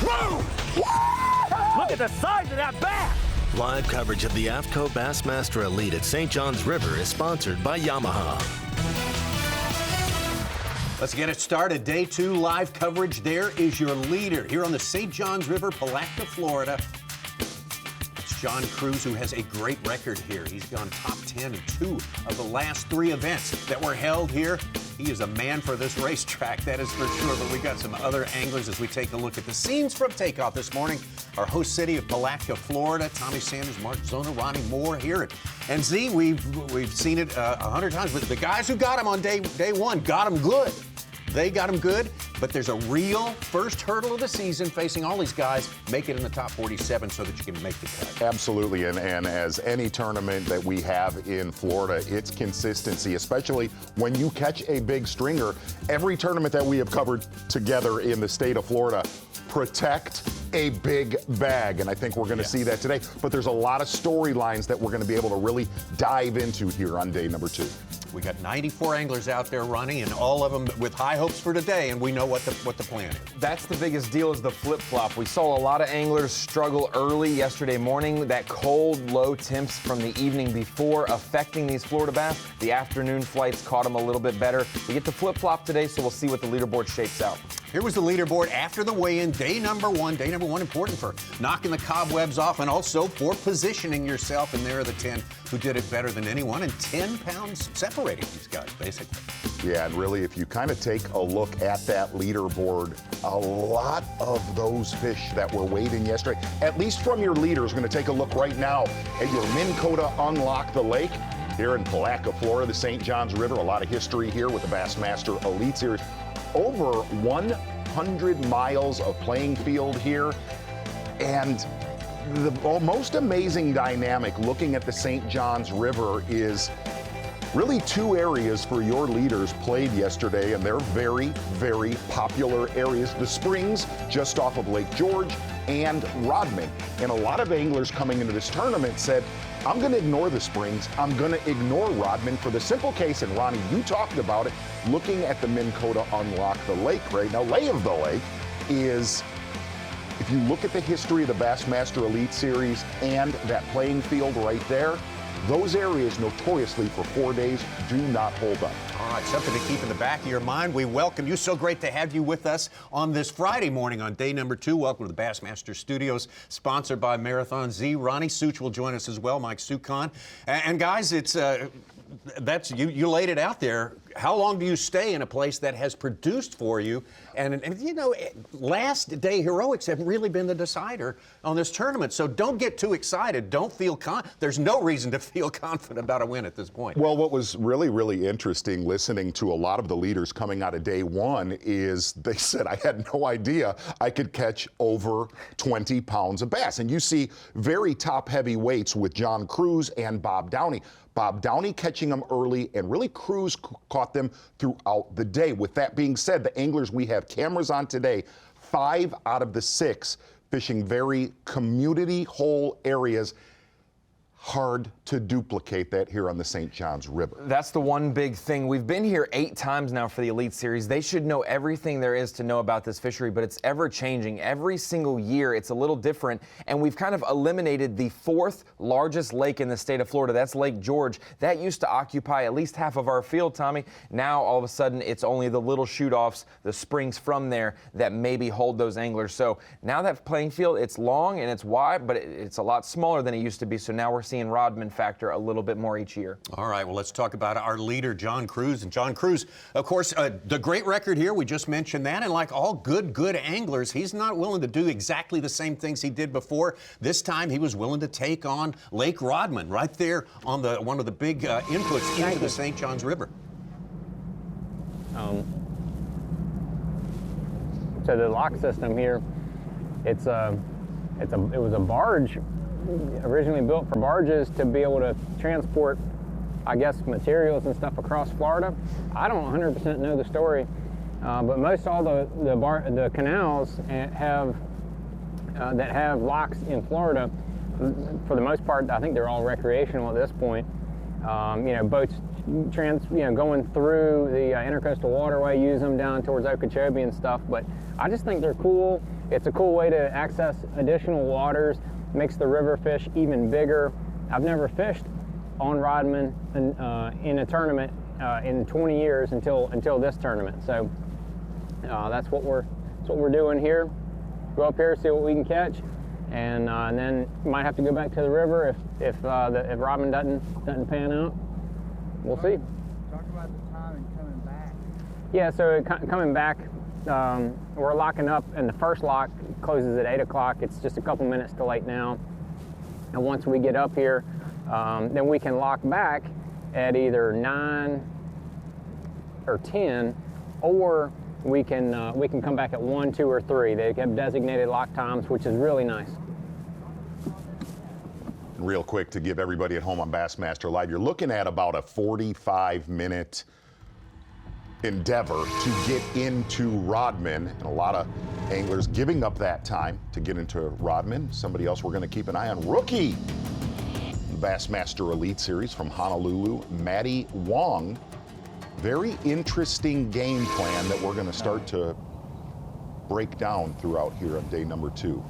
Boom! Look at the size of that bass! Live coverage of the AFTCO Bassmaster Elite at St. John's River is sponsored by Yamaha. Let's get it started. Day 2 live coverage. There is your leader here on the St. John's River, Palatka, Florida. It's John Cruz, who has a great record here. He's gone top 10 in 2 of the last 3 events that were held here. He is a man for this racetrack, that is for sure. But we got some other anglers as we take a look at the scenes from takeoff this morning. Our host city of Palatka, Florida. Tommy Sanders, Mark Zona, Ronnie Moore here. And Z, we've seen it 100 times. But the guys who got him on day 1 got him good. They got him good, but there's a real first hurdle of the season facing all these guys. Make it in the top 47 so that you can make the cut. Absolutely, and as any tournament that we have in Florida, it's consistency, especially when you catch a big stringer. Every tournament that we have covered together in the state of Florida, protect a big bag, and I think we're going to see that today. But there's a lot of storylines that we're going to be able to really dive into here on day number 2. We got 94 anglers out there running, and all of them with high hopes for today, and we know what the plan is. That's the biggest deal, is the flip-flop. We saw a lot of anglers struggle early yesterday morning. That cold, low temps from the evening before affecting these Florida bass. The afternoon flights caught them a little bit better. We get to flip-flop today, so we'll see what the leaderboard shapes out. Here was the leaderboard after the weigh-in, day number 1. Day number 1 important for knocking the cobwebs off and also for positioning yourself. And there are the 10 who did it better than anyone, and 10 pounds separating these guys, basically. Yeah, and really, if you kind of take a look at that leaderboard, a lot of those fish that were weighed in yesterday, at least from your leaders, going to take a look right now at your Minn Kota Unlock the Lake here in Palatka, Florida, the St. John's River. A lot of history here with the Bassmaster Elite Series. Over 100 miles of playing field here, and the most amazing dynamic looking at the St. John's River is really 2 areas for your leaders played yesterday, and they're very, very popular areas. The Springs, just off of Lake George, and Rodman. And a lot of anglers coming into this tournament said, I'm going to ignore the Springs. I'm going to ignore Rodman for the simple case, and Ronnie, you talked about it, looking at the Minn Kota Unlock the Lake right now. Lay of the Lake is, if you look at the history of the Bassmaster Elite Series and that playing field right there, those areas notoriously for 4 days do not hold up. All right, something to keep in the back of your mind. We welcome you. So great to have you with us on this Friday morning on day number 2. Welcome to the Bassmaster Studios, sponsored by Marathon Z. Ronnie Such will join us as well, Mike Sukon. And guys, it's that's you laid it out there. How long do you stay in a place that has produced for you? And you know, last day heroics have really been the decider on this tournament. So don't get too excited. Don't feel there's no reason to feel confident about a win at this point. Well, what was really, really interesting listening to a lot of the leaders coming out of day 1 is they said, I had no idea I could catch over 20 pounds of bass. And you see very top heavy weights with John Cruz and Bob Downey. Bob Downey catching them early, and really Cruz caught them throughout the day. With that being said, the anglers we have cameras on today, 5 out of the 6 fishing very community hole areas. Hard to duplicate that here on the St. John's River. That's the one big thing. We've been here 8 times now for the Elite Series. They should know everything there is to know about this fishery, but it's ever changing. Every single year it's a little different, and we've kind of eliminated the 4th largest lake in the state of Florida. That's Lake George. That used to occupy at least half of our field, Tommy. Now all of a sudden it's only the little shoot-offs, the springs from there, that maybe hold those anglers. So now that playing field, it's long and it's wide, but it's a lot smaller than it used to be. So now we're seeing Rodman factor a little bit more each year. All right, well, let's talk about our leader, John Cruz. And John Cruz, of course, the great record here, we just mentioned that. And like all good anglers, he's not willing to do exactly the same things he did before. This time he was willing to take on Lake Rodman right there on one of the big inputs into the St. John's River. So the lock system here, it was a barge originally built for barges to be able to transport, I guess, materials and stuff across Florida. I don't 100% know the story, but most all the canals have that have locks in Florida, for the most part, I think they're all recreational at this point. You know, boats going through the intercoastal waterway use them down towards Okeechobee and stuff. But I just think they're cool. it's a cool way to access additional waters, makes the river fish even bigger. I've never fished on Rodman in a tournament in 20 years until this tournament. So that's what we're doing here. Go up here, see what we can catch, and then might have to go back to the river if Rodman doesn't pan out. We'll see. Talk about the time and coming back. Yeah, so coming back, we're locking up, and the first lock closes at 8 o'clock. It's just a couple minutes too late now. And once we get up here, then we can lock back at either 9 or 10, or we can come back at 1, 2, or 3. They have designated lock times, which is really nice. Real quick to give everybody at home on Bassmaster Live, you're looking at about a 45-minute endeavor to get into Rodman, and a lot of anglers giving up that time to get into Rodman. Somebody else we're going to keep an eye on, rookie Bassmaster Elite Series from Honolulu, Maddie Wong. Very interesting game plan that we're going to start to break down throughout here on day number 2.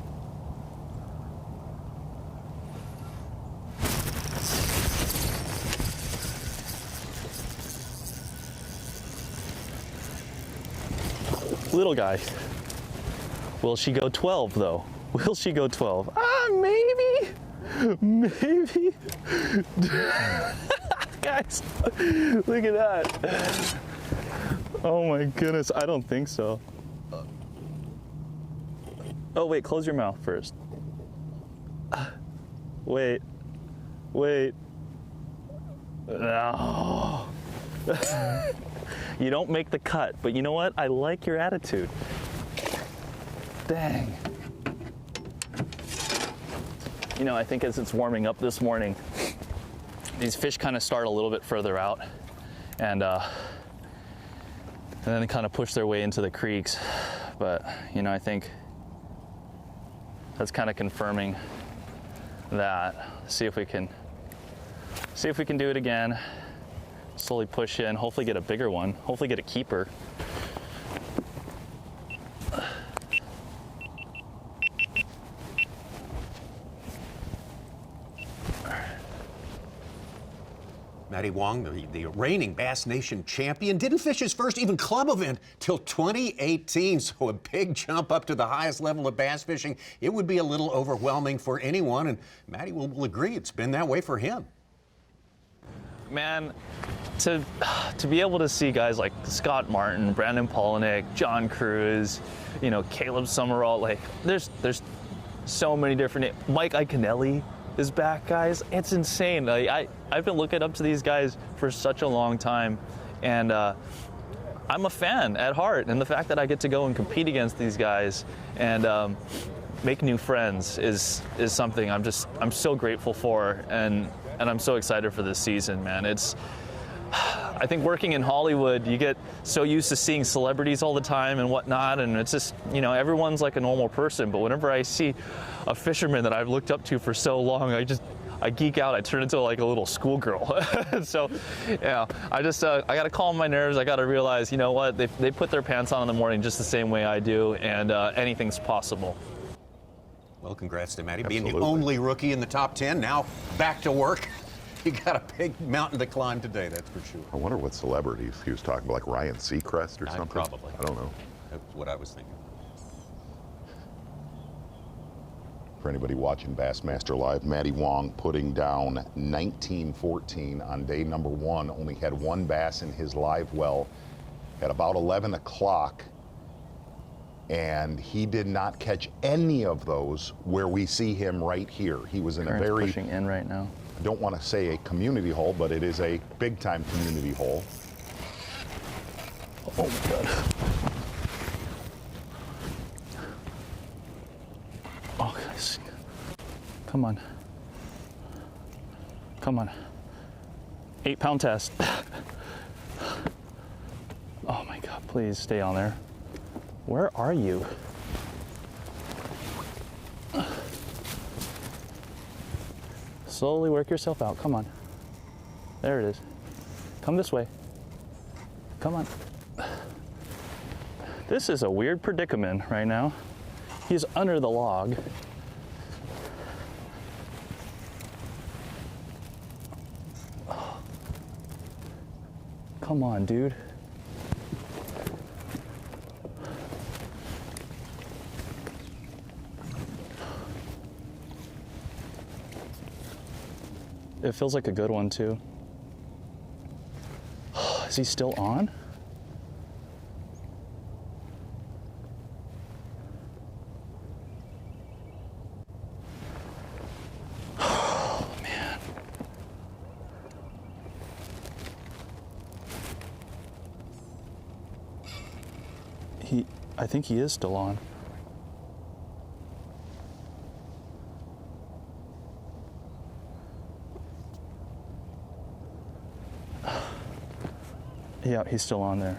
Little guy. Will she go 12 though? Will she go 12? Maybe. Maybe. Guys, look at that. Oh my goodness, I don't think so. Oh wait, close your mouth first. Wait. No. You don't make the cut, but you know what? I like your attitude. Dang. You know, I think as it's warming up this morning, these fish kind of start a little bit further out, and then they kind of push their way into the creeks. But, you know, I think that's kind of confirming that. See if we can do it again. Slowly push in, hopefully get a bigger one, hopefully get a keeper. Maddie Wong, the reigning Bass Nation champion, didn't fish his first even club event till 2018, so a big jump up to the highest level of bass fishing. It would be a little overwhelming for anyone, and Maddie will agree it's been that way for him. Man, to be able to see guys like Scott Martin, Brandon Polinick, John Cruz, you know, Caleb Summerall, like there's so many different. Mike Iaconelli is back, guys. It's insane. Like, I've been looking up to these guys for such a long time, and I'm a fan at heart. And the fact that I get to go and compete against these guys and make new friends is something I'm so grateful for, and I'm so excited for this season, man. I think working in Hollywood, you get so used to seeing celebrities all the time and whatnot, and it's just, you know, everyone's like a normal person. But whenever I see a fisherman that I've looked up to for so long, I geek out. I turn into like a little schoolgirl. So, yeah, I got to calm my nerves. I got to realize, you know what, they put their pants on in the morning just the same way I do, and anything's possible. Well, congrats to Maddie, Absolutely. being the only rookie in the top 10. Now back to work. You got a big mountain to climb today, that's for sure. I wonder what celebrities he was talking about, like Ryan Seacrest or something? Probably. I don't know. That's what I was thinking. For anybody watching Bassmaster Live, Maddie Wong putting down 19-14 on day number 1. Only had one bass in his live well at about 11 o'clock. And he did not catch any of those where we see him right here. He was in a very, pushing in right now. I don't want to say a community hole, but it is a big-time community hole. Oh my God. Oh, guys. Come on. Come on. 8-pound test. Oh my God, please stay on there. Where are you? Slowly work yourself out. Come on. There it is. Come this way. Come on. This is a weird predicament right now. He's under the log. Come on, dude. It feels like a good one too. Is he still on? Oh, man. I think he is still on. Yeah, he's still on there.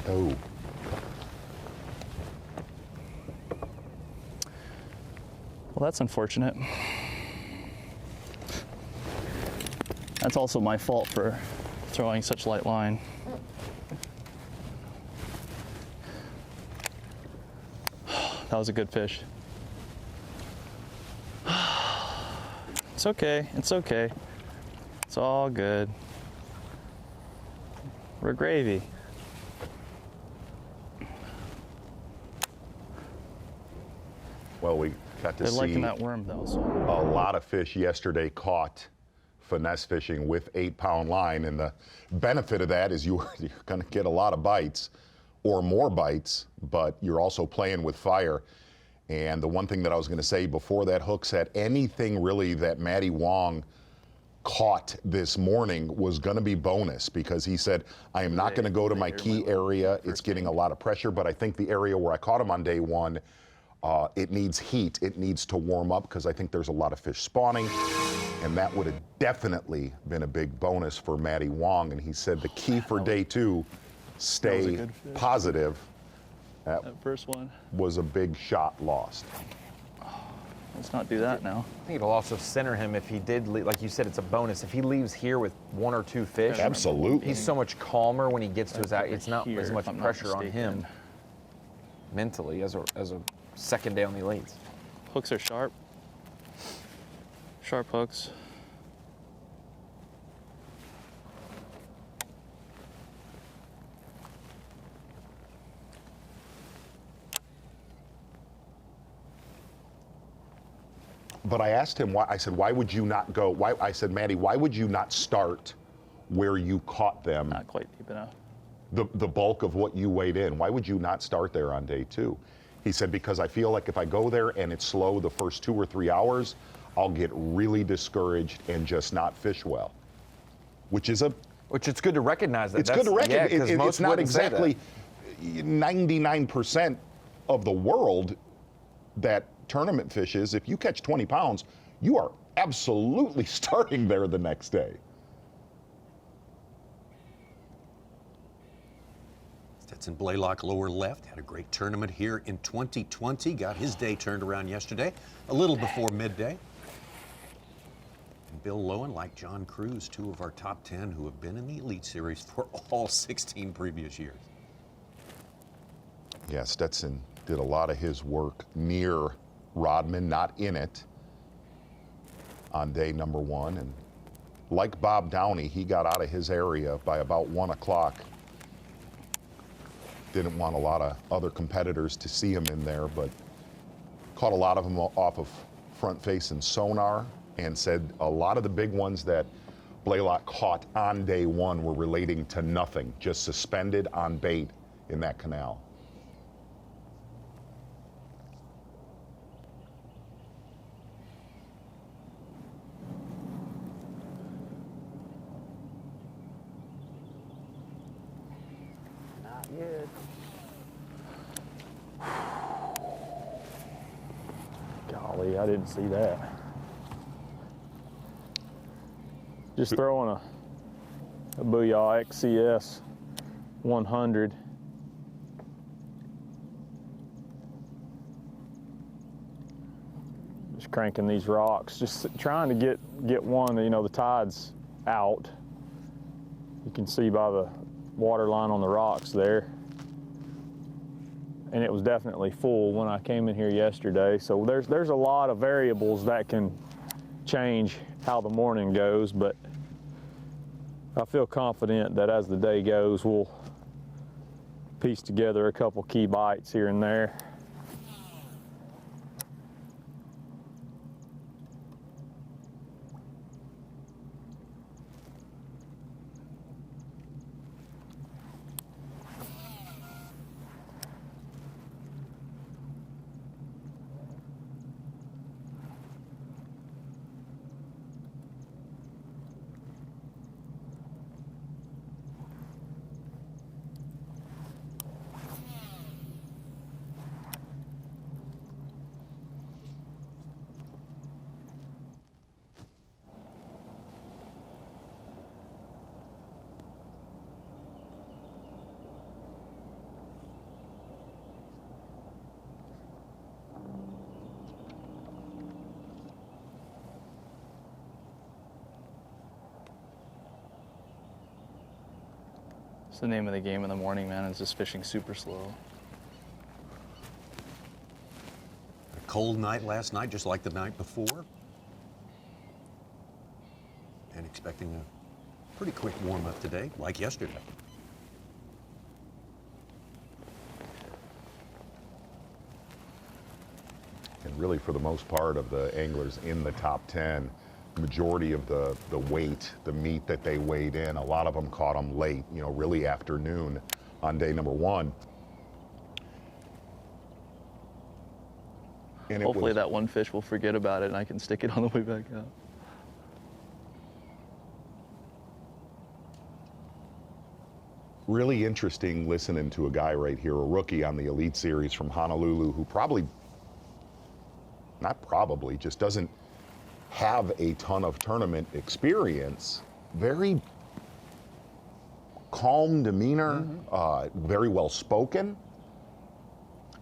Oh. Well, that's unfortunate. That's also my fault for throwing such light line. That was a good fish. It's okay, it's okay. It's all good. We're gravy. Well, we got to They're see liking that worm though. So. a lot of fish yesterday caught finesse fishing with 8-pound line, and the benefit of that is you're going to get a lot of bites or more bites, but you're also playing with fire. And the one thing that I was going to say before that hook set, anything really that Maddie Wong caught this morning was going to be bonus, because he said, I am not going to go to my key area. It's getting a lot of pressure, but I think the area where I caught him on day one, it needs heat. It needs to warm up, because I think there's a lot of fish spawning, and that would have definitely been a big bonus for Maddie Wong. And he said the key for day two, stay positive. That first one was a big shot lost. Let's not do that now. I think it'll also center him if he did, like you said, it's a bonus. If he leaves here with 1 or 2 fish, absolutely, he's so much calmer when he gets to his out. It's not here, as much pressure on him mentally as a second day on the elites. Hooks are sharp. Sharp hooks. But I asked him why. I said, why would you not go? Why? I said, Maddie, why would you not start where you caught them? Not quite deep enough. The bulk of what you weighed in. Why would you not start there on day two? He said, because I feel like if I go there and it's slow the first 2 or 3 hours, I'll get really discouraged and just not fish well. Which it's good to recognize that. It's good to recognize. Yeah, it's not exactly 99% of the world that tournament fishes. If you catch 20 pounds, you are absolutely starting there the next day. Stetson Balayla, lower left, had a great tournament here in 2020. Got his day turned around yesterday, a little before midday. And Bill Lowen, like John Cruz, 2 of our top 10 who have been in the Elite Series for all 16 previous years. Yeah, Stetson did a lot of his work near Rodman, not in it, on day number 1. And like Bob Downey, he got out of his area by about 1 o'clock. Didn't want a lot of other competitors to see him in there, but caught a lot of them off of front face and sonar, and said a lot of the big ones that Balayla caught on day 1 were relating to nothing, just suspended on bait in that canal. Golly, I didn't see that. Just throwing a Booyah XCS 100. Just cranking these rocks, just trying to get one. You know, the tide's out. You can see by the water line on the rocks there. And it was definitely full when I came in here yesterday. So there's a lot of variables that can change how the morning goes, but I feel confident that as the day goes, we'll piece together a couple key bites here and there. It's the name of the game in the morning, man, is just fishing super slow. A cold night last night, just like the night before. And expecting a pretty quick warm-up today, like yesterday. And really, for the most part of the anglers in the top 10, majority of the weight, the meat that they weighed in, a lot of them caught them late, you know, really afternoon on day number 1. And hopefully that one fish will forget about it and I can stick it on the way back out. Really interesting listening to a guy right here, a rookie on the Elite Series from Honolulu, who just doesn't have a ton of tournament experience. Very calm demeanor, very well spoken.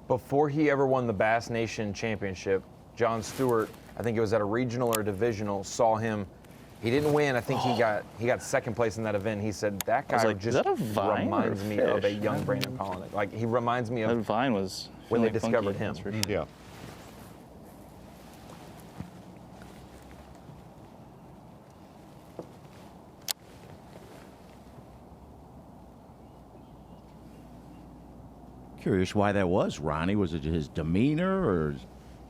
Before he ever won the Bass Nation Championship, John Stewart, I think it was at a regional or divisional, saw him. He didn't win. I think he got second place in that event. He said, that guy just reminds me of a young Brandon Polinick. Like, he reminds me of that vine was when they discovered him. For sure. Yeah. Curious why that was, Ronnie. Was it his demeanor or his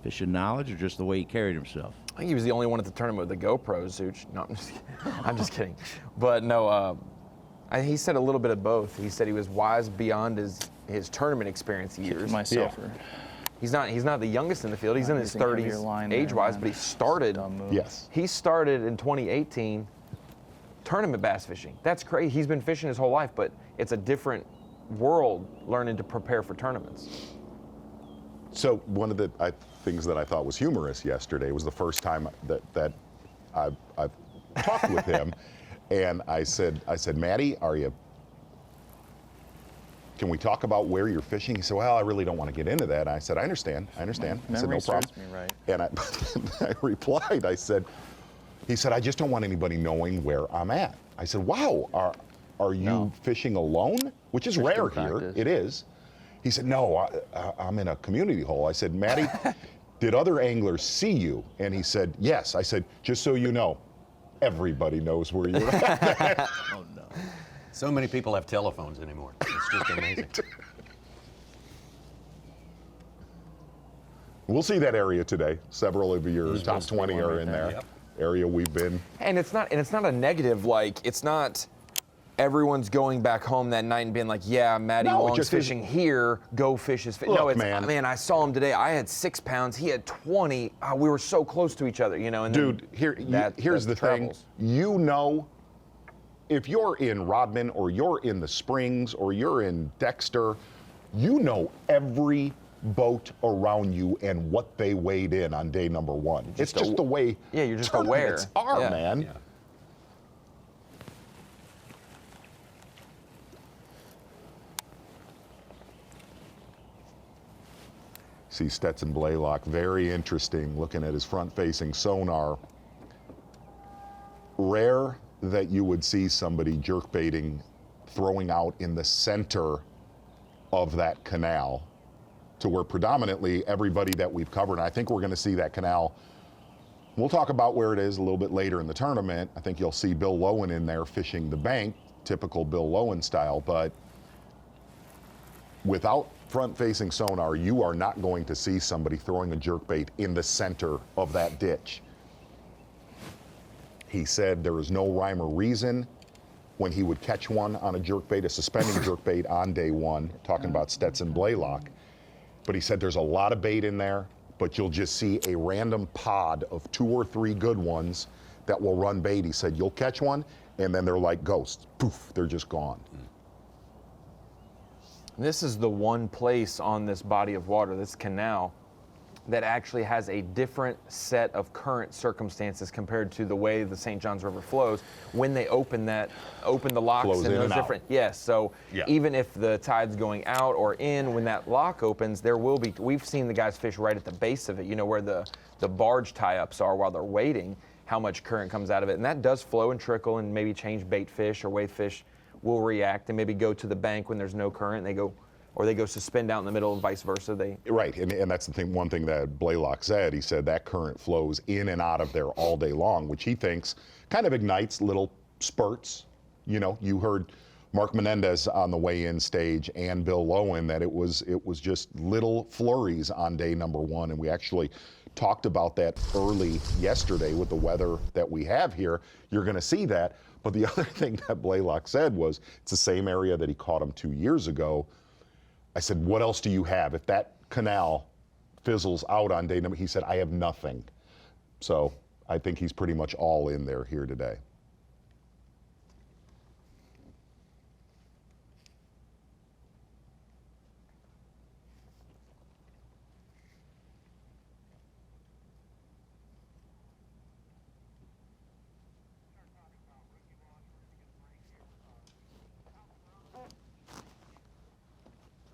fishing knowledge or just the way he carried himself? I think he was the only one at the tournament with the GoPros, which, no, I'm just kidding. But no, he said a little bit of both. He said he was wise beyond his tournament experience years. He's not the youngest in the field. He's in his 30s age-wise, but he started. Yes. He started in 2018 tournament bass fishing. That's crazy. He's been fishing his whole life, but it's a different world learning to prepare for tournaments. So one of the things that I thought was humorous yesterday was the first time that I've talked with him, and I said, Maddie, can we talk about where you're fishing? He said, well, I really don't want to get into that. I said, I understand. I said, no problem. Right. And I replied, he said, I just don't want anybody knowing where I'm at. I said, wow, are you fishing alone? Which is rare here. It is. He said, no, I'm in a community hole. I said, Maddie, did other anglers see you? And he said, yes. I said, just so you know, everybody knows where you're at. Oh, no. So many people have telephones anymore. It's just amazing. We'll see that area today. Several of your top 20 are in there. Yep. Area we've been. And it's not a negative, like, it's not everyone's going back home that night and being like, yeah, Maddie Wong's fishing here, go fish his fish. No, it's, man, I saw him today. I had 6 pounds, he had 20. We were so close to each other, you know. And dude, here's the thing. You know, if you're in Rodman or you're in the Springs or you're in Dexter, you know every boat around you and what they weighed in on day number 1. It's just the way you're just aware. Man. Yeah. See Stetson Balayla, very interesting, looking at his front-facing sonar. Rare that you would see somebody jerkbaiting, throwing out in the center of that canal, to where predominantly everybody that we've covered, and I think we're going to see that canal. We'll talk about where it is a little bit later in the tournament. I think you'll see Bill Lowen in there fishing the bank, typical Bill Lowen style, but without front-facing sonar, you are not going to see somebody throwing a jerkbait in the center of that ditch. He said there is no rhyme or reason when he would catch one on a jerkbait, a suspending jerkbait on day one, talking about Stetson Balayla. But he said there's a lot of bait in there, but you'll just see a random pod of 2 or 3 good ones that will run bait. He said you'll catch one, and then they're like ghosts. Poof, they're just gone. This is the one place on this body of water, this canal, that actually has a different set of current circumstances compared to the way the St. Johns River flows when they open the locks Flows and in those and different. Yes, so Yeah. even if the tide's going out or in, when that lock opens, there will be. We've seen the guys fish right at the base of it. You know where the barge tie-ups are while they're waiting. How much current comes out of it, and that does flow and trickle and maybe change bait fish or wave fish will react and maybe go to the bank when there's no current. And they go suspend out in the middle and vice versa. Right, and that's the thing. One thing that Blaylock said, he said that current flows in and out of there all day long, which he thinks kind of ignites little spurts. You know, you heard Mark Menendez on the weigh-in stage and Bill Lowen that it was just little flurries on day number one, and we actually talked about that early yesterday with the weather that we have here. You're going to see that. But the other thing that Blaylock said was it's the same area that he caught him 2 years ago. I said, what else do you have? If that canal fizzles out on day number, he said, I have nothing. So I think he's pretty much all in there here today.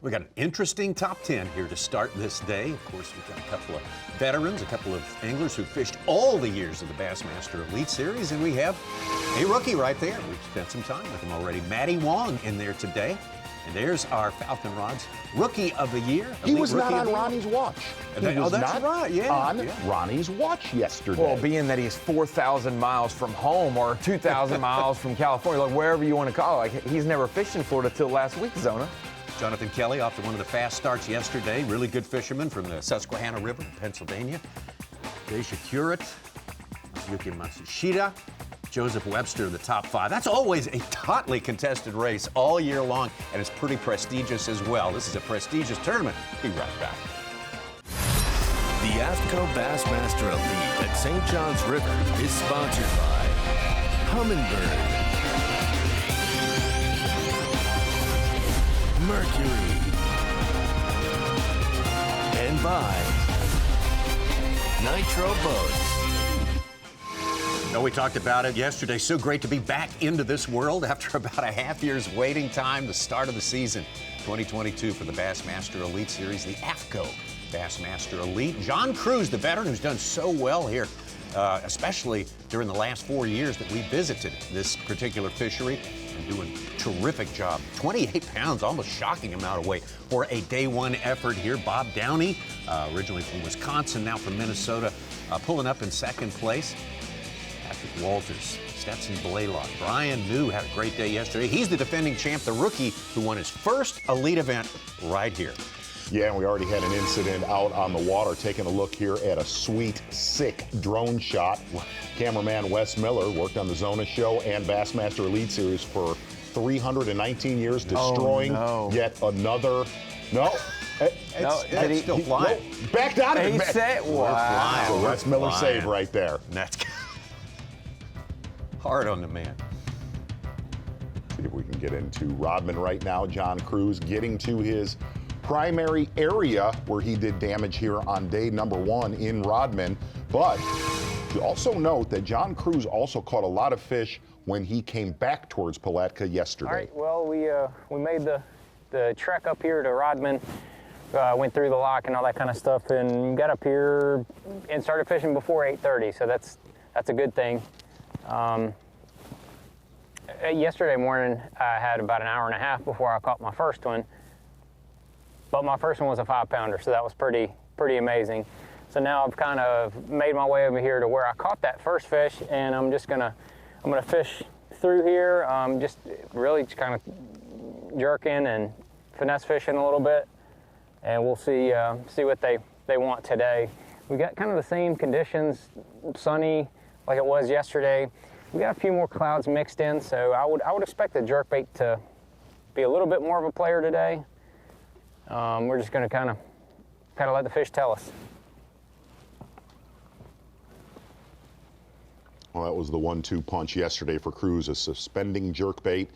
We got an interesting top 10 here to start this day. Of course, we've got a couple of veterans, a couple of anglers who fished all the years of the Bassmaster Elite Series, and we have a rookie right there. We've spent some time with him already. Maddie Wong in there today. And there's our Falcon Rods Rookie of the Year. He was not on Ronnie's watch. He was that's not right, yeah. on Ronnie's watch yesterday. Well, being that he's 4,000 miles from home or 2,000 miles from California, like wherever you want to call it, like he's never fished in Florida till last week, Zona. Jonathan Kelly off to one of the fast starts yesterday. Really good fisherman from the Susquehanna River in Pennsylvania. Deja Curate, Yuki Matsushita, Joseph Webster in the top 5. That's always a hotly contested race all year long, and it's pretty prestigious as well. This is a prestigious tournament. Be right back. The AFTCO Bassmaster Elite at St. Johns River is sponsored by Humminbird, Mercury, and by Nitro Boats. No, we talked about it yesterday. So great to be back into this world after about a half year's waiting time. The start of the season, 2022 for the Bassmaster Elite Series, the AFTCO Bassmaster Elite. John Cruz, the veteran who's done so well here, especially during the last 4 years that we visited this particular fishery, and doing a terrific job. 28 pounds, almost shocking amount of weight for a day one effort here. Bob Downey, originally from Wisconsin, now from Minnesota, pulling up in second place. Patrick Walters, Stetson Balayla, Brian New had a great day yesterday. He's the defending champ, the rookie who won his first elite event right here. Yeah, and we already had an incident out on the water. Taking a look here at a sweet, sick drone shot. Cameraman Wes Miller worked on the Zona show and Bassmaster Elite Series for 319 years, destroying yet another. It's still flying. Backed out of it. He said, wow. So Wes Miller save right there. That's hard on the man. See if we can get into Rodman right now. John Cruz getting to his primary area where he did damage here on day number one in Rodman. But you also note that John Cruz also caught a lot of fish when he came back towards Palatka yesterday. All right, well, we made the trek up here to Rodman. went through the lock and all that kind of stuff, and got up here and started fishing before 8:30. So that's a good thing. Yesterday morning, I had about an hour and a half before I caught my first one. But my first one was a 5-pounder, so that was pretty amazing. So now I've kind of made my way over here to where I caught that first fish, and I'm gonna fish through here, just really kind of jerking and finesse fishing a little bit, and we'll see what they want today. We got kind of the same conditions, sunny like it was yesterday. We got a few more clouds mixed in, so I would expect the jerkbait to be a little bit more of a player today. We're just going to kind of let the fish tell us. Well, that was the 1-2 punch yesterday for Cruz, a suspending jerkbait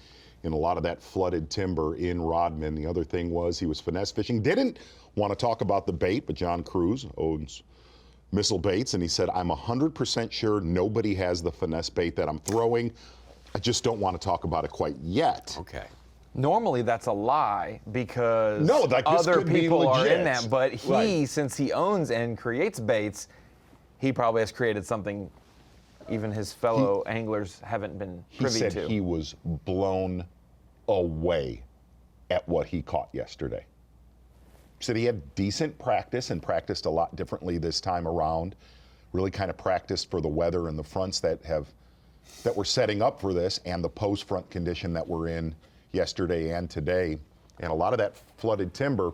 in a lot of that flooded timber in Rodman. The other thing was he was finesse fishing. Didn't want to talk about the bait, but John Cruz owns Missile Baits, and he said, I'm 100% sure nobody has the finesse bait that I'm throwing. I just don't want to talk about it quite yet. Okay. Normally that's a lie because No, like, this other could be people are in legit. that, but he, Right. since he owns and creates baits, he probably has created something even his fellow anglers haven't been privy He said to. he was blown away at what he caught yesterday. Said he had decent practice and practiced a lot differently this time around. Really kind of practiced for the weather and the fronts that were setting up for this, and the post front condition that we're in yesterday and today. And a lot of that flooded timber,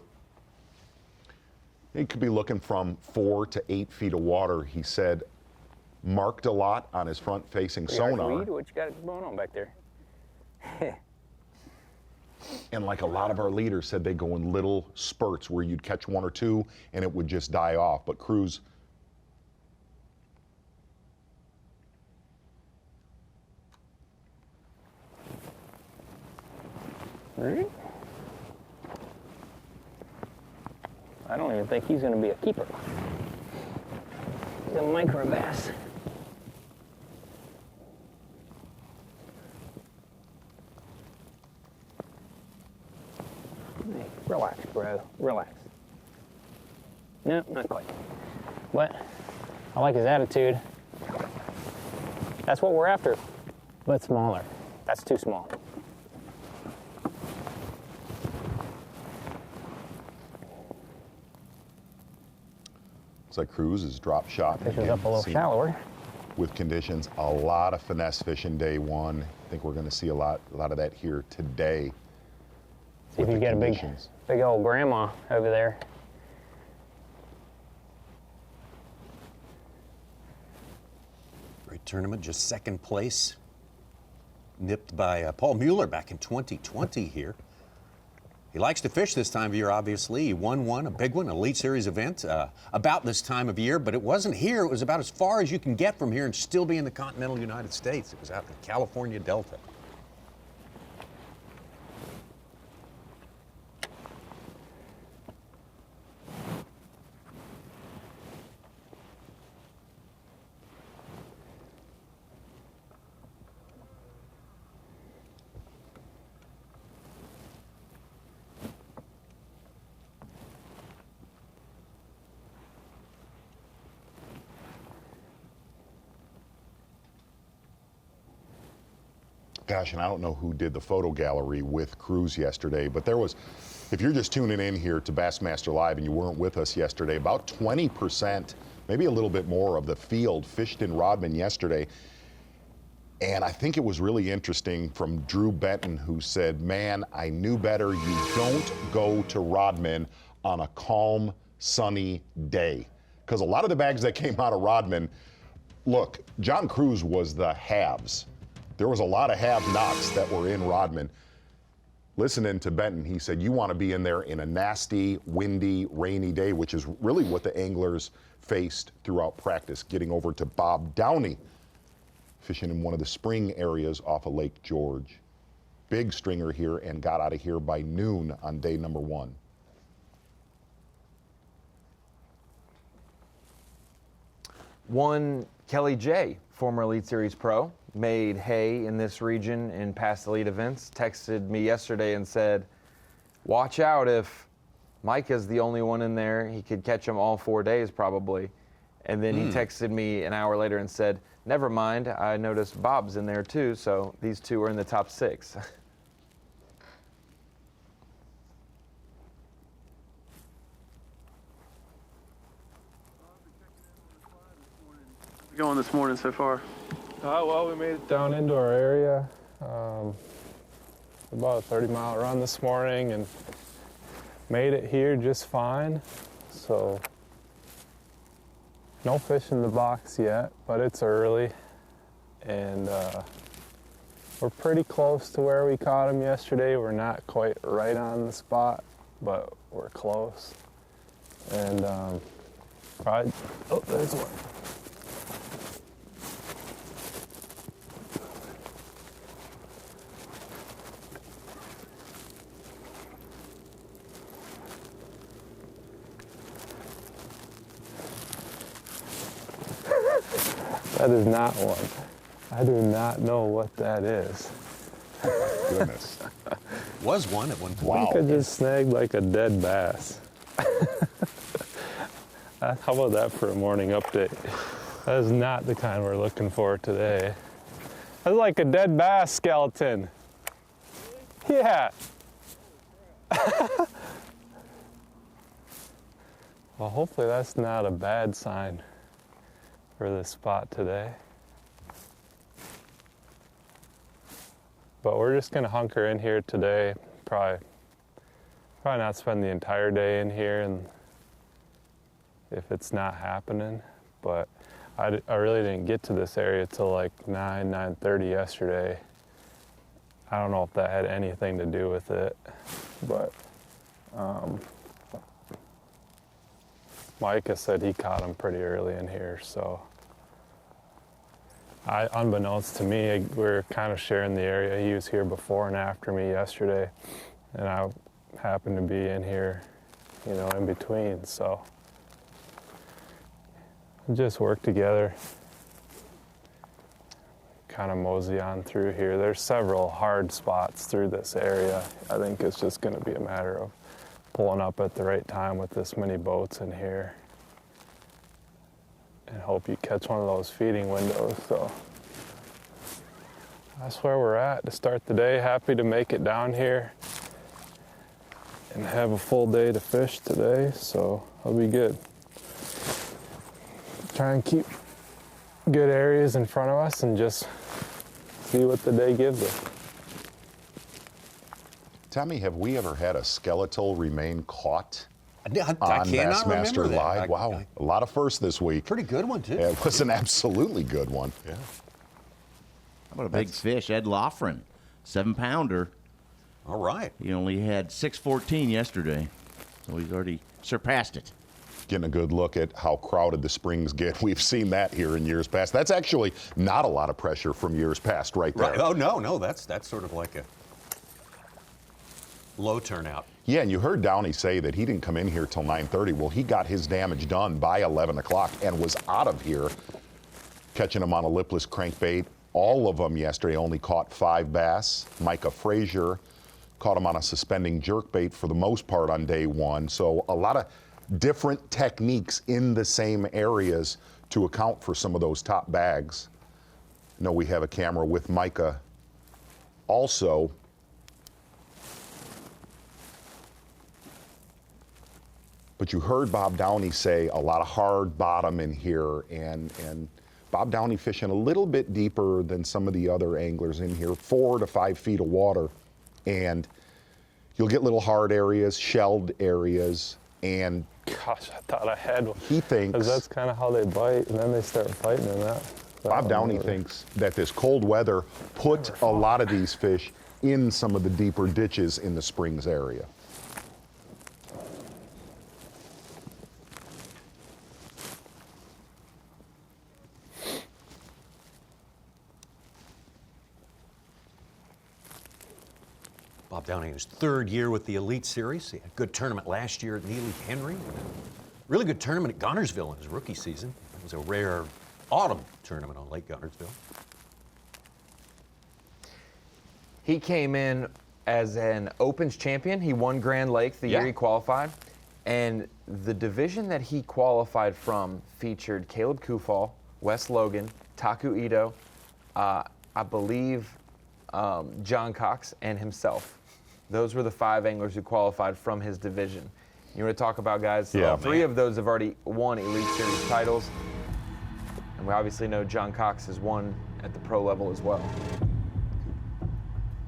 he could be looking from 4 to 8 feet of water. He said marked a lot on his front facing sonar. Weed? What you got going on back there? And like a lot of our leaders said, they go in little spurts where you'd catch 1 or 2 and it would just die off. But Cruz, I don't even think he's going to be a keeper. He's a micro bass. Hey, relax, bro. Relax. No, not quite. But I like his attitude. That's what we're after, but smaller. That's too small. looks like Cruz is drop shot. Fish is up a little shallower. With conditions, a lot of finesse fishing day one. I think we're going to see a lot of that here today. See if you get a big old grandma over there. Great tournament, just second place. Nipped by Paul Mueller back in 2020 here. He likes to fish this time of year, obviously. He won one, a big one, an Elite Series event about this time of year, but it wasn't here. It was about as far as you can get from here and still be in the continental United States. It was out in the California Delta. Gosh, and I don't know who did the photo gallery with Cruz yesterday, but there was, if you're just tuning in here to Bassmaster Live and you weren't with us yesterday, about 20%, maybe a little bit more of the field fished in Rodman yesterday. And I think it was really interesting from Drew Benton, who said, man, I knew better. You don't go to Rodman on a calm, sunny day. Because a lot of the bags that came out of Rodman, look, John Cruz was the haves. There was a lot of have-nots that were in Rodman. Listening to Benton, he said, you want to be in there in a nasty, windy, rainy day, which is really what the anglers faced throughout practice, getting over to Bob Downey, fishing in one of the spring areas off of Lake George. Big stringer here and got out of here by noon on day number 1. One Kelly J, former Elite Series pro, made hay in this region in past elite events, texted me yesterday and said, watch out if Micah's the only one in there. He could catch them all 4 days probably. And then he texted me an hour later and said, never mind, I noticed Bob's in there too, so these two are in the top 6. Going this morning so far? Well, we made it down into our area. About a 30-mile run this morning and made it here just fine. So no fish in the box yet, but it's early. And we're pretty close to where we caught them yesterday. We're not quite right on the spot, but we're close. And probably, oh, there's one. That is not one. I do not know what that is. Goodness. Was one at one point. Wow. I could just snag like a dead bass. How about that for a morning update? That is not the kind we're looking for today. That's like a dead bass skeleton. Yeah. Well, hopefully that's not a bad sign for this spot today. But we're just gonna hunker in here today. Probably not spend the entire day in here, and if it's not happening. But I really didn't get to this area till like 9:30 yesterday. I don't know if that had anything to do with it, but Micah said he caught him pretty early in here, so unbeknownst to me, we're kind of sharing the area. He was here before and after me yesterday, and I happened to be in here, you know, in between, so we just work together, kind of mosey on through here. There's several hard spots through this area. I think it's just going to be a matter of pulling up at the right time with this many boats in here and hope you catch one of those feeding windows. So that's where we're at to start the day. Happy to make it down here and have a full day to fish today, so it'll be good. Try and keep good areas in front of us and just see what the day gives us. Tommy, have we ever had a skeletal remain caught I on cannot Bassmaster remember that. Live? Wow, a lot of firsts this week. Pretty good one, too. Yeah, it was an absolutely good one. Yeah. How about a big fish, Ed Loughran, 7-pounder. All right. He only had 614 yesterday, so he's already surpassed it. Getting a good look at how crowded the springs get. We've seen that here in years past. That's actually not a lot of pressure from years past right there. Right. Oh, no, that's sort of like a low turnout. Yeah, and you heard Downey say that he didn't come in here till 9:30. Well, he got his damage done by 11 o'clock and was out of here, catching them on a lipless crankbait. All of them yesterday only caught 5 bass. Micah Frazier caught him on a suspending jerkbait for the most part on day 1. So a lot of different techniques in the same areas to account for some of those top bags. I know we have a camera with Micah also. But you heard Bob Downey say a lot of hard bottom in here, and Bob Downey fishing a little bit deeper than some of the other anglers in here, 4 to 5 feet of water. And you'll get little hard areas, shelled areas, and Gosh, I thought I had one. he thinks, Because that's kind of how they bite, and then they start fighting in that. Bob Downey thinks that this cold weather put a lot of these fish in some of the deeper ditches in the Springs area. Bob Downey in his 3rd year with the Elite Series. He had a good tournament last year at Neely Henry. Really good tournament at Guntersville in his rookie season. It was a rare autumn tournament on Lake Guntersville. He came in as an Opens champion. He won Grand Lake the year he qualified. And the division that he qualified from featured Caleb Kufal, Wes Logan, Taku Ito, I believe John Cox, and himself. Those were the 5 anglers who qualified from his division. You want to talk about guys? Yeah, 3 of those have already won Elite Series titles. And we obviously know John Cox has won at the pro level as well.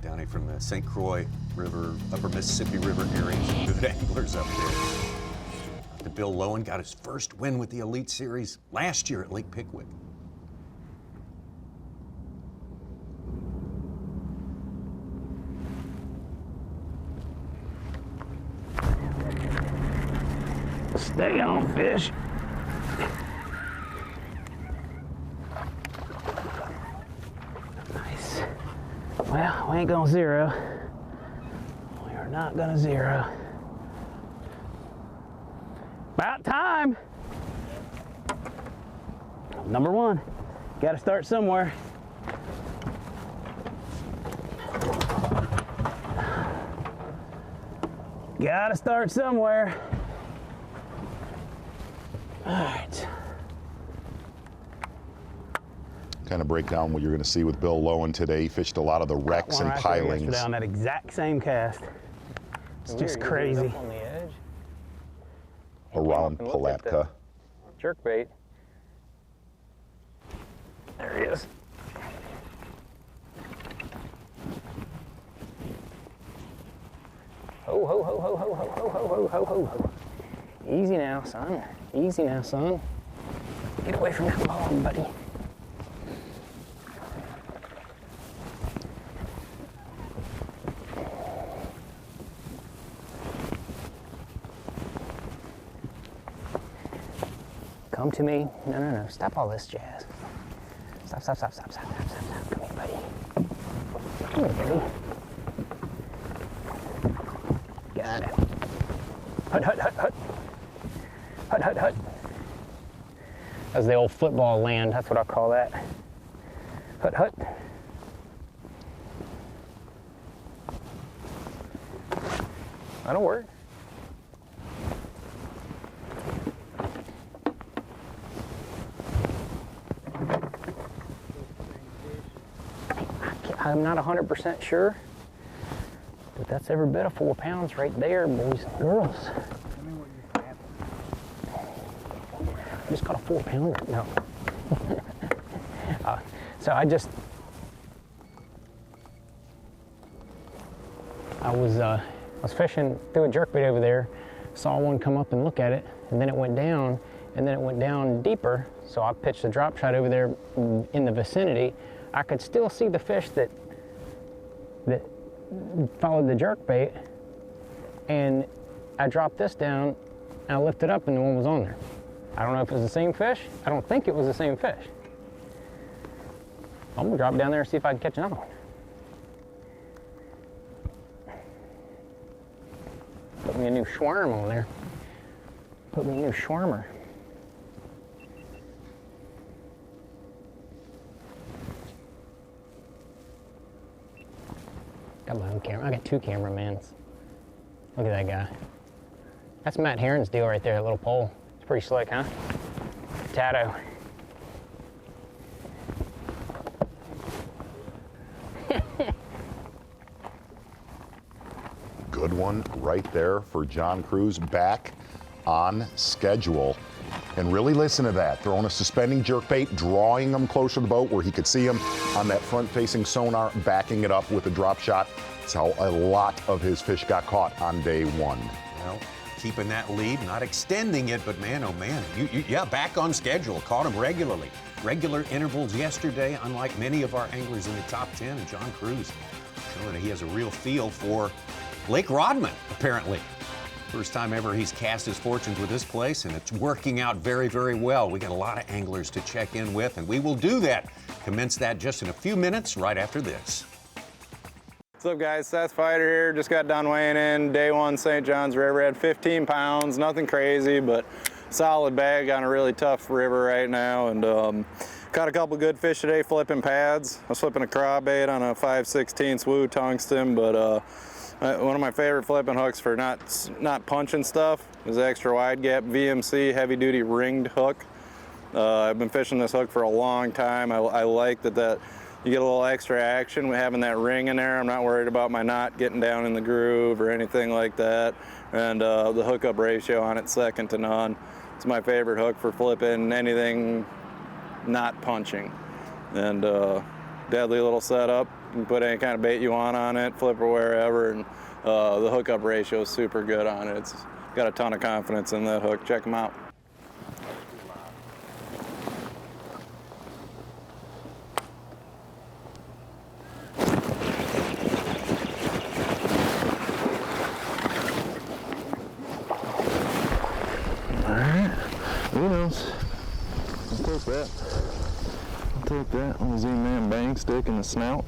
Down from the St. Croix River, Upper Mississippi River area. Some good anglers up there. The Bill Lowen got his first win with the Elite Series last year at Lake Pickwick. Stay on, fish. Nice. Well, we ain't gonna zero. We are not gonna zero. About time. Number 1. Gotta start somewhere. Gotta start somewhere. All right. Kind of break down what you're going to see with Bill Lowen today. He fished a lot of the wrecks and pilings. Yesterday on that exact same cast. It's just crazy. Up on the edge. Around Palatka. Jerkbait. There he is. Ho, ho, ho, ho, ho, ho, ho, ho, ho, ho, ho. Easy now, son. Easy now, son. Get away from that ball, buddy. Come to me. No, no, no. Stop all this jazz. Stop, stop, stop, stop, stop, stop, stop, stop. Come here, buddy. Come here, buddy. Got it. Hut, hut, hut, hut. Hut, hut, hut. That's the old football land. That's what I call that. Hut, hut. That'll work. I'm not 100% sure, but that's every bit of 4 pounds right there, boys and girls. I just caught a 4 pounder. No. So I was fishing through a jerkbait over there, saw one come up and look at it, and then it went down, and then it went down deeper. So I pitched a drop shot over there in the vicinity. I could still see the fish that followed the jerkbait, and I dropped this down, and I lifted up, and the one was on there. I don't know if it was the same fish. I don't think it was the same fish. I'm gonna drop down there and see if I can catch another one. Put me a new schwarm on there. Put me a new schwarmer. Got my own camera. I got 2 cameramans. Look at that guy. That's Matt Heron's deal right there, that little pole. It's pretty slick, huh? Tato. Good one right there for John Cruz, back on schedule. And really listen to that, throwing a suspending jerkbait, drawing him closer to the boat where he could see him on that front-facing sonar, backing it up with a drop shot. That's how a lot of his fish got caught on day 1. Well, keeping that lead, not extending it, but man, oh man, yeah, back on schedule. Caught him regularly. Regular intervals yesterday, unlike many of our anglers in the top 10. And John Cruz showing that he has a real feel for Lake Rodman, apparently. First time ever he's cast his fortunes with this place, and it's working out very, very well. We got a lot of anglers to check in with, and we will do that. Commence that just in a few minutes, right after this. What's up, guys? Seth Fighter here. Just got done weighing in. Day 1, St. John's River. Had 15 pounds, nothing crazy, but solid bag on a really tough river right now. And caught a couple good fish today flipping pads. I was flipping a craw bait on a 5/16 Woo tungsten, but One of my favorite flipping hooks for not punching stuff is the extra wide gap VMC heavy duty ringed hook. I've been fishing this hook for a long time. I like that you get a little extra action with having that ring in there. I'm not worried about my knot getting down in the groove or anything like that. And the hookup ratio on it's second to none. It's my favorite hook for flipping anything not punching. And deadly little setup. You can put any kind of bait you want on it, flip or wherever, and the hookup ratio is super good on it. It's got a ton of confidence in that hook. Check them out. That. Let me zoom in, bang, stick in the snout.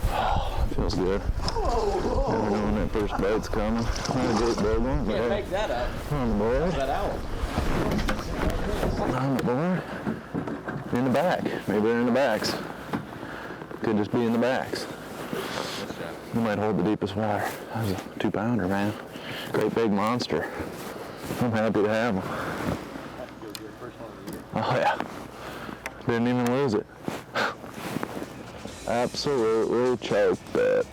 Oh, feels good. Never knowing that first bait's coming. Not a great big one. Can't make that up. On the board. That out. On the board. In the back. Maybe they're in the backs. Could just be in the backs. You might hold the deepest water. That was a 2-pounder, man. Great big monster. I'm happy to have him. Oh yeah. Didn't even lose it. Absolutely choked it.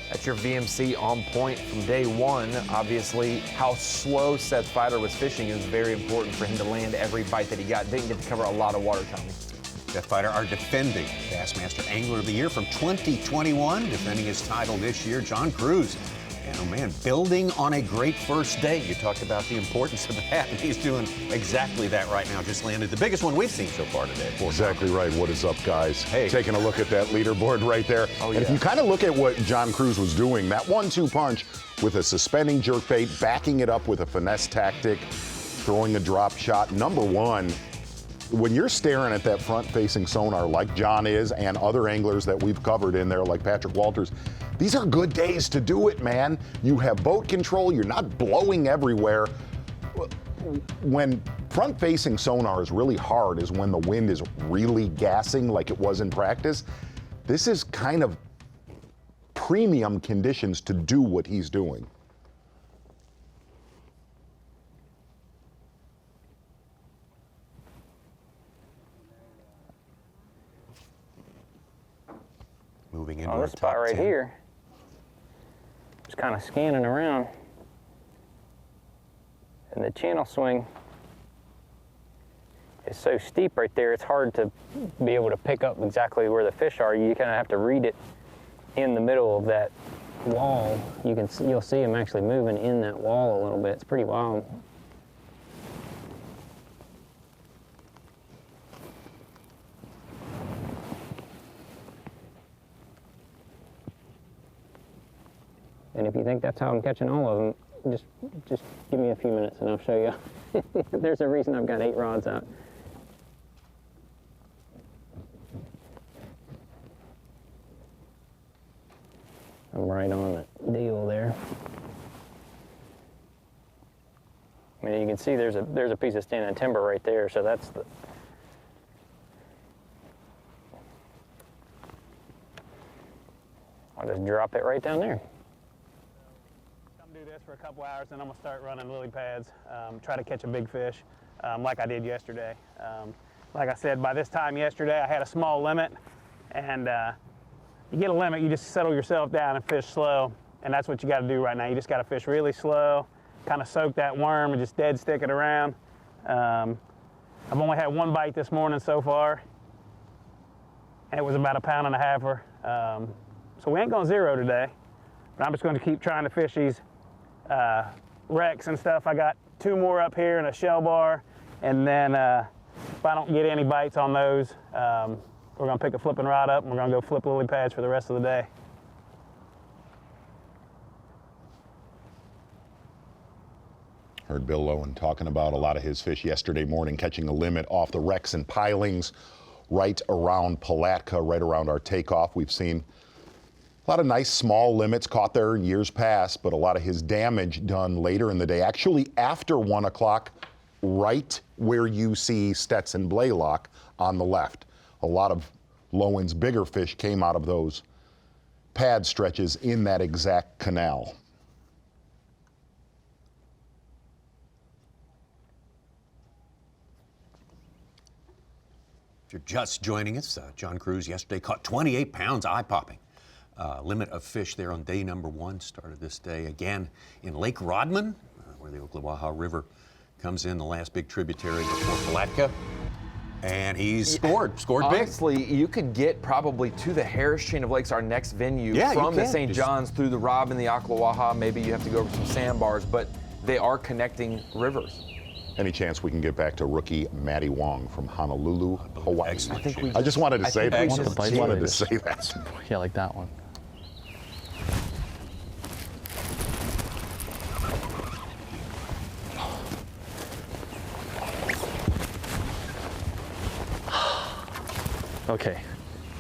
That's your VMC on point from day one. Obviously, how slow Seth Feider was fishing is very important for him to land every bite that he got. Didn't get to cover a lot of water, Tommy. Seth Feider, our defending Bassmaster Angler of the Year from 2021, defending his title this year. John Cruz. And oh man, building on a great first day. You talked about the importance of that, and he's doing exactly that right now. Just landed the biggest one we've seen so far today. Exactly right. What is up, guys? Hey. Taking a look at that leaderboard right there. Oh, and if you kind of look at what John Cruz was doing, that 1-2 punch with a suspending jerkbait, backing it up with a finesse tactic, throwing a drop shot. Number one, when you're staring at that front-facing sonar like John is and other anglers that we've covered in there like Patrick Walters, these are good days to do it, man. You have boat control, you're not blowing everywhere. When front-facing sonar is really hard is when the wind is really gassing like it was in practice. This is kind of premium conditions to do what he's doing. Moving into this spot right 10. here. Just kind of scanning around. And the channel swing is so steep right there, it's hard to be able to pick up exactly where the fish are. You kind of have to read it in the middle of that wall. You'll see them actually moving in that wall a little bit. It's pretty wild. And if you think that's how I'm catching all of them, just give me a few minutes and I'll show you. There's a reason I've got 8 rods out. I'm right on the deal there. I mean, you can see there's a piece of standing timber right there, so that's the. I'll just drop it right down there. Do this for a couple hours, and I'm gonna start running lily pads, try to catch a big fish like I did yesterday. Like I said, by this time yesterday I had a small limit, and you get a limit, you just settle yourself down and fish slow, and that's what you got to do right now. You just got to fish really slow, kind of soak that worm and just dead stick it around. I've only had 1 bite this morning so far, and it was about 1.5 pounds. So we ain't going 0 today, but I'm just going to keep trying to fish these wrecks and stuff. I got 2 more up here and a shell bar, and then if I don't get any bites on those, we're gonna pick a flipping rod up and we're gonna go flip lily pads for the rest of the day. Heard Bill Lowen talking about a lot of his fish yesterday morning, catching a limit off the wrecks and pilings right around Palatka, right around our takeoff. We've seen a lot of nice small limits caught there in years past, but a lot of his damage done later in the day, actually after 1 o'clock, right where you see Stetson Balayla on the left. A lot of low winds, bigger fish came out of those pad stretches in that exact canal. If you're just joining us, John Cruz yesterday caught 28 pounds, eye-popping. Limit of fish there on day number 1 started this day again in Lake Rodman, where the Ocklawaha River comes in, the last big tributary before Palatka. And he's scored big. Honestly, you could get probably to the Harris chain of lakes, our next venue, from the St. John's through the Robb and the Ocklawaha. Maybe you have to go over some sandbars, but they are connecting rivers. Any chance we can get back to rookie Maddie Wong from Honolulu, Hawaii? I just wanted to say that. I just wanted to say that. Yeah, like that one.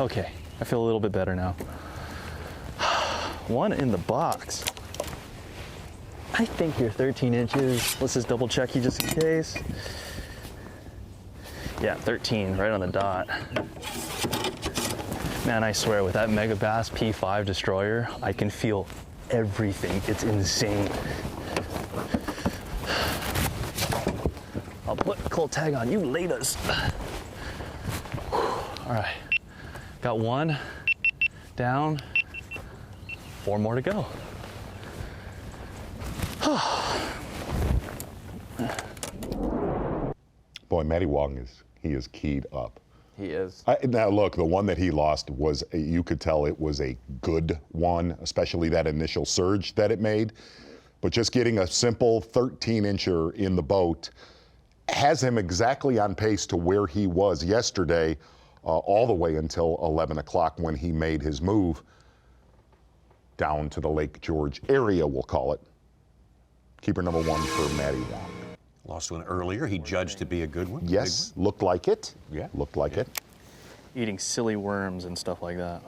Okay, I feel a little bit better now. One in the box. I think you're 13 inches. Let's just double check you just in case. Yeah, 13, right on the dot. Man, I swear, with that Mega Bass P5 Destroyer, I can feel everything. It's insane. I'll put a cold tag on you laters. All right, got one down, 4 more to go. Boy, Maddie Wong is keyed up. He is. Now look, the one that he lost was, you could tell it was a good one, especially that initial surge that it made. But just getting a simple 13-incher in the boat has him exactly on pace to where he was yesterday, all the way until 11 o'clock when he made his move down to the Lake George area, we'll call it. Keeper number 1 for Maddie Wong. Lost one earlier. He judged to be a good one. Yes, looked like it. Yeah. Looked like it. Eating silly worms and stuff like that.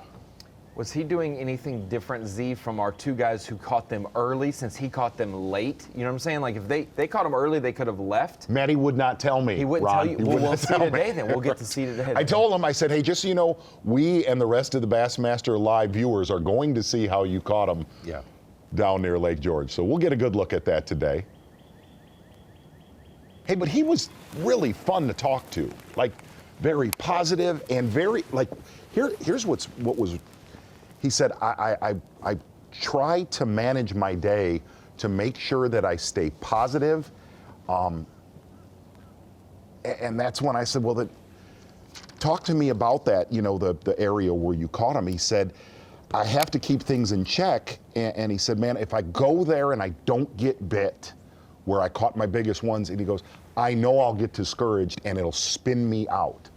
Was he doing anything different, Z, from our 2 guys who caught them early since he caught them late? You know what I'm saying? Like, if they caught them early, they could have left. Maddie would not tell me. He wouldn't Ron. tell you. Well, we'll see today then. We'll get to see today. I told him, I said, hey, just so you know, we and the rest of the Bassmaster Live viewers are going to see how you caught them down near Lake George. So we'll get a good look at that today. Hey, but he was really fun to talk to. Like, very positive and very, like, here's what was, he said, I try to manage my day to make sure that I stay positive. And that's when I said, well, talk to me about that, you know, the area where you caught him. He said, I have to keep things in check. And he said, man, if I go there and I don't get bit, where I caught my biggest ones, and he goes, I know I'll get discouraged and it'll spin me out.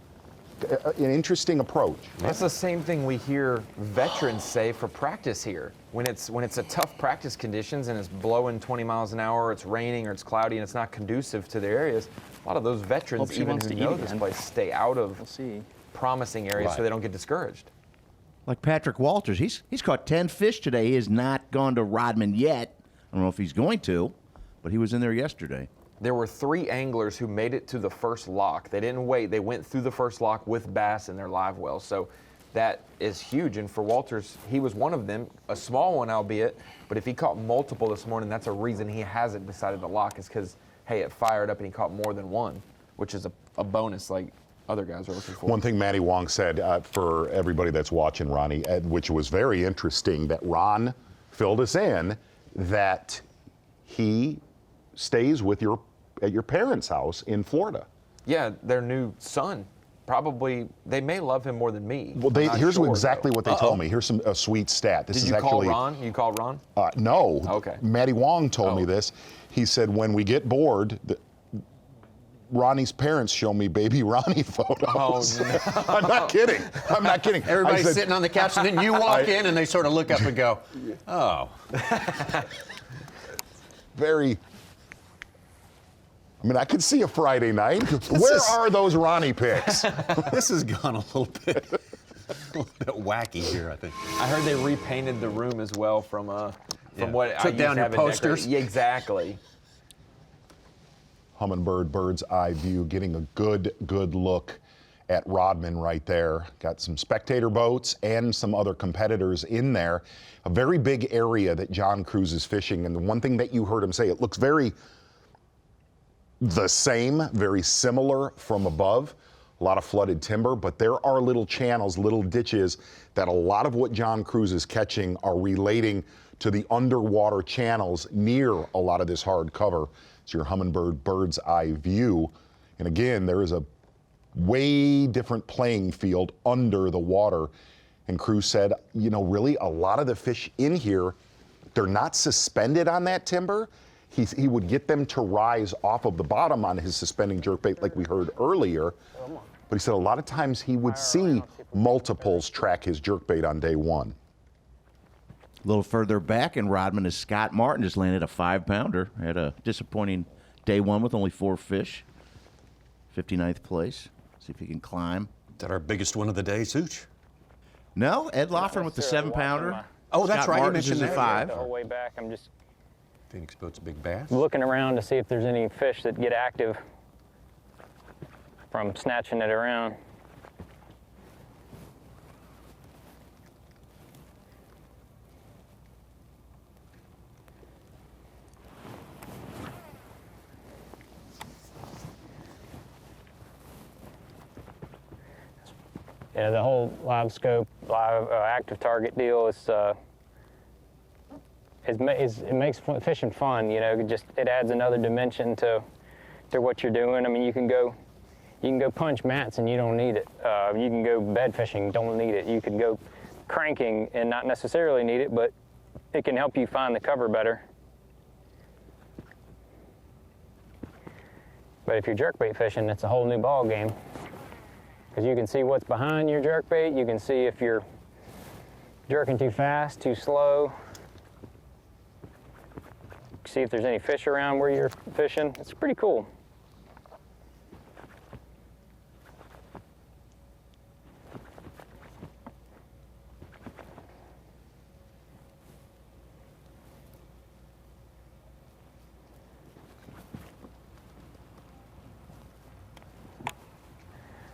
An interesting approach. That's the same thing we hear veterans say for practice here. When it's a tough practice conditions and it's blowing 20 miles an hour, or it's raining, or it's cloudy, and it's not conducive to their areas, a lot of those veterans, even who know this place, stay out of promising areas so they don't get discouraged. Like Patrick Walters, he's caught 10 fish today. He has not gone to Rodman yet. I don't know if he's going to, but he was in there yesterday. There were 3 anglers who made it to the first lock. They didn't wait. They went through the first lock with bass in their live well. So that is huge. And for Walters, he was one of them, a small one albeit, but if he caught multiple this morning, that's a reason he hasn't decided to lock, is because, hey, it fired up and he caught more than one, which is a bonus like other guys are looking for. One thing Maddie Wong said for everybody that's watching, Ronnie, which was very interesting, that Ron filled us in, that he stays with at your parents' house in Florida. Yeah, their new son. Probably, they may love him more than me. Well, here's exactly what they told me. Here's a sweet stat. Did you call Ron? You called Ron? No. Okay. Maddie Wong told me this. He said, when we get bored, Ronnie's parents show me baby Ronnie photos. Oh, no. I'm not kidding. I'm not kidding. Everybody's sitting on the couch, and then you walk in, and they sort of look up and go, oh. Very... I mean, I could see a Friday night. Where are those Ronnie pics? This has gone a little bit wacky here, I think. I heard they repainted the room as well from what I took used down to your have posters. Yeah, exactly. Humminbird bird's eye view, getting a good look at Rodman right there. Got some spectator boats and some other competitors in there. A very big area that John Cruz is fishing. And the one thing that you heard him say, it looks very the same, very similar from above. A lot of flooded timber, but there are little channels, little ditches that a lot of what John Cruz is catching are relating to the underwater channels near a lot of this hard cover. It's your Humminbird bird's eye view. And again, there is a way different playing field under the water. And Cruz said, you know, really a lot of the fish in here, they're not suspended on that timber. He would get them to rise off of the bottom on his suspending jerkbait like we heard earlier. But he said a lot of times he would see multiples track his jerkbait on day one. A little further back in Rodman is Scott Martin, just landed a 5-pounder. Had a disappointing day one with only 4 fish. 59th place. See if he can climb. Is that our biggest one of the day, Such? No, Ed Laughlin with the 7-pounder. Oh, that's Scott right. Martin's You mentioned is a that. 5. The whole way back, I'm just Phoenix boat's a big bass. looking around to see if there's any fish that get active from snatching it around. Yeah, the whole live scope, live active target deal is it makes fishing fun. You know, it adds another dimension to what you're doing. I mean, you can go punch mats and you don't need it. You can go bed fishing, don't need it. You can go cranking and not necessarily need it, but it can help you find the cover better. But if you're jerkbait fishing, it's a whole new ball game. Because you can see what's behind your jerkbait. You can see if you're jerking too fast, too slow. See if there's any fish around where you're fishing. It's pretty cool.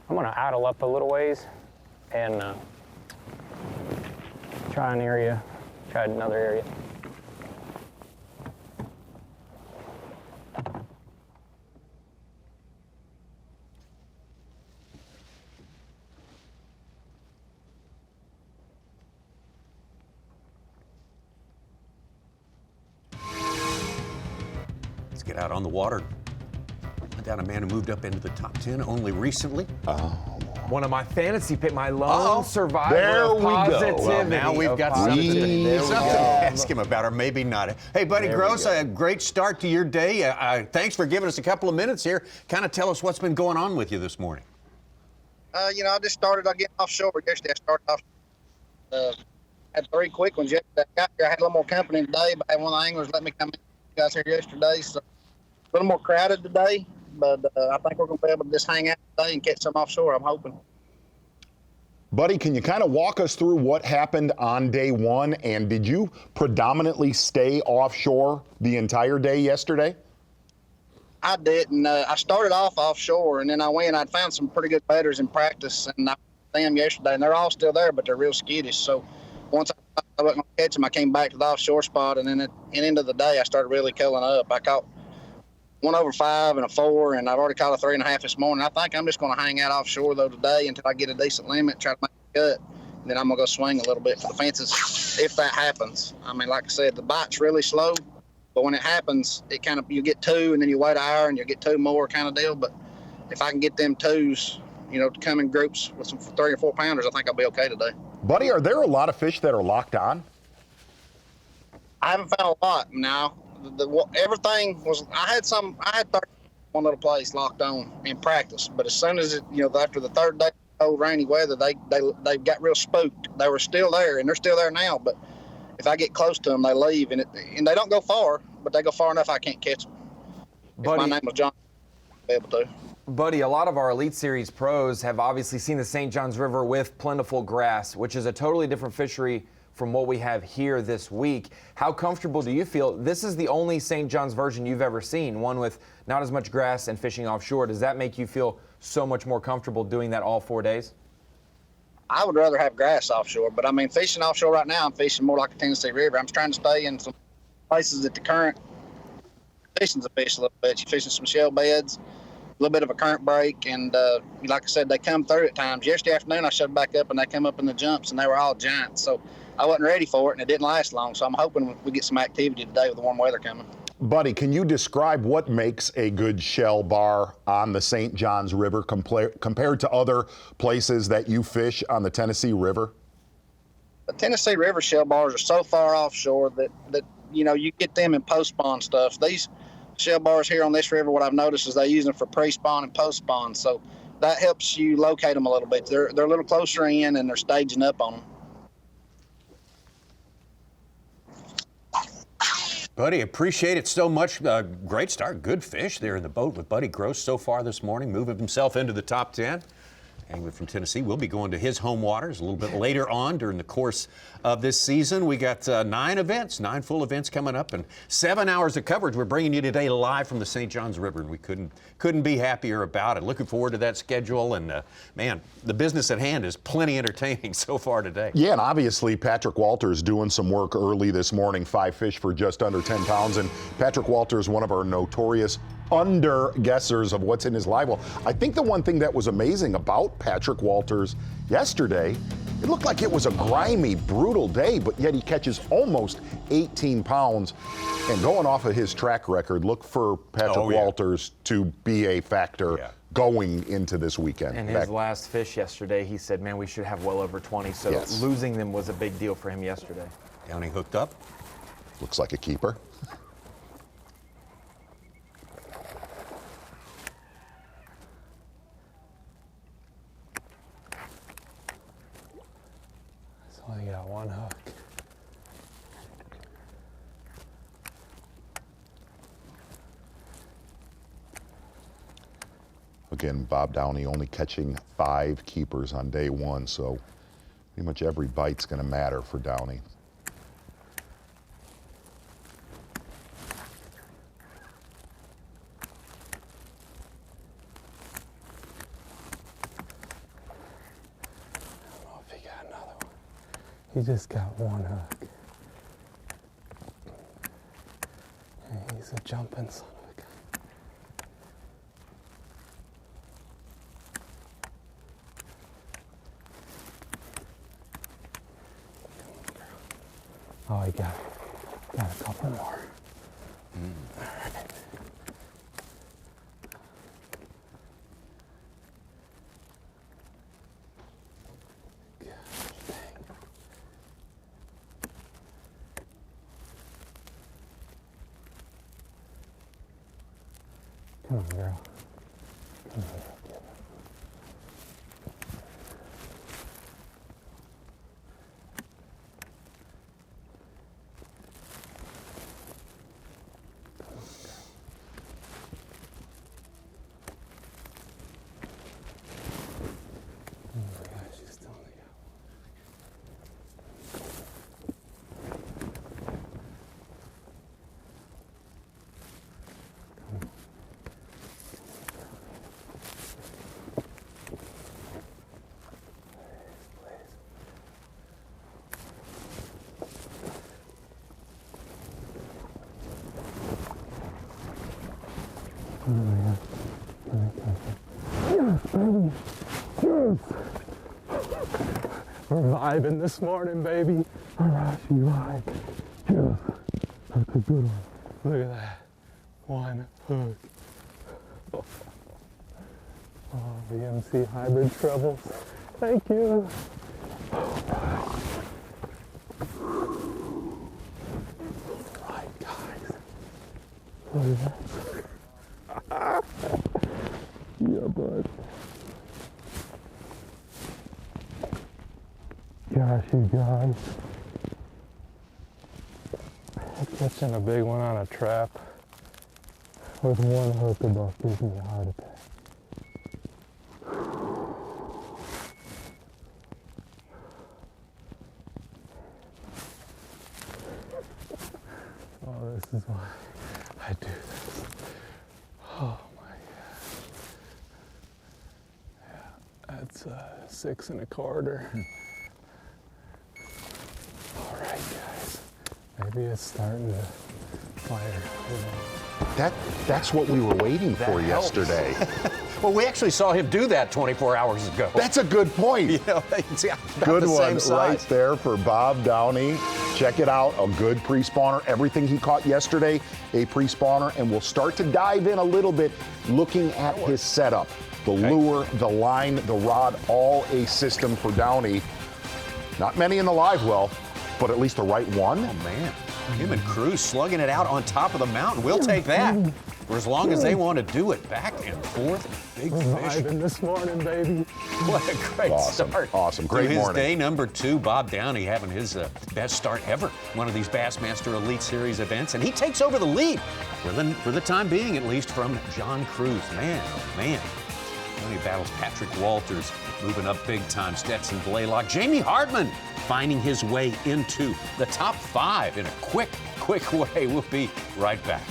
I'm gonna idle up a little ways and try another area. Let's get out on the water. Hunt down a man who moved up into the top 10 only recently. One of my fantasy pick, my lone survivor There of we go. positivity. Well, now we've got something to ask him about, or maybe not. Hey, Buddy Gross, a great start to your day. Thanks for giving us a couple of minutes here. Kind of tell us what's been going on with you this morning. You know, I just started getting offshore yesterday. I started off, had 3 quick ones yesterday. I got here, I had a little more company today, but I had one of the anglers let me come in. Guys here yesterday, so a little more crowded today, but I think we're going to be able to just hang out today and catch some offshore, I'm hoping. Buddy, can you kind of walk us through what happened on day one? And did you predominantly stay offshore the entire day yesterday? I didn't. I started off offshore, and then I went. I'd found some pretty good baiters in practice, and I found them yesterday, and they're all still there, but they're real skittish. So once I wasn't going to catch them, I came back to the offshore spot, and then at the end of the day, I started really killing up. I caught 1 over 5 and a 4, and I've already caught a 3.5 this morning. I think I'm just going to hang out offshore, though, today until I get a decent limit, try to make a cut. And then I'm going to go swing a little bit for the fences if that happens. I mean, like I said, the bite's really slow, but when it happens, it kind of, you get 2, and then you wait an hour, and you get 2 more kind of deal. But if I can get them 2s, you know, to come in groups with some 3 or 4 pounders, I think I'll be okay today. Buddy, are there a lot of fish that are locked on? I haven't found a lot now. Everything was, I had 30 one little place locked on in practice, but as soon as it, you know, after the 3rd day of cold rainy weather, they got real spooked. They were still there, and they're still there now, but if I get close to them, they leave, and they don't go far, but they go far enough I can't catch them. Buddy, if my name was John, I'd be able to. Buddy, a lot of our Elite Series pros have obviously seen the St. Johns River with plentiful grass, which is a totally different fishery from what we have here this week. How comfortable do you feel? This is the only St. John's version you've ever seen, one with not as much grass and fishing offshore. Does that make you feel so much more comfortable doing that all 4 days? I would rather have grass offshore, but I mean, fishing offshore right now, I'm fishing more like a Tennessee River. I'm trying to stay in some places that the current fishing's a fish a little bit. You're fishing some shell beds, a little bit of a current break, and like I said, they come through at times. Yesterday afternoon, I showed back up, and they come up in the jumps, and they were all giants. So I wasn't ready for it, and it didn't last long. So I'm hoping we get some activity today with the warm weather coming. Buddy, can you describe what makes a good shell bar on the St. Johns River compared to other places that you fish on the Tennessee River? The Tennessee River shell bars are so far offshore that you get them in post-spawn stuff. These shell bars here on this river, what I've noticed is they use them for pre-spawn and post-spawn. So that helps you locate them a little bit. They're a little closer in, and they're staging up on them. Buddy, appreciate it so much. Great start. Good fish there in the boat with Buddy Gross so far this morning, moving himself into the top 10. Angler from Tennessee will be going to his home waters a little bit later on during the course of this season. We got 9 full events coming up, and 7 hours of coverage. We're bringing you today live from the St. Johns River, and we couldn't be happier about it. Looking forward to that schedule, and man, the business at hand is plenty entertaining so far today. Yeah, and obviously Patrick Walters doing some work early this morning, 5 fish for just under 10 pounds, and Patrick Walters, one of our notorious under-guessers of what's in his live well. I think the one thing that was amazing about Patrick Walters yesterday, it looked like it was a grimy, brutal day, but yet he catches almost 18 pounds. And going off of his track record, look for Patrick Walters to be a factor going into this weekend. And his last fish yesterday, he said, man, we should have well over 20, so losing them was a big deal for him yesterday. Downy hooked up. Looks like a keeper. I got one hook. Again, Bob Downey only catching 5 keepers on day 1, so pretty much every bite's going to matter for Downey. He just got one hook. And he's a jumping son of a gun. Oh, he got a couple more. All right. Come on, girl. Come on. We're vibing this morning, baby. All right, you vibe. That's a good one. Look at that. One hook. Oh, the MC hybrid trebles. Thank you. Right, guys. Look at that. Yeah, bud. Gosh, you guys. Catching a big one on a trap with one hook about gives me a heart attack. Oh, this is why I do this. Oh my That's 6 1/4. All right, guys. Maybe it's starting to fire. That's what we were waiting for yesterday. Well, we actually saw him do that 24 hours ago. That's a good point. You know, it's about good the one same right size. there for Bob Downey. Check it out, a good pre-spawner. Everything he caught yesterday, a pre-spawner, and we'll start to dive in a little bit looking at his setup. The lure, the line, the rod, all a system for Downey. Not many in the live well, but at least the right one. Oh, man. Him and Cruz slugging it out on top of the mountain. We'll take that for as long as they want to do it. Back and forth. Big fish. Vibing this morning, baby. What a great start. Awesome. Great to his morning. day number 2, Bob Downey having his best start ever. One of these Bassmaster Elite Series events. And he takes over the lead, for the time being at least, from John Cruz. Man, oh man. He battles Patrick Walters, moving up big time. Stetson Balayla. Jamie Hardman finding his way into the top 5 in a quick way. We'll be right back.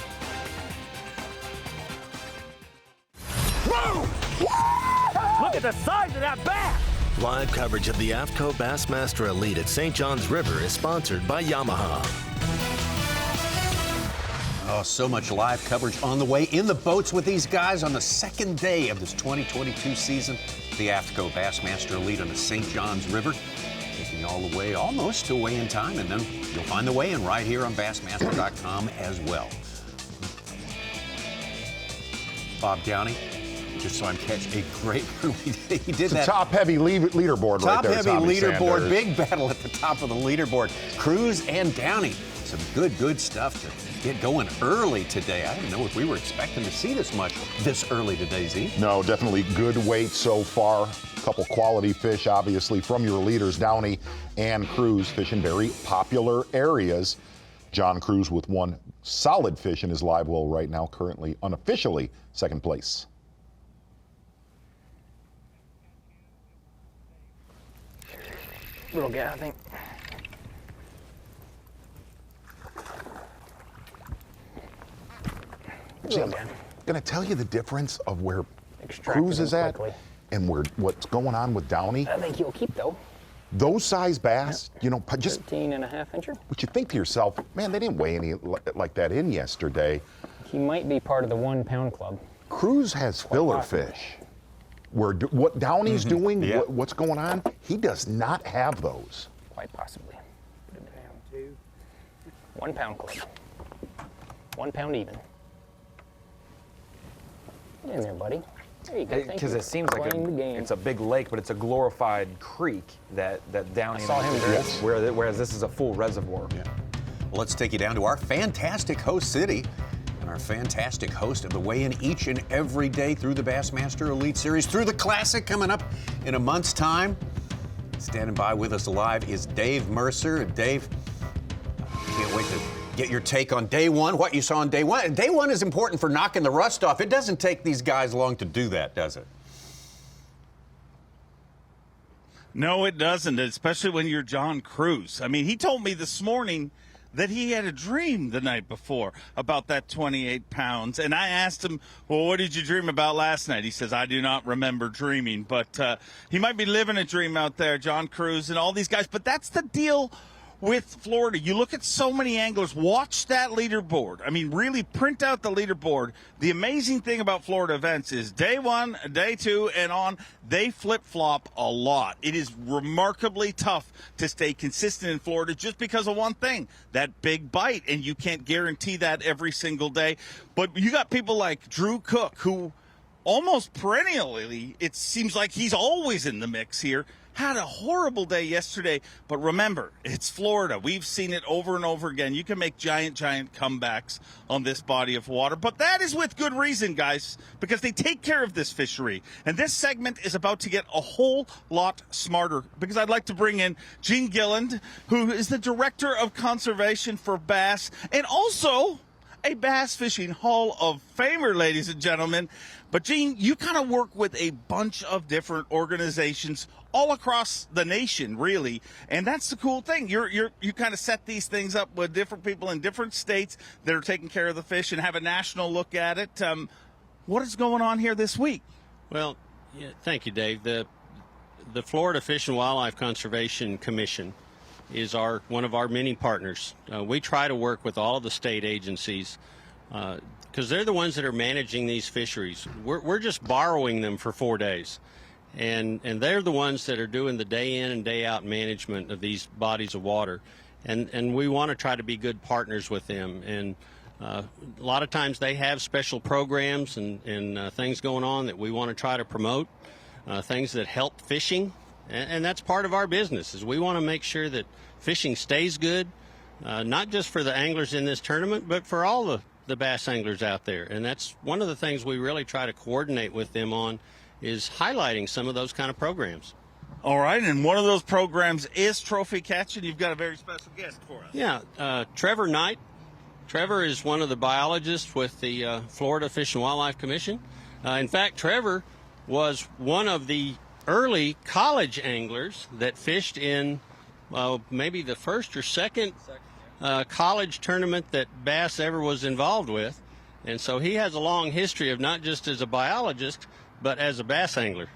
Look at the size of that bass! Live coverage of the AFTCO Bassmaster Elite at St. John's River is sponsored by Yamaha. Oh, so much live coverage on the way in the boats with these guys on the second day of this 2022 season. The AFTCO Bassmaster Elite on the St. John's River, taking you all the way almost to weigh-in time, and then you'll find the weigh-in right here on Bassmaster.com as well. Bob Downey just saw him catch a great he did that top-heavy leaderboard right there. Top-heavy Tommy leaderboard, Sanders. big battle at the top of the leaderboard. Cruz and Downey, some good stuff to get going early today. I didn't know if we were expecting to see this much this early today, Z. No, definitely good weight so far. A couple quality fish, obviously, from your leaders, Downey and Cruz, fishing very popular areas. John Cruz with one solid fish in his live well right now, currently unofficially second place. Little guy, I think. See, I'm going to tell you the difference of where Extracted Cruz is at quickly. and what's going on with Downey. I think he'll keep, though. Those size bass, you know, just 13 1/2 incher. But you think to yourself, man, they didn't weigh any like that in yesterday. He might be part of the 1 pound club. Cruz has filler possibly. fish. Where what Downey's doing, Yeah. what's going on, he does not have those. Quite possibly. Put it down. 1 pound club. 1 pound even. Get in there, buddy. There you go. Thank Because you it for seems like playing the game. it's a big lake, but it's a glorified creek that Downey I saw him and do whereas this is a full reservoir. Yeah. Well, let's take you down to our fantastic host city and our fantastic host of the weigh-in each and every day through the Bassmaster Elite Series, through the Classic coming up in a month's time. Standing by with us live is Dave Mercer. Dave, can't wait to get your take on day one, what you saw on day one. And day one is important for knocking the rust off. It doesn't take these guys long to do that, does it? No, it doesn't, especially when you're John Cruz. I mean, he told me this morning that he had a dream the night before about that 28 pounds. And I asked him, well, what did you dream about last night? He says, I do not remember dreaming. But he might be living a dream out there, John Cruz and all these guys. But that's the deal with Florida. You look at so many anglers. Watch that leaderboard. I mean, really print out the leaderboard. The amazing thing about Florida events is day one, day two, and on, they flip-flop a lot. It is remarkably tough to stay consistent in Florida just because of one thing, that big bite, and you can't guarantee that every single day. But you got people like Drew Cook, who almost perennially, it seems like he's always in the mix here, had a horrible day yesterday. But remember, it's Florida. We've seen it over and over again. You can make giant comebacks on this body of water. But that is with good reason, guys, because they take care of this fishery. And this segment is about to get a whole lot smarter, because I'd like to bring in Gene Gilland, who is the Director of Conservation for Bass, and also a Bass Fishing Hall of Famer, ladies and gentlemen. But Gene, you kind of work with a bunch of different organizations all across the nation, really, and that's the cool thing. You kind of set these things up with different people in different states that are taking care of the fish and have a national look at it. What is going on here this week? Well, yeah, thank you, Dave. the Florida Fish and Wildlife Conservation Commission is one of our many partners. We try to work with all of the state agencies because they're the ones that are managing these fisheries. We're just borrowing them for 4 days. And they're the ones that are doing the day in and day out management of these bodies of water. And we want to try to be good partners with them. And a lot of times they have special programs and things going on that we want to try to promote, things that help fishing. And that's part of our business, is we want to make sure that fishing stays good, not just for the anglers in this tournament, but for all the bass anglers out there. And that's one of the things we really try to coordinate with them on, is highlighting some of those kind of programs. All right, and one of those programs is trophy catching. You've got a very special guest for us. Yeah, Trevor Knight. Trevor is one of the biologists with the Florida Fish and Wildlife Commission. In fact, Trevor was one of the early college anglers that fished in maybe the first or second college tournament that B.A.S.S ever was involved with. And so he has a long history of not just as a biologist, but as a bass angler.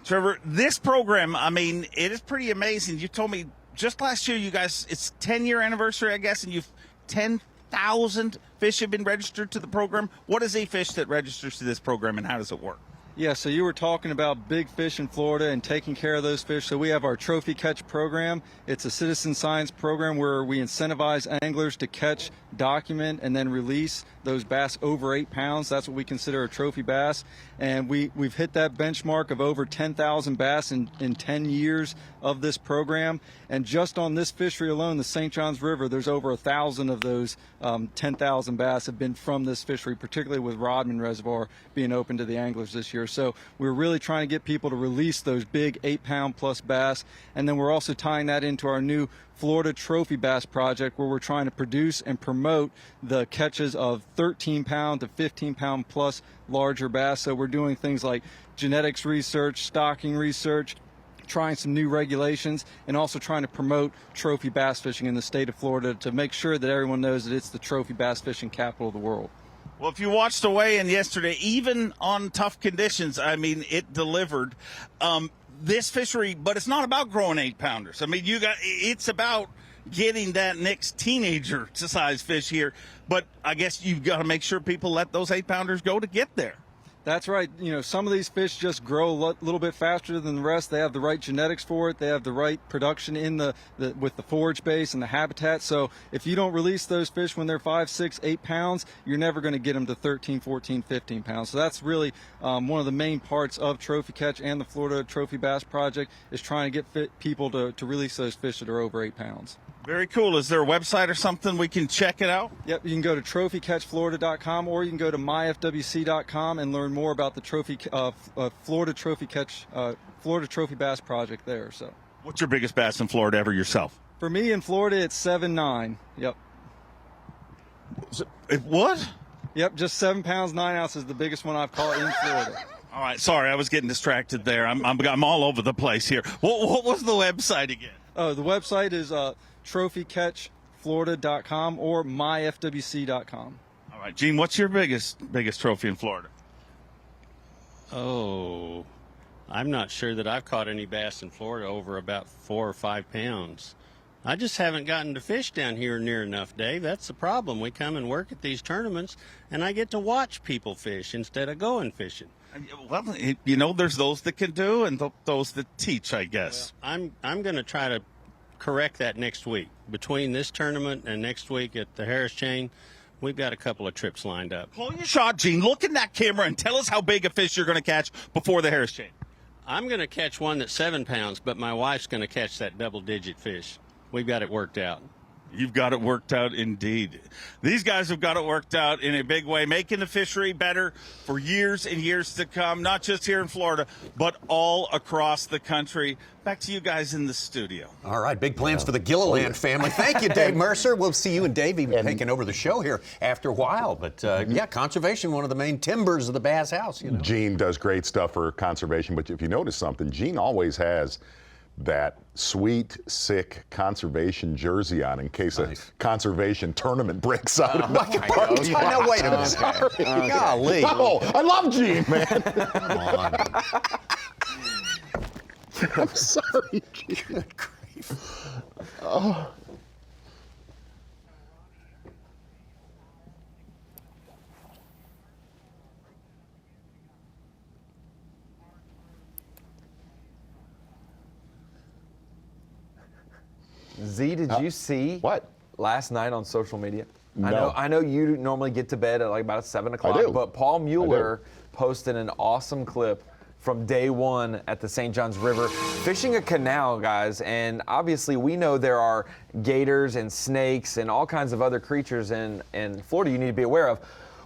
Trevor, this program, I mean, it is pretty amazing. You told me just last year, you guys, it's 10-year anniversary, I guess, and 10,000 fish have been registered to the program. What is a fish that registers to this program, and how does it work? Yeah, so you were talking about big fish in Florida and taking care of those fish. So we have our Trophy Catch program. It's a citizen science program where we incentivize anglers to catch, document, and then release those bass over 8 pounds. That's what we consider a trophy bass. And we've hit that benchmark of over 10,000 bass in 10 years of this program. And just on this fishery alone, the St. Johns River, there's over 1,000 of those 10,000 bass have been from this fishery, particularly with Rodman Reservoir being open to the anglers this year. So we're really trying to get people to release those big 8-pound plus bass. And then we're also tying that into our new Florida Trophy Bass Project, where we're trying to produce and promote the catches of 13-pound to 15-pound plus larger bass. So we're doing things like genetics research, stocking research, trying some new regulations, and also trying to promote trophy bass fishing in the state of Florida to make sure that everyone knows that it's the trophy bass fishing capital of the world. Well, if you watched the weigh-in yesterday, even on tough conditions, I mean, it delivered. This fishery, but it's not about growing 8-pounders. I mean, it's about getting that next teenager to size fish here. But I guess you've got to make sure people let those 8-pounders go to get there. That's right. You know, some of these fish just grow a little bit faster than the rest. They have the right genetics for it. They have the right production in with the forage base and the habitat. So if you don't release those fish when they're 5, 6, 8 pounds, you're never going to get them to 13, 14, 15 pounds. So that's really one of the main parts of Trophy Catch and the Florida Trophy Bass Project, is trying to get people to release those fish that are over 8 pounds. Very cool. Is there a website or something we can check it out? Yep, you can go to trophycatchflorida.com, or you can go to myfwc.com and learn more about the Florida Trophy Bass Project there. So, what's your biggest bass in Florida ever yourself? For me in Florida, it's 7.9. Yep. What? Yep, just 7 pounds 9 ounces, the biggest one I've caught in Florida. All right, sorry, I was getting distracted there. I'm all over the place here. What was the website again? Oh, the website is trophycatchflorida.com or myfwc.com. All right, Gene, what's your biggest trophy in Florida? Oh, I'm not sure that I've caught any bass in Florida over about 4 or 5 pounds. I just haven't gotten to fish down here near enough, Dave. That's the problem. We come and work at these tournaments, and I get to watch people fish instead of going fishing. Well, you know, there's those that can do and those that teach, I guess. Well, I'm going to try to correct that next week. Between this tournament and next week at the Harris Chain, we've got a couple of trips lined up. Pull your shot, Gene. Look in that camera and tell us how big a fish you're going to catch before the Harris Chain. I'm going to catch one that's 7 pounds, but my wife's going to catch that double-digit fish. We've got it worked out. You've got it worked out indeed. These guys have got it worked out in a big way, making the fishery better for years and years to come, not just here in Florida, but all across the country. Back to you guys in the studio. All right, big plans for the Gilland family. Thank you, Dave Mercer. We'll see you and Davey taking over the show here after a while. But, yeah, conservation, one of the main timbers of the Bass House. You know. Gene does great stuff for conservation, but if you notice something, Gene always has that sweet, sick conservation jersey on in case a conservation tournament breaks out. Now, wait a minute. Okay. Golly. Oh, I love Gene, man. Come on. I'm sorry. Good grief. Oh. Z, did you see what last night on social media? No. I know you normally get to bed at like about 7 o'clock, I do. but Paul Mueller posted an awesome clip from day one at the St. Johns River, fishing a canal, guys. And obviously we know there are gators and snakes and all kinds of other creatures in Florida you need to be aware of.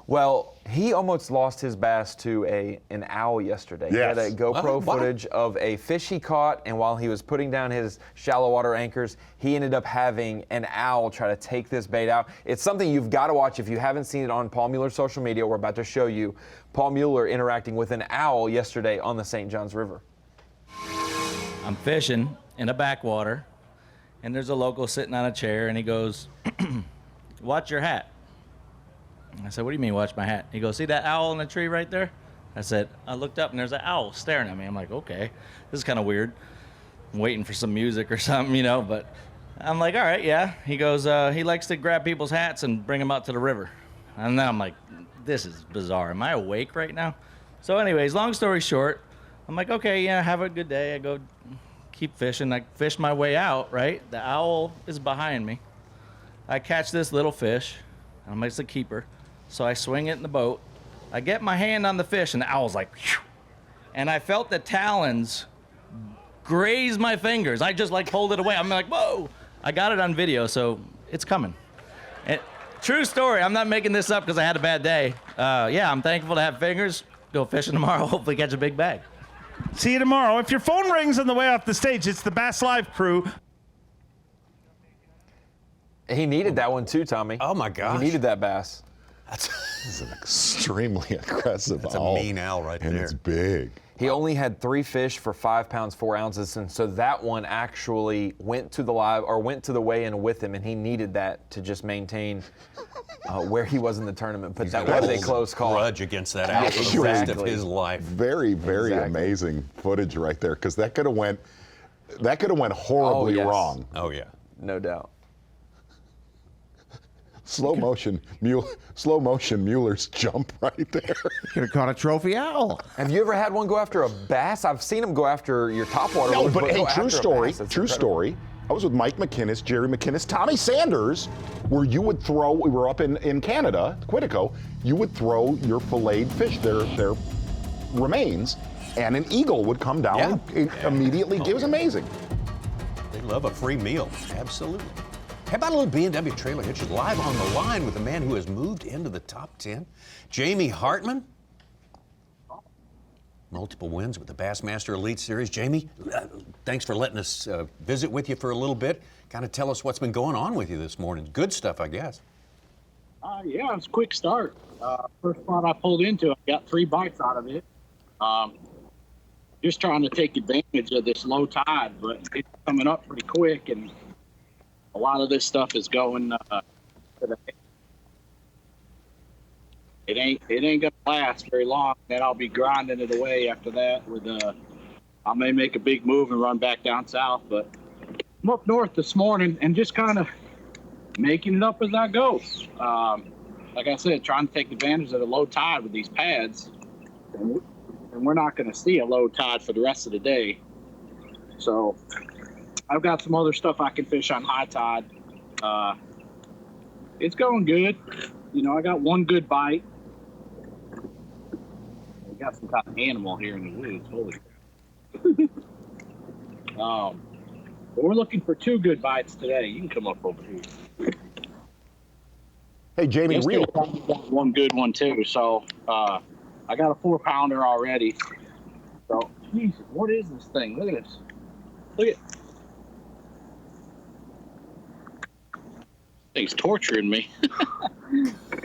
Well, he almost lost his bass to an owl yesterday. Yes. He had a GoPro footage of a fish he caught, and while he was putting down his shallow water anchors, he ended up having an owl try to take this bait out. It's something you've got to watch if you haven't seen it on Paul Mueller's social media. We're about to show you Paul Mueller interacting with an owl yesterday on the St. Johns River. I'm fishing in a backwater, and there's a local sitting on a chair, and he goes, "Watch your hat." I said, "What do you mean, watch my hat?" He goes, "See that owl in the tree right there?" I said, I looked up and there's an owl staring at me. I'm like, okay, this is kind of weird. I'm waiting for some music or something, but I'm like, all right, yeah. He goes, he likes to grab people's hats and bring them out to the river. And then I'm like, this is bizarre. Am I awake right now? So anyways, long story short, I'm like, okay, yeah, have a good day. I go keep fishing. I fish my way out, right? The owl is behind me. I catch this little fish. I'm like, it's a keeper. So I swing it in the boat. I get my hand on the fish, and the owl's like, phew, and I felt the talons graze my fingers. I just like pulled it away. I'm like, whoa. I got it on video, so it's coming. True story. I'm not making this up because I had a bad day. Yeah, I'm thankful to have fingers. Go fishing tomorrow. Hopefully catch a big bag. See you tomorrow. If your phone rings on the way off the stage, it's the Bass Live crew. He needed that one too, Tommy. Oh my gosh. He needed that bass. This is an extremely aggressive That's owl. a mean owl right and there. It's big. He only had 3 fish for 5 pounds 4 ounces, and so that one actually went to the weigh-in with him, and he needed that to just maintain where he was in the tournament. But that was a close call. Grudge against that owl for the rest of his life. Very, very amazing footage right there, because that could have went horribly wrong. Oh yeah, no doubt. Slow motion Mueller's jump right there. Could have caught a trophy owl. Have you ever had one go after a bass? I've seen him go after your topwater. No, but hey, true story. I was with Mike McInnes, Jerry McInnes, Tommy Sanders, where you would throw, we were up in Canada, Quetico, you would throw your filleted fish, their remains, and an eagle would come down and immediately. It was amazing. They love a free meal, absolutely. How about a little B&W Trailer Hitches live on the line with a man who has moved into the top 10, Jamie Hartman. Multiple wins with the Bassmaster Elite Series. Jamie, thanks for letting us visit with you for a little bit. Kind of tell us what's been going on with you this morning. Good stuff, I guess. Yeah, it's a quick start. First spot I pulled into, I got 3 bites out of it. Just trying to take advantage of this low tide, but it's coming up pretty quick, and a lot of this stuff is going today. It ain't gonna last very long. Then I'll be grinding it away after that. I may make a big move and run back down south, but I'm up north this morning and just kind of making it up as I go. Like I said, trying to take advantage of the low tide with these pads, and we're not going to see a low tide for the rest of the day. So I've got some other stuff I can fish on high tide. It's going good. I got 1 good bite. We got some kind of animal here in the woods. Holy crap. But we're looking for 2 good bites today. You can come up over here. Hey, Jamie, real. Got 1 good one too. So I got a 4-pounder already. So, Jesus, what is this thing? Look at this. Look at. Thing's torturing me.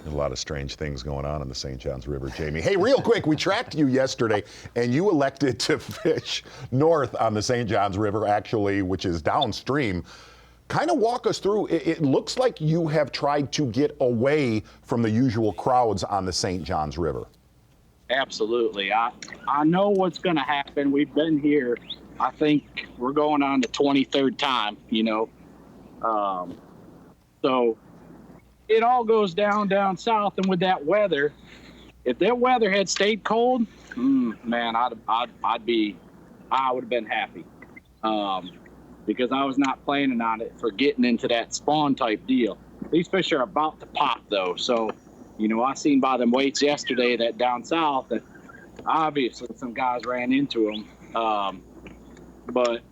A lot of strange things going on in the St. Johns River, Jamie. Hey, real quick, we tracked you yesterday, and you elected to fish north on the St. Johns River, actually, which is downstream. Kind of walk us through. It looks like you have tried to get away from the usual crowds on the St. Johns River. Absolutely. I know what's going to happen. We've been here I think we're going on the 23rd time, you know. So it all goes down south, and with that weather, if that weather had stayed cold, man, I would have been happy, because I was not planning on it for getting into that spawn type deal. These fish are about to pop though, so you know, I seen by them weights yesterday that down south that obviously some guys ran into them, but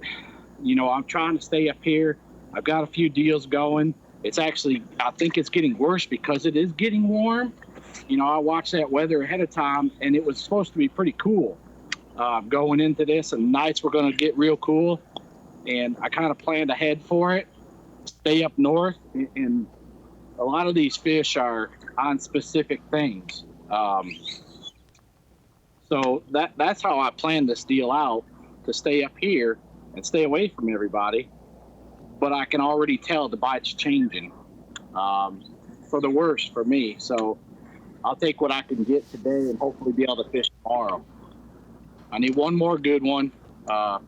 you know, I'm trying to stay up here. I've got a few deals going. It's actually, I think it's getting worse because it is getting warm. You know, I watched that weather ahead of time, and it was supposed to be pretty cool going into this, and nights were going to get real cool. And I kind of planned ahead for it, stay up north, and a lot of these fish are on specific things. So that's how I planned this deal out, to stay up here and stay away from everybody. But I can already tell the bite's changing for the worse for me. So I'll take what I can get today and hopefully be able to fish tomorrow. I need one more good one. Got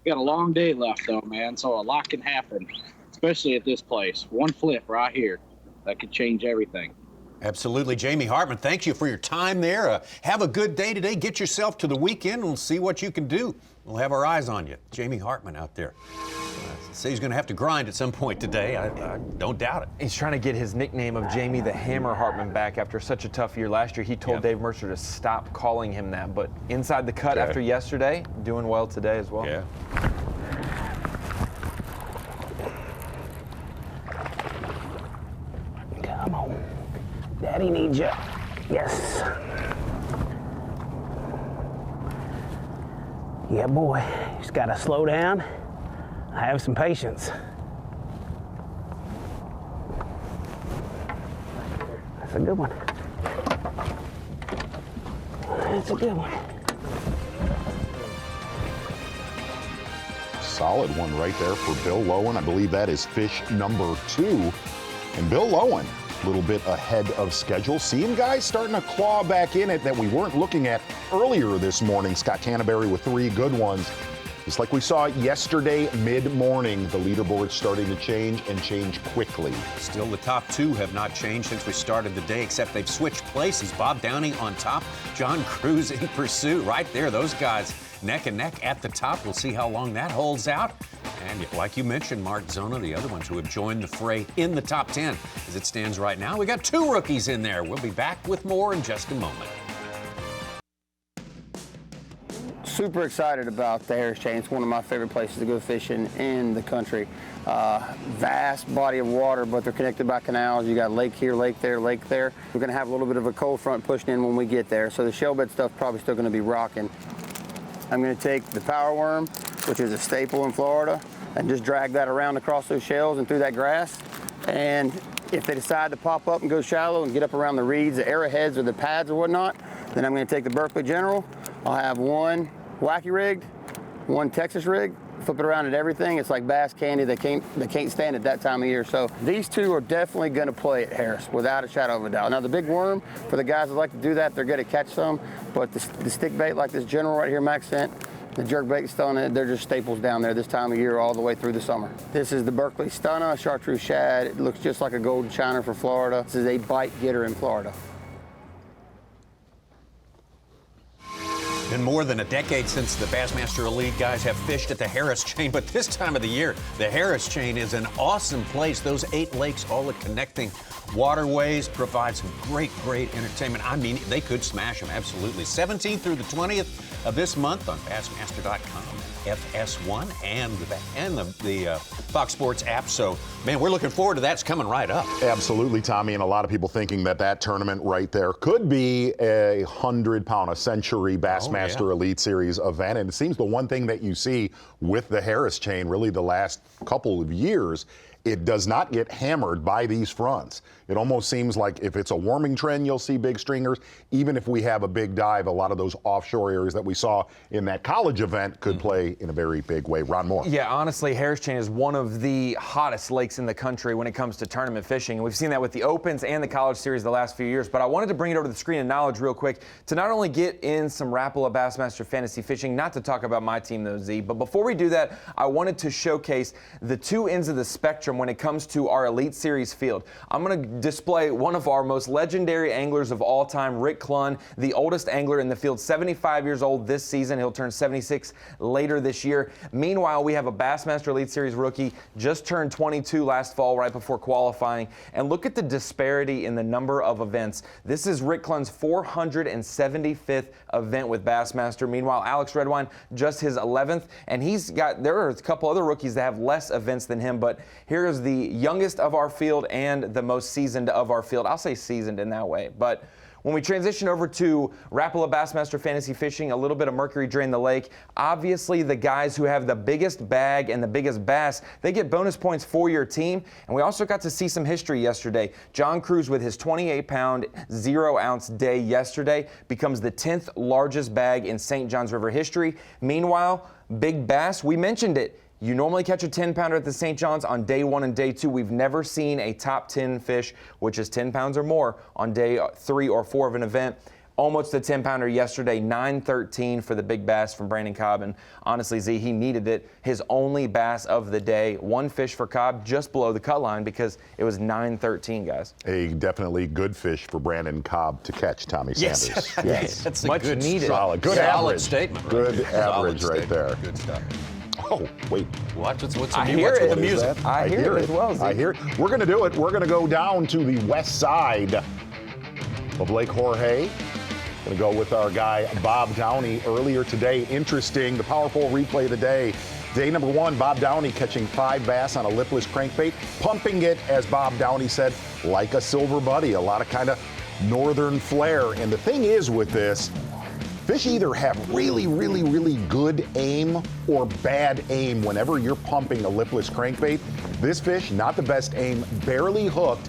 a long day left though, man, so a lot can happen, especially at this place. One flip right here, that could change everything. Absolutely. Jamie Hartman, thank you for your time there. Have a good day today. Get yourself to the weekend, and we'll see what you can do. We'll have our eyes on you. Jamie Hartman out there. Say he's going to have to grind at some point today. I don't doubt it. He's trying to get his nickname of Jamie the Hammer Hartman back after such a tough year last year. He told Dave Mercer to stop calling him that, but inside the cut after yesterday, doing well today as well. Yeah. Come on. Daddy needs you. Yes. Yeah, boy. Just got to slow down. I have some patience. That's a good one. That's a good one. Solid one right there for Bill Lowen. I believe that is fish number 2. And Bill Lowen, a little bit ahead of schedule. Seeing guys starting to claw back in it that we weren't looking at earlier this morning. Scott Canterbury with 3 good ones. Just like we saw yesterday mid-morning, the leaderboard starting to change and change quickly. Still, the top 2 have not changed since we started the day, except they've switched places. Bob Downing on top, John Cruz in pursuit. Right there, those guys neck and neck at the top. We'll see how long that holds out. And like you mentioned, Mark Zona, the other ones who have joined the fray in the top 10. As it stands right now, we got 2 rookies in there. We'll be back with more in just a moment. Super excited about the Harris Chain. It's one of my favorite places to go fishing in the country. Vast body of water, but they're connected by canals. You got lake here, lake there, lake there. We're going to have a little bit of a cold front pushing in when we get there, so the shell bed stuff probably still going to be rocking. I'm going to take the power worm, which is a staple in Florida, and just drag that around across those shells and through that grass. And if they decide to pop up and go shallow and get up around the reeds, the arrowheads or the pads or whatnot, then I'm going to take the Berkeley General. I'll have one wacky rigged, one Texas rig, flip it around at everything. It's like bass candy. They can't stand it that time of year. So these 2 are definitely going to play at Harris without a shadow of a doubt. Now the big worm, for the guys that like to do that, they're going to catch some. But the stick bait like this General right here, Max Scent, the jerk bait stunner, they're just staples down there this time of year all the way through the summer. This is the Berkeley Stunner, chartreuse shad. It looks just like a golden shiner for Florida. This is a bite getter in Florida. Been more than a decade since the Bassmaster Elite guys have fished at the Harris Chain, but this time of the year, the Harris Chain is an awesome place. Those 8 lakes, all the connecting waterways, provide some great entertainment. I mean, they could smash them, absolutely. 17th through the 20th of this month on Bassmaster.com, FS1, and the Fox Sports app. So, man, we're looking forward to that. It's coming right up. Absolutely, Tommy, and a lot of people thinking that tournament right there could be a 100-pound, a century Bassmaster Elite Series event. And it seems the one thing that you see with the Harris Chain really the last couple of years it does not get hammered by these fronts. It almost seems like if it's a warming trend, you'll see big stringers. Even if we have a big dive, a lot of those offshore areas that we saw in that college event could play in a very big way. Ron Moore. Yeah, honestly, Harris Chain is one of the hottest lakes in the country when it comes to tournament fishing. And we've seen that with the Opens and the College Series the last few years. But I wanted to bring it over to the screen of knowledge real quick to not only get in some Rapala Bassmaster fantasy fishing, not to talk about my team though, Z, but before we do that, I wanted to showcase the two ends of the spectrum when it comes to our Elite Series field. I'm going to display one of our most legendary anglers of all time, Rick Klein, the oldest angler in the field, 75 years old this season. He'll turn 76 later this year. Meanwhile, we have a Bassmaster Elite Series rookie, just turned 22 last fall right before qualifying. And look at the disparity in the number of events. This is Rick Klein's 475th event with Bassmaster. Meanwhile, Alex Redwine, just his 11th. And there are a couple other rookies that have less events than him, but here is the youngest of our field and the most seasoned of our field. I'll say seasoned in that way. But when we transition over to Rapala Bassmaster Fantasy Fishing, a little bit of mercury drain the lake, obviously the guys who have the biggest bag and the biggest bass, they get bonus points for your team. And we also got to see some history yesterday. John Cruz with his 28-pound, 0-ounce day yesterday becomes the 10th largest bag in St. Johns River history. Meanwhile, Big Bass, we mentioned it. You normally catch a 10-pounder at the St. John's on day 1 and day 2. We've never seen a top 10 fish, which is 10 pounds or more, on day 3 or 4 of an event. Almost a 10-pounder yesterday, 9.13 for the Big Bass from Brandon Cobb. And honestly, Z, he needed it. His only bass of the day. 1 fish for Cobb, just below the cut line because it was 9.13, guys. A definitely good fish for Brandon Cobb to catch, Tommy Sanders. Yes. That's a much good, needed. Solid. Good solid average. statement. Good average right there. Good stuff. Oh, wait. What's the music? I hear it as well, Z. I hear it. We're going to do it. We're going to go down to the west side of Lake Jorge. Going to go with our guy, Bob Downey, earlier today. Interesting, the powerful replay of the day. Day number 1, Bob Downey catching 5 bass on a lipless crankbait, pumping it, as Bob Downey said, like a silver buddy. A lot of kind of northern flair. And the thing is with this, fish either have really, really, really good aim or bad aim whenever you're pumping a lipless crankbait. This fish, not the best aim, barely hooked.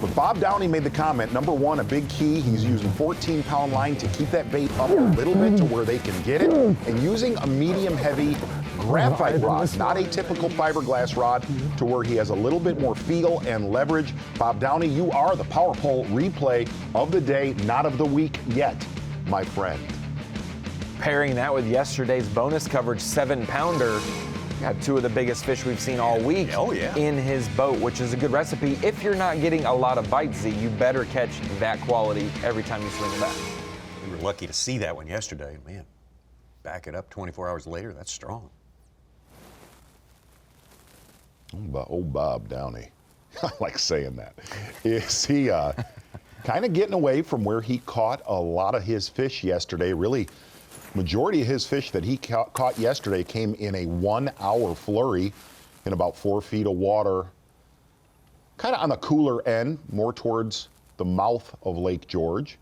But Bob Downey made the comment, number 1, a big key, he's using 14-pound line to keep that bait up a little bit to where they can get it, and using a medium-heavy graphite rod, not a typical fiberglass rod, to where he has a little bit more feel and leverage. Bob Downey, you are the power pole replay of the day, not of the week yet, my friend. Pairing that with yesterday's bonus coverage 7-pounder, got 2 of the biggest fish we've seen all week in his boat, which is a good recipe. If you're not getting a lot of bites, Z, you better catch that quality every time you swing it back. We were lucky to see that one yesterday. Man, back it up 24 hours later, that's strong. Oh, Bob Downey. I like saying that. Is he kind of getting away from where he caught a lot of his fish yesterday? Really, majority of his fish that he caught yesterday came in a 1-hour flurry in about 4 feet of water, kind of on the cooler end, more towards the mouth of Lake George.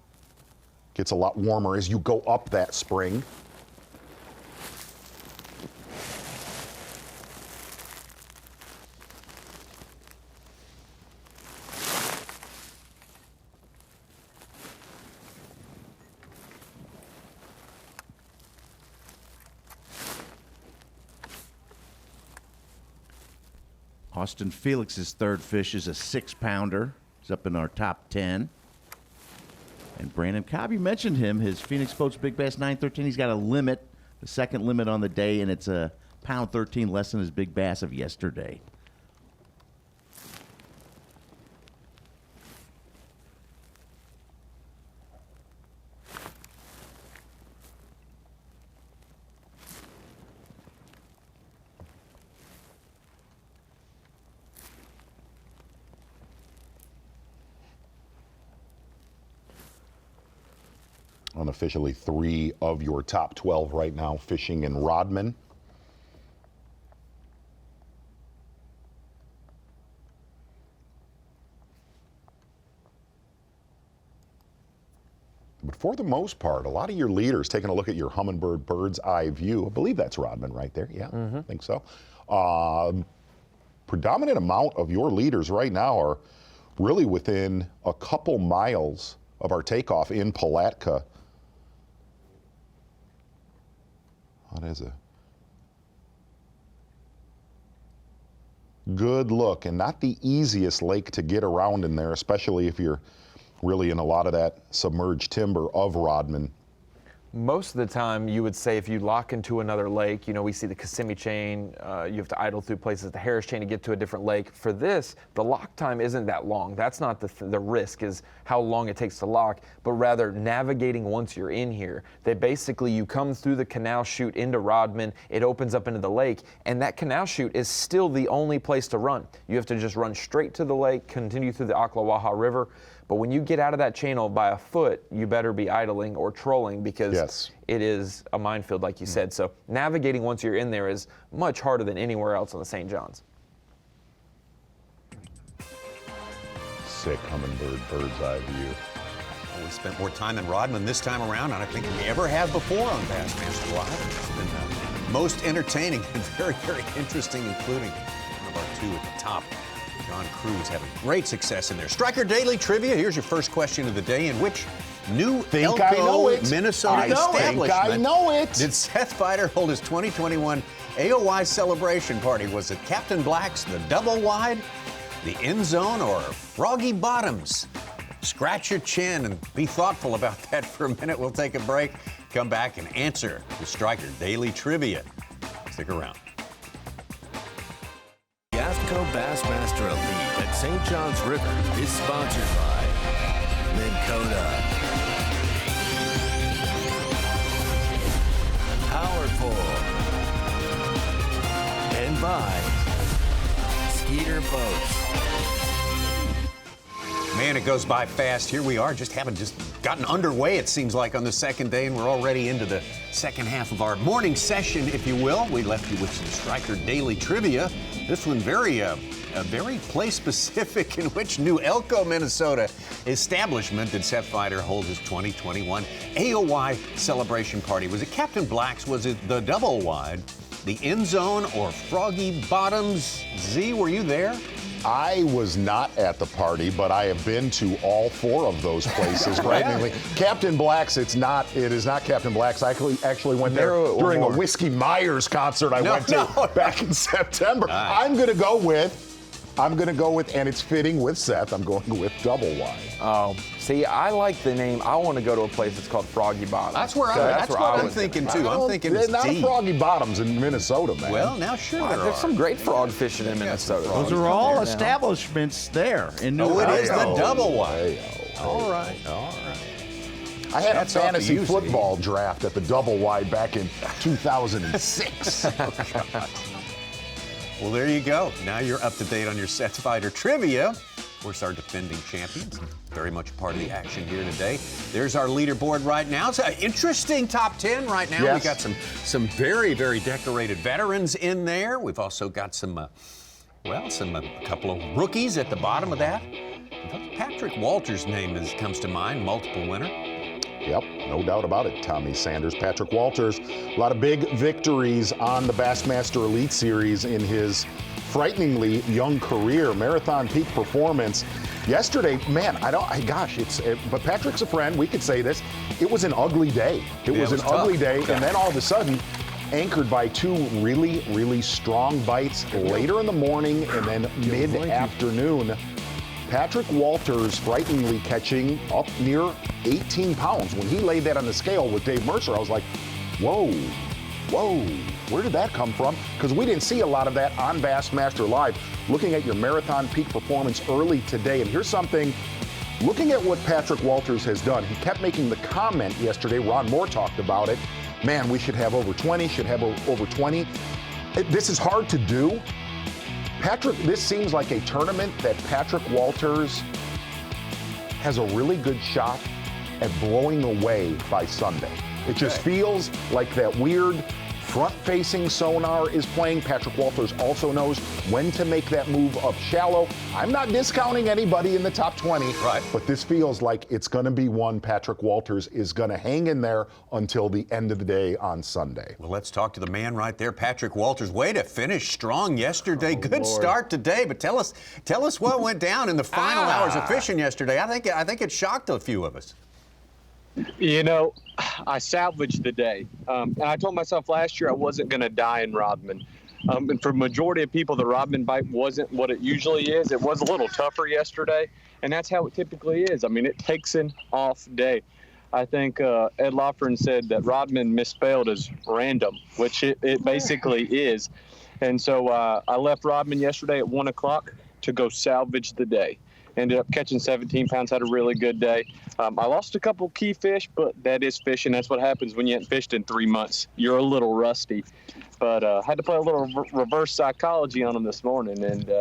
Gets a lot warmer as you go up that spring. Austin Felix's 3rd fish is a 6-pounder. He's up in our top 10. And Brandon Cobb, you mentioned him, his Phoenix Boats Big Bass 9.13. He's got a limit, the 2nd limit on the day, and it's a pound 13 less than his Big Bass of yesterday. Unofficially 3 of your top 12 right now fishing in Rodman. But for the most part, a lot of your leaders, taking a look at your Humminbird bird's eye view, I believe that's Rodman right there. Yeah, I think so. predominant amount of your leaders right now are really within a couple miles of our takeoff in Palatka. What is it? Good look, and not the easiest lake to get around in there, especially if you're really in a lot of that submerged timber of Rodman. Most of the time, you would say if you lock into another lake, you know, we see the Kissimmee chain, you have to idle through places, the Harris chain to get to a different lake. For this, the lock time isn't that long. That's not the risk, is how long it takes to lock, but rather navigating once you're in here. That basically you come through the canal chute into Rodman, it opens up into the lake, and that canal chute is still the only place to run. You have to just run straight to the lake, continue through the Ocklawaha River. But when you get out of that channel by a foot, you better be idling or trolling, because it is a minefield, like you said. So navigating once you're in there is much harder than anywhere else on the St. John's. Sick Humminbird bird's eye view. Well, we spent more time in Rodman this time around than I think we ever have before on Bassmaster Live. It's been most entertaining and very, very interesting, including one of our two at the top. John Cruz having great success in there. Striker Daily Trivia. Here's your first question of the day. In which new Elko, Minnesota establishment did Seth Feider hold his 2021 AOY celebration party? Was it Captain Black's The Double Wide, the End Zone, or Froggy Bottoms? Scratch your chin and be thoughtful about that for a minute. We'll take a break, come back and answer the Striker Daily Trivia. Stick around. The AFTCO Bassmaster Elite at St. John's River is sponsored by Minn-Kota, Powerpole, and by Skeeter Boats. Man, it goes by fast. Here we are, just gotten underway, it seems like, on the second day, and we're already into the second half of our morning session, if you will. We left you with some Striker Daily Trivia. This one very place-specific. In which new Elko, Minnesota establishment did Seth Feider hold his 2021 AOY celebration party? Was it Captain Black's? Was it the Double Wide, the End Zone, or Froggy Bottoms? Z, were you there? I was not at the party, but I have been to all four of those places. Right? Captain Black's, it is not Captain Black's. I actually went there during a Whiskey Myers concert I went to back in September. Nice. I'm going to go with, and it's fitting with Seth, I'm going with Double Wide. Oh, see, I like the name. I want to go to a place that's called Froggy Bottoms. That's where I'm thinking too. I'm thinking it's not a Froggy Bottoms in Minnesota, man. Well, now sure there's some great frog fishing in Minnesota. Those are all establishments there in New York. Oh, it is the Double Wide. All right. I had a fantasy football draft at the Double Wide back in 2006. Well, there you go. Now you're up to date on your Seth Feider trivia. Of course, our defending champions, very much a part of the action here today. There's our leaderboard right now. It's an interesting top 10 right now. Yes. We got some very, very decorated veterans in there. We've also got a couple of rookies at the bottom of that. Patrick Walters' name comes to mind, multiple winner. Yep, no doubt about it, Tommy Sanders. Patrick Walters, a lot of big victories on the Bassmaster Elite Series in his frighteningly young career. Marathon peak performance. Yesterday, man, but Patrick's a friend, we could say this. It was an ugly day. It was an ugly day, and then all of a sudden, anchored by two really, really strong bites later in the morning and then mid-afternoon. Patrick Walters frighteningly catching up near 18 pounds. When he laid that on the scale with Dave Mercer, I was like, whoa, where did that come from? Because we didn't see a lot of that on Bassmaster Live. Looking at your marathon peak performance early today, and here's something, looking at what Patrick Walters has done, he kept making the comment yesterday, Ron Moore talked about it, man, we should have over 20, This is hard to do. This seems like a tournament that Patrick Walters has a really good shot at blowing away by Sunday. It just feels like that weird front-facing sonar is playing. Patrick Walters also knows when to make that move up shallow. I'm not discounting anybody in the top 20, right, but this feels like it's going to be one Patrick Walters is going to hang in there until the end of the day on Sunday. Well, let's talk to the man right there, Patrick Walters. Way to finish strong yesterday. Good Lord. start today, but tell us what went down in the final hours of fishing yesterday. I think it shocked a few of us. You know, I salvaged the day. And I told myself last year I wasn't going to die in Rodman. And for the majority of people, the Rodman bite wasn't what it usually is. It was a little tougher yesterday, and that's how it typically is. I mean, it takes an off day. I think Ed Lofgren said that Rodman misspelled as random, which it basically is. And so I left Rodman yesterday at 1 o'clock to go salvage the day. Ended up catching 17 pounds, had a really good day. I lost a couple key fish, but that is fishing. That's what happens when you haven't fished in 3 months. You're a little rusty. But had to play a little reverse psychology on them this morning, and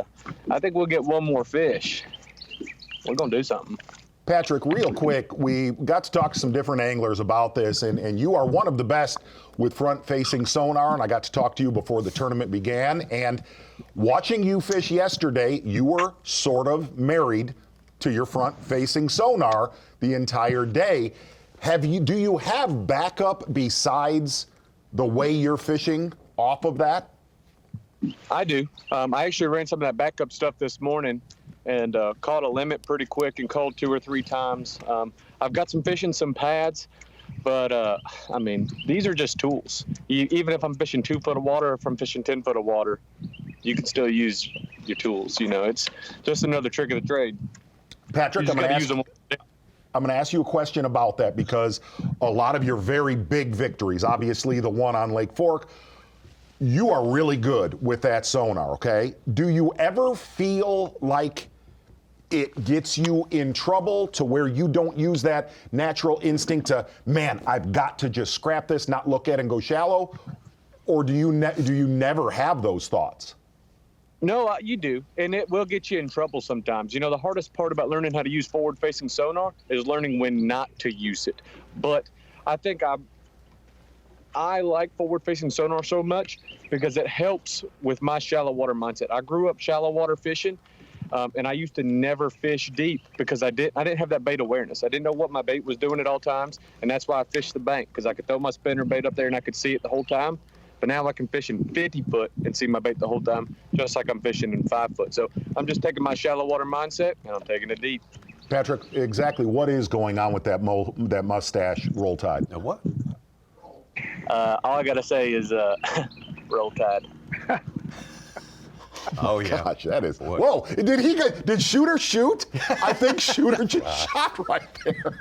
I think we'll get one more fish. We're going to do something. Patrick, real quick, we got to talk to some different anglers about this, and you are one of the best with front-facing sonar, and I got to talk to you before the tournament began, and watching you fish yesterday, you were sort of married to your front-facing sonar the entire day. Do you have backup besides the way you're fishing off of that? I do. I actually ran some of that backup stuff this morning and caught a limit pretty quick and called 2 or 3 times. I've got some fish and some pads, but I mean, these are just tools. Even if I'm fishing 2 foot of water, or if I'm fishing 10 foot of water, you can still use your tools. You know, it's just another trick of the trade. Patrick, I'm going to ask you a question about that, because a lot of your very big victories, obviously the one on Lake Fork, you are really good with that sonar, okay? Do you ever feel like it gets you in trouble to where you don't use that natural instinct to, man, I've got to just scrap this, not look at it and go shallow? Or do you never have those thoughts? No, you do, and it will get you in trouble sometimes. You know, the hardest part about learning how to use forward-facing sonar is learning when not to use it. But I think I like forward-facing sonar so much because it helps with my shallow water mindset. I grew up shallow water fishing, and I used to never fish deep because I didn't have that bait awareness. I didn't know what my bait was doing at all times, and that's why I fished the bank, because I could throw my spinner bait up there and I could see it the whole time. But now I can fish in 50 foot and see my bait the whole time, just like I'm fishing in 5 foot. So I'm just taking my shallow water mindset and I'm taking it deep. Patrick, exactly what is going on with that mustache roll tide? Now what? All I gotta say is roll tide. Oh yeah. Gosh, that is. Whoa! Did Shooter shoot? I think Shooter just shot right there.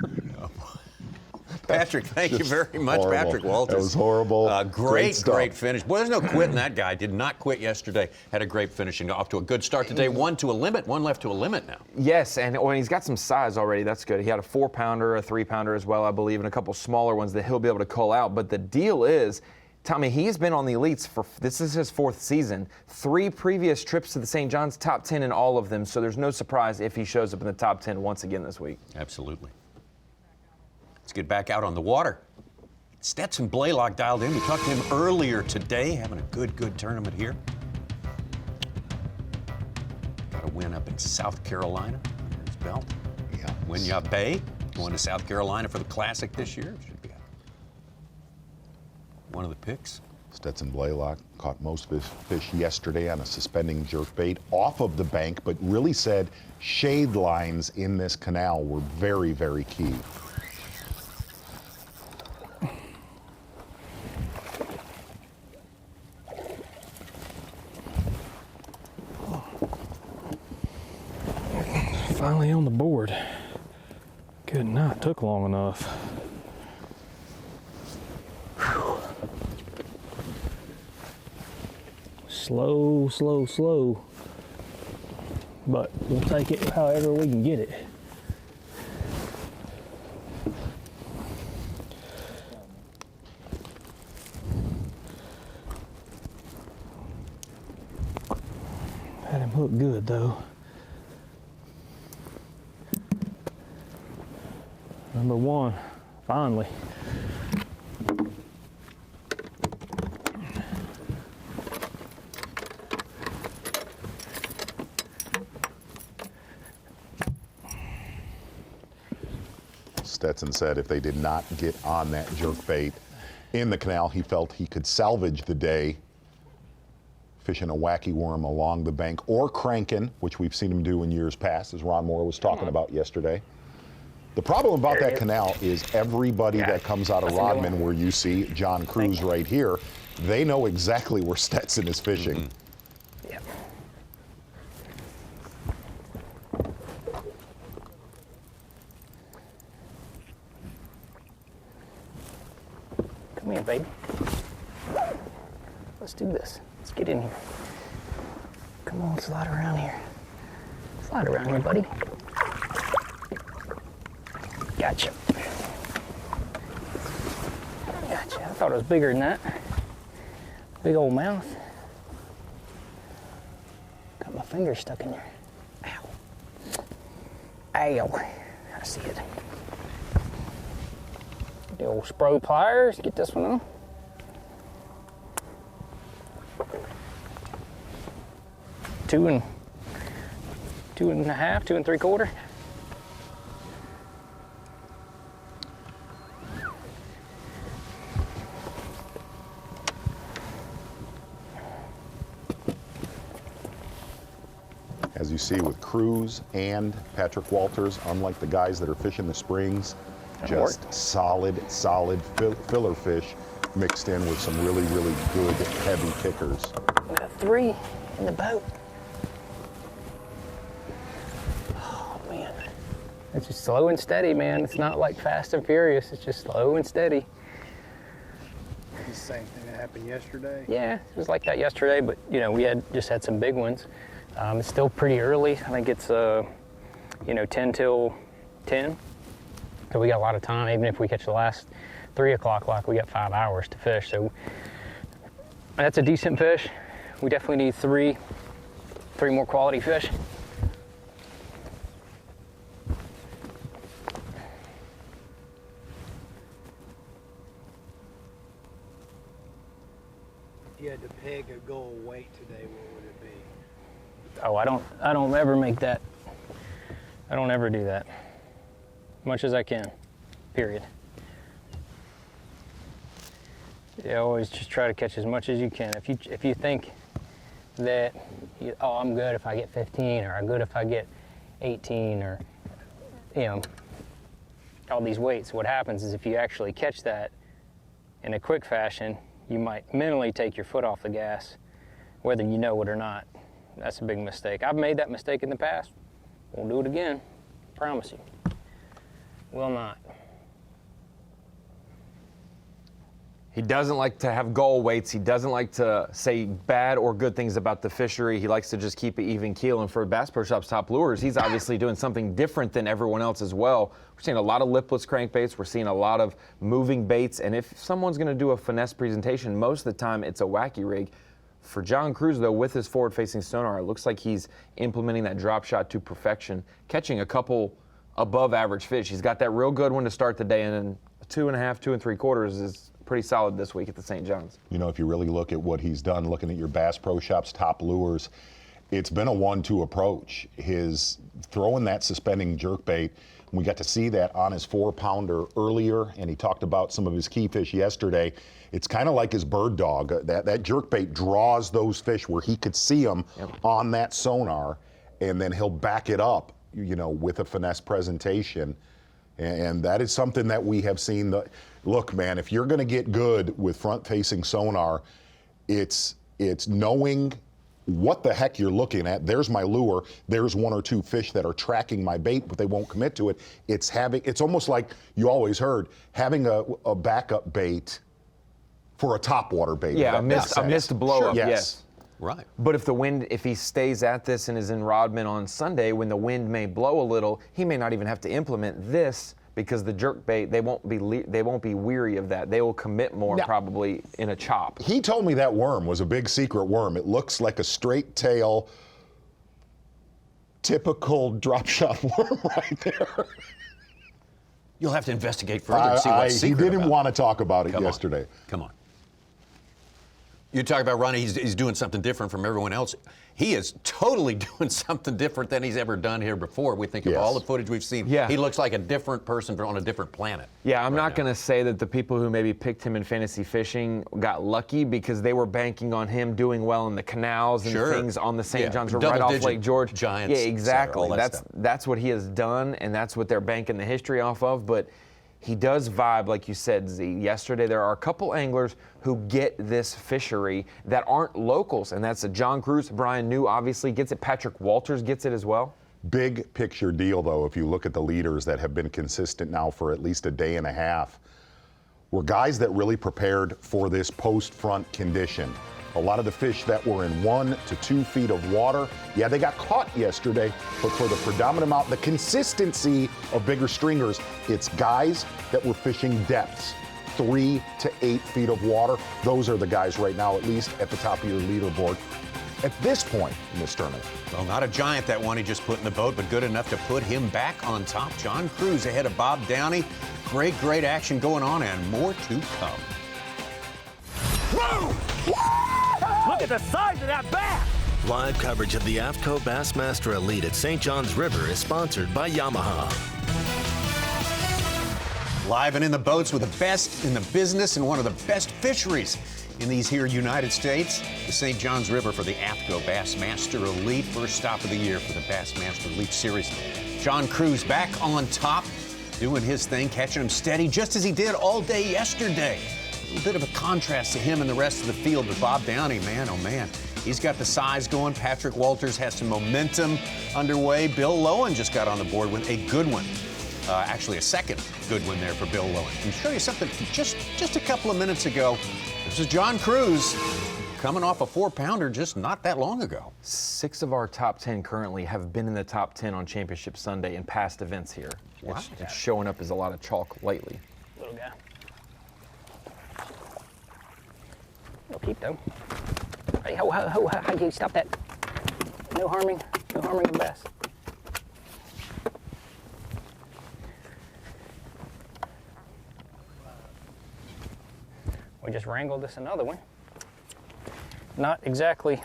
Patrick, thank you very much, horrible. Patrick Walters. That was horrible. Great stuff. finish. Boy, there's no quitting that guy. Did not quit yesterday. Had a great finish and off to a good start today. One to a limit. One left to a limit now. Yes, and when he's got some size already, that's good. He had a 4-pounder, a 3-pounder as well, I believe, and a couple smaller ones that he'll be able to cull out. But the deal is, Tommy, he's been on the elites this is his 4th season. 3 previous trips to the St. John's, top 10 in all of them. So there's no surprise if he shows up in the top 10 once again this week. Absolutely. Let's get back out on the water. Stetson Balayla dialed in. We talked to him earlier today, having a good tournament here. Got a win up in South Carolina under his belt. Yeah. Winyah Bay going to South Carolina for the Classic this year. Should be one of the picks. Stetson Balayla caught most fish yesterday on a suspending jerkbait off of the bank, but really said shade lines in this canal were very, very key. Finally on the board. Good night, took long enough. Whew. Slow. But we'll take it however we can get it. Had him hooked good though. Number 1, finally. Stetson said if they did not get on that jerkbait in the canal, he felt he could salvage the day fishing a wacky worm along the bank or cranking, which we've seen him do in years past, as Ron Moore was talking about yesterday. The problem about that canal is everybody that comes out of Rodman, where you see John Cruz right here, they know exactly where Stetson is fishing. Yep. Come here, baby. Let's do this. Let's get in here. Come on, slide around here. Slide around here, buddy. Gotcha. Gotcha. I thought it was bigger than that. Big old mouth. Got my finger stuck in there. Ow. Ow. I see it. The old Spro pliers. Get this one on. Two and a half, 2 3/4. As you see with Cruz and Patrick Walters, unlike the guys that are fishing the springs, just solid filler fish mixed in with some really, really good heavy kickers. We got 3 in the boat. It's just slow and steady, man. It's not like Fast and Furious. It's just slow and steady. The same thing that happened yesterday. Yeah, it was like that yesterday, but you know, we just had some big ones. It's still pretty early. I think it's 10 till 10. So we got a lot of time. Even if we catch the last 3 o'clock lock, we got 5 hours to fish. So that's a decent fish. We definitely need three more quality fish. If you had to peg a goal weight today, what would it be? Oh, I don't ever make that. I don't ever do that. Much as I can, period. You always just try to catch as much as you can. If you think that, I'm good if I get 15, or I'm good if I get 18, or all these weights, what happens is if you actually catch that in a quick fashion, you might mentally take your foot off the gas, whether you know it or not. That's a big mistake. I've made that mistake in the past. Won't do it again, promise you. Will not. He doesn't like to have goal weights. He doesn't like to say bad or good things about the fishery. He likes to just keep it even keel. And for Bass Pro Shop's top lures, he's obviously doing something different than everyone else as well. We're seeing a lot of lipless crankbaits. We're seeing a lot of moving baits. And if someone's going to do a finesse presentation, most of the time it's a wacky rig. For John Cruz, though, with his forward-facing sonar, it looks like he's implementing that drop shot to perfection, catching a couple above-average fish. He's got that real good one to start the day, and then 2.5, 2 3/4 is pretty solid this week at the St. John's. You know, if you really look at what he's done, looking at your Bass Pro Shop's top lures, it's been a 1-2 approach. His throwing that suspending jerkbait, we got to see that on his 4-pounder earlier, and he talked about some of his key fish yesterday. It's kind of like his bird dog. That jerkbait draws those fish where he could see them on that sonar, and then he'll back it up, with a finesse presentation. And that is something that we have seen. Look, man, if you're going to get good with front-facing sonar, it's knowing what the heck you're looking at. There's my lure. There's 1 or 2 fish that are tracking my bait, but they won't commit to it. It's almost like you always heard, having a backup bait for a topwater bait. Yeah, a missed blow up. Yes. Right. But if he stays at this and is in Rodman on Sunday, when the wind may blow a little, he may not even have to implement this, because the jerkbait, they won't be weary of that. They will commit more probably in a chop. He told me that worm was a big secret worm. It looks like a straight tail, typical drop shot worm right there. You'll have to investigate further and see what's secret He didn't about want to talk about it yesterday. Come on. You talk about Ronnie, he's doing something different from everyone else. He is totally doing something different than he's ever done here before. We think of all the footage we've seen. Yeah. He looks like a different person on a different planet. Yeah, I'm not going to say that the people who maybe picked him in fantasy fishing got lucky because they were banking on him doing well in the canals and things on the St. John's River right off Lake George. Giants, yeah, exactly. That's that's what he has done, and that's what they're banking the history off of. But he does vibe, like you said, Z. Yesterday, there are a couple anglers who get this fishery that aren't locals, and that's John Cruz. Brian New obviously gets it. Patrick Walters gets it as well. Big picture deal, though, if you look at the leaders that have been consistent now for at least a day and a half, were guys that really prepared for this post-front condition. A lot of the fish that were in 1 to 2 feet of water, yeah, they got caught yesterday, but for the predominant amount, the consistency of bigger stringers, it's guys that were fishing depths, 3 to 8 feet of water. Those are the guys right now, at least at the top of your leaderboard at this point in this tournament. Well, not a giant, that one he just put in the boat, but good enough to put him back on top. John Cruz ahead of Bob Downey. Great action going on, and more to come. Whoa! Look at the size of that bass! Live coverage of the AFTCO Bassmaster Elite at St. John's River is sponsored by Yamaha. Live and in the boats with the best in the business and one of the best fisheries in these here United States, the St. John's River for the AFTCO Bassmaster Elite. First stop of the year for the Bassmaster Elite Series. John Cruz back on top, doing his thing, catching him steady, just as he did all day yesterday. A little bit of a contrast to him and the rest of the field, but Bob Downey, man, oh man, he's got the size going. Patrick Walters has some momentum underway. Bill Lowen just got on the board with a good one. Actually, a second good one there for Bill Lowen. I'll show you something just a couple of minutes ago. This is John Cruz coming off a 4-pounder just not that long ago. 6 of our top 10 currently have been in the top 10 on Championship Sunday in past events here. Wow. It's showing up as a lot of chalk lately. Little guy. No keep though. Hey, how do you stop that? No harming the bass. We just wrangled this another one. Not exactly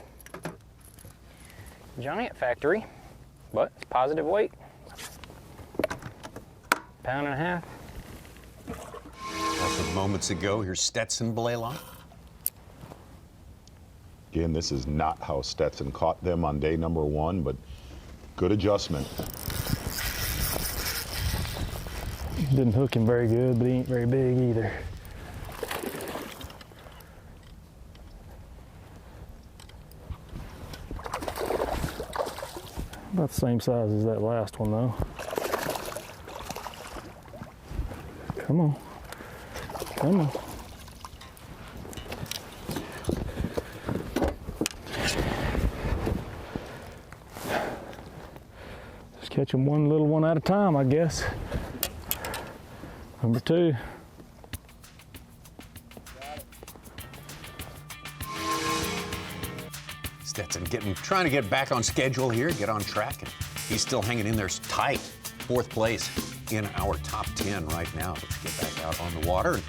giant factory, but it's positive weight. 1.5 pounds. That's from moments ago. Here's Stetson Balayla. Again, this is not how Stetson caught them on day number 1, but good adjustment. Didn't hook him very good, but he ain't very big either. About the same size as that last one, though. Come on. Come on. Just catch them one little one at a time, I guess. Number 2. Stetson trying to get back on schedule here, get on track, and he's still hanging in there tight. 4th place in our top 10 right now. Let's get back out on the water.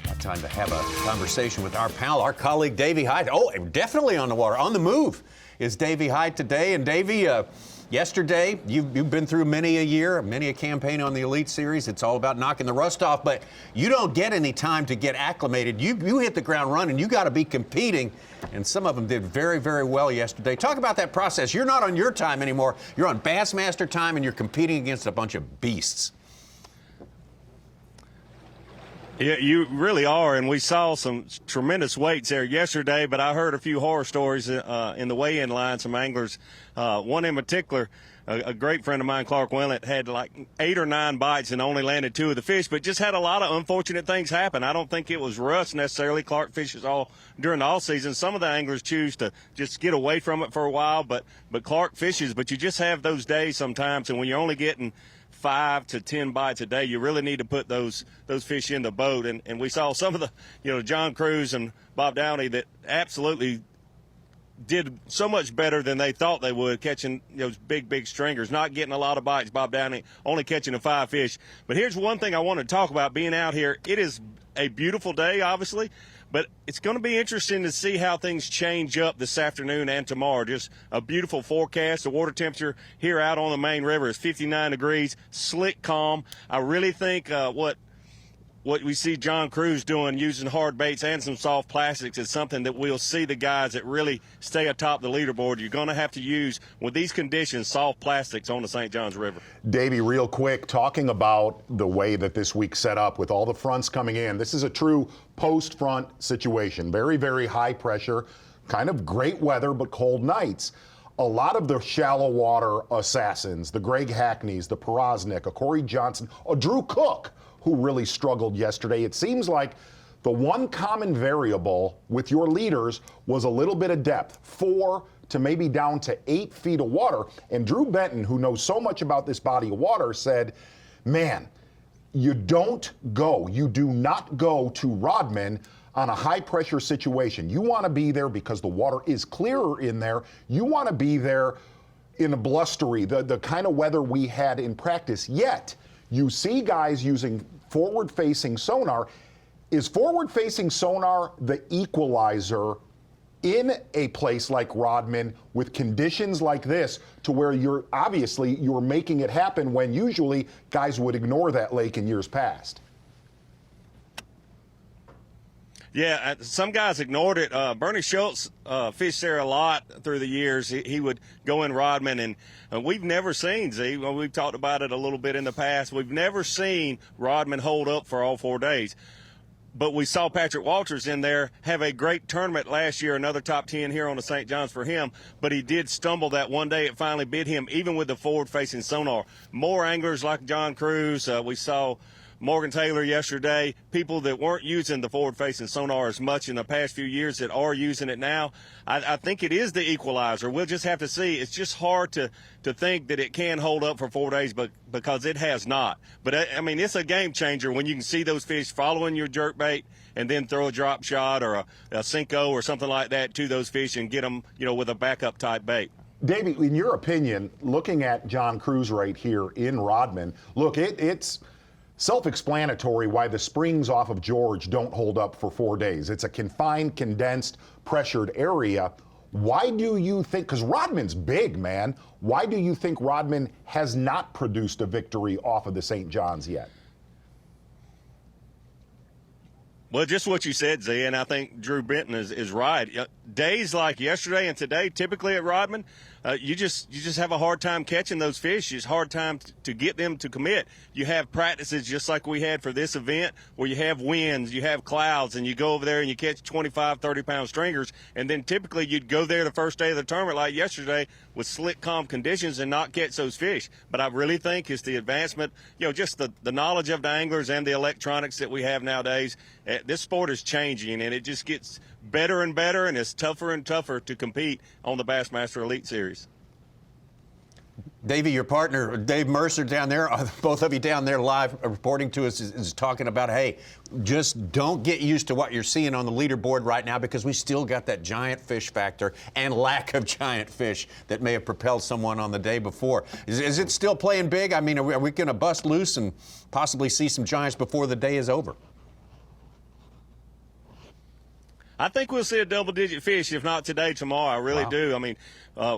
Got time to have a conversation with our pal, our colleague Davey Hyde. Oh, definitely on the water, on the move is Davey Hyde today. And Davey, yesterday, you've been through many a year, many a campaign on the Elite Series. It's all about knocking the rust off, but you don't get any time to get acclimated. You hit the ground running. You got to be competing, and some of them did very, very well yesterday. Talk about that process. You're not on your time anymore. You're on Bassmaster time, and you're competing against a bunch of beasts. Yeah, you really are, and we saw some tremendous weights there yesterday, but I heard a few horror stories in the weigh-in line, some anglers. One in particular, a great friend of mine, Clark Willett, had like 8 or 9 bites and only landed 2 of the fish, but just had a lot of unfortunate things happen. I don't think it was rust necessarily. Clark fishes all during the all season. Some of the anglers choose to just get away from it for a while, but Clark fishes. But you just have those days sometimes, and when you're only getting 5 to 10 bites a day, you really need to put those fish in the boat. And we saw some of the, John Cruz and Bob Downey that absolutely did so much better than they thought they would, catching those big stringers, not getting a lot of bites. Bob Downey only catching 5 fish. But here's one thing I want to talk about being out here. It is a beautiful day, obviously, But it's going to be interesting to see how things change up this afternoon and tomorrow. Just a beautiful forecast. The water temperature here out on the main river is 59 degrees, slick, calm. I really think what we see John Cruz doing, using hard baits and some soft plastics, is something that we'll see the guys that really stay atop the leaderboard. You're going to have to use, with these conditions, soft plastics on the St. Johns River. Davey, real quick, talking about the way that this week's set up with all the fronts coming in, this is a true post-front situation. Very, very high pressure, kind of great weather, but cold nights. A lot of the shallow water assassins, the Greg Hackneys, the Porosnik, a Corey Johnson, a Drew Cook, who really struggled yesterday. It seems like the one common variable with your leaders was a little bit of depth, 4 to maybe down to 8 feet of water. And Drew Benton, who knows so much about this body of water, said, man, you do not go to Rodman on a high pressure situation. You want to be there because the water is clearer in there. You want to be there in a blustery, the kind of weather we had in practice. Yet, you see guys using forward-facing sonar. Is forward-facing sonar the equalizer in a place like Rodman with conditions like this, to where you're making it happen when usually guys would ignore that lake in years past? Yeah, some guys ignored it. Bernie Schultz fished there a lot through the years. He would go in Rodman, and we've never seen, we've talked about it a little bit in the past, we've never seen Rodman hold up for all 4 days. But we saw Patrick Walters in there have a great tournament last year, another top 10 here on the St. Johns for him, but he did stumble that one day. It finally bit him, even with the forward-facing sonar. More anglers like John Cruz. We saw Morgan Taylor yesterday, people that weren't using the forward-facing sonar as much in the past few years that are using it now. I think it is the equalizer. We'll just have to see. It's just hard to think that it can hold up for 4 days, but because it has not. But, I mean, it's a game changer when you can see those fish following your jerkbait and then throw a drop shot or a Cinco or something like that to those fish and get them, with a backup type bait. Davey, in your opinion, looking at John Cruz right here in Rodman, look, it's self-explanatory why the springs off of George don't hold up for 4 days. It's a confined, condensed, pressured area. Why do you think, because Rodman's big, man, why do you think Rodman has not produced a victory off of the St. Johns yet? Well, just what you said, Z, and I think Drew Benton is right. Days like yesterday and today, typically at Rodman, you just have a hard time catching those fish. It's a hard time to get them to commit. You have practices just like we had for this event where you have winds, you have clouds, and you go over there and you catch 25, 30-pound stringers, and then typically you'd go there the first day of the tournament like yesterday with slick, calm conditions and not catch those fish. But I really think it's the advancement, just the knowledge of the anglers and the electronics that we have nowadays. This sport is changing, and it just gets better and better, and it's tougher and tougher to compete on the Bassmaster Elite Series. Davey, your partner, Dave Mercer down there, both of you down there live reporting to us is talking about, hey, just don't get used to what you're seeing on the leaderboard right now because we still got that giant fish factor and lack of giant fish that may have propelled someone on the day before. Is it still playing big? I mean, are we going to bust loose and possibly see some giants before the day is over? I think we'll see a double-digit fish, if not today, tomorrow. I really do. I mean,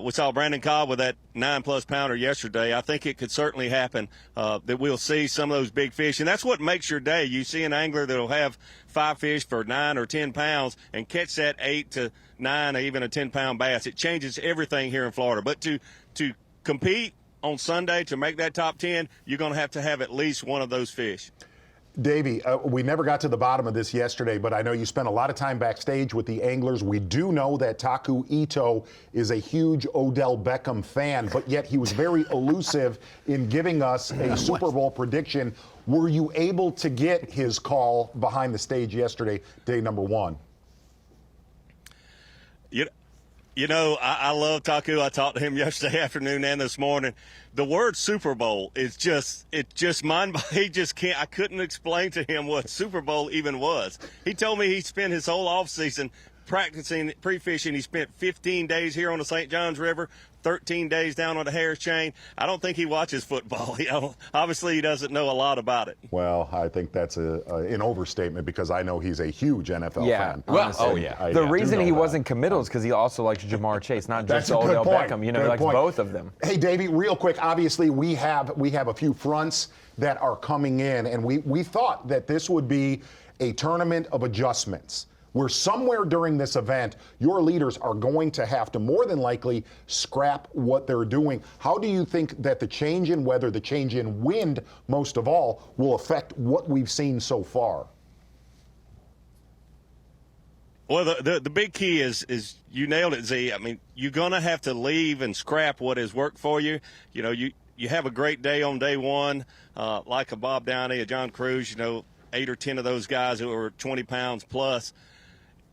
we saw Brandon Cobb with that 9+ pounder yesterday. I think it could certainly happen that we'll see some of those big fish. And that's what makes your day. You see an angler that'll have 5 fish for 9 or 10 pounds and catch that 8 to 9 or even a 10-pound bass. It changes everything here in Florida. But to compete on Sunday, to make that top 10, you're going to have at least one of those fish. Davey, we never got to the bottom of this yesterday, but I know you spent a lot of time backstage with the anglers. We do know that Taku Ito is a huge Odell Beckham fan, but yet he was very elusive in giving us a Super Bowl prediction. Were you able to get his call behind the stage yesterday, day number 1? I love Taku. I talked to him yesterday afternoon and this morning. The word Super Bowl is just mind. He just can't. I couldn't explain to him what Super Bowl even was. He told me he spent his whole offseason practicing pre-fishing. He spent 15 days here on the St. Johns River, 13 days down on the Harris Chain. I don't think he watches football. Obviously, he doesn't know a lot about it. Well, I think that's an overstatement because I know he's a huge NFL fan. Well, the reason he wasn't committal is because he also likes Jamar Chase, not just Odell Beckham. You know, he likes both of them. Hey, Davey, real quick. Obviously, we have a few fronts that are coming in, and we thought that this would be a tournament of adjustments, where somewhere during this event, your leaders are going to have to more than likely scrap what they're doing. How do you think that the change in weather, the change in wind, most of all, will affect what we've seen so far? Well, the big key is you nailed it, Z. I mean, you're going to have to leave and scrap what has worked for you. You know, you have a great day on day one, like a Bob Downey, a John Cruz, 8 or 10 of those guys who are 20 pounds plus.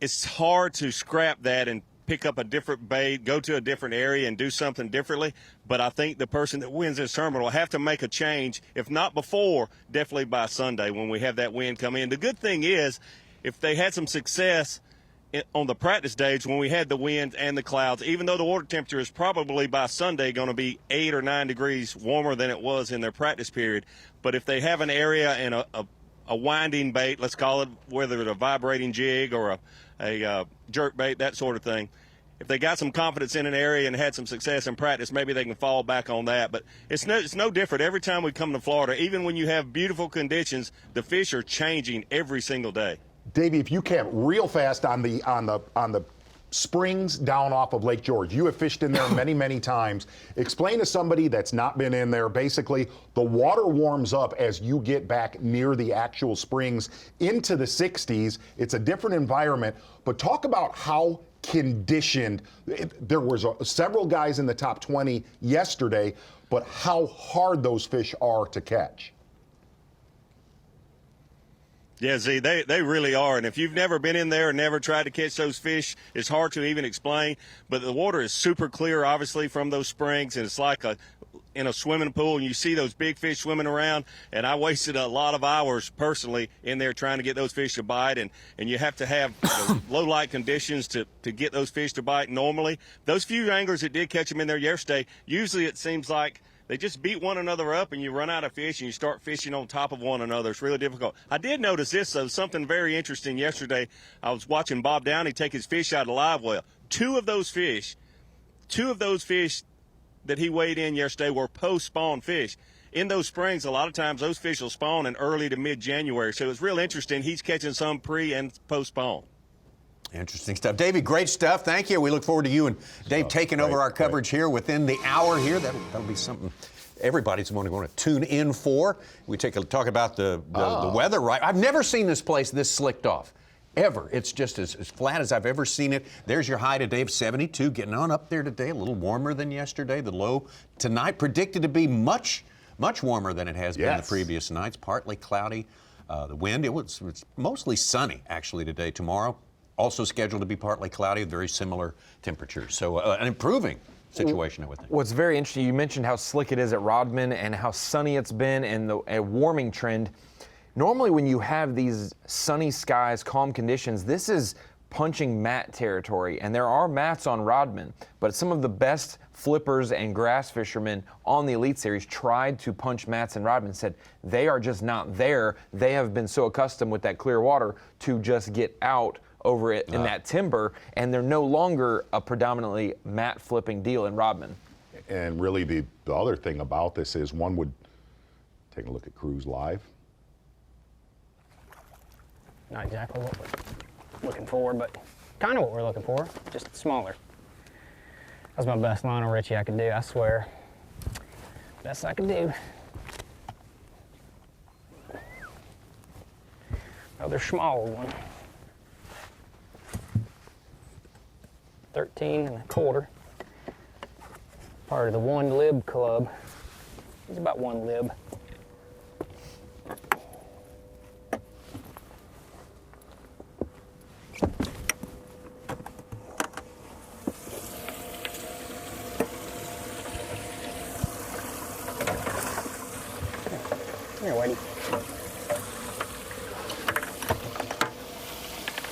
It's hard to scrap that and pick up a different bait, go to a different area and do something differently. But I think the person that wins this tournament will have to make a change, if not before, definitely by Sunday when we have that wind come in. The good thing is, if they had some success on the practice days when we had the wind and the clouds, even though the water temperature is probably by Sunday going to be 8 or 9 degrees warmer than it was in their practice period. But if they have an area and a winding bait, let's call it, whether it's a vibrating jig or a jerk bait, that sort of thing. If they got some confidence in an area and had some success in practice, maybe they can fall back on that. But it's no different every time we come to Florida. Even when you have beautiful conditions, the fish are changing every single day. Davey, if you can, real fast on the springs down off of Lake George. You have fished in there many, many times. Explain to somebody that's not been in there, basically, the water warms up as you get back near the actual springs into the 60s. It's a different environment, but talk about how conditioned. There was several guys in the top 20 yesterday, but how hard those fish are to catch. Yeah, Z, they really are. And if you've never been in there and never tried to catch those fish, it's hard to even explain. But the water is super clear, obviously, from those springs, and it's like in a swimming pool, and you see those big fish swimming around. And I wasted a lot of hours personally in there trying to get those fish to bite. And you have to have low light conditions to get those fish to bite normally. Those few anglers that did catch them in there yesterday, usually it seems like they just beat one another up and you run out of fish and you start fishing on top of one another. It's really difficult. I did notice this, though, something very interesting yesterday. I was watching Bob Downey take his fish out of the live well. Two of those fish that he weighed in yesterday were post-spawn fish. In those springs, a lot of times those fish will spawn in early to mid-January. So it's real interesting. He's catching some pre- and post-spawn. Interesting stuff. Davey, great stuff. Thank you. We look forward to you and Dave taking over our coverage here within the hour here. That'll be something everybody's going to tune in for. We talk about the weather, right? I've never seen this place this slicked off, ever. It's just as flat as I've ever seen it. There's your high today of 72, getting on up there today, a little warmer than yesterday. The low tonight predicted to be much, much warmer than it has been the previous nights. Partly cloudy. The wind, it's mostly sunny, actually, today. Tomorrow, also scheduled to be partly cloudy, very similar temperatures. So an improving situation, I would think. What's very interesting, you mentioned how slick it is at Rodman and how sunny it's been and a warming trend. Normally when you have these sunny skies, calm conditions, this is punching mat territory. And there are mats on Rodman, but some of the best flippers and grass fishermen on the Elite Series tried to punch mats in Rodman, said they are just not there. They have been so accustomed with that clear water to just get out over it in that timber, and they're no longer a predominantly mat flipping deal in Rodman. And really the other thing about this is one would take a look at Cruz live. Not exactly what we're looking for, but kind of what we're looking for, just smaller. That's my best Lionel Richie I could do, I swear. Best I could do. Another smaller one. 13.25. Part of the one lib club. He's about one lib. Here, Whitey.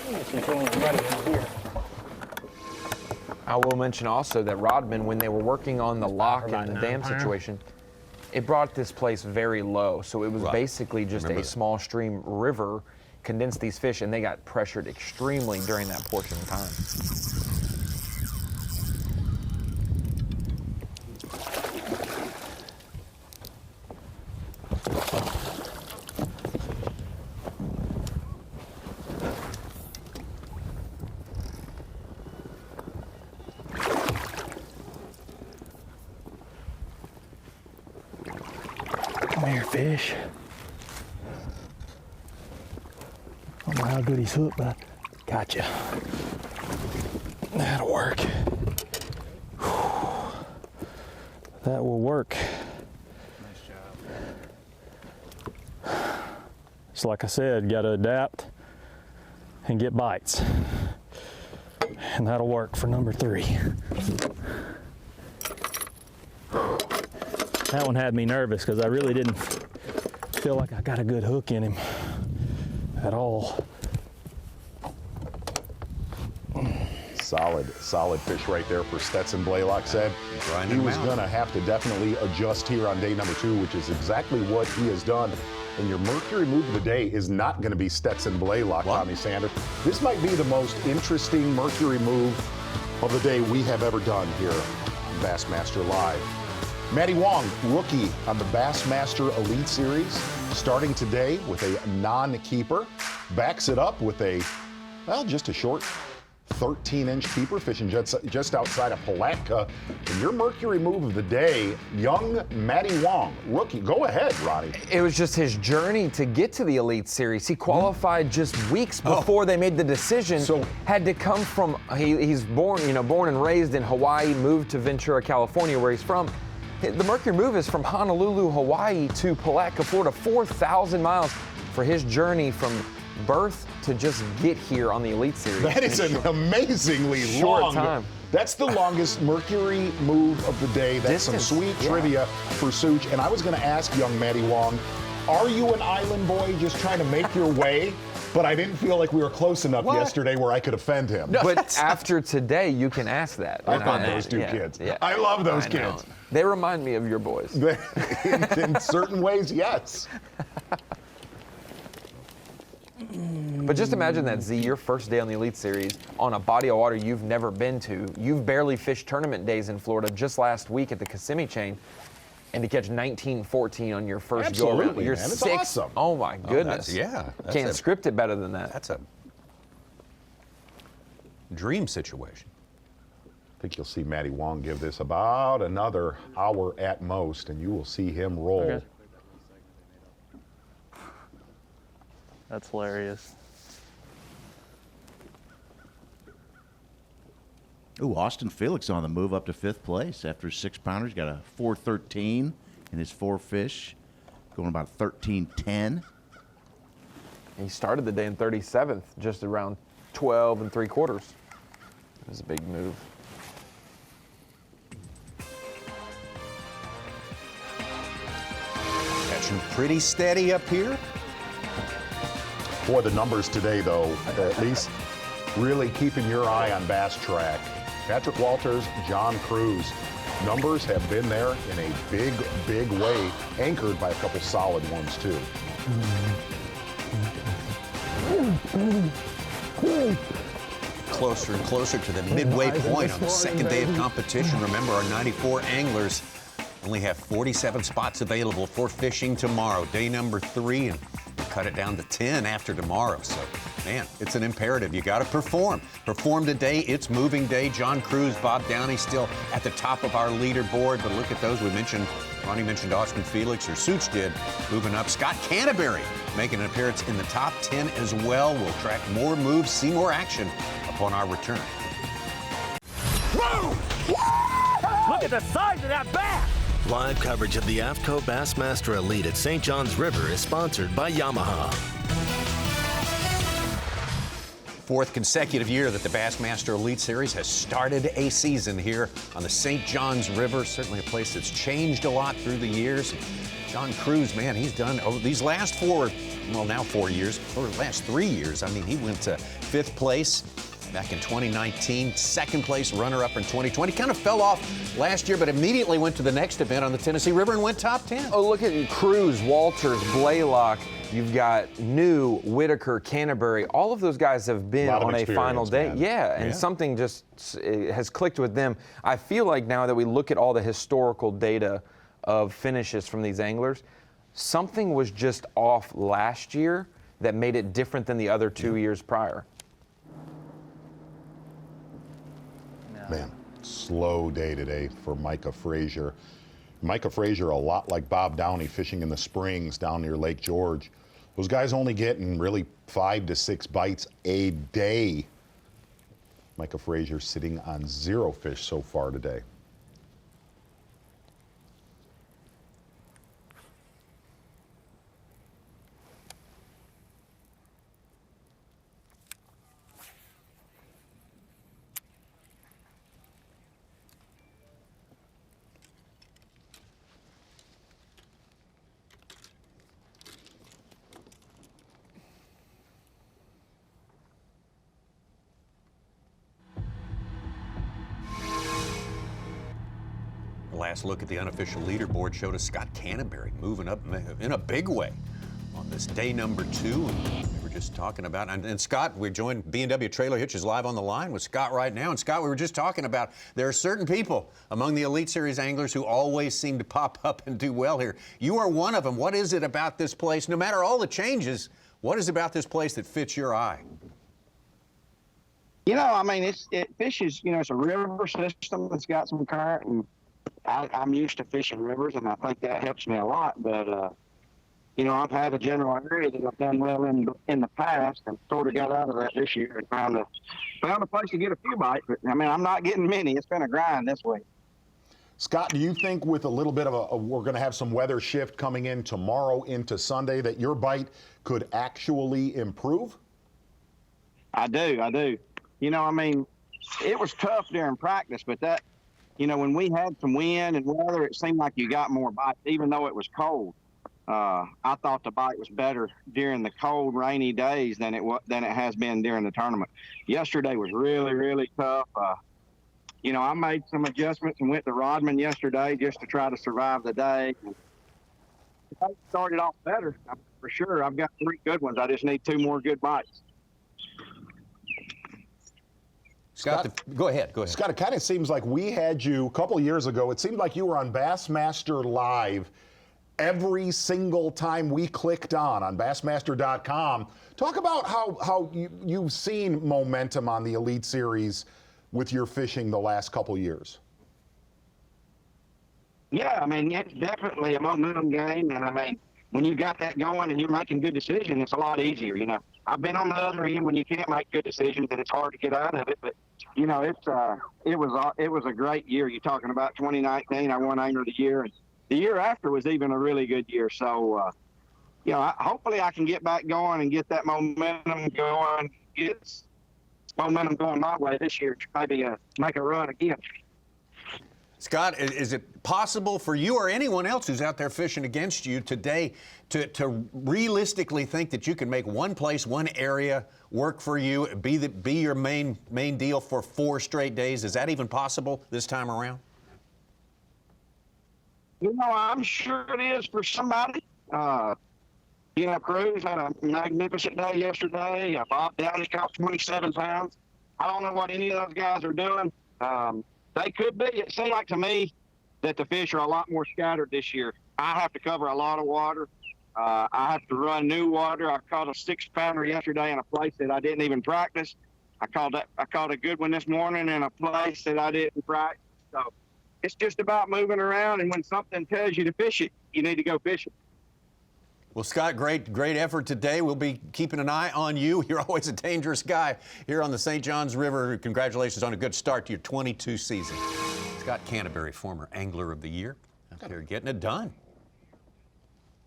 Get you two and your buddy over here. I will mention also that Rodman, when they were working on the lock and the dam situation, it brought this place very low. So it was basically just a small stream river, condensed these fish, and they got pressured extremely during that portion of time. Come here, fish. I don't know how good he's hooked, but I gotcha. That'll work. Whew. That will work. Nice job. Just like I said, got to adapt and get bites. And that'll work for number 3. That one had me nervous because I really didn't feel like I got a good hook in him at all. Solid fish right there for Stetson Balayla. Said he was going to have to definitely adjust here on day number 2, which is exactly what he has done. And your Mercury move of the day is not going to be Stetson Balayla, Tommy Sanders. This might be the most interesting Mercury move of the day we have ever done here on Bassmaster Live. Maddie Wong, rookie on the Bassmaster Elite Series, starting today with a non-keeper, backs it up with a, well, just a short 13-inch keeper fishing just outside of Palatka. And your Mercury move of the day, young Maddie Wong, rookie. Go ahead, Ronnie. It was just his journey to get to the Elite Series. He qualified just weeks before they made the decision. So had to come from, he's born and raised in Hawaii, moved to Ventura, California, where he's from. The Mercury move is from Honolulu, Hawaii to Palatka, Florida, 4,000 miles for his journey from birth to just get here on the Elite Series. That is an amazingly short long time. That's the longest Mercury move of the day. That's some sweet trivia for Such. And I was going to ask young Maddie Wong, are you an island boy just trying to make your way? But I didn't feel like we were close enough yesterday where I could offend him. No, but after today, you can ask that. I love those two kids. I love those kids. They remind me of your boys. In certain ways, yes. But just imagine that, Z, your first day on the Elite Series on a body of water you've never been to. You've barely fished tournament days in Florida just last week at the Kissimmee chain. And to catch 19-14 on your first go-around. You're man. It's 6. awesome. Oh, my goodness. That's Can't script it better than that. That's a dream situation. I think you'll see Maddie Wong give this about another hour at most, and you will see him roll. Okay. That's hilarious. Ooh, Austin Felix on the move up to 5th place after 6-pounders. Got a 4.13 in his 4 fish, going about 13.10. He started the day in 37th, just around 12 3/4. It was a big move. Catching pretty steady up here. Boy, the numbers today, though, at least really keeping your eye on Bass Track. Patrick Walters, John Cruz. Numbers have been there in a big, big way, anchored by a couple solid ones, too. Closer and closer to the midway point on the second day of competition. Remember, our 94 anglers only have 47 spots available for fishing tomorrow, day number 3, and cut it down to 10 after tomorrow. So, man, it's an imperative. You got to perform. Perform today. It's moving day. John Cruz, Bob Downey still at the top of our leaderboard. But look at those. Ronnie mentioned Austin Felix, or Such did, moving up. Scott Canterbury making an appearance in the top 10 as well. We'll track more moves, see more action upon our return. Whoa! Look at the size of that bass! Live coverage of the AFTCO Bassmaster Elite at St. John's River is sponsored by Yamaha. 4th consecutive year that the Bassmaster Elite Series has started a season here on the St. John's River. Certainly a place that's changed a lot through the years. John Cruz, man, he's done over these last 4 years, or last 3 years. I mean, he went to 5th place back in 2019, second place runner-up in 2020. Kind of fell off last year, but immediately went to the next event on the Tennessee River and went top 10. Oh, look at Cruz, Walters, Blaylock. You've got New, Whitaker, Canterbury. All of those guys have been on a final day. Man. Yeah, and something just has clicked with them. I feel like now that we look at all the historical data of finishes from these anglers, something was just off last year that made it different than the other 2 years prior. Man, slow day today for Micah Frazier. Micah Frazier, a lot like Bob Downey, fishing in the springs down near Lake George. Those guys only getting really 5 to 6 bites a day. Micah Frazier sitting on 0 fish so far today. Last look at the unofficial leaderboard showed us Scott Canterbury moving up in a big way on this day number 2. And we were just talking about, and Scott, we joined B&W Trailer Hitches live on the line with Scott right now. And Scott, we were just talking about there are certain people among the Elite Series anglers who always seem to pop up and do well here. You are one of them. What is it about this place? No matter all the changes, what is about this place that fits your eye? You know, I mean, it fishes, you know, it's a river system that's got some current, and I'm used to fishing rivers, and I think that helps me a lot. But, you know, I've had a general area that I've done well in the past, and sort of got out of that this year and found a place to get a few bites. But, I mean, I'm not getting many. It's been a grind this week. Scott, do you think with a little bit of we're going to have some weather shift coming in tomorrow into Sunday that your bite could actually improve? I do. You know, I mean, it was tough during practice, but that, you know, when we had some wind and weather, it seemed like you got more bites, even though it was cold. I thought the bite was better during the cold, rainy days than it has been during the tournament. Yesterday was really, really tough. You know, I made some adjustments and went to Rodman yesterday just to try to survive the day. I started off better, for sure. I've got 3 good ones. I just need 2 more good bites. Scott, go ahead. Scott, it kind of seems like we had you a couple of years ago. It seemed like you were on Bassmaster Live every single time we clicked on Bassmaster.com. Talk about how you've seen momentum on the Elite Series with your fishing the last couple of years. Yeah, I mean, it's definitely a momentum game, and I mean, when you got that going and you're making good decisions, it's a lot easier, you know. I've been on the other end when you can't make good decisions and it's hard to get out of it, but you know, it was a great year. You're talking about 2019, I won Angler of the Year, and the year after was even a really good year. So, you know, hopefully I can get back going and get that momentum going, get momentum going my way this year, maybe make a run again. Scott, is it possible for you or anyone else who's out there fishing against you today to realistically think that you can make one place, one area work for you, be your main deal for 4 straight days? Is that even possible this time around? You know, I'm sure it is for somebody. You know, Cruz had a magnificent day yesterday. Bob Downey caught 27 pounds. I don't know what any of those guys are doing. They could be. It seemed like to me that the fish are a lot more scattered this year. I have to cover a lot of water. I have to run new water. I caught a 6-pounder yesterday in a place that I didn't even practice. I caught a good one this morning in a place that I didn't practice. So it's just about moving around, and when something tells you to fish it, you need to go fish it. Well, Scott, great effort today. We'll be keeping an eye on you. You're always a dangerous guy here on the St. Johns River. Congratulations on a good start to your 22 season. Scott Canterbury, former Angler of the Year, out there getting it done.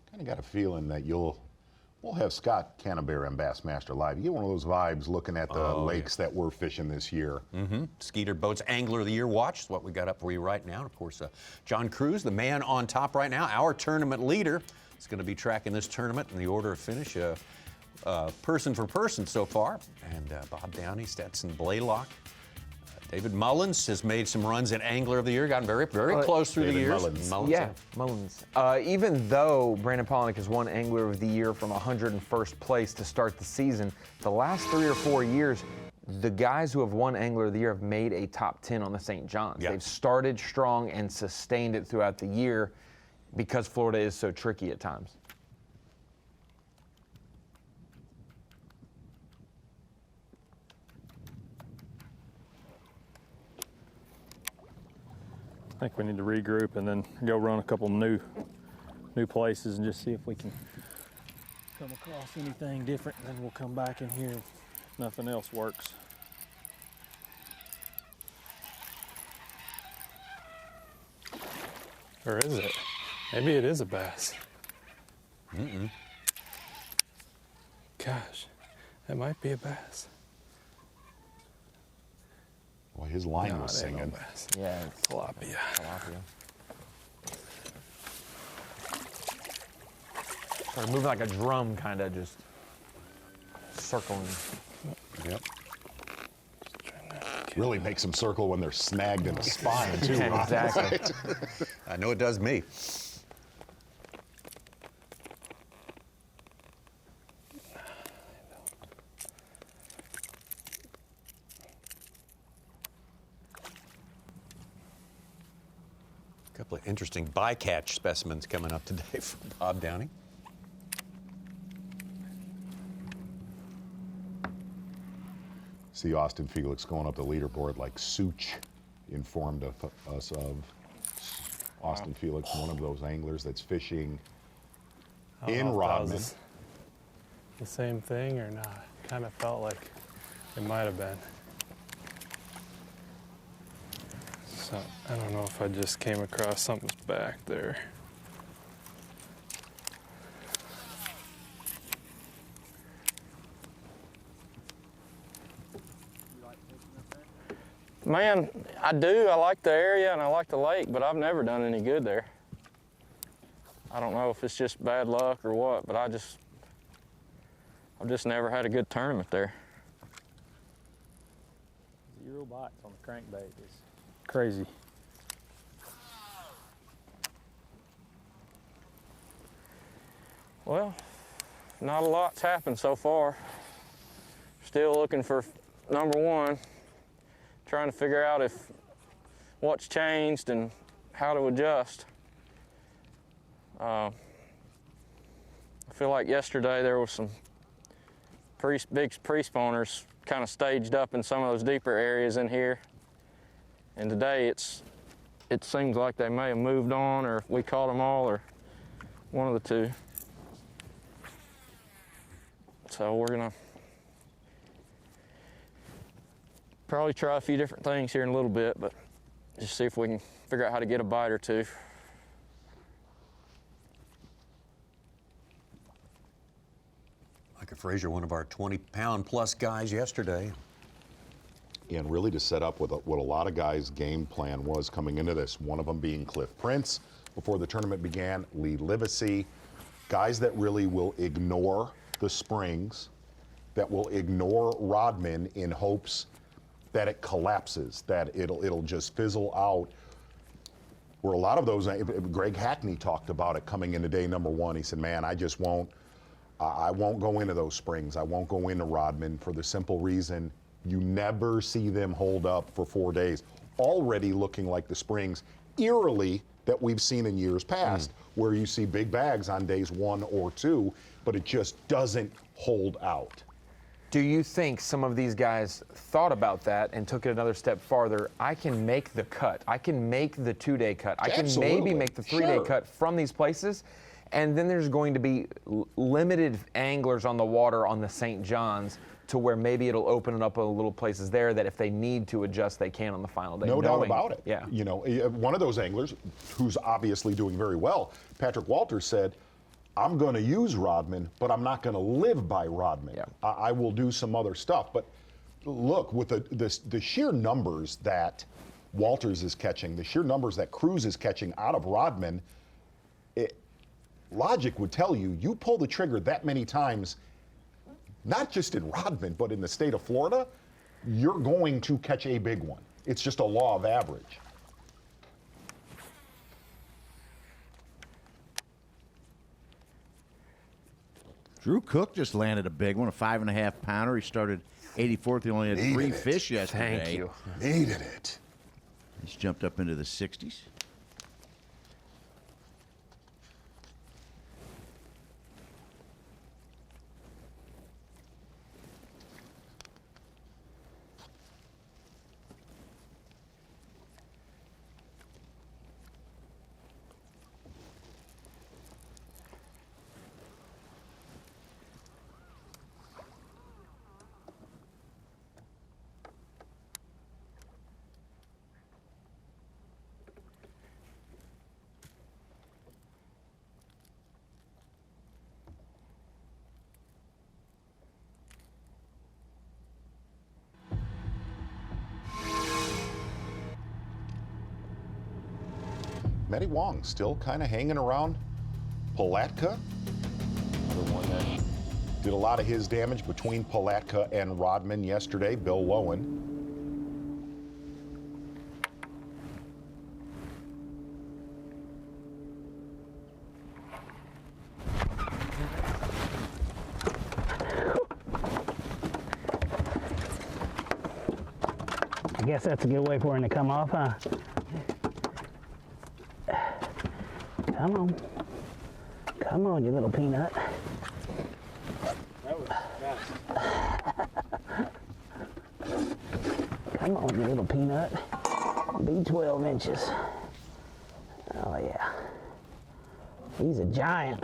Kind of got a feeling that we'll have Scott Canterbury on Bassmaster Live. You get one of those vibes looking at the lakes that we're fishing this year. Mm-hmm. Skeeter Boats Angler of the Year Watch is what we got up for you right now. Of course, John Cruz, the man on top right now, our tournament leader, is going to be tracking this tournament in the order of finish. person for person so far. And Bob Downey, Stetson Balayla. David Mullins has made some runs at Angler of the Year, gotten very close through the years. Mullins. Even though Brandon Polnick has won Angler of the Year from 101st place to start the season, the last 3 or 4 years, the guys who have won Angler of the Year have made a top 10 on the St. John's. They've started strong and sustained it throughout the year because Florida is so tricky at times. I think we need to regroup and then go run a couple new places and just see if we can come across anything different, and then we'll come back in here if nothing else works. Or is it? Maybe it is a bass. Gosh, that might be a bass. Well, his line was singing. Yeah, it's tilapia. Or moving like a drum, kind of just circling. Yep. Really makes them circle when they're snagged in a spine, too. Yeah, exactly. I know it does me. A couple of interesting bycatch specimens coming up today from Bob Downey. See Austin Felix going up the leaderboard like Such informed us of. Austin Felix, one of those anglers that's fishing in Rodman. The same thing or not? Kind of felt like it might have been. So I don't know if I just came across something's back there. Man, I do. I like the area and I like the lake, but I've never done any good there. I don't know if it's just bad luck or what, but I've just never had a good tournament there. 0 bites on the crankbait is crazy. Well, not a lot's happened so far. Still looking for number one. Trying to figure out what's changed and how to adjust. I feel like yesterday there was some big pre-spawners kind of staged up in some of those deeper areas in here. And today it seems like they may have moved on, or we caught them all, or one of the two. So we're gonna probably try a few different things here in a little bit, but just see if we can figure out how to get a bite or two. Micah Frazier, one of our 20-pound plus guys yesterday. And really to set up what a lot of guys' game plan was coming into this, one of them being Cliff Prince before the tournament began, Lee Livesey, guys that really will ignore the springs, that will ignore Rodman in hopes that it collapses, that it'll just fizzle out. Where a lot of those, Greg Hackney talked about it coming into day number one. He said, man, I won't go into those springs. I won't go into Rodman for the simple reason you never see them hold up for 4 days. Already looking like the springs eerily that we've seen in years past, where you see big bags on days 1 or 2, but it just doesn't hold out. Do you think some of these guys thought about that and took it another step farther? I can make the cut. I can make the 2-day cut. I can maybe make the 3-day cut from these places. And then there's going to be limited anglers on the water on the St. John's to where maybe it'll open it up a little places there that if they need to adjust, they can on the final day. No doubt about it. Yeah. You know, one of those anglers who's obviously doing very well, Patrick Walters, said, I'm going to use Rodman, but I'm not going to live by Rodman. Yeah. I will do some other stuff. But look, with the sheer numbers that Walters is catching, the sheer numbers that Cruz is catching out of Rodman, logic would tell you, you pull the trigger that many times, not just in Rodman, but in the state of Florida, you're going to catch a big one. It's just a law of average. Drew Cook just landed a big one, a 5.5 pounder. He started 84th. He only had Needed 3 it. fish yesterday. Thank you. Needed it. He's jumped up into the 60s. Maddie Wong still kind of hanging around Palatka. The one that did a lot of his damage between Palatka and Rodman yesterday, Bill Lowen. I guess that's a good way for him to come off, huh? Come on. Come on, you little peanut. That was fast. Come on, you little peanut. Be 12 inches. Oh, yeah. He's a giant.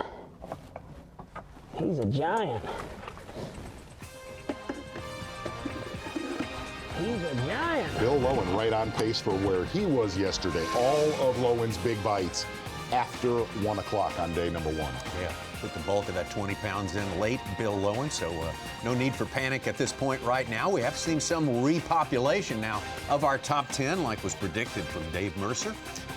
He's a giant. He's a giant. Bill Lowen right on pace for where he was yesterday. All of Lowen's big bites after 1 o'clock on day number 1. Yeah, put the bulk of that 20 pounds in late, Bill Lowen, so no need for panic at this point right now. We have seen some repopulation now of our top 10, like was predicted from Dave Mercer,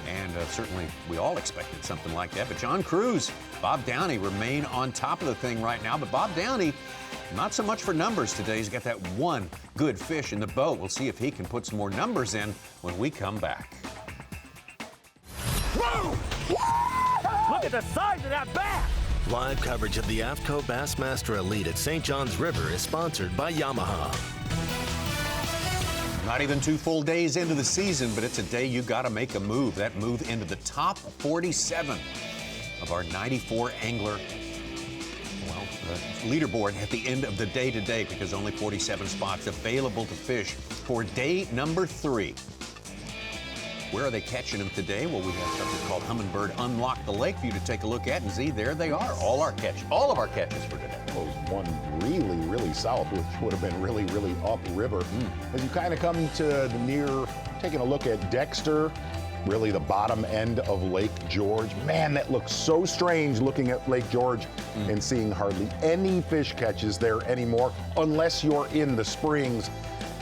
and certainly we all expected something like that. But John Cruz, Bob Downey remain on top of the thing right now, but Bob Downey, not so much for numbers today. He's got that one good fish in the boat. We'll see if he can put some more numbers in when we come back. Whoa! Look at the size of that bass! Live coverage of the AFTCO Bassmaster Elite at St. John's River is sponsored by Yamaha. Not even 2 full days into the season, but it's a day you got to make a move. That move into the top 47 of our 94 angler leaderboard at the end of the day today, because only 47 spots available to fish for day number 3. Where are they catching them today? Well, we have something called Humminbird Unlock the Lake for you to take a look at, and see, there they are. All of our catches for today. Well, one really, really south, which would have been really, really upriver. As you kind of come to the near, taking a look at Dexter, really the bottom end of Lake George. Man, that looks so strange looking at Lake George and seeing hardly any fish catches there anymore, unless you're in the springs.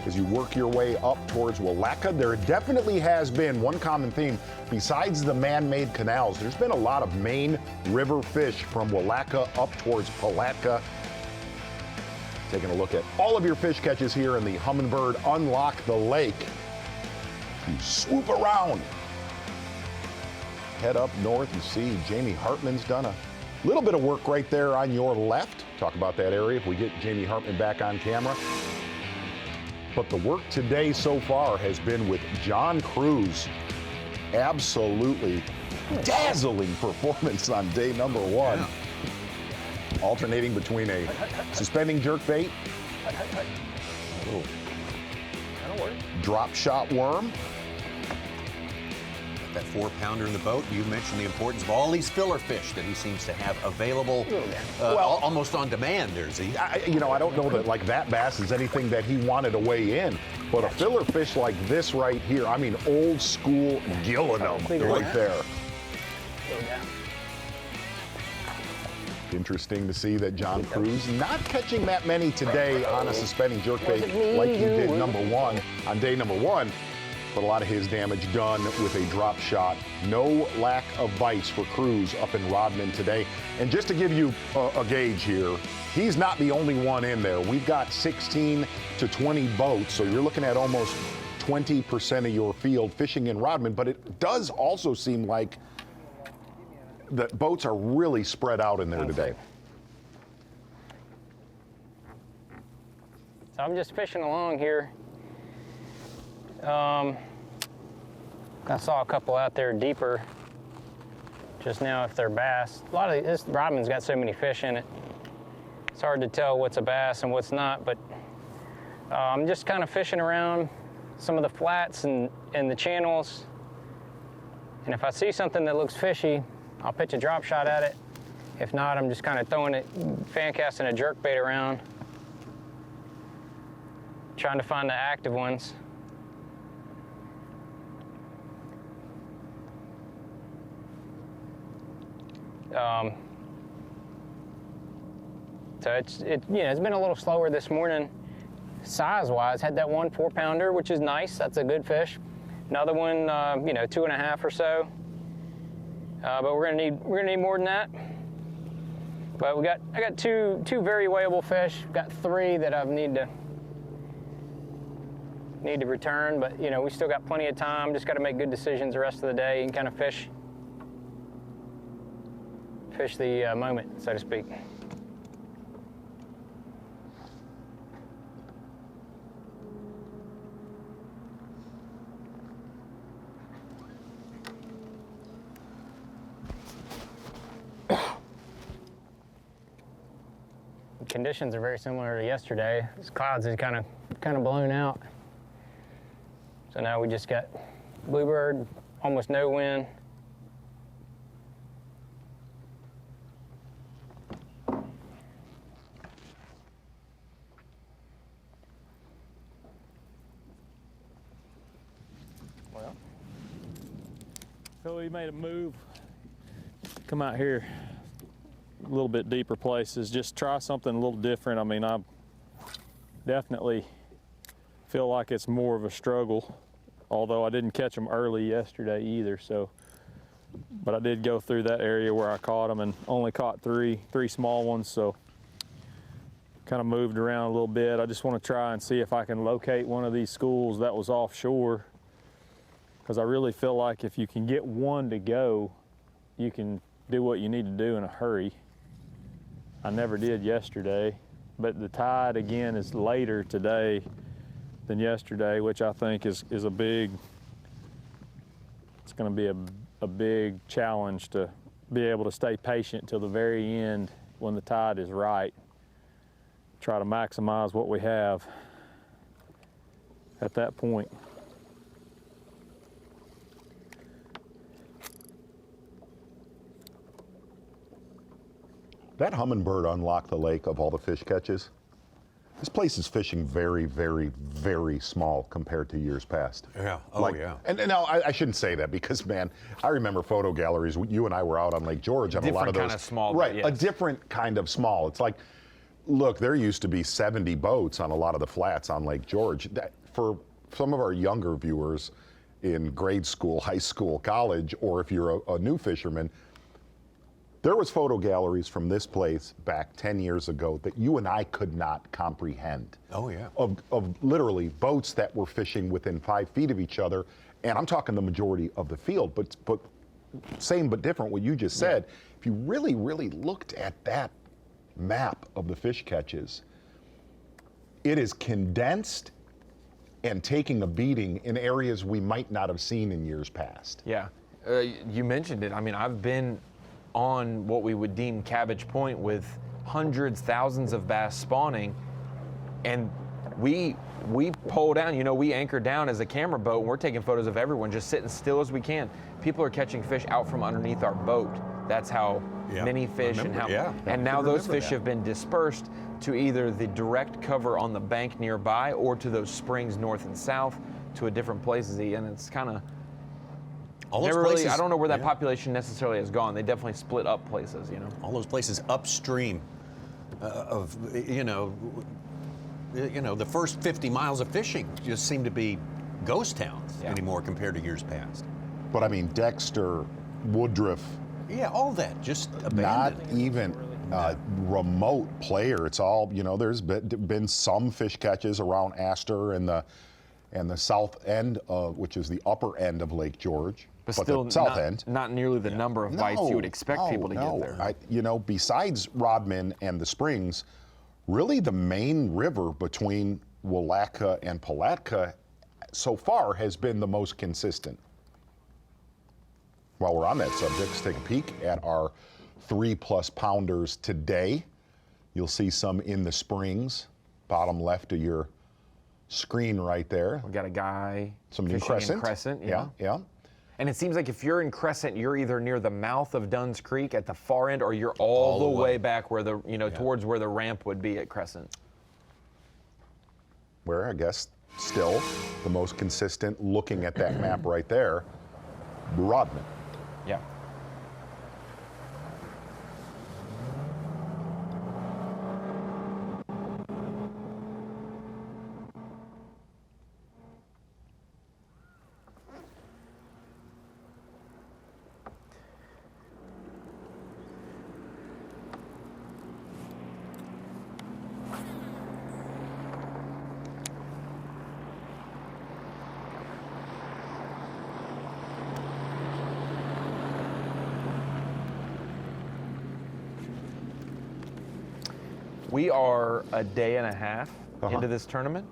As you work your way up towards Willaca, there definitely has been one common theme. Besides the man-made canals, there's been a lot of main river fish from Willaca up towards Palatka. Taking a look at all of your fish catches here in the Humminbird Unlock the Lake. You swoop around. Head up north, you see Jamie Hartman's done a little bit of work right there on your left. Talk about that area if we get Jamie Hartman back on camera. But the work today so far has been with John Cruz. Absolutely dazzling performance on day number 1. Yeah. Alternating between a suspending jerkbait, drop shot worm. That 4-pounder in the boat. You mentioned the importance of all these filler fish that he seems to have available, almost on demand there, Z. I don't know that like that bass is anything that he wanted to weigh in, but a filler fish like this right here, I mean old school Gilland right there. Interesting to see that John Cruz not catching that many today on a suspending jerkbait like he did number 1 on day number 1. but a lot of his damage done with a drop shot. No lack of bites for Cruz up in Rodman today. And just to give you a gauge here, he's not the only one in there. We've got 16 to 20 boats, so you're looking at almost 20% of your field fishing in Rodman, but it does also seem like the boats are really spread out in there today. So I'm just fishing along here. I saw a couple out there deeper just now if they're bass. A lot of this Rodman's got so many fish in it. It's hard to tell what's a bass and what's not, but I'm just kind of fishing around some of the flats and the channels. And if I see something that looks fishy, I'll pitch a drop shot at it. If not, I'm just kind of throwing it, fan casting a jerk bait around, trying to find the active ones. So it's been a little slower this morning, size-wise. Had that one 4-pounder, which is nice. That's a good fish. Another one, 2.5 or so. But we're gonna need more than that. But I got two very weighable fish. Got 3 that I need to return. But we still got plenty of time. Just got to make good decisions the rest of the day and kind of fish the moment, so to speak. Conditions are very similar to yesterday. These clouds is kind of blown out. So now we just got bluebird, almost no wind. Well, so we made a move. Come out here. A little bit deeper places, just try something a little different. I mean, I definitely feel like it's more of a struggle, although I didn't catch them early yesterday either. So, but I did go through that area where I caught them and only caught three small ones. So kind of moved around a little bit. I just want to try and see if I can locate one of these schools that was offshore, because I really feel like if you can get one to go, you can do what you need to do in a hurry. I never did yesterday, but the tide again is later today than yesterday, which I think is a big, it's going to be a big challenge to be able to stay patient till the very end when the tide is right. Try to maximize what we have at that point. That hummingbird unlocked the lake of all the fish catches. This place is fishing very, very, very small compared to years past. Yeah, yeah. And now I shouldn't say that because, man, I remember photo galleries. You and I were out on Lake George on a lot of those. Different kind of small. Right, yes. a different kind of small. It's like, look, there used to be 70 boats on a lot of the flats on Lake George. For some of our younger viewers in grade school, high school, college, or if you're a new fisherman, there was photo galleries from this place back 10 years ago that you and I could not comprehend. Oh, yeah. Of literally boats that were fishing within 5 feet of each other. And I'm talking the majority of the field, but same but different what you just said. Yeah. If you really, really looked at that map of the fish catches, it is condensed and taking a beating in areas we might not have seen in years past. Yeah, you mentioned it. I mean, I've been on what we would deem Cabbage Point with hundreds, thousands of bass spawning, and we pull down, we anchor down as a camera boat, and we're taking photos of everyone just sitting still as we can. People are catching fish out from underneath our boat. That's how many fish and now those fish have been dispersed to either the direct cover on the bank nearby or to those springs north and south to a different places, and it's kind of I don't know where that population necessarily has gone. They definitely split up places, All those places upstream of, the first 50 miles of fishing just seem to be ghost towns anymore compared to years past. But I mean, Dexter, Woodruff. Yeah, all that, just abandoned. Not even remote player. It's all, you know, there's been some fish catches around Astor and the south end, which is the upper end of Lake George. But still the south not, end. Not nearly the number of bites you would expect people to get there. You know, besides Rodman and the Springs, really the main river between Willatka and Palatka so far has been the most consistent. While we're on that subject, let's take a peek at our 3+ pounders today. You'll see some in the Springs, bottom left of your screen right there. We got a guy some new Crescent. Yeah. And it seems like if you're in Crescent, you're either near the mouth of Dunn's Creek at the far end, or you're all the way back where the, you know, towards where the ramp would be at Crescent. Where I guess still the most consistent, looking at that map right there, Rodman. Yeah. We are a day and a half into this tournament,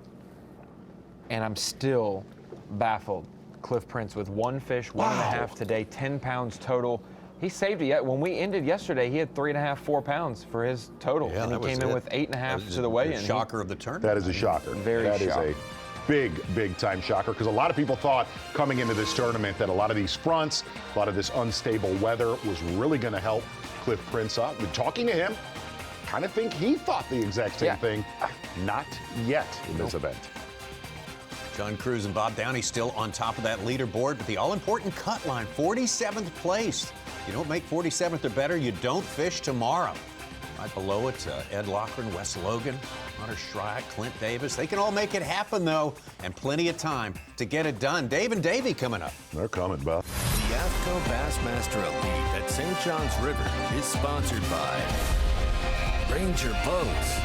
and I'm still baffled. Cliff Prince with one fish, 1.5 today, 10 pounds total. He saved it. When we ended yesterday, he had 3.5, 4 pounds for his total, and he came in with 8.5 to the weigh-in. Shocker of the tournament. That is a shocker. That is a big time shocker, because a lot of people thought coming into this tournament that a lot of these fronts, a lot of this unstable weather was really going to help Cliff Prince out. But talking to him, kind of think he thought the exact same thing. Not yet in this event. John Cruz and Bob Downey still on top of that leaderboard, but the all-important cut line, 47th place. You don't make 47th or better, you don't fish tomorrow. Right below it, Ed Loughran, Wes Logan, Hunter Shryack, Clint Davis. They can all make it happen, though, and plenty of time to get it done. Dave and Davey coming up. They're coming, Bob. The AFTCO Bassmaster Elite at St. John's River is sponsored by Ranger Boats,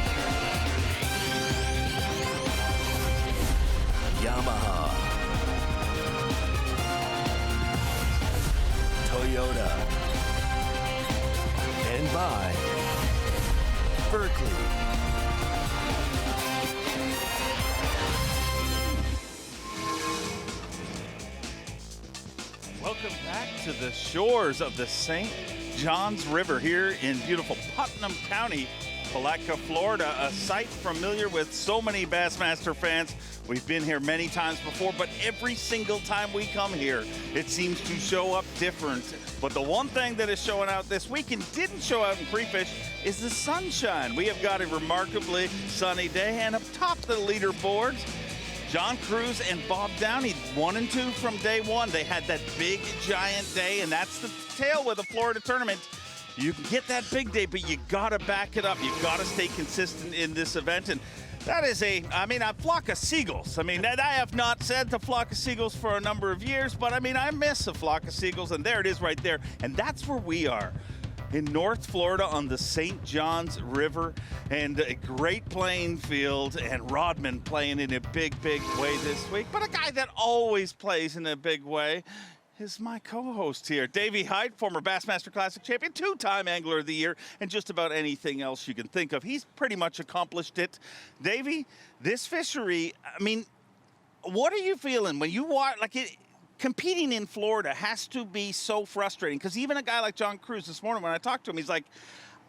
Yamaha, Toyota, and by Berkeley. Welcome back to the shores of the St. John's River here in beautiful Putnam County, Palatka, Florida, a site familiar with so many Bassmaster fans. We've been here many times before, but every single time we come here, it seems to show up different. But the one thing that is showing out this week and didn't show out in pre-fish is the sunshine. We have got a remarkably sunny day, and up top the leaderboards, John Cruz and Bob Downey, 1 and 2 from day one. They had that big, giant day, and that's the tail with the Florida tournament. You can get that big day, but you gotta back it up. You gotta stay consistent in this event, and that is a flock of seagulls. I have not said the flock of seagulls for a number of years, but I miss a flock of seagulls, and there it is right there, and that's where we are. In North Florida on the St. John's River, and a great playing field, and Rodman playing in a big way this week. But a guy that always plays in a big way is my co-host here, Davey Hyde, former Bassmaster Classic champion, 2-time Angler of the Year, and just about anything else you can think of. He's pretty much accomplished it. Davey, this fishery, what are you feeling when you watch, competing in Florida has to be so frustrating, because even a guy like John Cruz this morning, when I talked to him, he's like,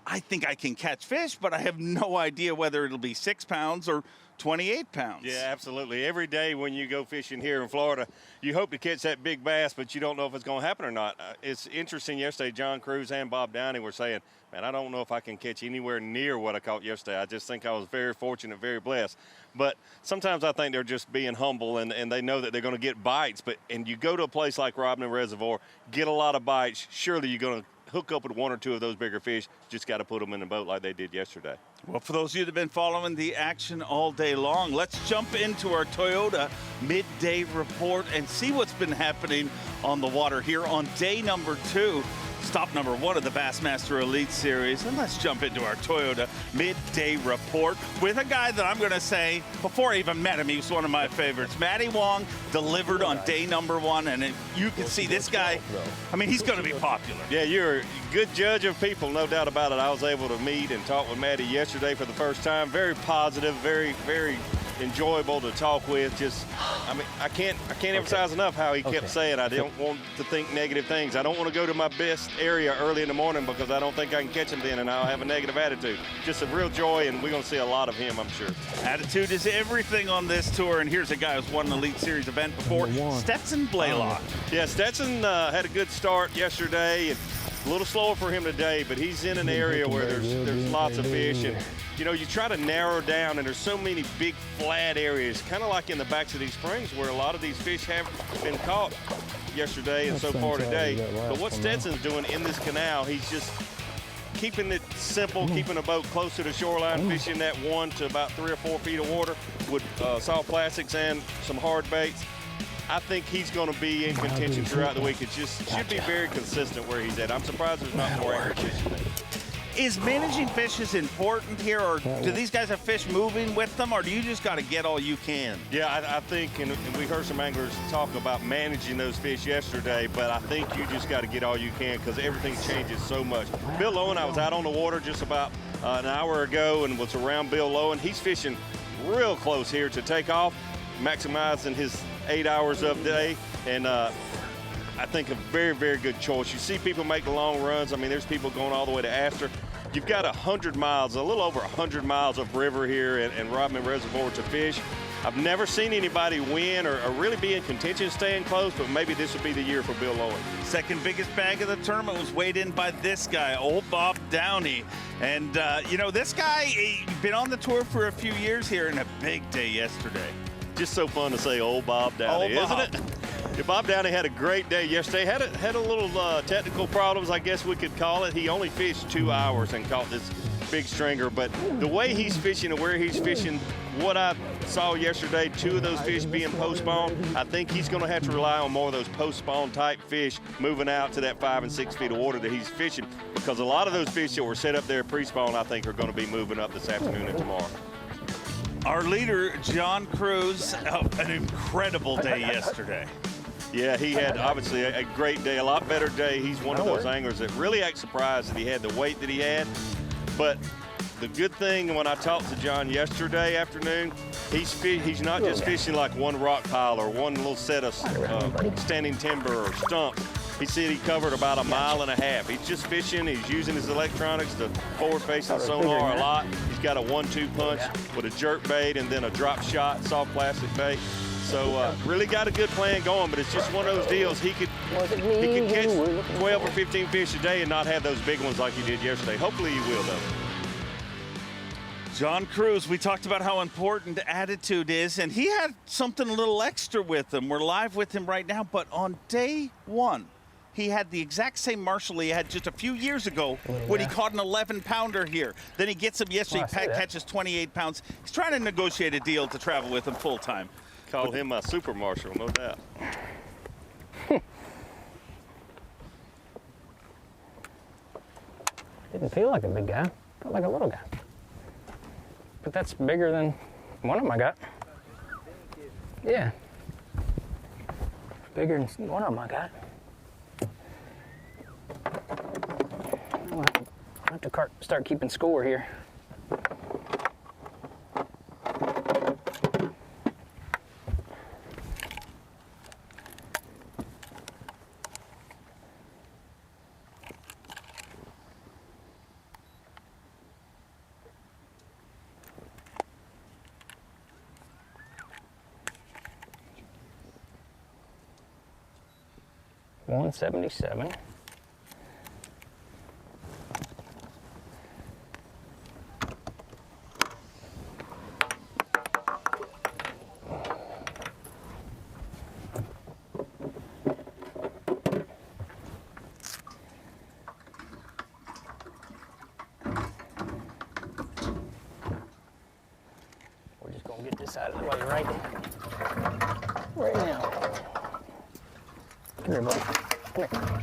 I think I can catch fish, but I have no idea whether it'll be 6 pounds or 28 pounds. Yeah, absolutely. Every day when you go fishing here in Florida, you hope to catch that big bass, but you don't know if it's going to happen or not. It's interesting, yesterday John Cruz and Bob Downey were saying, man, I don't know if I can catch anywhere near what I caught yesterday. I just think I was very fortunate, very blessed. But sometimes I think they're just being humble, and they know that they're going to get bites. And you go to a place like Rodman Reservoir, get a lot of bites, surely you're going to hook up with one or two of those bigger fish. Just got to put them in the boat like they did yesterday. Well, for those of you that have been following the action all day long, let's jump into our Toyota midday report and see what's been happening on the water here on day number 2. Stop number 1 of the Bassmaster Elite Series. And let's jump into our Toyota midday report with a guy that I'm going to say, before I even met him, he was one of my favorites. Maddie Wong delivered on day number 1. And you can see this guy, I mean, he's going to be popular. Yeah, you're a good judge of people, no doubt about it. I was able to meet and talk with Maddie yesterday for the first time. Very positive, very, very enjoyable to talk with. Just, I mean, I can't emphasize enough how he kept saying, I don't want to think negative things. I don't want to go to my best area early in the morning because I don't think I can catch him then and I'll have a negative attitude. Just a real joy, and we're going to see a lot of him, I'm sure. Attitude is everything on this tour, and here's a guy who's won an Elite Series event before, Stetson Balayla. Yeah, Stetson had a good start yesterday, and a little slower for him today, but he's in an area where there's lots of fish, and you know, you try to narrow down, and there's so many big flat areas, kind of like in the backs of these springs where a lot of these fish have been caught yesterday and so far today. But what Stetson's doing in this canal, he's just keeping it simple, keeping the boat close to the shoreline, fishing that 1 to about 3 or 4 feet of water with soft plastics and some hard baits. I think he's going to be in contention throughout the week. It just should be very consistent where he's at. I'm surprised there's not more angler fishing. Is managing fish is important here, or do these guys have fish moving with them, or do you just got to get all you can? Yeah, I think, and we heard some anglers talk about managing those fish yesterday, but I think you just got to get all you can because everything changes so much. Bill Lowen, I was out on the water just about an hour ago and was around Bill Lowen. He's fishing real close here to take off, maximizing his 8 hours of the day, and I think a very, very good choice. You see people make the long runs. I mean, there's people going all the way to Astor. You've got 100 miles, a little over 100 miles of river here and Rodman Reservoir to fish. I've never seen anybody win or really be in contention staying close, but maybe this would be the year for Bill Lowen. Second biggest bag of the tournament was weighed in by this guy, old Bob Downey. And, you know, this guy, he's been on the tour for a few years here, and a big day yesterday. Just so fun to say old Bob Downey, isn't it? Yeah, Bob Downey had a great day yesterday. Had a little technical problems, I guess we could call it. He only fished 2 hours and caught this big stringer. But the way he's fishing and where he's fishing, what I saw yesterday, 2 of those fish being post-spawn, I think he's going to have to rely on more of those post-spawn type fish moving out to that 5 and 6 feet of water that he's fishing, because a lot of those fish that were set up there pre-spawn, I think, are going to be moving up this afternoon and tomorrow. Our leader, John Cruz, an incredible day yesterday. Yeah, he had obviously a great day, a lot better day. He's one of those anglers that really act surprised that he had the weight that he had. But the good thing, when I talked to John yesterday afternoon, he's not just fishing like one rock pile or one little set of standing timber or stumps. He said he covered about 1.5 miles. He's just fishing. He's using his electronics, the forward-facing sonar a lot. He's got a 1-2 punch with a jerk bait and then a drop shot soft plastic bait. So really got a good plan going, but it's just one of those deals. He could catch 12 or 15 fish a day and not have those big ones like he did yesterday. Hopefully he will, though. John Cruz, we talked about how important attitude is, and he had something a little extra with him. We're live with him right now, but on day 1, he had the exact same marshal he had just a few years ago when he caught an 11-pounder here. Then he gets him yesterday, catches 28 pounds. He's trying to negotiate a deal to travel with him full-time. Call him a super marshal, no doubt. Didn't feel like a big guy. Felt like a little guy. But that's bigger than one of them I got. Yeah. Bigger than one of them I got. I'll have to start keeping score here. $177. this out of the way right now. Come here, buddy. Come here.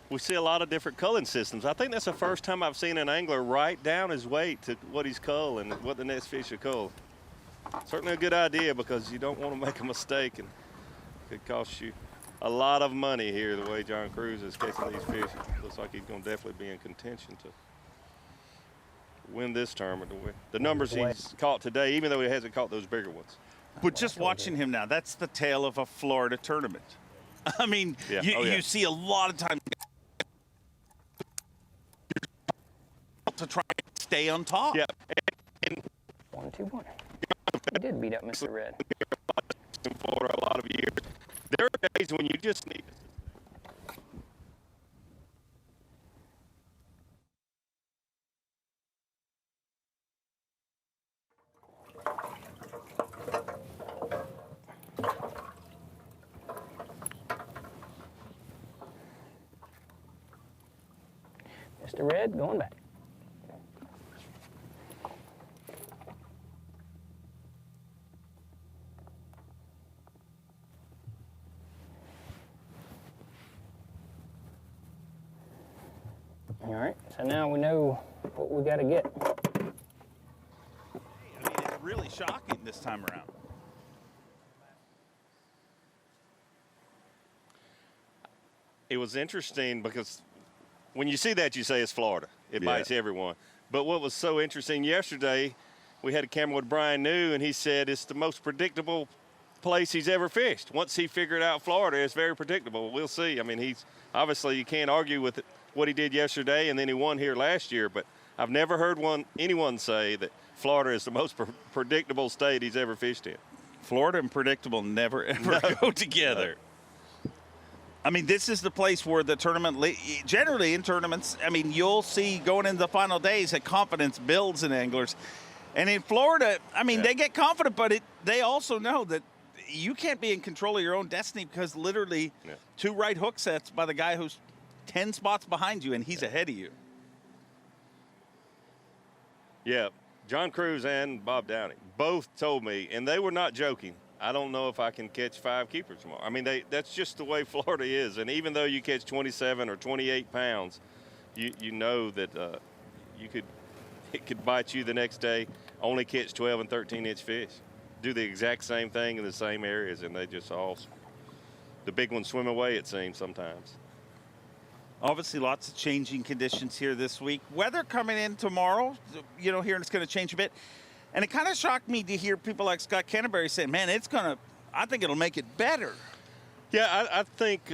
We see a lot of different culling systems. I think that's the first time I've seen an angler write down his weight to what he's culling and what the next fish should cull. Certainly a good idea because you don't want to make a mistake and it could cost you a lot of money here the way John Cruz is catching these fish. It looks like he's going to definitely be in contention to win this tournament. The numbers he's caught today, even though he hasn't caught those bigger ones. But just watching him now, that's the tale of a Florida tournament. I mean, you see a lot of times to try and stay on top. Yeah. 1-2-1. He did beat up Mr. Red. In Florida a lot of years. There are days when you just need it. Mr. Red going back. All right, so now we know what we got to get. I mean, it's really shocking this time around. It was interesting because when you see that, you say it's Florida. It bites everyone. But what was so interesting yesterday, we had a camera with Brian New, and he said it's the most predictable place he's ever fished. Once he figured out Florida, it's very predictable. We'll see. I mean, he's obviously you can't argue with what he did yesterday, and then he won here last year. But I've never heard anyone say that Florida is the most predictable state he's ever fished in. Florida and predictable never, ever go together. I mean, this is the place where the tournament, generally in tournaments, I mean, you'll see going into the final days that confidence builds in anglers. And in Florida, I mean, they get confident, but they also know that you can't be in control of your own destiny because literally 2 right hook sets by the guy who's 10 spots behind you, and he's ahead of you. Yeah, John Cruz and Bob Downey both told me, and they were not joking, I don't know if I can catch 5 keepers tomorrow. I mean, that's just the way Florida is. And even though you catch 27 or 28 pounds, you know that it could bite you the next day, only catch 12 and 13-inch fish. Do the exact same thing in the same areas, and they just the big ones swim away, it seems, sometimes. Obviously, lots of changing conditions here this week. Weather coming in tomorrow, here, and it's going to change a bit. And it kind of shocked me to hear people like Scott Canterbury say, man, I think it'll make it better. Yeah, I think,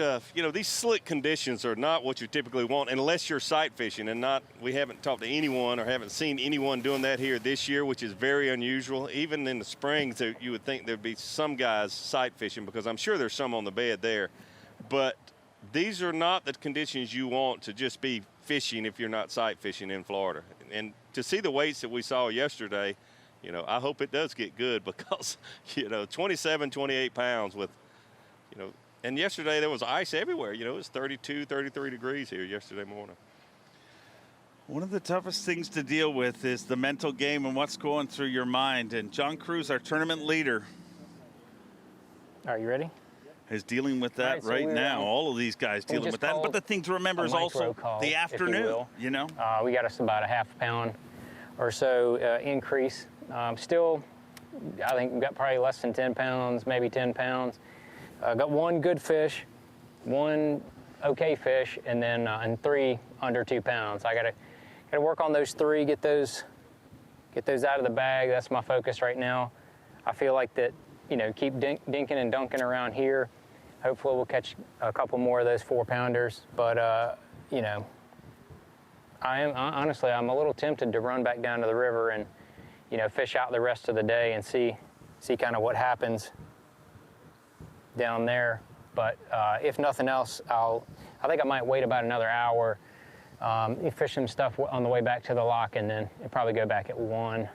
these slick conditions are not what you typically want unless you're sight fishing, and we haven't talked to anyone or haven't seen anyone doing that here this year, which is very unusual. Even in the springs, you would think there'd be some guys sight fishing because I'm sure there's some on the bed there. But these are not the conditions you want to just be fishing if you're not sight fishing in Florida. And to see the weights that we saw yesterday, I hope it does get good because, 27, 28 pounds with, and yesterday there was ice everywhere. It was 32, 33 degrees here yesterday morning. One of the toughest things to deal with is the mental game and what's going through your mind. And John Cruz, our tournament leader. Are you ready? Is dealing with that right now. All of these guys dealing with that. But the thing to remember is also the afternoon, We got us about a half pound or so increase. Still, I think we got probably less than 10 pounds, maybe 10 pounds. Got 1 good fish, 1 okay fish, and then and 3 under 2 pounds. I gotta work on those 3, get those out of the bag. That's my focus right now. I feel like that, keep dinking and dunking around here. Hopefully we'll catch a couple more of those 4-pounders. But honestly, I'm a little tempted to run back down to the river and fish out the rest of the day and see kind of what happens down there. But if nothing else, I think I might wait about another hour, fish some stuff on the way back to the lock, and then probably go back at 1.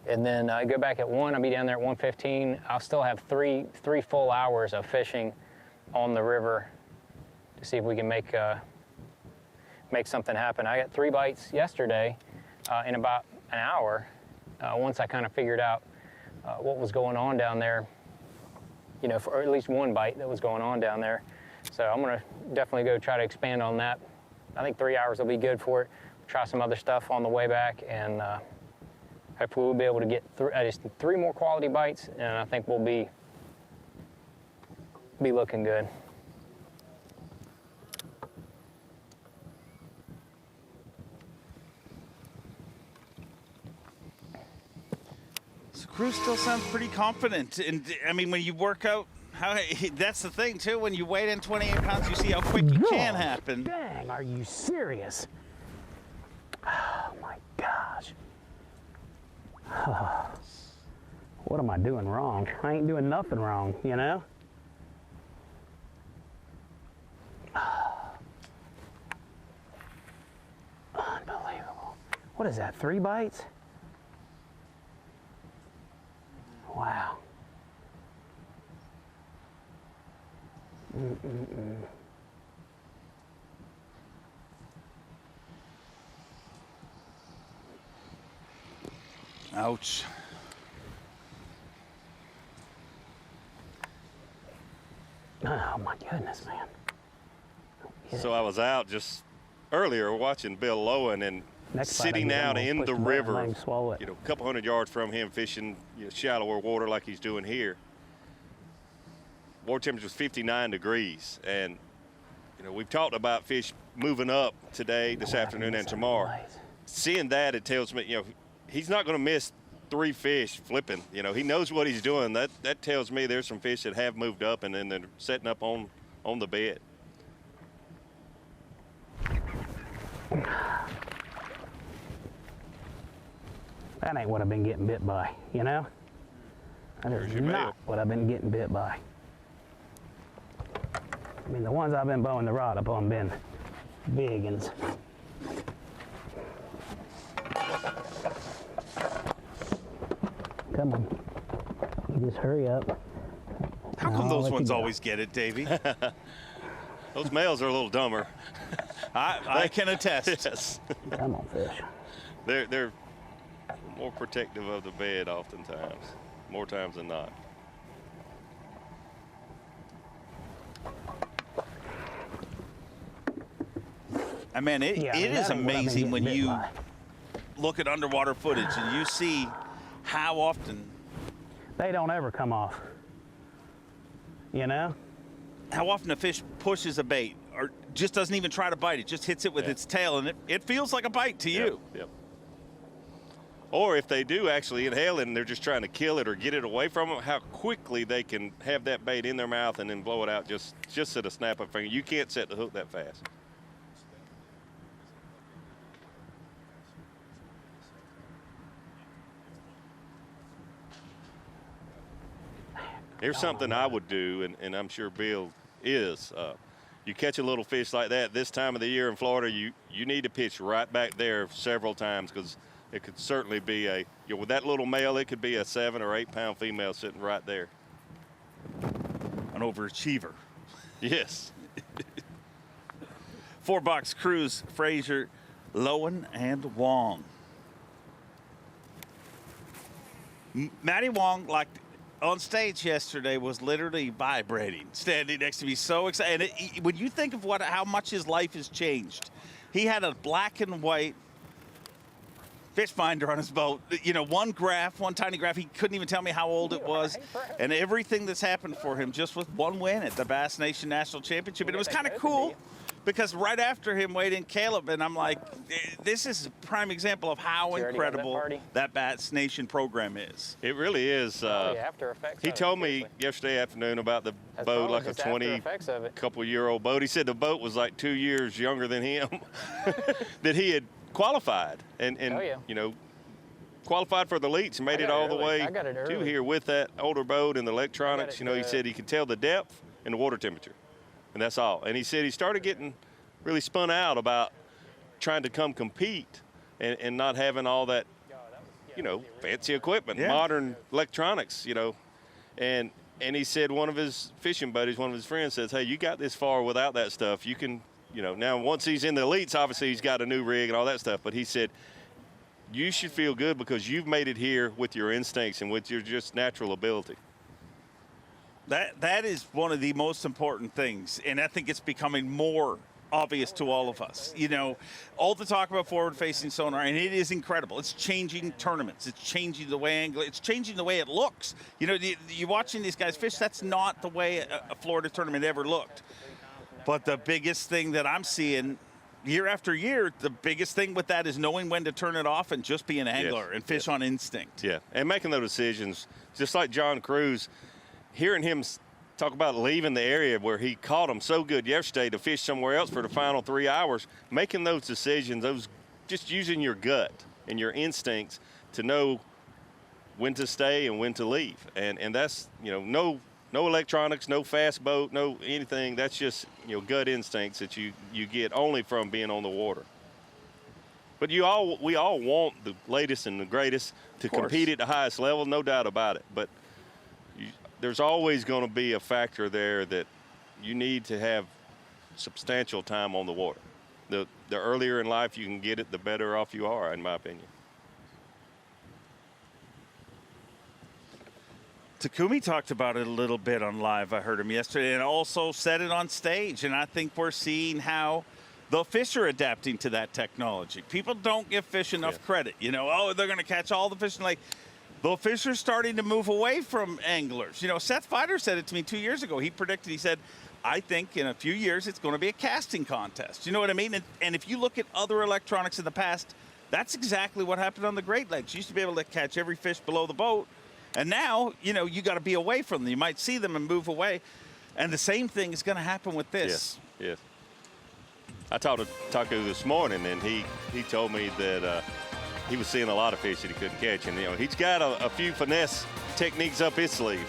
And then go back at 1, I'll be down there at 1:15. I'll still have three full hours of fishing on the river see if we can make something happen. I got 3 bites yesterday in about an hour. Once I kind of figured out what was going on down there, you know, or at least 1 bite that was going on down there. So I'm gonna definitely go try to expand on that. I think 3 hours will be good for it. Try some other stuff on the way back, and hopefully we'll be able to get just 3 more quality bites, and I think we'll be looking good. So Cruz still sounds pretty confident, and I mean, when you work out, that's the thing too. When you weigh in 28 pounds, you see how quick it can happen. Dang, are you serious? Oh my gosh. What am I doing wrong? I ain't doing nothing wrong, you know? Unbelievable. What is that, 3 bites? Wow. Ouch. Oh my goodness, man. So I was out just earlier watching Bill Lowen and sitting out in the river, you know, a couple hundred yards from him, fishing shallower water like he's doing here. Water temperature was 59 degrees, and you know, we've talked about fish moving up today, this afternoon, and tomorrow. Seeing that, it tells me, you know, he's not going to miss 3 fish flipping. You know, he knows what he's doing. That tells me there's some fish that have moved up and then they're setting up on the bed. That ain't what I've been getting bit by, you know? That is not what I've been getting bit by. I mean, the ones I've been bowing the rod upon been big uns. Come on. You just hurry up. How come those ones always get it, Davey? Those males are a little dumber. I can attest. Yes. Come on, fish. They're more protective of the bed oftentimes, more times than not. I mean, it is amazing when you look at underwater footage and you see how often they don't ever come off. You know? How often a fish pushes a bait or just doesn't even try to bite it, just hits it with its tail, and it feels like a bite to you. Yep. Or if they do actually inhale it and they're just trying to kill it or get it away from them, how quickly they can have that bait in their mouth and then blow it out just at a snap of a finger. You can't set the hook that fast. Here's something I would do, and I'm sure Bill is. You catch a little fish like that this time of the year in Florida, you need to pitch right back there several times, because it could certainly be with that little male, it could be a 7 or 8 pound female sitting right there. An overachiever. Yes. 4-box Cruz, Frazier, Lowen, and Wong. Maddie Wong, like on stage yesterday, was literally vibrating, standing next to me, so excited. And when you think of how much his life has changed, he had a black and white fish finder on his boat. You know, one tiny graph. He couldn't even tell me how old it was, and everything that's happened for him just with one win at the Bass Nation National Championship. And it was kind of cool, because right after him weighed in Caleb, and I'm like, this is a prime example of how incredible that Bass Nation program is. It really is. He told me yesterday afternoon about the boat, like a 20-couple-year-old boat. He said the boat was like 2 years younger than him, that he had qualified and you know, qualified for the elites and made it all the way to here with that older boat and the electronics. You know, he said he could tell the depth and the water temperature, and that's all. And he said he started getting really spun out about trying to come compete and not having all that, you know, fancy equipment, modern electronics, you know. And And he said one of his fishing buddies, one of his friends says, hey, you got this far without that stuff. You can, now once he's in the elites, obviously he's got a new rig and all that stuff. But he said, you should feel good because you've made it here with your instincts and with your just natural ability. That is one of the most important things, and I think it's becoming more obvious to all of us. All the talk about forward-facing sonar, and it is incredible. It's changing tournaments. It's changing the way it's changing the way it looks. You're watching these guys fish. That's not the way a Florida tournament ever looked. But the biggest thing that I'm seeing year after year, the biggest thing with that is knowing when to turn it off and just be an angler and fish on instinct. Yeah, and making those decisions, just like John Cruz, hearing him talk about leaving the area where he caught them so good yesterday to fish somewhere else for the final 3 hours, making those decisions, just using your gut and your instincts to know when to stay and when to leave. And that's, no electronics, no fast boat, no anything. That's just, gut instincts that you get only from being on the water. But we all want the latest and the greatest to compete at the highest level, no doubt about it. But there's always going to be a factor there that you need to have substantial time on the water. The earlier in life you can get it, the better off you are, in my opinion. Takumi talked about it a little bit on live. I heard him yesterday, and also said it on stage. And I think we're seeing how the fish are adapting to that technology. People don't give fish enough credit. They're going to catch all the fish in the lake. The fish are starting to move away from anglers. Seth Feider said it to me 2 years ago. He said, I think in a few years it's going to be a casting contest. You know what I mean? And if you look at other electronics in the past, that's exactly what happened on the Great Lakes. You used to be able to catch every fish below the boat. And now, you got to be away from them. You might see them and move away. And the same thing is going to happen with this. Yes. I talked to Taku this morning, and he told me that he was seeing a lot of fish that he couldn't catch. And, he's got a few finesse techniques up his sleeve.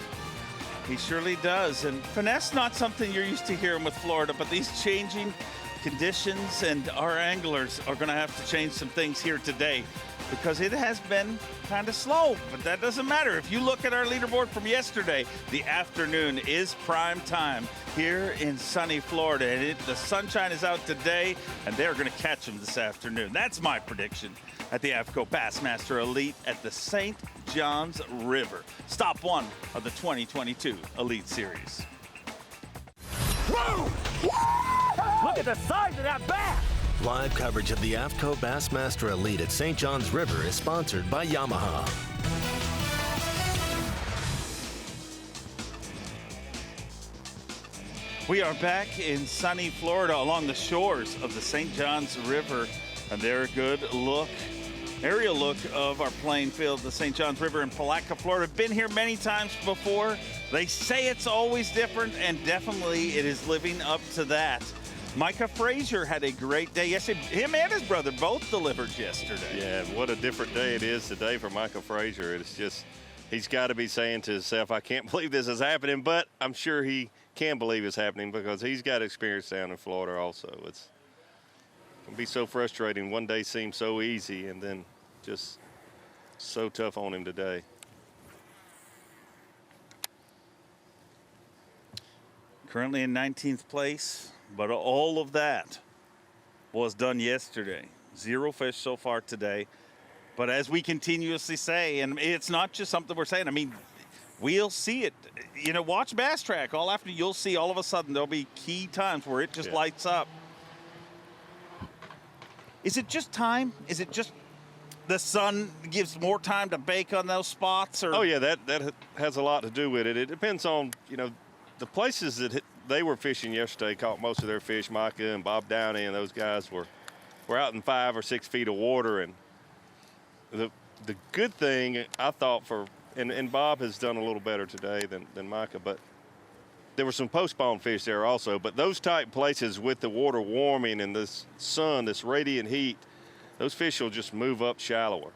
He surely does. And finesse not something you're used to hearing with Florida, but these changing conditions, and our anglers are going to have to change some things here today because it has been kind of slow, but that doesn't matter. If you look at our leaderboard from yesterday, the afternoon is prime time here in sunny Florida, and the sunshine is out today, and they're going to catch them this afternoon. That's my prediction at the AFTCO Bassmaster Elite at the St. Johns River. Stop one of the 2022 Elite Series. Whoa! Look at the size of that bass! Live coverage of the AFTCO Bassmaster Elite at St. Johns River is sponsored by Yamaha. We are back in sunny Florida along the shores of the St. Johns River, and they're a good look, aerial look of our playing field, the St. Johns River in Palatka, Florida. Been here many times before. They say it's always different, and definitely it is living up to that. Micah Frazier had a great day yesterday. Him and his brother both delivered yesterday. Yeah, and what a different day it is today for Micah Frazier. It's just, he's got to be saying to himself, I can't believe this is happening, but I'm sure he can believe it's happening because he's got experience down in Florida also. It can be so frustrating. One day seems so easy and then just so tough on him today. Currently in 19th place, but all of that was done yesterday. 0 fish so far today. But as we continuously say, and it's not just something we're saying, I mean, we'll see it. Watch Bass Track all after. You'll see all of a sudden there'll be key times where it just lights up. Is it just time? Is it just the sun gives more time to bake on those spots? Or? Oh, yeah, that has a lot to do with it. It depends on, the places that they were fishing yesterday caught most of their fish. Micah and Bob Downey and those guys were out in 5 or 6 feet of water. And the good thing I thought and Bob has done a little better today than Micah, but there were some postponed fish there also. But those type places with the water warming and this sun, this radiant heat, those fish will just move up shallower.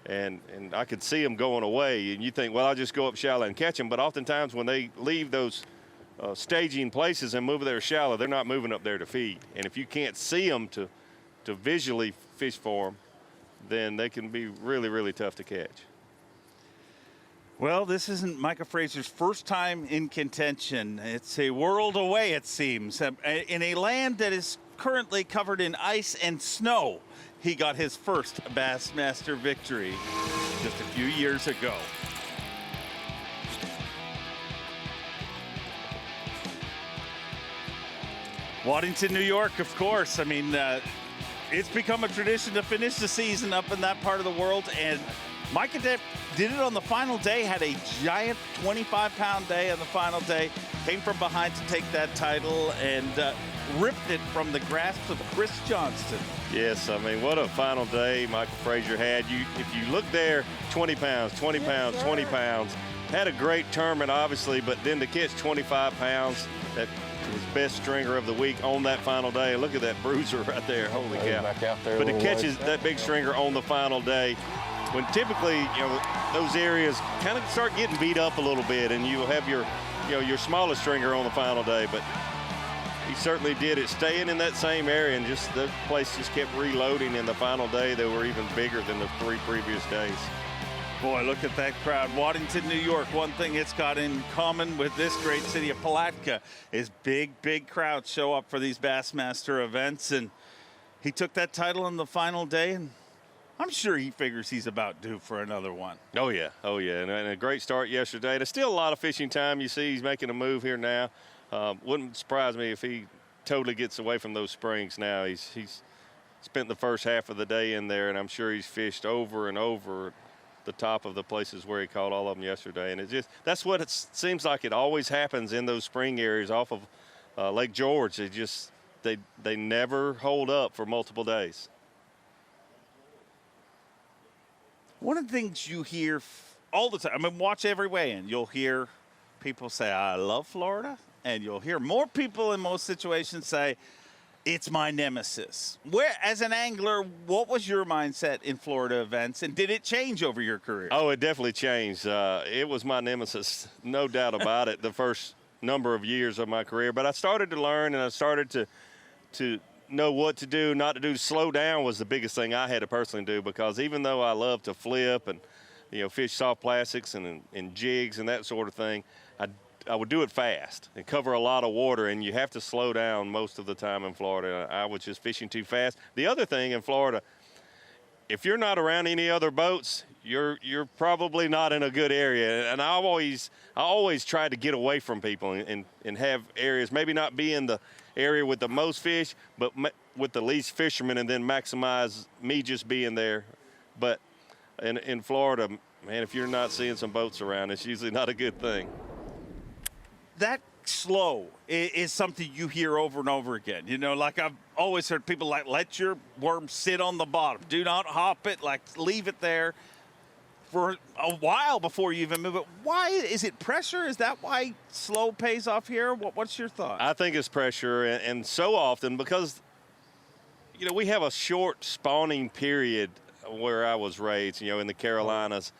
And I could see them going away. And you think, well, I'll just go up shallow and catch them. But oftentimes when they leave those staging places and move there shallow, they're not moving up there to feed. And if you can't see them to visually fish for them, then they can be really, really tough to catch. Well, this isn't Micah Fraser's first time in contention. It's a world away, it seems. In a land that is currently covered in ice and snow, he got his first Bassmaster victory just a few years ago. Waddington, New York, of course. I mean, it's become a tradition to finish the season up in that part of the world, and Micah did it on the final day, had a giant 25-pound day on the final day, came from behind to take that title, and ripped it from the grasp of Chris Johnston. Yes, I mean, what a final day Michael Fraser had. If you look there, 20 pounds, 20 pounds, 20 pounds. Had a great tournament, obviously, but then to catch 25 pounds, that his best stringer of the week on that final day. Look at that bruiser right there. Holy cow. Back out there but to catch that big stringer on the final day, when typically, those areas kind of start getting beat up a little bit, and you'll have your smallest stringer on the final day, but he certainly did it, staying in that same area, and just the place just kept reloading. In the final day, they were even bigger than the 3 previous days. Boy, look at that crowd. Waddington, New York, one thing it's got in common with this great city of Palatka is big crowds show up for these Bassmaster events, and he took that title on the final day, and I'm sure he figures he's about due for another one. Oh, yeah. And a great start yesterday. There's still a lot of fishing time. You see he's making a move here now. Wouldn't surprise me if he totally gets away from those springs now. He's spent the first half of the day in there, and I'm sure he's fished over and over the top of the places where he caught all of them yesterday. And that's what it seems like it always happens in those spring areas off of Lake George. They never hold up for multiple days. One of the things you hear all the time, I mean, watch every weigh-in, you'll hear people say, I love Florida, and you'll hear more people in most situations say, it's my nemesis. As an angler, what was your mindset in Florida events, and did it change over your career? Oh, it definitely changed. It was my nemesis, no doubt about it, the first number of years of my career. But I started to learn, and I started to know what to do, not to do. Slow down was the biggest thing I had to personally do, because even though I love to flip and fish soft plastics and jigs and that sort of thing, I would do it fast and cover a lot of water, and you have to slow down most of the time in Florida. I was just fishing too fast. The other thing in Florida, if you're not around any other boats, you're probably not in a good area. And I always tried to get away from people and have areas, maybe not be in the area with the most fish, but with the least fishermen, and then maximize me just being there. But in Florida, man, if you're not seeing some boats around, it's usually not a good thing. That slow is something you hear over and over again. Like I've always heard people let your worm sit on the bottom. Do not hop it, leave it there for a while before you even move it. Why? Is it pressure? Is that why slow pays off here? What's your thought? I think it's pressure, and so often because, we have a short spawning period where I was raised, in the Carolinas.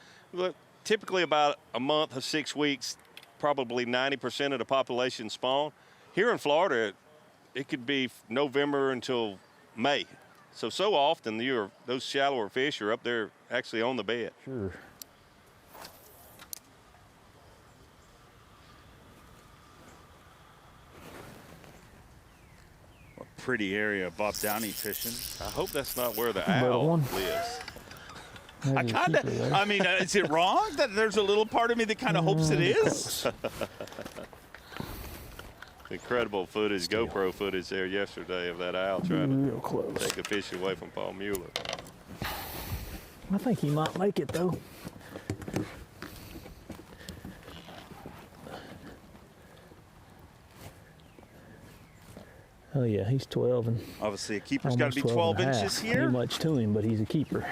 Typically about a month or 6 weeks, probably 90% of the population spawn. Here in Florida, it could be November until May. So often those shallower fish are up there actually on the bed. Sure. What a pretty area Bob Downey fishing. I hope that's not where the owl lives. Is it wrong that there's a little part of me that kind of hopes it is? Incredible footage, GoPro footage there yesterday of that owl trying to take a fish away from Paul Mueller. I think he might make it, though. Oh, yeah, he's 12. And obviously, a keeper's got to be 12 inches here. Not much to him, but he's a keeper.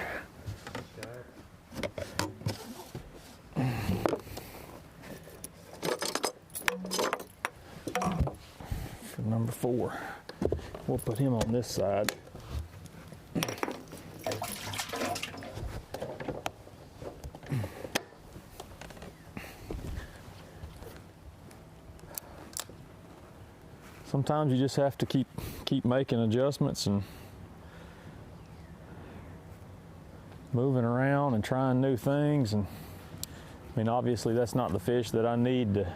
For number 4, we'll put him on this side. Sometimes you just have to keep making adjustments and moving around and trying new things, and I mean, obviously that's not the fish that I need to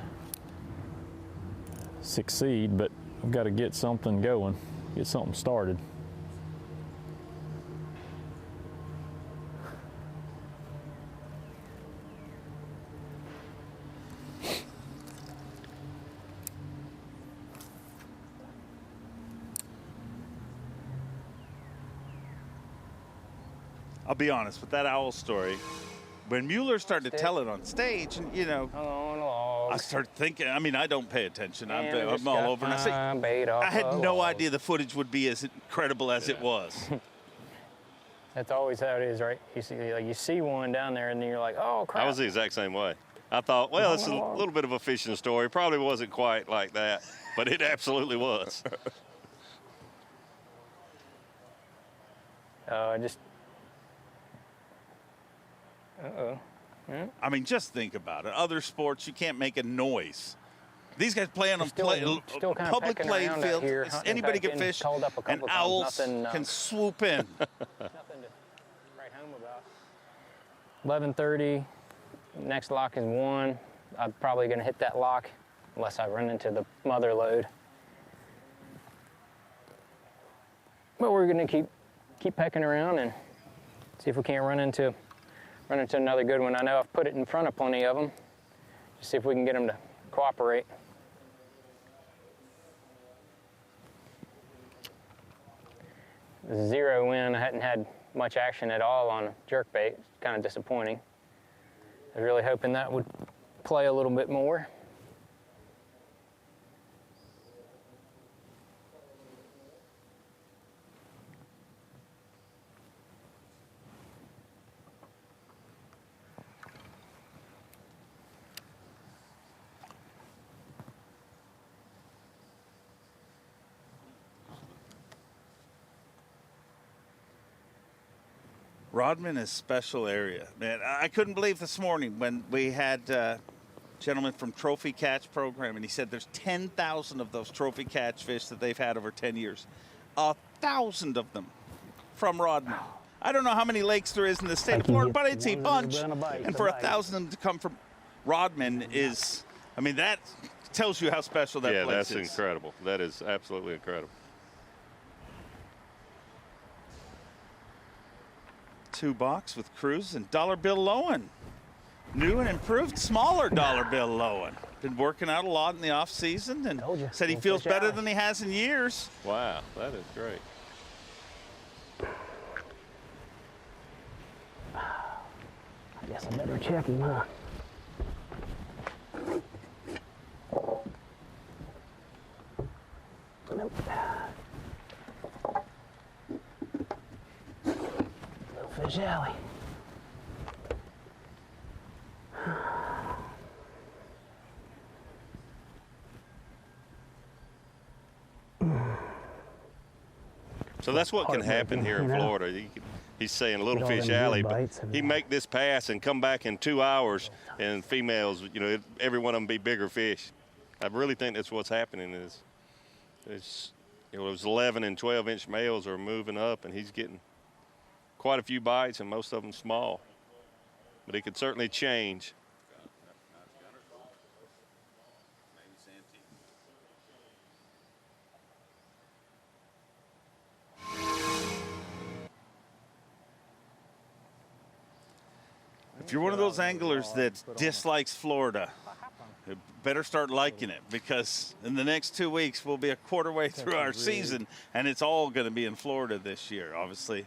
succeed, but I've got to get something going, get something started. I'll be honest with that owl story. When Mueller started to tell it on stage, and I started thinking. I mean, I don't pay attention. I'm all over. And I had no idea the footage would be as incredible as it was. That's always how it is, right? You see one down there, and then you're like, oh crap. I was the exact same way. I thought, well, it's a little bit of a fishing story. Probably wasn't quite like that, but it absolutely was. Uh-oh. Yeah. I mean, just think about it. Other sports, you can't make a noise. These guys play on a public playing field. Anybody can fish, and owls can swoop in. Nothing to write home about. 11:30. Next lock is 1. I'm probably going to hit that lock unless I run into the mother lode. But we're going to keep pecking around and see if we can't run into another good one. I know I've put it in front of plenty of them. Just see if we can get them to cooperate. Zero in. I hadn't had much action at all on jerkbait. It's kind of disappointing. I was really hoping that would play a little bit more. Rodman is a special area, man. I couldn't believe this morning when we had a gentleman from Trophy Catch Program, and he said there's 10,000 of those trophy catch fish that they've had over 10 years. 1,000 of them from Rodman. I don't know how many lakes there is in the state of Florida, but it's a bunch. And for 1,000 to come from Rodman is, I mean, that tells you how special that place is. Yeah, that's incredible. That is absolutely incredible. 2 box with Cruz and Dollar Bill Lowen. New and improved, smaller Dollar Bill Lowen. Been working out a lot in the off season and said he feels better than he has in years. Wow, that is great. I guess I better check him, huh? Nope. Fish alley. So that's what can happen here in Florida. He's saying a little fish alley, but he make this pass and come back in 2 hours, and females, every one of them be bigger fish. I really think that's what's happening is those 11 and 12-inch males are moving up, and he's getting quite a few bites, and most of them small. But it could certainly change. If you're one of those anglers that dislikes Florida, you better start liking it, because in the next 2 weeks we'll be a quarter way through our season, and it's all going to be in Florida this year. Obviously,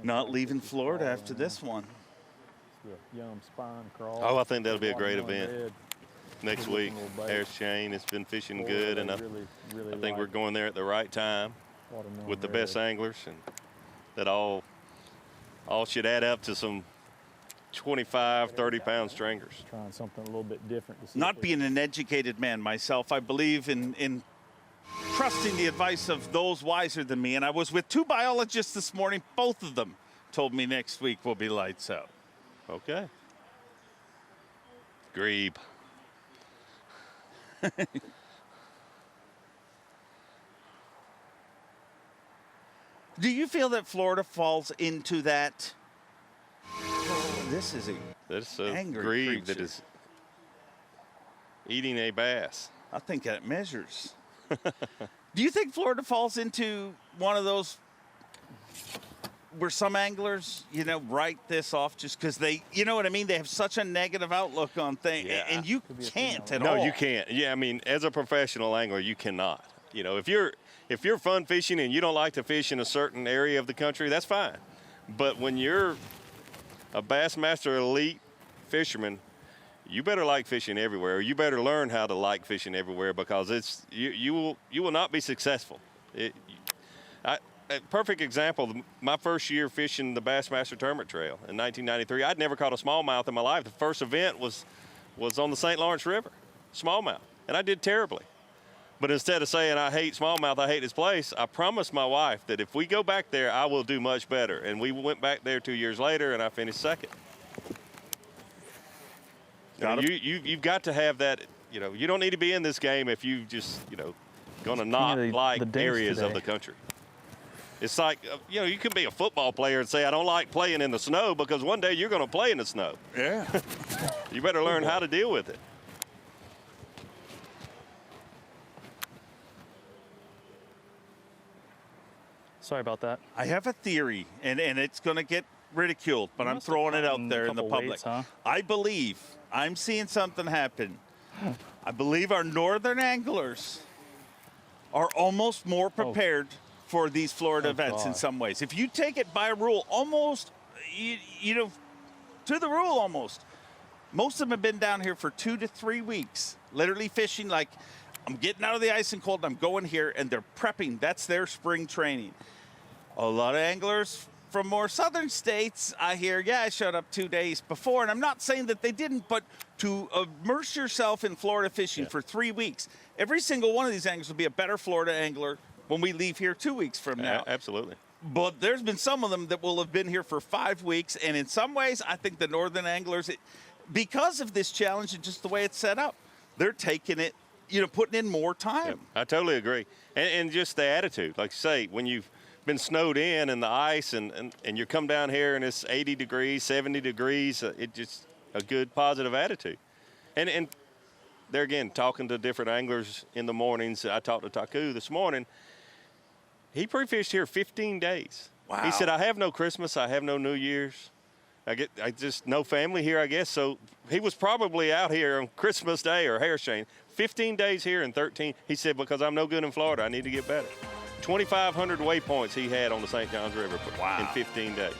not leaving Florida after this one. Oh, I think that'll be a great event next week. Harris Chain, it's been fishing good, and I think we're going there at the right time with the best anglers, and that all should add up to some 25, 30-pound stringers. Trying something a little bit different. Not being an educated man myself, I believe in trusting the advice of those wiser than me. And I was with 2 biologists this morning. Both of them told me next week will be lights out. Okay. Grebe. Do you feel that Florida falls into that? This is a That's a Angry grebe that creature. is eating a bass. I think that measures. Do you think Florida falls into one of those where some anglers, write this off just because they, you know what I mean? They have such a negative outlook on things, and you can't at all. No, you can't. Yeah, I mean, as a professional angler, you cannot. If you're fun fishing and you don't like to fish in a certain area of the country, that's fine. But when you're a Bassmaster elite fisherman, you better like fishing everywhere. Or you better learn how to like fishing everywhere, because it's you will not be successful. A perfect example, my first year fishing the Bassmaster Tournament Trail in 1993, I'd never caught a smallmouth in my life. The first event was on the St. Lawrence River, smallmouth, and I did terribly. But instead of saying I hate smallmouth, I hate this place, I promised my wife that if we go back there, I will do much better. And we went back there 2 years later, and I finished second. You've got to have that. You don't need to be in this game if you just going to not like areas of the country. It's like, you can be a football player and say, I don't like playing in the snow, because one day you're going to play in the snow. Yeah. You better learn how to deal with it. Sorry about that. I have a theory, and it's going to get ridiculed, but I'm throwing it out there in the public. Weights, huh? I believe I'm seeing something happen. I believe our northern anglers are almost more prepared for these Florida events in some ways. If you take it by rule, almost, to the rule almost. Most of them have been down here for 2 to 3 weeks, literally fishing like, I'm getting out of the ice and cold, I'm going here, and they're prepping. That's their spring training. A lot of anglers from more southern states, I hear, I showed up 2 days before, and I'm not saying that they didn't, but to immerse yourself in Florida fishing for 3 weeks, every single one of these anglers will be a better Florida angler when we leave here 2 weeks from now. Absolutely. But there's been some of them that will have been here for 5 weeks, and in some ways, I think the northern anglers, because of this challenge and just the way it's set up, they're taking it, putting in more time. Yep, I totally agree. And just the attitude, like you say, when you've been snowed in and the ice and you come down here and it's 80 degrees, 70 degrees, it just a good positive attitude. And there again, talking to different anglers in the mornings, I talked to Taku this morning. He pre-fished here 15 days. Wow. He said, I have no Christmas, I have no New Year's. I just no family here, I guess. So he was probably out here on Christmas Day or Hurricane. 15 days here and 13. He said, because I'm no good in Florida, I need to get better. 2,500 waypoints he had on the St. Johns River in 15 days.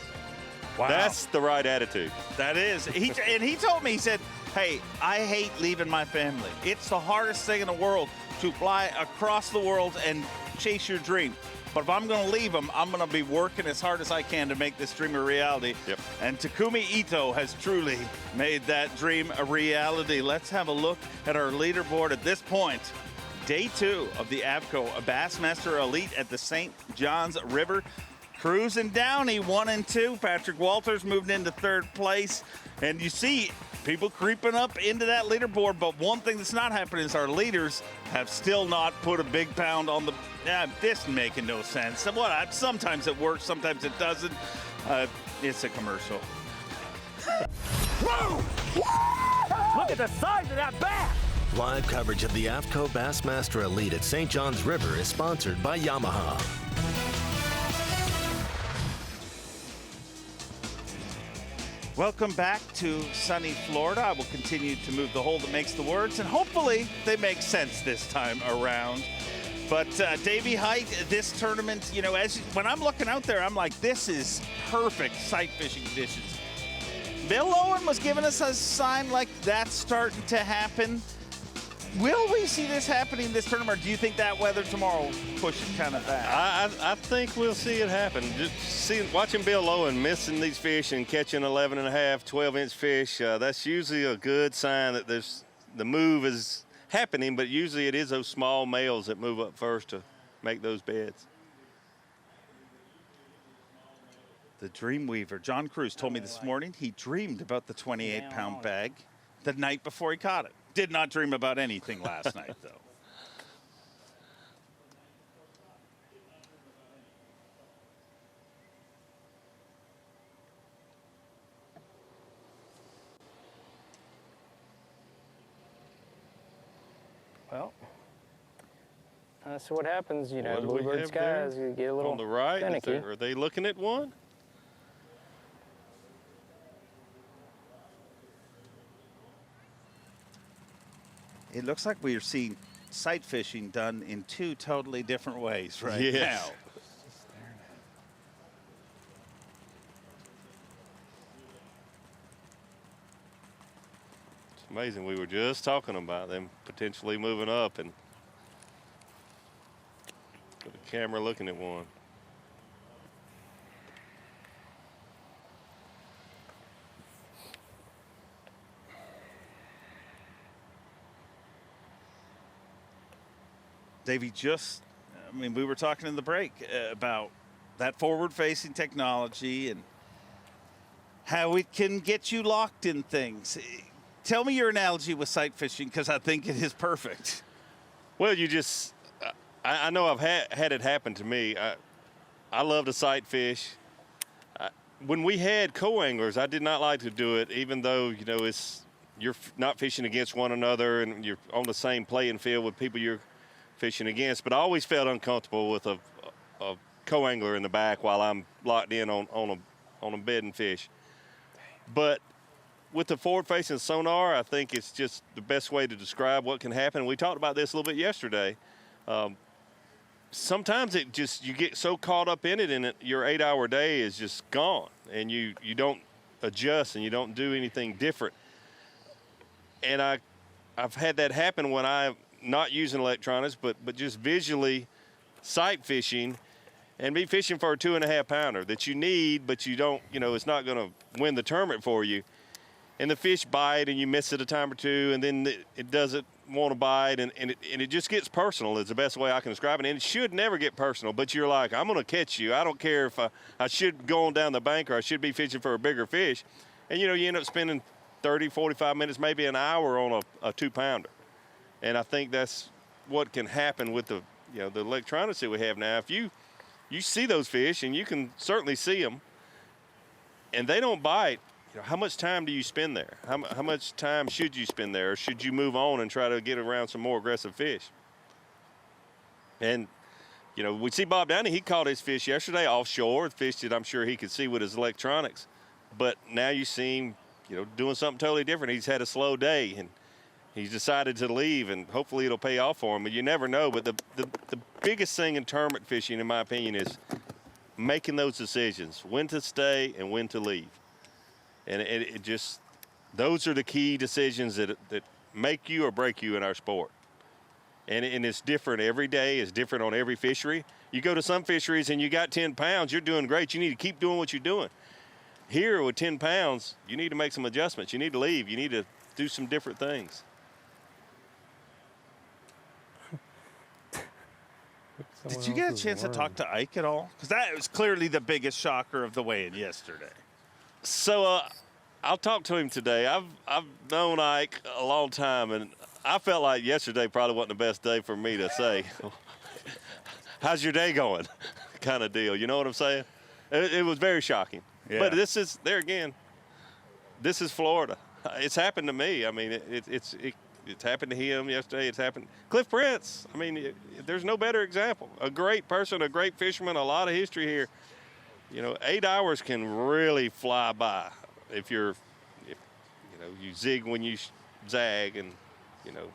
Wow. That's the right attitude. That is. And he told me, he said, hey, I hate leaving my family. It's the hardest thing in the world to fly across the world and chase your dream. But if I'm going to leave them, I'm going to be working as hard as I can to make this dream a reality. Yep. And Takumi Ito has truly made that dream a reality. Let's have a look at our leaderboard at this point. Day 2 of the AFTCO, a Bassmaster Elite at the St. Johns River. Cruz and Downey 1 and 2. Patrick Walters moved into 3rd place. And you see people creeping up into that leaderboard. But one thing that's not happening is our leaders have still not put a big pound on the... this making no sense. Sometimes it works, sometimes it doesn't. It's a commercial. Look at the size of that bass! Live coverage of the AFTCO Bassmaster Elite at St. Johns River is sponsored by Yamaha. Welcome back to sunny Florida. I will continue to move the hole that makes the words, and hopefully they make sense this time around. But Davey Hyde, this tournament, when I'm looking out there, I'm like, this is perfect sight fishing conditions. Bill Owen was giving us a sign like that's starting to happen. Will we see this happening this tournament, or do you think that weather tomorrow will push it kind of back? I think we'll see it happen. Just watching Bill Owen missing these fish and catching 11.5, 12-inch fish, that's usually a good sign that the move is happening, but usually it is those small males that move up first to make those beds. The Dreamweaver, John Cruz, told me this morning he dreamed about the 28-pound bag the night before he caught it. Did not dream about anything last night, though. Well, that's what happens, you know, What do we bluebird have skies, there? you get a little On the right, finicky. are they looking at one? It looks like we are seeing sight fishing done in two totally different ways right Yes. now. It's amazing. We were just talking about them potentially moving up and with the camera looking at one. Davey, we were talking in the break about that forward-facing technology and how it can get you locked in things. Tell me your analogy with sight fishing, because I think it is perfect. Well, I know I've had it happen to me. I love to sight fish. When we had co-anglers, I did not like to do it, even though, you know, you're not fishing against one another and you're on the same playing field with people you're fishing against. But I always felt uncomfortable with a co-angler in the back while I'm locked in on a bedding fish. But with the forward-facing sonar, I think it's just the best way to describe what can happen. We talked about this a little bit yesterday. Sometimes you get so caught up in it, and your 8-hour day is just gone, and you don't adjust and you don't do anything different. And I've had that happen when I'm not using electronics, but just visually sight fishing and be fishing for a 2.5 pounder that you need, but you don't, you know, it's not going to win the tournament for you. And the fish bite and you miss it a time or two, and then it doesn't want to bite, and it just gets personal is the best way I can describe it. And it should never get personal, but you're like, I'm going to catch you. I don't care if I should go on down the bank or I should be fishing for a bigger fish. And, you know, you end up spending 30, 45 minutes, maybe an hour on a 2-pounder. And I think that's what can happen with the electronics that we have now. If you see those fish, and you can certainly see them, and they don't bite, you know, how much time do you spend there? How much time should you spend there? Or should you move on and try to get around some more aggressive fish? And, you know, we see Bob Downey, he caught his fish yesterday offshore, fish that I'm sure he could see with his electronics. But now you see him, you know, doing something totally different. He's had a slow day, and he's decided to leave, and hopefully it'll pay off for him. But you never know. But the biggest thing in tournament fishing, in my opinion, is making those decisions, when to stay and when to leave. And it just, those are the key decisions that make you or break you in our sport. And it's different every day. It's different on every fishery. You go to some fisheries and you got 10 pounds, you're doing great. You need to keep doing what you're doing. Here with 10 pounds, you need to make some adjustments. You need to leave. You need to do some different things. Did you get a chance to talk to Ike at all? Because that was clearly the biggest shocker of the weigh-in yesterday. So I'll talk to him today. I've known Ike a long time, and I felt like yesterday probably wasn't the best day for me to say, how's your day going, kind of deal. You know what I'm saying? It was very shocking. Yeah. But this is Florida. It's happened to me. I mean, it's happened to him yesterday. It's happened. Cliff Prince, I mean, there's no better example. A great person, a great fisherman, a lot of history here. You know, 8 hours can really fly by if you zig when you zag, and, you know,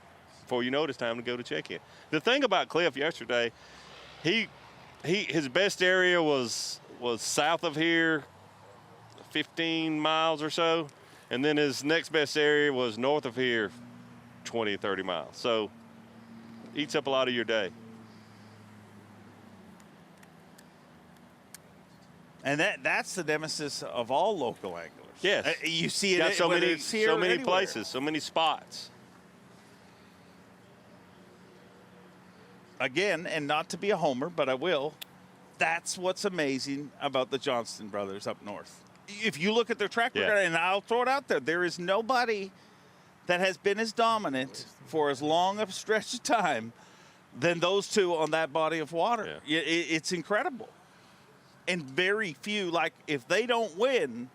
before you know it, it's time to go to check-in. The thing about Cliff yesterday, his best area was south of here, 15 miles or so, and then his next best area was north of here, 20, 30 miles. So eats up a lot of your day. And that's the nemesis of all local anglers. Yes. You see it got so many anywhere. places, so many spots. Again, and not to be a homer, but I will, that's what's amazing about the Johnston brothers up north. If you look at their track record, and I'll throw it out there is nobody that has been as dominant for as long a stretch of time than those two on that body of water. Yeah. It's incredible. And very few, like, if they don't win,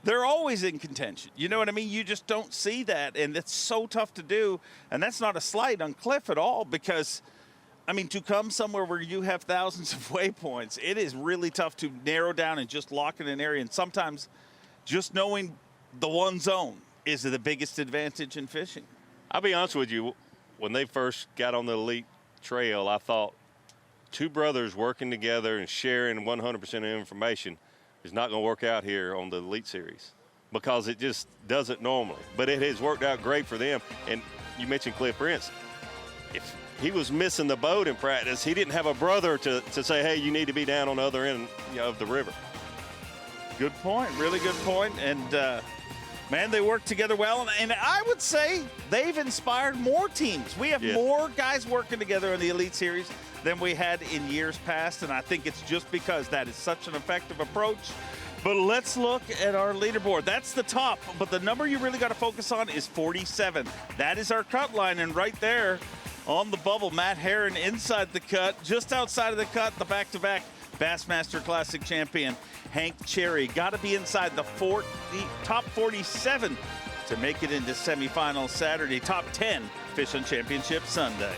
they're always in contention. You know what I mean? You just don't see that, and it's so tough to do. And that's not a slight on Cliff at all, because, I mean, to come somewhere where you have thousands of waypoints, it is really tough to narrow down and just lock in an area. And sometimes just knowing the one zone is the biggest advantage in fishing. I'll be honest with you, when they first got on the elite trail, I thought two brothers working together and sharing 100% of information is not going to work out here on the Elite Series, because it just doesn't normally. But it has worked out great for them. And you mentioned Cliff Prince. If he was missing the boat in practice, he didn't have a brother to say, hey, you need to be down on the other end, of the river. Good point, really good point. And, man, they work together well. And I would say they've inspired more teams. We have more guys working together in the Elite Series than we had in years past, and I think it's just because that is such an effective approach. But let's look at our leaderboard. That's the top, but the number you really got to focus on is 47. That is our cut line, and right there on the bubble, Matt Herron inside the cut, just outside of the cut, the back-to-back Bassmaster Classic champion, Hank Cherry. Got to be inside the top 47 to make it into semifinals Saturday, top 10 Fishing Championship Sunday.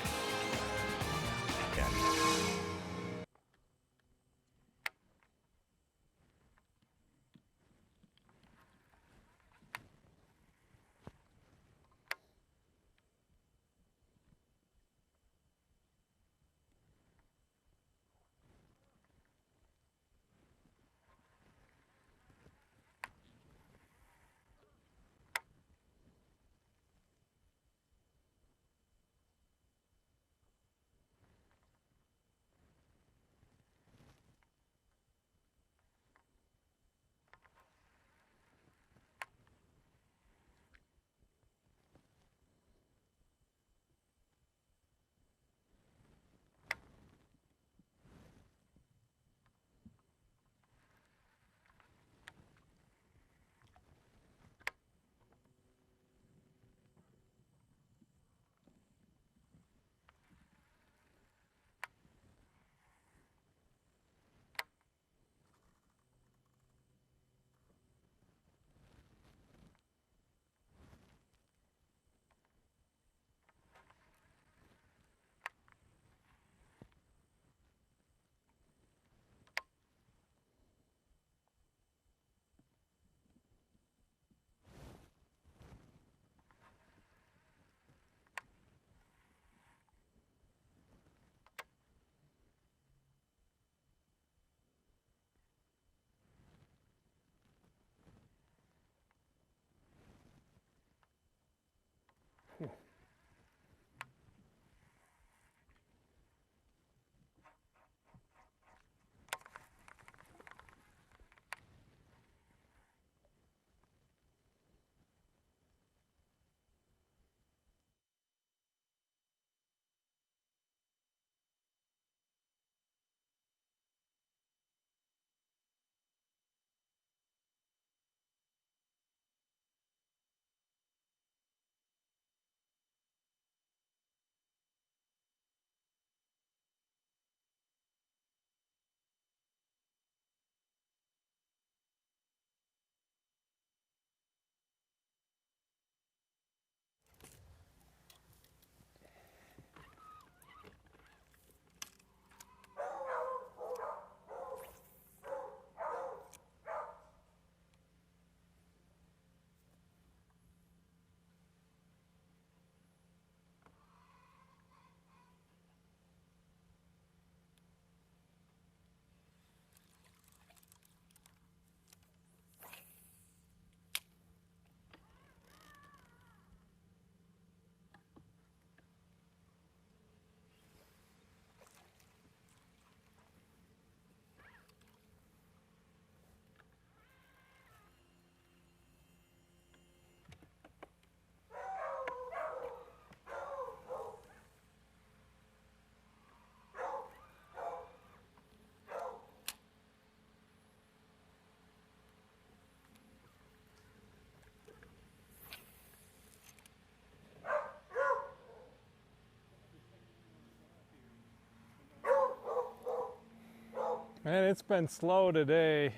Man, it's been slow today.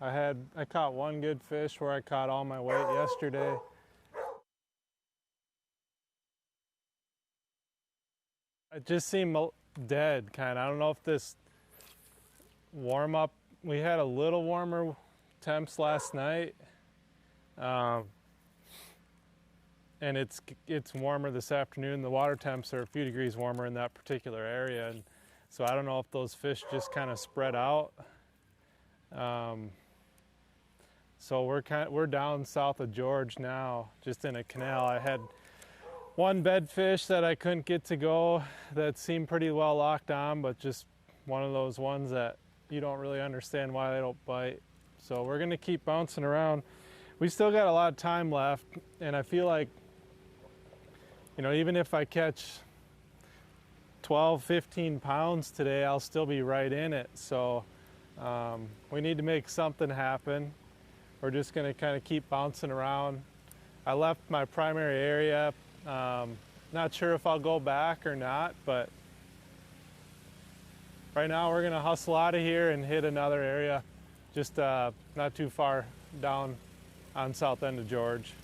I caught one good fish where I caught all my weight yesterday. It just seemed dead, kind of. I don't know if this warm up, we had a little warmer temps last night, and it's warmer this afternoon. The water temps are a few degrees warmer in that particular area, and so I don't know if those fish just kind of spread out. So we're down south of George now, just in a canal. I had one bed fish that I couldn't get to go that seemed pretty well locked on, but just one of those ones that you don't really understand why they don't bite. So we're gonna keep bouncing around. We still got a lot of time left, and I feel like, you know, even if I catch 12, 15 pounds today, I'll still be right in it. So we need to make something happen. We're just gonna kind of keep bouncing around. I left my primary area. Not sure if I'll go back or not, but right now we're gonna hustle out of here and hit another area, just not too far down on south end of George.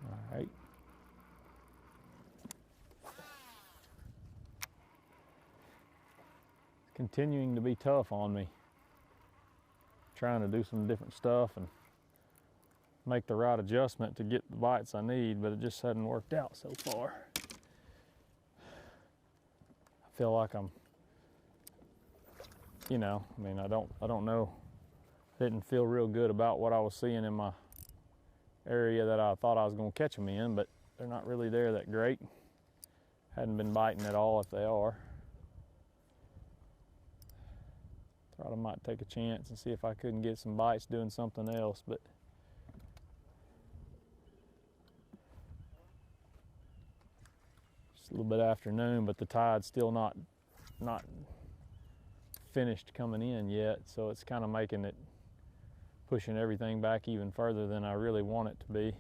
All right. Continuing to be tough on me. Trying to do some different stuff and make the right adjustment to get the bites I need, but it just hasn't worked out so far. I feel like I'm, you know, I mean, I don't know. Didn't feel real good about what I was seeing in my area that I thought I was going to catch them in, but they're not really there that great. Hadn't been biting at all if they are. Thought I might take a chance and see if I couldn't get some bites doing something else, but it's a little bit after noon, but the tide's still not finished coming in yet, so it's kind of making it, pushing everything back even further than I really want it to be.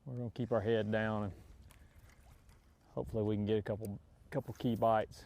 We're going to keep our head down and hopefully we can get a couple key bites.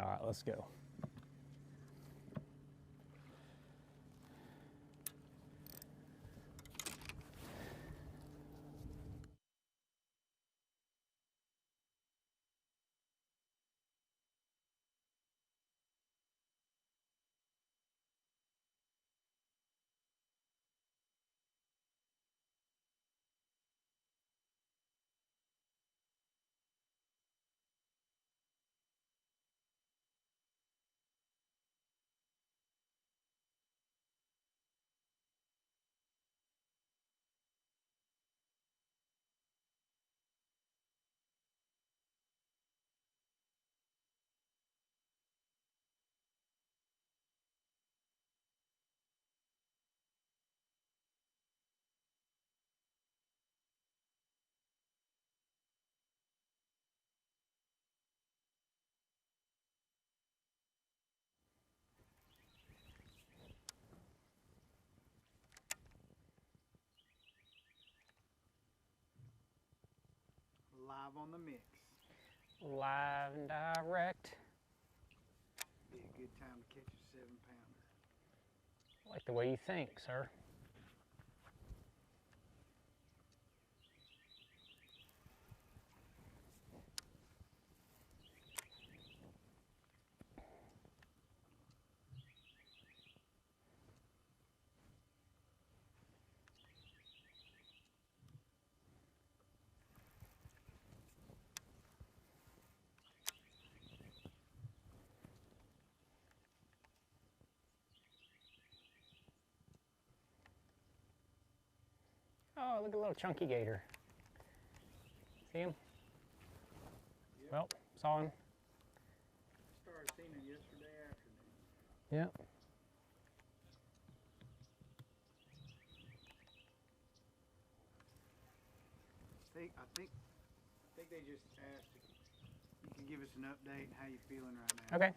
All right, let's go. Live on the mix. Live and direct. Be a good time to catch a 7-pounder. I like the way you think, sir. Oh, look at a little chunky gator. See him? Yep. Well, saw him. Started seeing him yesterday afternoon. Yep. I think they just asked if you can give us an update and how you feeling right now. Okay.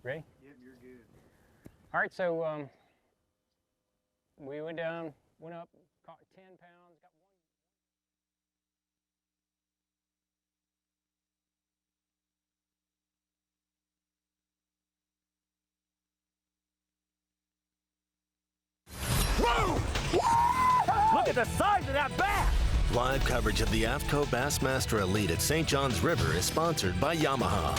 Ready? Yep, you're good. All right, so we went down, went up, caught 10 pounds, got Look at the size of that bass! Live coverage of the AFTCO Bassmaster Elite at St. John's River is sponsored by Yamaha.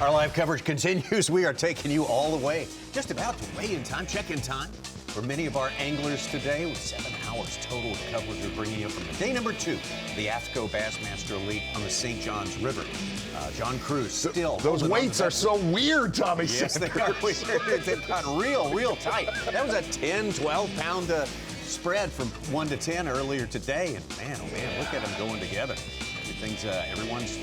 Our live coverage continues. We are taking you all the way, just about to weigh-in time, check-in time for many of our anglers today, with 7 hours total of coverage. We're bringing you from day number 2, the AFTCO Bassmaster Elite on the St. John's River. John Cruz still. Those weights are so weird, Tommy. Yes, they are weird. They've got real tight. That was a 10, 12-pound spread from 1 to 10 earlier today, and man, oh man, look at them going together. Everyone's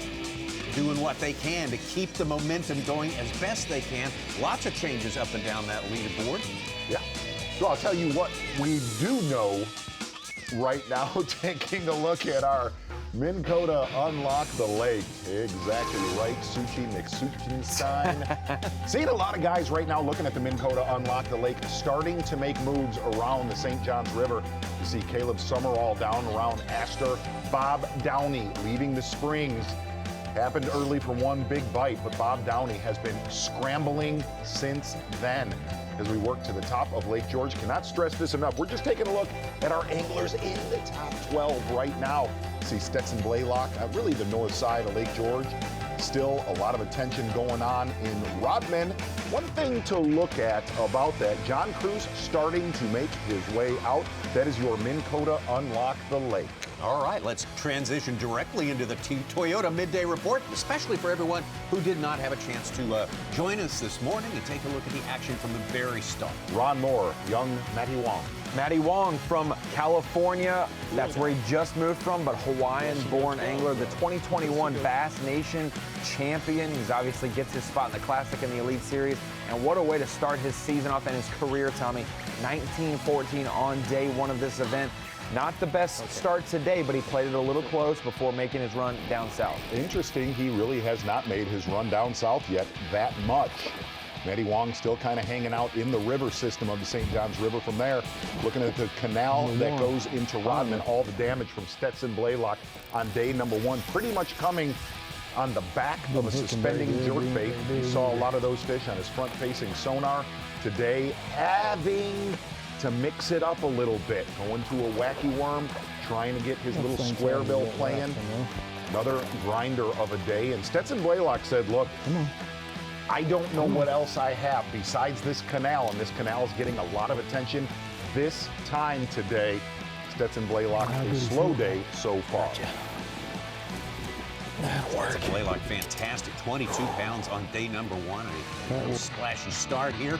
doing what they can to keep the momentum going as best they can. Lots of changes up and down that leaderboard. Yeah. So I'll tell you what we do know right now, taking a look at our Minn Kota Unlock the Lake. Exactly right, Suchi McSuchenstein. Seeing a lot of guys right now looking at the Minn Kota Unlock the Lake, starting to make moves around the St. Johns River. You see Caleb Summerall down around Astor. Bob Downey leaving the Springs. Happened early for one big bite, but Bob Downey has been scrambling since then. As we work to the top of Lake George, cannot stress this enough. We're just taking a look at our anglers in the top 12 right now. See Stetson Balayla, really the north side of Lake George. Still a lot of attention going on in Rodman. One thing to look at about that, John Cruz starting to make his way out. That is your Minn Kota Unlock the Lake. All right, let's transition directly into the Toyota Midday Report, especially for everyone who did not have a chance to join us this morning and take a look at the action from the very start. Ron Moore, young Maddie Wong. Maddie Wong from California. That's where he just moved from, but Hawaiian-born angler, the 2021 Bass Nation champion. He's obviously gets his spot in the Classic and the Elite Series. And what a way to start his season off and his career, Tommy. 19-14 on day one of this event. Not the best start today, but he played it a little close before making his run down south. Interesting, he really has not made his run down south yet that much. Maddie Wong still kind of hanging out in the river system of the St. Johns River from there. Looking at the canal that goes into Rodman, all the damage from Stetson Balayla on day number one, pretty much coming on the back of a suspending jerkbait. We saw a lot of those fish on his front-facing sonar. Today, having to mix it up a little bit, going to a wacky worm, trying to get his little square bill playing. Another grinder of a day. And Stetson Balayla said, look, I don't know what else I have besides this canal, and this canal is getting a lot of attention this time today. Stetson Balayla, a slow day so far. Stetson Balayla, fantastic. 22 pounds on day number one. A little splashy start here.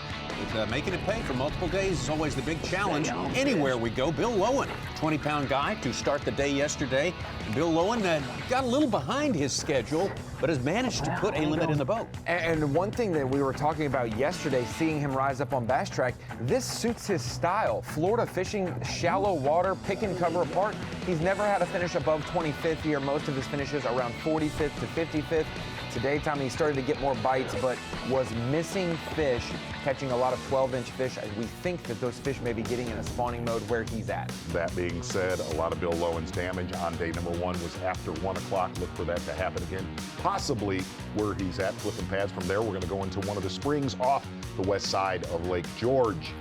But, making it pay for multiple days is always the big challenge. Anywhere we go, Bill Lowen, 20-pound guy to start the day yesterday. Bill Lowen got a little behind his schedule, but has managed to put a limit in the boat. And one thing that we were talking about yesterday, seeing him rise up on Bass Track, this suits his style. Florida fishing, shallow water, pick and cover apart. He's never had a finish above 25th here. Most of his finishes around 45th to 55th. Today, Tommy, he started to get more bites, but was missing fish, catching a lot of 12-inch fish. We think that those fish may be getting in a spawning mode where he's at. That being said, a lot of Bill Lowen's damage on day number one was after 1 o'clock. Look for that to happen again, possibly where he's at. Flipping pads from there, we're going to go into one of the springs off the west side of Lake George.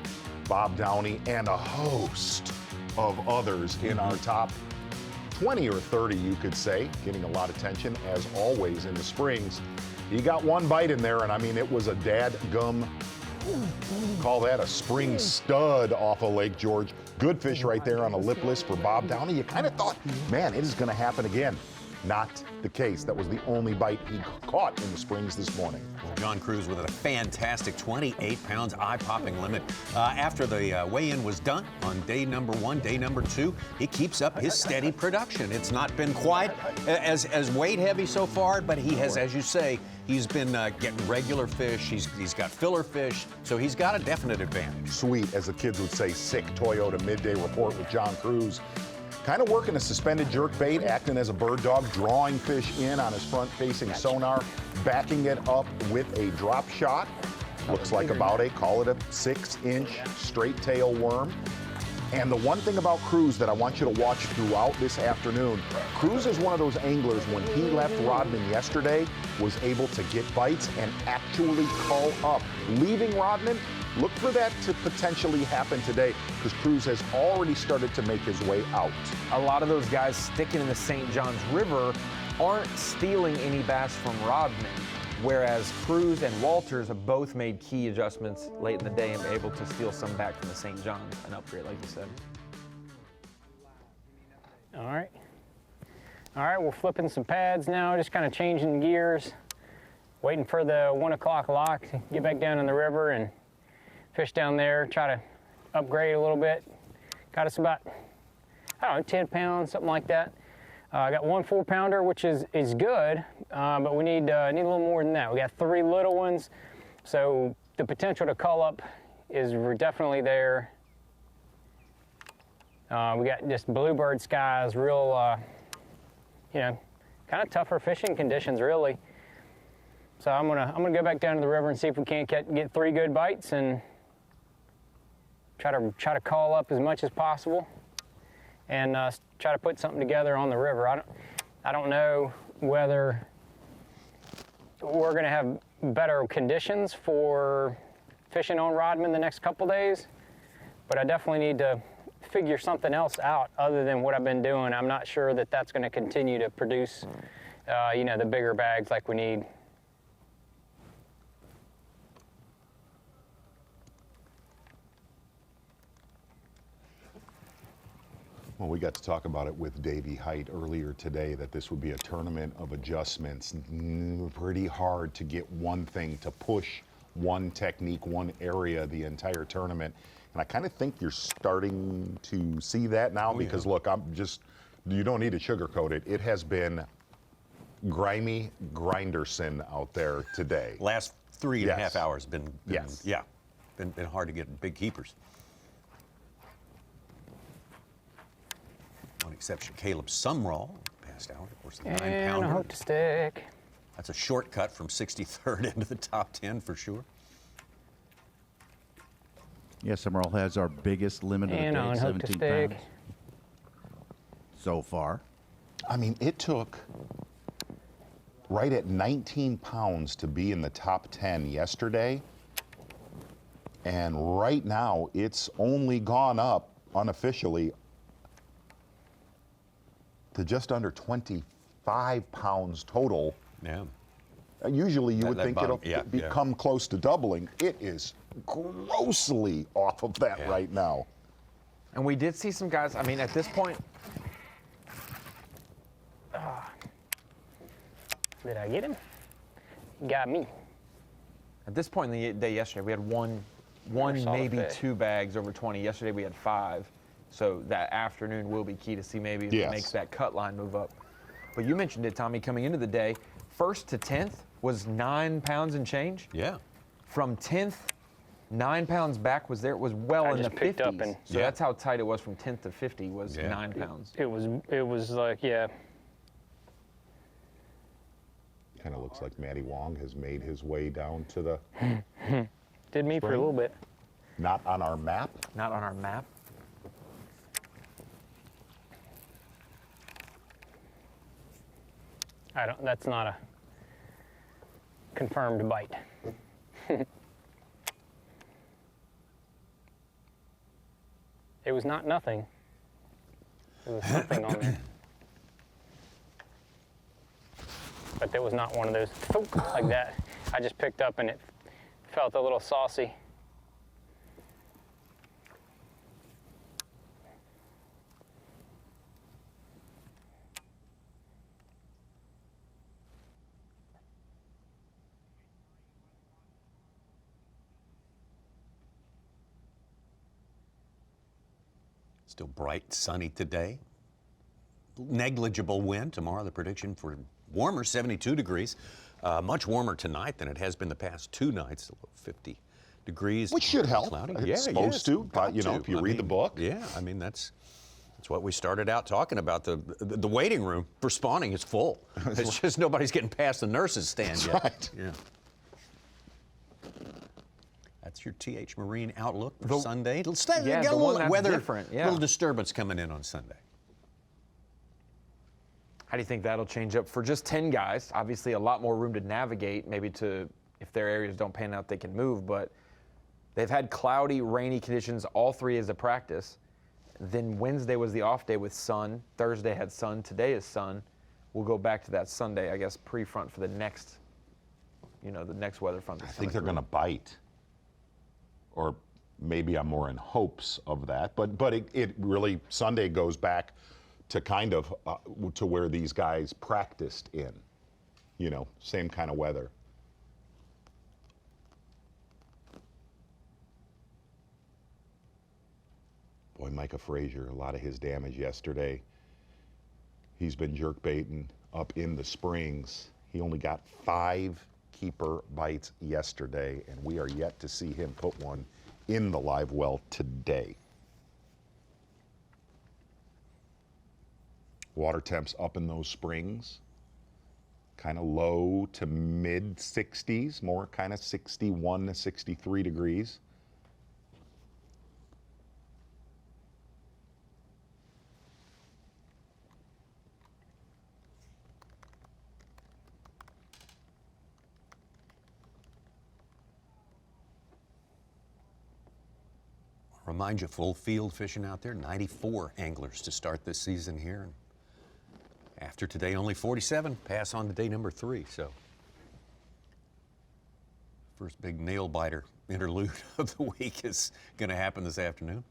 Bob Downey and a host of others in our top 20 or 30, you could say, getting a lot of attention as always in the springs. He got one bite in there, and I mean, it was a dadgum, call that a spring stud off of Lake George. Good fish right there on a lipless for Bob Downey. You kind of thought, man, it is going to happen again. Not the case. That was the only bite he caught in the springs this morning. John Cruz with a fantastic 28 pounds eye-popping limit. After the weigh-in was done on day number one, day number two, he keeps up his steady production. It's not been quite as weight-heavy so far, but he has, as you say, he's been getting regular fish. He's got filler fish, so he's got a definite advantage. Sweet, as the kids would say, sick Toyota Midday Report with John Cruz. Kind of working a suspended jerkbait, acting as a bird dog, drawing fish in on his front-facing sonar, backing it up with a drop shot. Looks like about call it a 6-inch straight tail worm. And the one thing about Cruz that I want you to watch throughout this afternoon, Cruz is one of those anglers, when he left Rodman yesterday, was able to get bites and actually call up. Leaving Rodman, look for that to potentially happen today, because Cruz has already started to make his way out. A lot of those guys sticking in the St. Johns River aren't stealing any bass from Rodman, whereas Cruz and Walters have both made key adjustments late in the day and able to steal some back from the St. Johns, an upgrade, like you said. All right, we're flipping some pads now, just kind of changing gears, waiting for the 1 o'clock lock to get back down in the river and fish down there, try to upgrade a little bit. Got us about, I don't know, 10 pounds, something like that. I got one 4-pounder, which is good, but we need a little more than that. We got 3 little ones, so the potential to call up is definitely there. We got just bluebird skies, real, you know, kind of tougher fishing conditions, really. So I'm gonna go back down to the river and see if we can't get 3 good bites and try to call up as much as possible and try to put something together on the river. I don't know whether we're gonna have better conditions for fishing on Rodman the next couple days, but I definitely need to figure something else out other than what I've been doing. I'm not sure that that's going to continue to produce, you know, the bigger bags like we need. Well, we got to talk about it with Davey Hyde earlier today, that this would be a tournament of adjustments. Pretty hard to get one thing to push one technique, one area the entire tournament. And I kind of think you're starting to see that now because, look, you don't need to sugarcoat it. It has been grimy Grinderson out there today. Last 3.5 hours been hard to get big keepers. One exception, Caleb Sumrall passed out, of course, the 9-pounder. And a hook to stick. That's a shortcut from 63rd into the top 10 for sure. Yeah, Summerall has our biggest limit of the And day, on hook to 17 stick. pounds. So far. I mean, it took right at 19 pounds to be in the top 10 yesterday. And right now, it's only gone up unofficially to just under 25 pounds total. Yeah. Usually you would think it'll become close to doubling. It is grossly off of that right now. And we did see some guys, I mean, at this point. Did I get him? He got me. At this point in the day yesterday, we had one maybe fit. 2 bags over 20. Yesterday we had 5. So that afternoon will be key to see maybe if it makes that cut line move up. But you mentioned it, Tommy, coming into the day. 1st to 10th was 9 pounds and change. Yeah. From 10th, 9 pounds back was well in the 50s. So that's how tight it was from 10th to 50 was 9 pounds. It was like, Kind of looks like Maddie Wong has made his way down to the... Did me for a little bit. Not on our map? Not on our map. That's not a confirmed bite. It was not nothing. There was something on there. But there was not one of those like that. I just picked up and it felt a little saucy. Still bright, sunny today. Negligible wind tomorrow. The prediction for warmer, 72 degrees. Much warmer tonight than it has been the past 2 nights. 50 degrees. Which should help. Cloudy. It's supposed to, but you know, if you read the book. Yeah, I mean that's what we started out talking about. The waiting room for spawning is full. It's just nobody's getting past the nurses' stand yet. Right. Yeah. That's your TH Marine outlook for Sunday. It'll stay. Yeah, Get a little weather, different. Yeah. little disturbance coming in on Sunday. How do you think that'll change up for just 10 guys? Obviously, a lot more room to navigate. Maybe if their areas don't pan out, they can move. But they've had cloudy, rainy conditions all 3 as a practice. Then Wednesday was the off day with sun. Thursday had sun. Today is sun. We'll go back to that Sunday, I guess, pre-front for the next, the next weather front. I think they're going to bite. Or maybe I'm more in hopes of that. But it really, Sunday goes back to kind of to where these guys practiced in. Same kind of weather. Boy, Micah Frazier, a lot of his damage yesterday. He's been jerkbaiting up in the Springs. He only got 5 keeper bites yesterday, and we are yet to see him put one in the live well today. Water temps up in those springs, kind of low to mid 60s, more kind of 61 to 63 degrees. Remind you, full field fishing out there, 94 anglers to start this season here. And after today, only 47 pass on to day number 3. So, first big nail biter interlude of the week is going to happen this afternoon.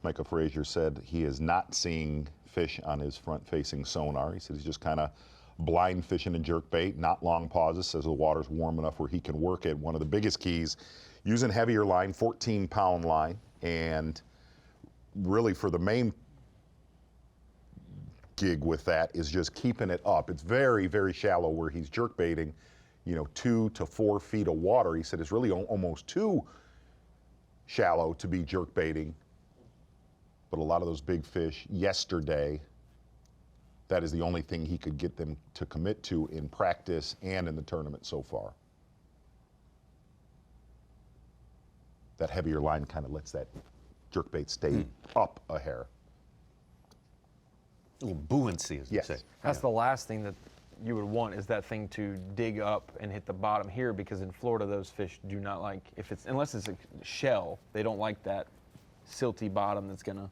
Michael Frazier said he is not seeing fish on his front-facing sonar. He said he's just kind of blind fishing and jerkbait, not long pauses, says the water's warm enough where he can work it. One of the biggest keys, using heavier line, 14-pound line, and really for the main gig with that is just keeping it up. It's very, very shallow where he's jerkbaiting, 2 to 4 feet of water. He said it's really almost too shallow to be jerkbaiting. But a lot of those big fish yesterday, that is the only thing he could get them to commit to in practice and in the tournament so far. That heavier line kind of lets that jerkbait stay up a hair. A little buoyancy, as you say. That's the last thing that you would want, is that thing to dig up and hit the bottom here, because in Florida those fish do not like, unless it's a shell, they don't like that silty bottom that's gonna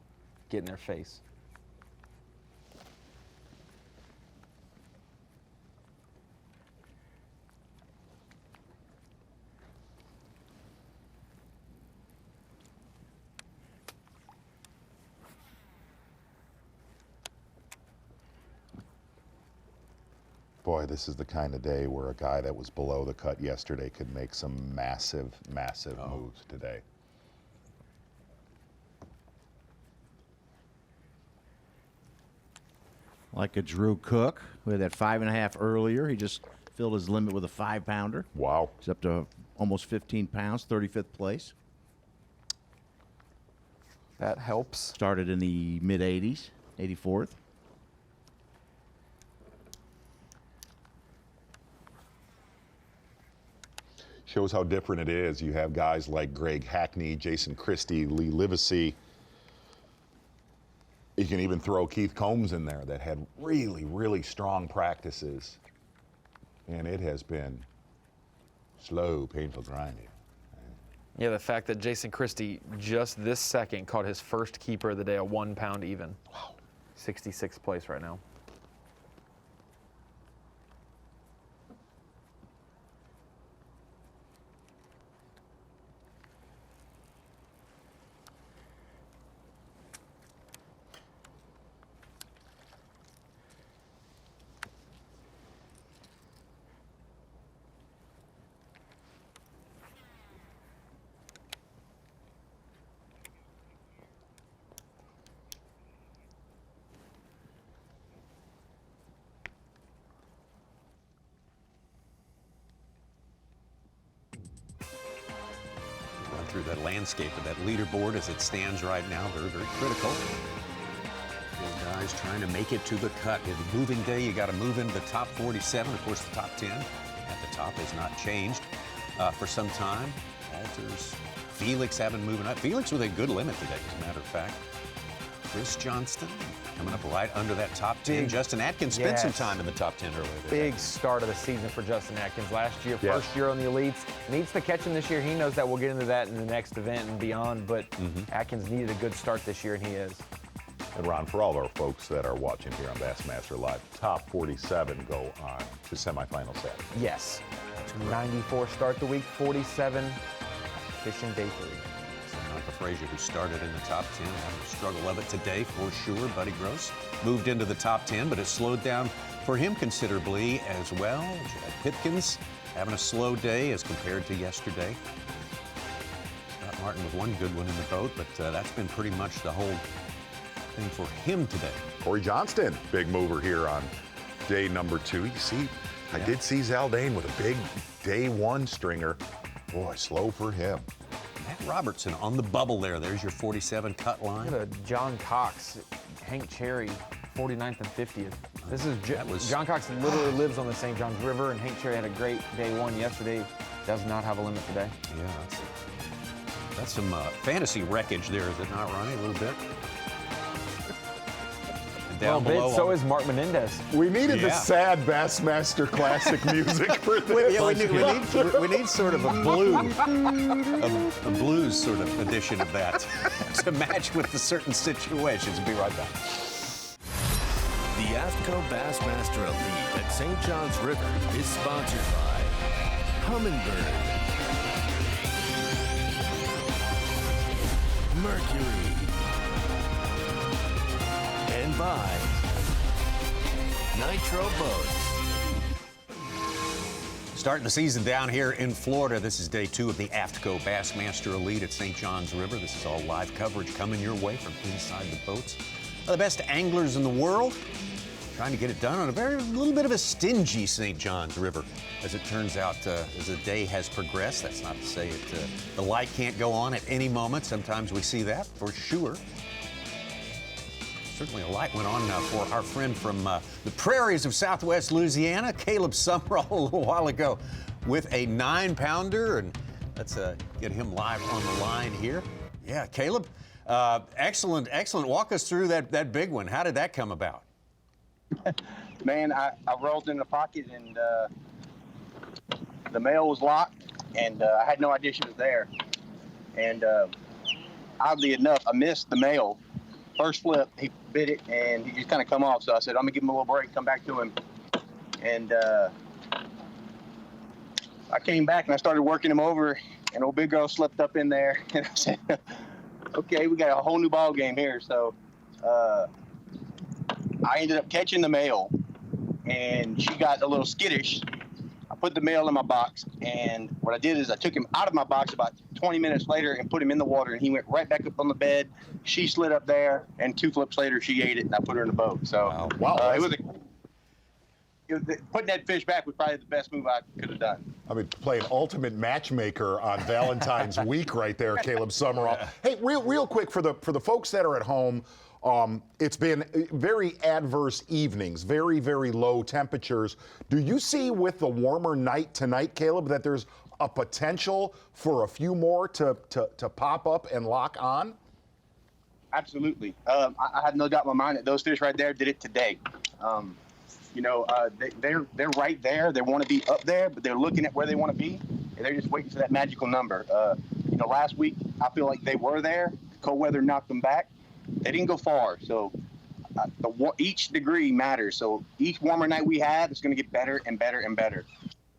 get in their face. Boy, this is the kind of day where a guy that was below the cut yesterday could make some massive, massive moves today. Like a Drew Cook, who had that 5.5 earlier. He just filled his limit with a 5-pounder. Wow. He's up to almost 15 pounds, 35th place. That helps. Started in the mid-80s, 84th. Shows how different it is. You have guys like Greg Hackney, Jason Christie, Lee Livesey. You can even throw Keith Combs in there that had really, really strong practices. And it has been slow, painful grinding. Yeah, the fact that Jason Christie just this second caught his first keeper of the day, a 1 pound even. Wow. 66th place right now. Through that landscape of that leaderboard as it stands right now, very, very critical. Four guys trying to make it to the cut. In moving day, you got to move into the top 47. Of course, the top 10 at the top has not changed for some time. Walters, Felix haven't moved up. Felix with a good limit today, as a matter of fact. Chris Johnston coming up right under that top 10. Justin Atkins spent some time in the top 10 earlier today. Big start of the season for Justin Atkins. Last year, first year on the elites. Needs to catch him this year. He knows that. We'll get into that in the next event and beyond, but Atkins needed a good start this year, and he is. And Ron, for all of our folks that are watching here on Bassmaster Live, top 47 go on to semifinal Saturday. Yes. 94 start the week, 47 fishing day 3. Michael Frazier, who started in the top 10, having a struggle of it today for sure. Buddy Gross moved into the top 10, but it slowed down for him considerably as well. Chad Pipkins having a slow day as compared to yesterday. Scott Martin with one good one in the boat, but that's been pretty much the whole thing for him today. Corey Johnston, big mover here on day number 2. You see, I did see Zaldane with a big day one stringer. Boy, slow for him. Matt Robertson on the bubble there. There's your 47 cut line. Look at John Cox, Hank Cherry, 49th and 50th. This is John Cox literally lives on the St. Johns River, and Hank Cherry had a great day one yesterday. Does not have a limit today. Yeah, that's some fantasy wreckage there, is it not, Ronnie? A little bit. And down below. So is Mark Menendez. We needed the sad Bassmaster classic music for this. we need sort of a blues sort of edition of that to match with the certain situations. We'll be right back. The AFTCO Bassmaster Elite at St. Johns River is sponsored by Humminbird, Mercury, and by Nitro Boats. Starting the season down here in Florida. This is day 2 of the AFTCO Bassmaster Elite at St. Johns River. This is all live coverage coming your way from inside the boats. The best anglers in the world trying to get it done on a little bit of a stingy St. Johns River, as it turns out, as the day has progressed. That's not to say the light can't go on at any moment. Sometimes we see that, for sure. Certainly a light went on for our friend from the prairies of Southwest Louisiana, Caleb Summerall, a little while ago with a 9-pounder, and let's get him live on the line here. Yeah, Caleb, excellent. Walk us through that big one. How did that come about? Man, I rolled in the pocket, and the male was locked, and I had no idea she was there. And oddly enough, I missed the male. First flip, he bit it, and he just kind of come off. So I said, I'm going to give him a little break, come back to him. And I came back, and I started working him over, and old big girl slipped up in there. And I said, okay, we got a whole new ball game here. So I ended up catching the male, and she got a little skittish. I put the male in my box, and what I did is I took him out of my box about 20 minutes later and put him in the water, and he went right back up on the bed. She slid up there, and 2 flips later, she ate it, and I put her in the boat. So putting that fish back was probably the best move I could have done. I mean, playing ultimate matchmaker on Valentine's week right there, Caleb Summerall. Hey, real quick, for the folks that are at home, it's been very adverse evenings, very, very low temperatures. Do you see with the warmer night tonight, Caleb, that there's a potential for a few more to pop up and lock on? Absolutely. I have no doubt in my mind that those fish right there did it today. They're right there. They want to be up there, but they're looking at where they want to be, and they're just waiting for that magical number. Last week, I feel like they were there. Cold weather knocked them back. They didn't go far, so each degree matters. So each warmer night we have is going to get better and better and better.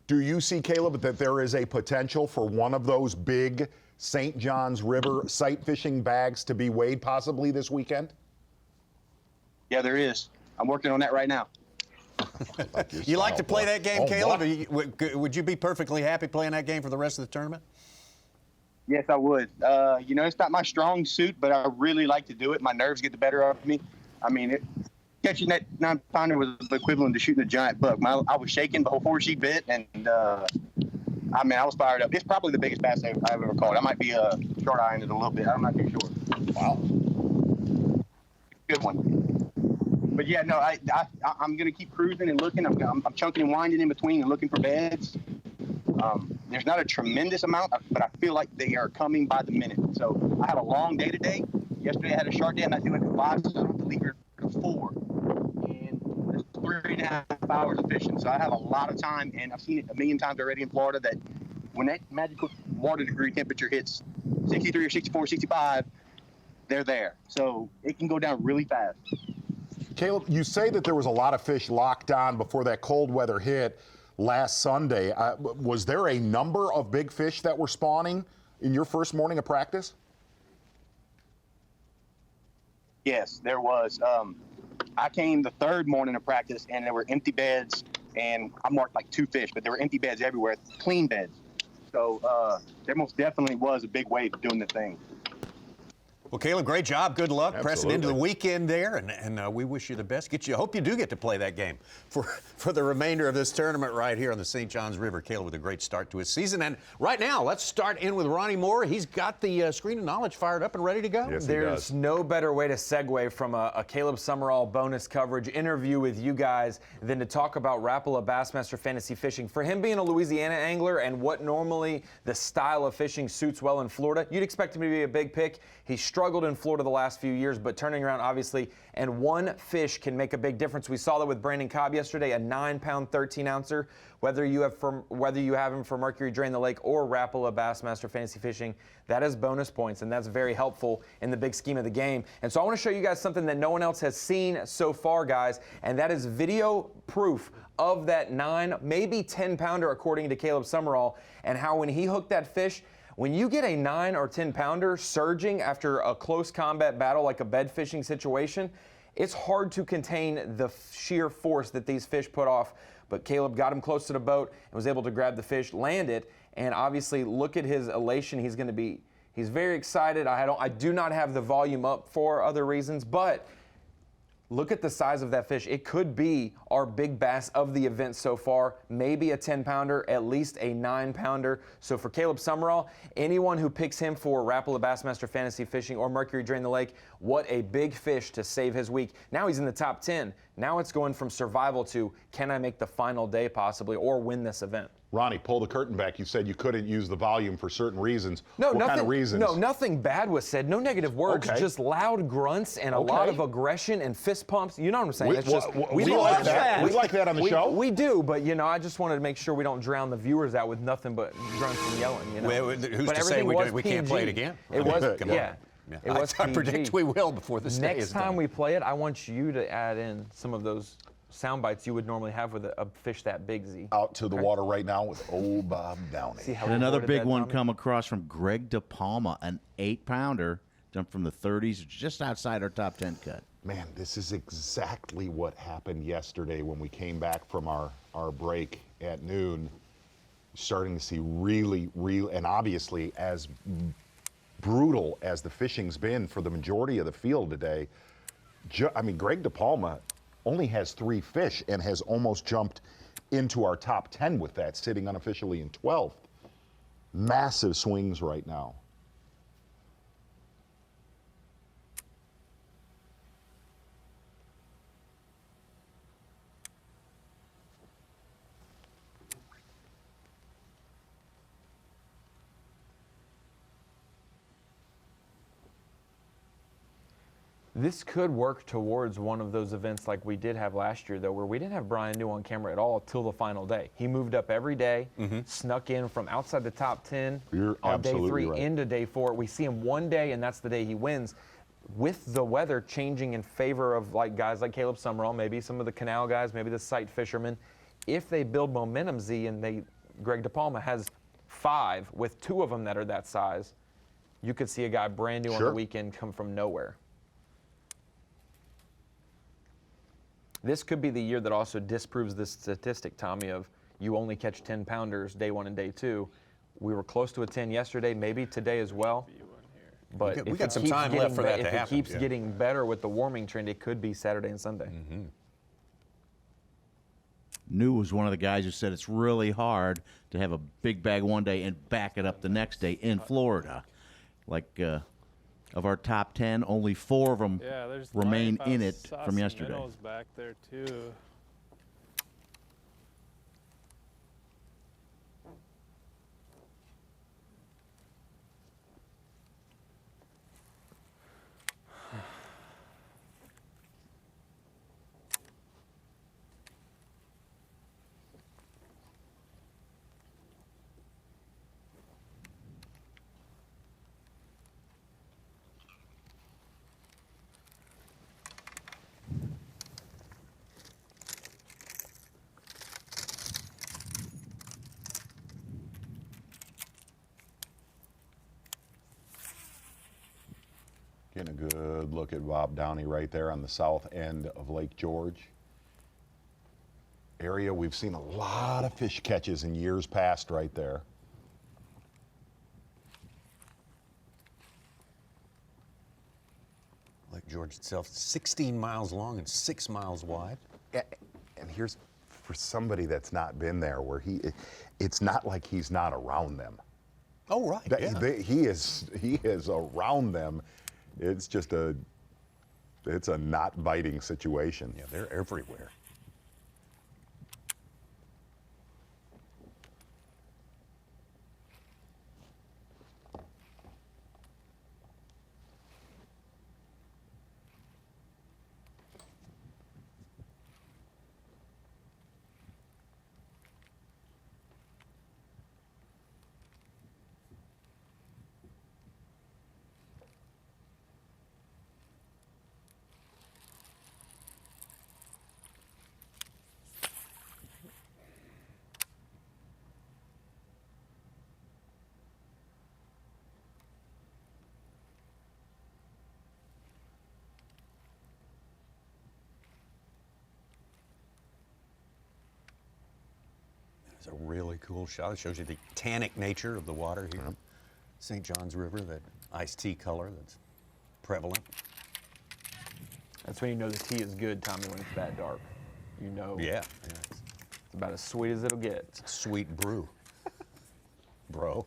Do you see, Caleb, that there is a potential for one of those big St. Johns River sight fishing bags to be weighed possibly this weekend? Yeah, there is. I'm working on that right now. You like to play that game, Caleb? Would you be perfectly happy playing that game for the rest of the tournament? Yes, I would. It's not my strong suit, but I really like to do it. My nerves get the better of me. I mean, catching that 9-pounder was the equivalent to shooting a giant buck. I was shaking before she bit, and I was fired up. It's probably the biggest bass I've ever caught. I might be short-eyeing it a little bit. I'm not too sure. Wow. Good one. But yeah, no, I'm going to keep cruising and looking. I'm chunking and winding in between and looking for beds. There's not a tremendous amount, but I feel like they are coming by the minute. So I have a long day today. Yesterday I had a short day. I'm not doing it 5, so I have to leave here at 4. And it's 3.5 hours of fishing. So I have a lot of time, and I've seen it a million times already in Florida that when that magical water degree temperature hits 63 or 64, 65, they're there. So it can go down really fast. Caleb, you say that there was a lot of fish locked on before that cold weather hit last Sunday. Was there a number of big fish that were spawning in your first morning of practice? Yes, there was. I came the third morning of practice, and there were empty beds, and I marked like 2 fish, but there were empty beds everywhere, clean beds. So there most definitely was a big wave doing the thing. Well, Caleb, great job. Good luck pressing into the Absolutely. weekend there, and we wish you the best. Hope you do get to play that game for the remainder of this tournament right here on the St. Johns River. Caleb with a great start to his season. And right now, let's start in with Ronnie Moore. He's got the Screen of Knowledge fired up and ready to go. Yes, There's no better way to segue from a Caleb Summerall bonus coverage interview with you guys than to talk about Rapala Bassmaster Fantasy Fishing. For him being a Louisiana angler and what normally the style of fishing suits well in Florida, you'd expect him to be a big pick. He struggled in Florida the last few years, but turning around, obviously, and one fish can make a big difference. We saw that with Brandon Cobb yesterday, a 9-pound, 13-ouncer. Whether you have him for Mercury Drain the Lake or Rapala Bassmaster Fantasy Fishing, that is bonus points, and that's very helpful in the big scheme of the game. And so I want to show you guys something that no one else has seen so far, guys, and that is video proof of that 9, maybe 10-pounder, according to Caleb Summerall, and how when he hooked that fish, when you get a 9 or 10-pounder surging after a close combat battle like a bed fishing situation, it's hard to contain the sheer force that these fish put off. But Caleb got him close to the boat and was able to grab the fish, land it, and obviously look at his elation. He's very excited. I do not have the volume up for other reasons, but look at the size of that fish. It could be our big bass of the event so far, maybe a 10-pounder, at least a 9-pounder. So for Caleb Summerall, anyone who picks him for Rapala Bassmaster Fantasy Fishing or Mercury Drain the Lake, what a big fish to save his week. Now he's in the top 10. Now it's going from survival to, can I make the final day possibly or win this event? Ronnie, pull the curtain back. You said you couldn't use the volume for certain reasons. No, what kind of reasons? No, nothing bad was said. No negative words. Okay. Just loud grunts and a Okay. lot of aggression and fist pumps. You know what I'm saying? It's just we like that. We like that on the show. We do, but I just wanted to make sure we don't drown the viewers out with nothing but grunts and yelling. Who's but to say everything was we can't play it PG. again? It was, Come on. yeah. It was I PG. predict we will before this day Next is time done. we play it, I want you to add in some of those sound bites you would normally have with a fish that big, Z. Out to the water right now with old Bob Downey. See how And we another avoided big that, one Tommy? come across from Greg DePalma, an 8-pounder, jumped from the 30s, just outside our top 10 cut. Man, this is exactly what happened yesterday when we came back from our break at noon. Starting to see really, and obviously as brutal as the fishing's been for the majority of the field today, Greg DePalma only has 3 fish and has almost jumped into our top 10 with that, sitting unofficially in 12th. Massive swings right now. This could work towards one of those events like we did have last year, though, where we didn't have Brian New on camera at all till the final day. He moved up every day, snuck in from outside the top 10 You're on day 3 absolutely right. into day 4. We see him one day, and that's the day he wins. With the weather changing in favor of guys like Caleb Summerall, maybe some of the canal guys, maybe the sight fishermen, if they build momentum, Z, and Greg DePalma has 5 with 2 of them that are that size, you could see a guy brand new on the weekend come from nowhere. This could be the year that also disproves this statistic, Tommy, of you only catch 10-pounders day 1 and day 2. We were close to a 10 yesterday, maybe today as well. But we got some time left for that to happen. If it keeps getting better with the warming trend, it could be Saturday and Sunday. New was one of the guys who said it's really hard to have a big bag one day and back it up the next day in Florida. Of our top 10, only 4 of them remain in it from yesterday. Minnows back there too. Getting a good look at Bob Downey right there on the south end of Lake George. Area we've seen a lot of fish catches in years past right there. George itself, 16 miles long and 6 miles wide. And here's for somebody that's not been there, where it's not like he's not around them. Oh, right. He is around them. It's just it's a not biting situation. Yeah, they're everywhere. It's a really cool shot. It shows you the tannic nature of the water here. St. John's River, that iced tea color that's prevalent. That's when you know the tea is good, Tommy, when it's that dark. You know. Yeah. It's about as sweet as it'll get. It's a sweet brew, bro.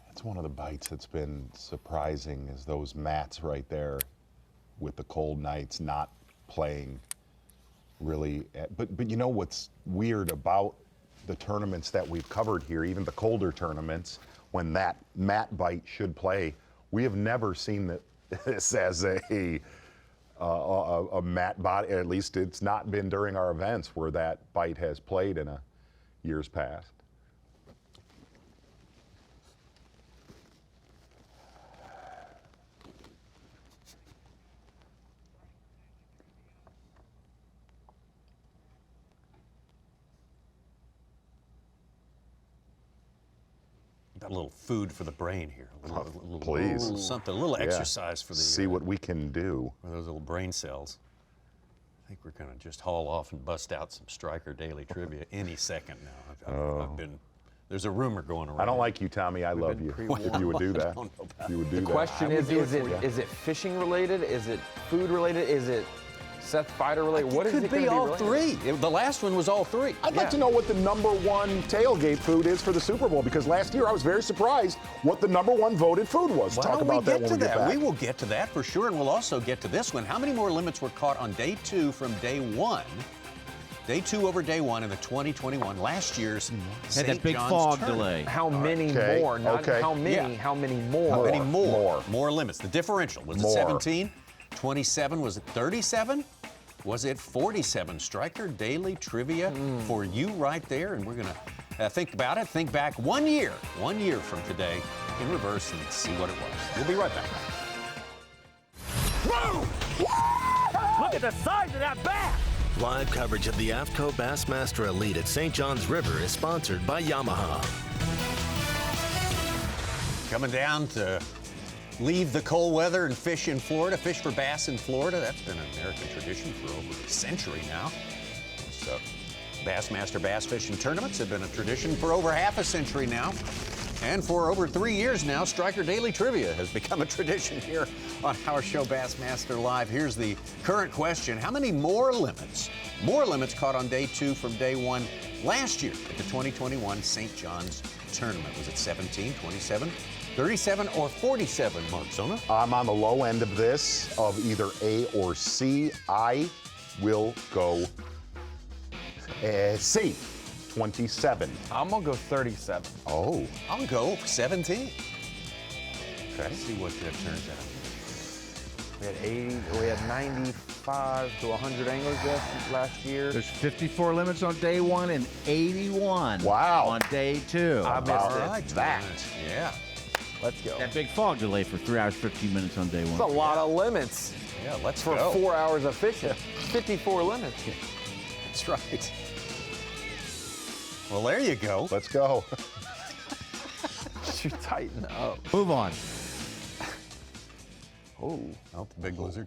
That's one of the bites that's been surprising, is those mats right there with the cold nights not playing really. But you know what's weird about the tournaments that we've covered here, even the colder tournaments, when that mat bite should play, we have never seen this as a mat bite. At least it's not been during our events where that bite has played in a years past. Got a little food for the brain here. Please. Something, a little exercise for the. See what we can do. For those little brain cells. I think we're going to just haul off and bust out some Striker Daily Trivia any second now. I've been. There's a rumor going around. I don't like you, Tommy. I love you. If you would do that. If you would do that. The question is it fishing related? Is it food related? Is it Seth fighter related? What is it? Could be all three. The last one was all three. I'd like to know what the #1 tailgate food is for the Super Bowl, because last year I was very surprised what the #1 voted food was. Why Talk don't about we that get when to we get that? back. We will get to that for sure, and we'll also get to this one. How many more limits were caught on day 2 from day 1? Day 2 over day 1 in the 2021 last year's Had that big fog delay. How many more? Not how many. Yeah. How many more? How many more? More limits. The differential was it 17, 27. Was it 37? Was it 47? Striker Daily Trivia for you right there, and we're gonna think about it. Think back 1 year from today in reverse, and see what it was. We'll be right back. Whoa! Look at the size of that bass! Live coverage of the AFTCO Bassmaster Elite at St. John's River is sponsored by Yamaha. Coming down to leave the cold weather and fish in Florida, fish for bass in Florida. That's been an American tradition for over a century now. So, Bassmaster bass fishing tournaments have been a tradition for over half a century now. And for over 3 years now, Striker Daily Trivia has become a tradition here on our show, Bassmaster Live. Here's the current question. How many more limits caught on day 2 from day 1 last year at the 2021 St. John's Tournament? Was it 17, 27, 37, or 47, Mark Zona? I'm on the low end of this, of either A or C. I will go C, 27. I'm going to go 37. Oh. I'll go 17. Okay. Let's see what that turns out. We had 95 to 100 anglers last year. There's 54 limits on day 1 and 81 wow. on day 2. I missed All right, that. Yeah. Let's go. That big fog delay for 3 hours, 15 minutes on day one. That's a lot of limits. Yeah, let's for go. 4 hours of fishing. 54 limits. That's right. Well, there you go. Let's go. You tighten up. Move on. Oh, the big lizard.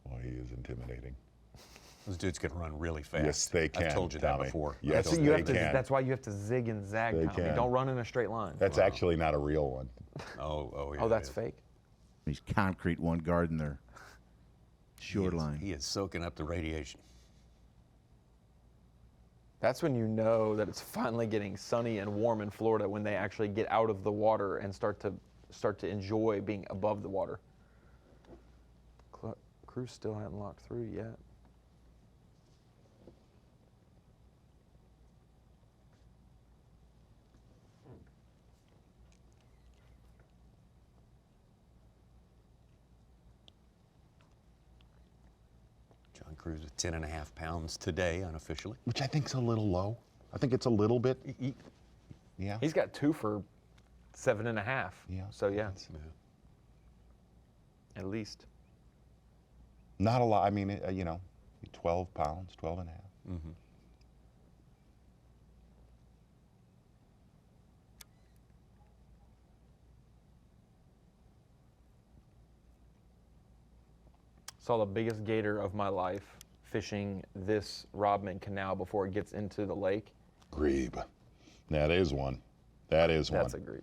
Well, he is intimidating. Those dudes can run really fast. Yes, they can. I've told you Tommy. that before. Yes, that's, they can. that's why you have to zig and zag. They Tommy. can. Don't run in a straight line. That's actually not a real one. Oh, yeah. Oh, that's fake. He's concrete one guarding their shoreline. He is soaking up the radiation. That's when you know that it's finally getting sunny and warm in Florida, when they actually get out of the water and start to enjoy being above the water. Cruz still hadn't locked through yet. John Cruz with 10.5 pounds today, unofficially. Which I think's a little low. I think it's a little bit. Yeah. He's got 2 for 7.5. Yeah. So yeah. At least. Not a lot. I mean, 12 pounds, 12 and a half. Mm-hmm. Saw the biggest gator of my life fishing this Rodman Canal before it gets into the lake. Grebe. That is one. That is one. That's a grebe.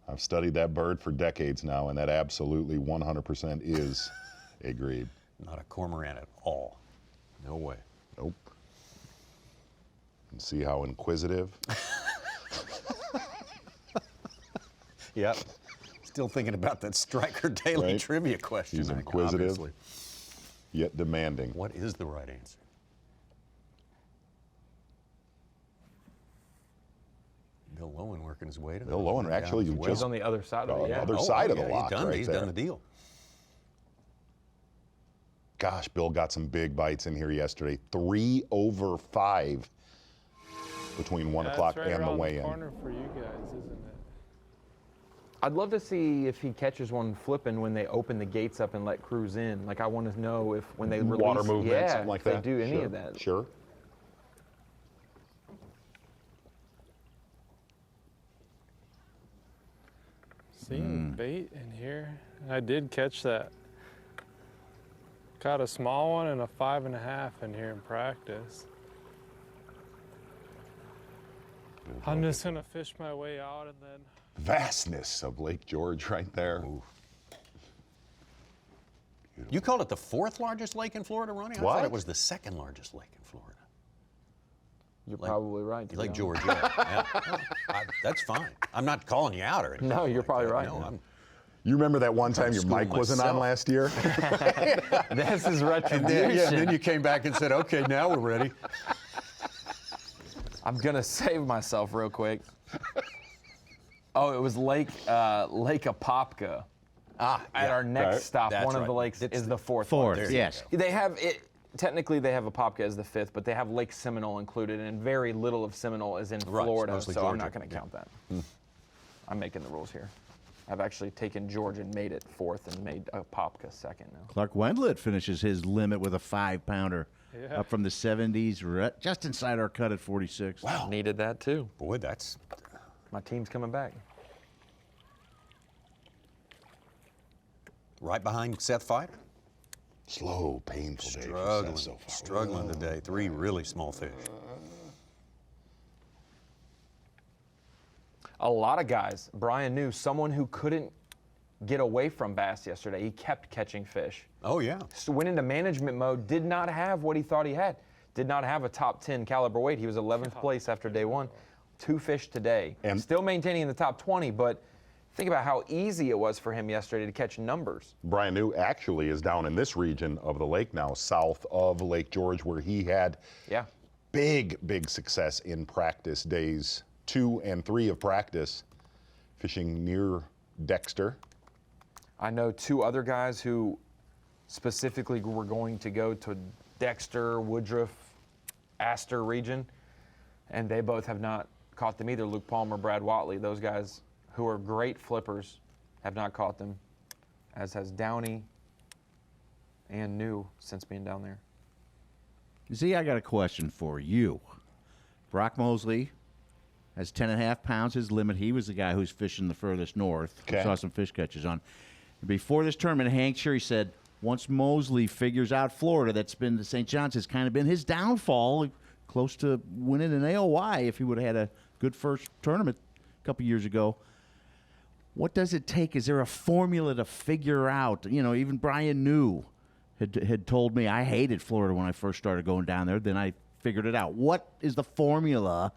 I've studied that bird for decades now, and that absolutely 100% is a grebe. Not a cormorant at all. No way. Nope. And see how inquisitive? Yep. Still thinking about that Striker Daily Right? trivia question. He's inquisitive, obviously. yet demanding. What is the right answer? Bill Lowen working his way to Bill Lowen actually He's on the other side of it. Yeah. Other side of the lock, He's right done there. the deal. Gosh, Bill got some big bites in here yesterday. 3 over 5 between 1 o'clock That's right and the around weigh-in. corner for you guys, isn't it? I'd love to see if he catches one flipping when they open the gates up and let Cruz in. Like, I want to know if when they release, Water movement, yeah, something like if that. they do any Sure. of that. Sure. Seeing bait in here. I did catch that. Caught a small one and a 5.5 in here in practice. I'm just gonna fish my way out and then. Vastness of Lake George right there. You called it the 4th largest lake in Florida, Ronnie? I What? thought it was the 2nd largest lake in Florida. You're probably right. Lake George, yeah. That's fine. I'm not calling you out or anything. No, you're probably right. No, You remember that one time your school mic wasn't on myself. last year? This is and retribution. then you came back and said, okay, now we're ready. I'm gonna save myself real quick. Oh, it was Lake Apopka. At our next stop, That's one of right. the lakes It's is the 4th. Fourth, one. yes. They have it. Technically, they have Apopka as the 5th, but they have Lake Seminole included, and very little of Seminole is in Right, Florida, mostly so I'm Georgia. not going to count that. I'm making the rules here. I've actually taken Georgia and made it 4th and made Apopka 2nd now. Clark Wendlandt finishes his limit with a 5-pounder. Yeah. Up from the 70s, just inside our cut at 46. Wow. Needed that too. Boy, that's... My team's coming back. Right behind Seth Fighter. Slow, painful day for Struggling, Seth so far. struggling today. 3 really small fish. A lot of guys. Brian knew someone who couldn't get away from bass yesterday. He kept catching fish. Oh, yeah. So went into management mode, did not have what he thought he had. Did not have a top 10 caliber weight. He was 11th place after day 1. 2 fish today. And still maintaining in the top 20, but think about how easy it was for him yesterday to catch numbers. Brian New actually is down in this region of the lake now, south of Lake George, where he had big success in practice days 2 and 3 of practice, fishing near Dexter. I know 2 other guys who specifically were going to go to Dexter, Woodruff, Astor region, and they both have not caught them either. Luke Palmer, Brad Watley, those guys who are great flippers have not caught them, as has Downey and New since being down there. Z, I got a question for you. Brock Mosley has 10.5 pounds, his limit. He was the guy who's fishing the furthest north. Okay. Saw some fish catches on. Before this tournament, Hank Sherry said once Mosley figures out Florida, that's been the St. John's has kind of been his downfall, close to winning an AOY if he would have had a good first tournament a couple years ago. What does it take? Is there a formula to figure out? You know, even Brian New had told me I hated Florida when I first started going down there. Then I figured it out. What is the formula?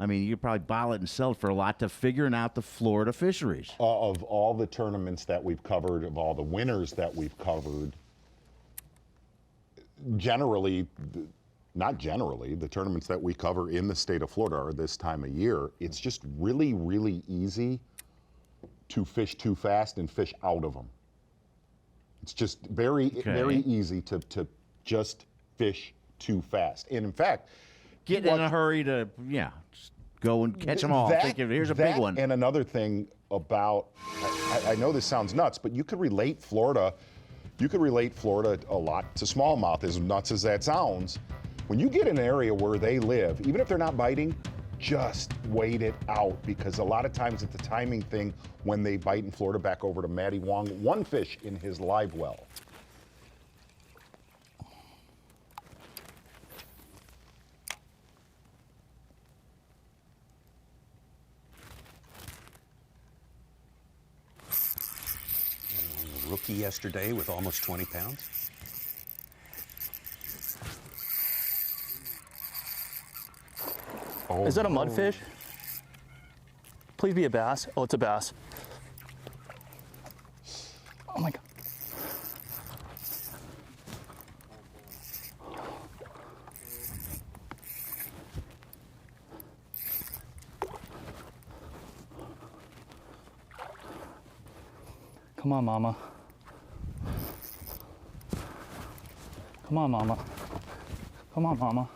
I mean, you could probably bottle it and sell it for a lot to figuring out the Florida fisheries. Of all the tournaments that we've covered, of all the winners that we've covered, generally, not generally, the tournaments that we cover in the state of Florida are this time of year. It's just really, really easy to fish too fast and fish out of them. It's just very easy to just fish too fast. And in fact, get in a hurry to, just go and catch them all. Thinking, here's a big one. And another thing about, I know this sounds nuts, but you could relate Florida a lot to smallmouth, as nuts as that sounds. When you get in an area where they live, even if they're not biting, just wait it out, because a lot of times it's a timing thing when they bite in Florida. Back over to Maddie Wong, one fish in his live well. Rookie yesterday with almost 20 pounds. Oh, is that a mudfish? Please be a bass. Oh, it's a bass. Oh my God. Come on, Mama. Come on, Mama. Come on, Mama.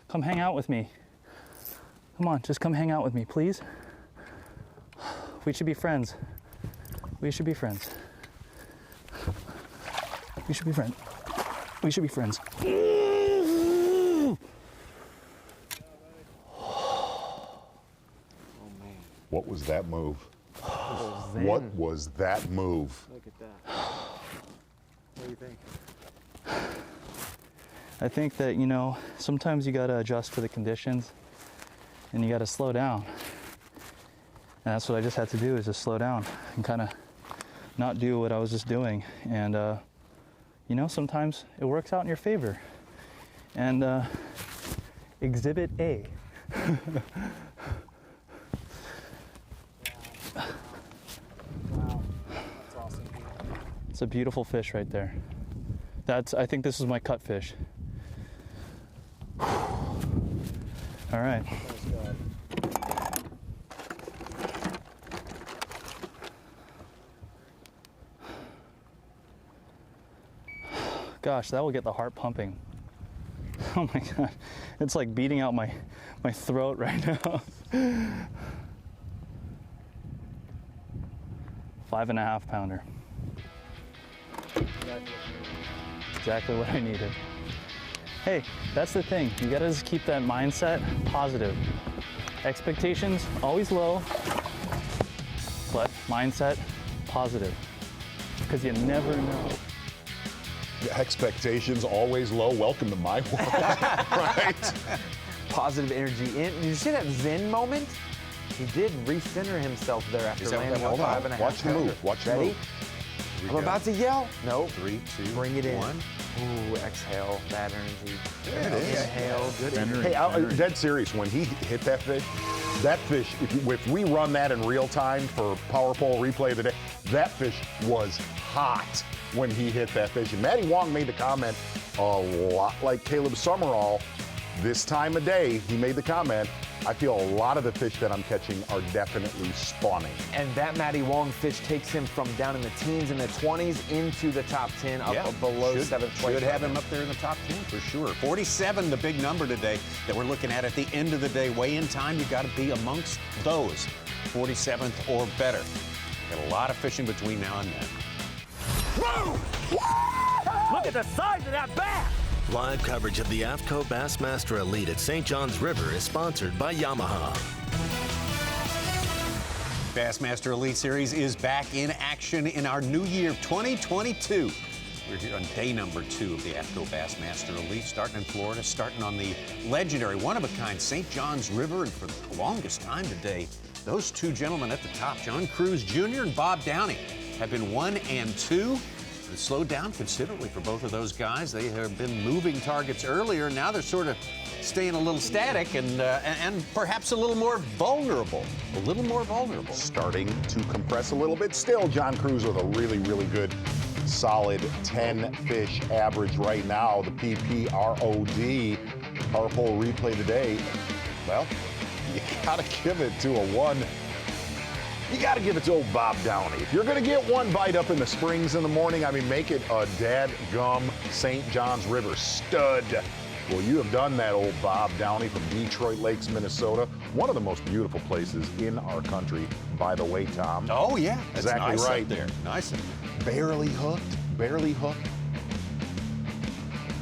Come hang out with me. Come on, just come hang out with me, please. We should be friends. We should be friends. We should be friends. We should be friends. What was that move? What was that move? Look at that. What do you think? I think that, sometimes you gotta adjust to the conditions and you gotta slow down. And that's what I just had to do, is just slow down and kind of not do what I was just doing. And, sometimes it works out in your favor. And Exhibit A. Wow, that's awesome. It's a beautiful fish right there. I think this is my cut fish. All right. Gosh, that will get the heart pumping. Oh my God, it's like beating out my throat right now. 5.5 pounder. Exactly what I needed. Hey, that's the thing. You gotta just keep that mindset positive. Expectations always low, but mindset positive. Because you never know. Expectations always low. Welcome to my world, right? Positive energy. Did you see that Zen moment? He did recenter himself there after landing on 5.5. Watch the move. Watch the move. I'm about to yell. No. 3, 2, bring it in. 1. Ooh, exhale that energy. There it is. Inhale, good energy. Hey, I'm dead serious. When he hit that fish, if we run that in real time for Power Pole replay of the day, that fish was hot when he hit that fish. And Maddie Wong made the comment a lot like Caleb Summerall. This time of day, he made the comment, I feel a lot of the fish that I'm catching are definitely spawning. And that Maddie Wong fish takes him from down in the teens and the 20s into the top 10, up below 7th place. Should have him up there in the top 10 for sure. 47, the big number today that we're looking at the end of the day. Weigh-in time, you got to be amongst those 47th or better. Got a lot of fishing between now and then. Whoa! Look at the size of that bass! Live coverage of the AFTCO Bassmaster Elite at St. John's River is sponsored by Yamaha. Bassmaster Elite Series is back in action in our new year, 2022. We're here on day number 2 of the AFTCO Bassmaster Elite, starting in Florida, starting on the legendary, one-of-a-kind St. John's River, and for the longest time today, those two gentlemen at the top, John Cruz Jr. and Bob Downey, have been 1 and 2. It slowed down considerably for both of those guys. They have been moving targets earlier. Now they're sort of staying a little static and perhaps a little more vulnerable. A little more vulnerable. Starting to compress a little bit. Still, John Cruz with a really, really good, solid 10 fish average right now. The PPROD, Power Pole Replay today. Well, you got to give it to a one. You got to give it to old Bob Downey. If you're going to get one bite up in the springs in the morning, I mean, make it a dadgum St. John's River stud. Well, you have done that, old Bob Downey from Detroit Lakes, Minnesota. One of the most beautiful places in our country, by the way, Tom. Oh, yeah. That's exactly nice right. Up there. Nice. Barely hooked, barely hooked.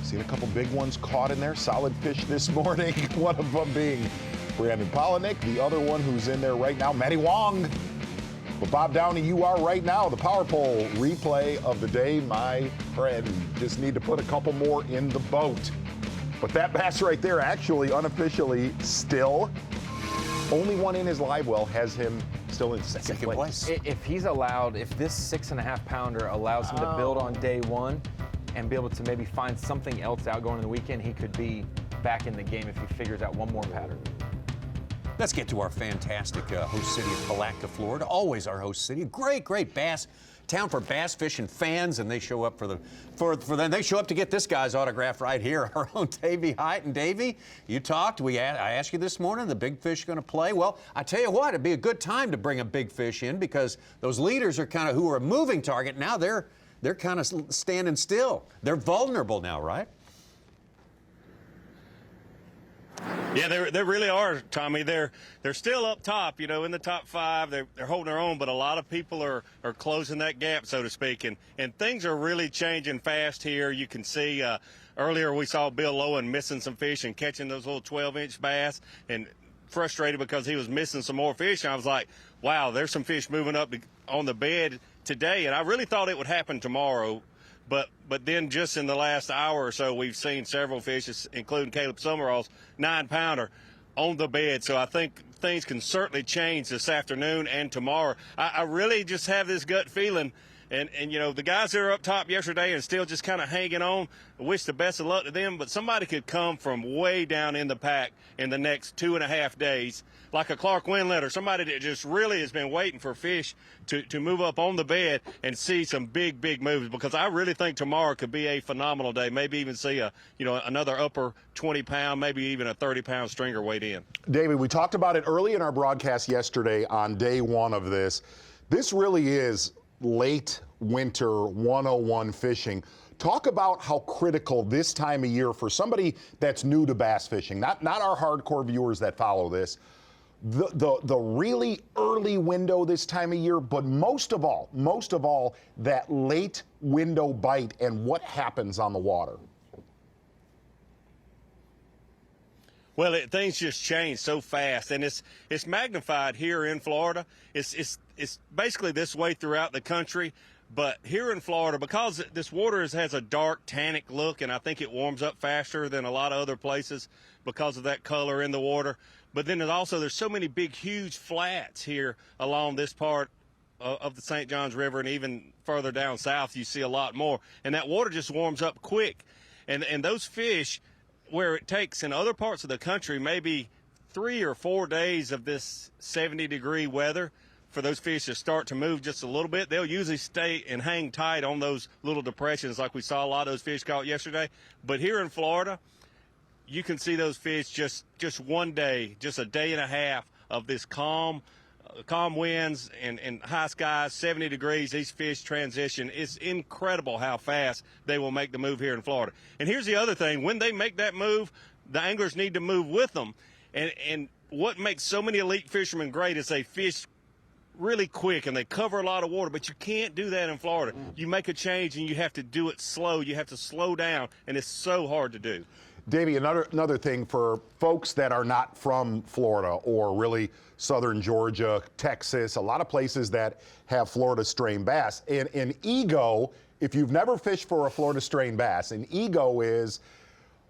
Seen a couple big ones caught in there. Solid fish this morning. One of them being Brandon Polinick. The other one who's in there right now, Maddie Wong. But Bob Downey, you are right now the Power Pole Replay of the day, my friend. Just need to put a couple more in the boat. But that bass right there, actually, unofficially, still, only one in his live well has him still in second place. If he's allowed, if this 6.5 pounder allows him to build on day 1 and be able to maybe find something else out going in the weekend, he could be back in the game if he figures out one more pattern. Let's get to our fantastic host city of Palatka, Florida. Always our host city. Great, great bass town for bass fishing fans, and they show up they show up to get this guy's autograph right here. Our own Davey Hyde. And Davey, you talked. I asked you this morning, the big fish going to play. Well, I tell you what, it'd be a good time to bring a big fish in because those leaders are kind of who are a moving target now. They're kind of standing still. They're vulnerable now, right? Yeah, they really are, Tommy. They're still up top, you know, in the top 5. They're holding their own, but a lot of people are closing that gap, so to speak. And things are really changing fast here. You can see earlier we saw Bill Lowen missing some fish and catching those little 12-inch bass and frustrated because he was missing some more fish. And I was like, wow, there's some fish moving up on the bed today. And I really thought it would happen tomorrow. But then just in the last hour or so, we've seen several fishes, including Caleb Summerall's 9-pounder, on the bed. So I think things can certainly change this afternoon and tomorrow. I really just have this gut feeling. And you know, the guys that are up top yesterday and still just kind of hanging on, I wish the best of luck to them. But somebody could come from way down in the pack in the next 2.5 days, like a Clark Winlet or somebody that just really has been waiting for fish to move up on the bed and see some big, big moves. Because I really think tomorrow could be a phenomenal day. Maybe even see another upper 20-pound, maybe even a 30-pound stringer weighed in. David, we talked about it early in our broadcast yesterday on day 1 of this. This really is late winter 101 fishing. Talk about how critical this time of year for somebody that's new to bass fishing, not our hardcore viewers that follow this, the really early window this time of year, but most of all, that late window bite and what happens on the water. Well, things just change so fast, and it's magnified here in Florida. It's basically this way throughout the country, but here in Florida, because this water has a dark tannic look, and I think it warms up faster than a lot of other places because of that color in the water. But then there's so many big, huge flats here along this part of the St. Johns River, and even further down south, you see a lot more. And that water just warms up quick, and those fish, where it takes in other parts of the country maybe 3 or 4 days of this 70-degree weather for those fish to start to move just a little bit, they'll usually stay and hang tight on those little depressions like we saw a lot of those fish caught yesterday. But here in Florida, you can see those fish just one day, just a day and a half of this calm winds and high skies, 70 degrees. These fish transition. It's incredible how fast they will make the move here in Florida. And here's the other thing: when they make that move, the anglers need to move with them. And what makes so many elite fishermen great is they fish really quick and they cover a lot of water, but you can't do that in Florida. You make a change and you have to do it slow. You have to slow down, and it's so hard to do. Davey, another thing for folks that are not from Florida or really southern Georgia, Texas, a lot of places that have Florida strain bass. An ego, if you've never fished for a Florida strain bass, an ego is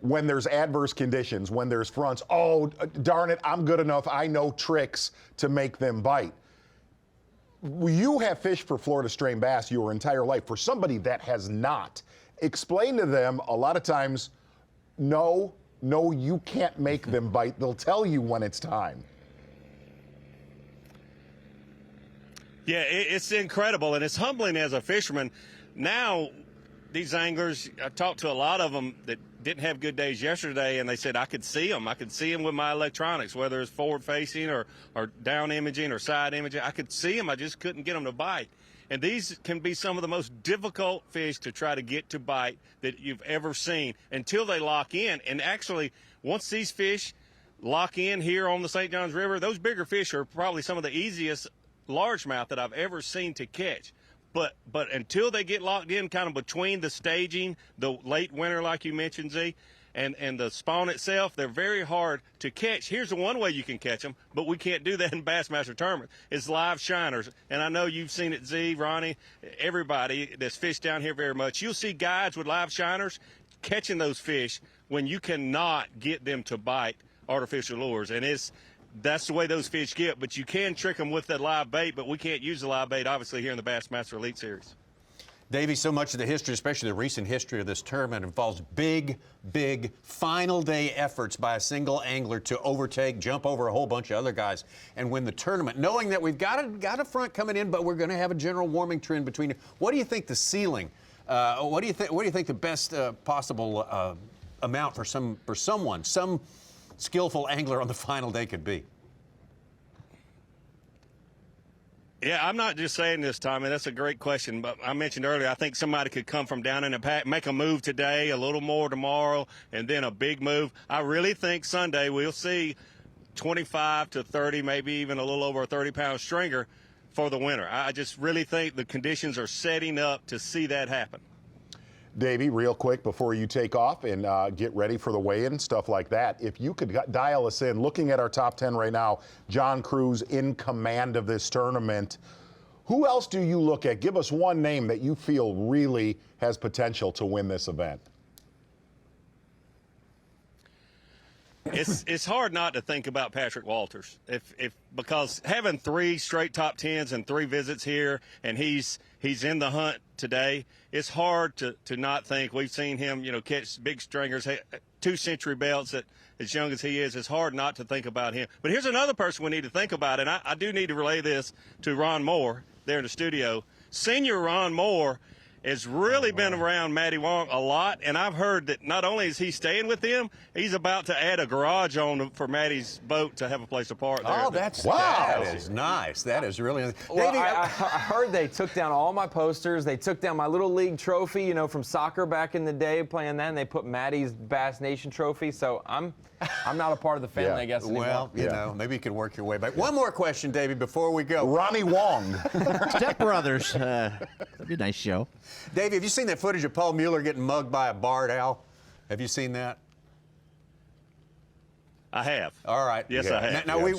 when there's adverse conditions, when there's fronts, oh, darn it, I'm good enough, I know tricks to make them bite. You have fished for Florida strain bass your entire life. For somebody that has not, explain to them a lot of times, no, you can't make them bite. They'll tell you when it's time. Yeah, it's incredible, and it's humbling as a fisherman. Now, these anglers, I talked to a lot of them that didn't have good days yesterday, and they said, I could see them. I could see them with my electronics, whether it's forward-facing or down imaging or side imaging. I could see them. I just couldn't get them to bite. And these can be some of the most difficult fish to try to get to bite that you've ever seen until they lock in. And actually, once these fish lock in here on the St. Johns River, those bigger fish are probably some of the easiest largemouth that I've ever seen to catch. But until they get locked in kind of between the staging, the late winter like you mentioned, Z, and the spawn itself, they're very hard to catch. Here's the one way you can catch them, but we can't do that in Bassmaster tournament, is live shiners. And I know you've seen it, Z, Ronnie, everybody that's fished down here very much. You'll see guides with live shiners catching those fish when you cannot get them to bite artificial lures. And that's the way those fish get, but you can trick them with that live bait, but we can't use the live bait, obviously, here in the Bassmaster Elite Series. Davey, so much of the history, especially the recent history of this tournament, involves big final day efforts by a single angler to overtake, jump over a whole bunch of other guys, and win the tournament, knowing that we've got a front coming in, but we're going to have a general warming trend between. What do you think the ceiling? What do you think the best possible amount for some skillful angler on the final day could be? Yeah, I'm not just saying this, Tommy. That's a great question. But I mentioned earlier, I think somebody could come from down in the pack, make a move today, a little more tomorrow, and then a big move. I really think Sunday we'll see 25 to 30, maybe even a little over a 30-pound stringer for the winter. I just really think the conditions are setting up to see that happen. Davey, real quick before you take off and get ready for the weigh-in, stuff like that, if you could dial us in, looking at our top 10 right now, John Cruz in command of this tournament. Who else do you look at? Give us one name that you feel really has potential to win this event. It's hard not to think about Patrick Walters because having 3 straight top 10s and 3 visits here, and he's in the hunt today. It's hard to not think. We've seen him, catch big stringers, 2 century belts at as young as he is. It's hard not to think about him. But here's another person we need to think about, and I do need to relay this to Ron Moore there in the studio. Senior Ron Moore has really been around Maddie Wong a lot, and I've heard that not only is he staying with him, he's about to add a garage on for Maddie's boat to have a place to park there. Oh, that is nice. That is really nice. Well, Davey, I heard they took down all my posters. They took down my Little League trophy, from soccer back in the day, playing that, and they put Maddie's Bass Nation trophy. So I'm not a part of the family, I guess, anymore. Well, maybe you can work your way back. One more question, Davey, before we go. Ronnie Wong. Step Brothers. That'd be a nice show. Davey, have you seen that footage of Paul Mueller getting mugged by a barred owl? Have you seen that? I have. All right. Yes, I have. Now we've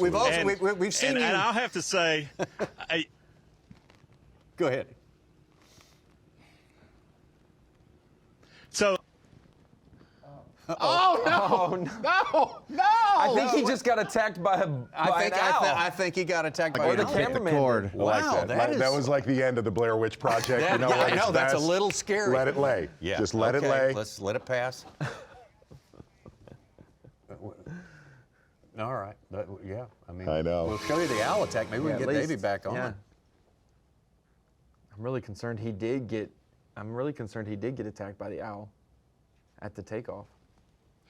seen you. And I'll have to say, go ahead. So. No! I think he just got attacked by an owl. I think he got attacked by an owl. Or the cameraman. Wow, that was like the end of the Blair Witch Project. I know, that's a little scary. Let it lay. Yeah. Just let it lay. Let's let it pass. All right. I know. We'll show you the owl attack. Maybe we can get Davey back on. I'm really concerned he did get attacked by the owl at the takeoff.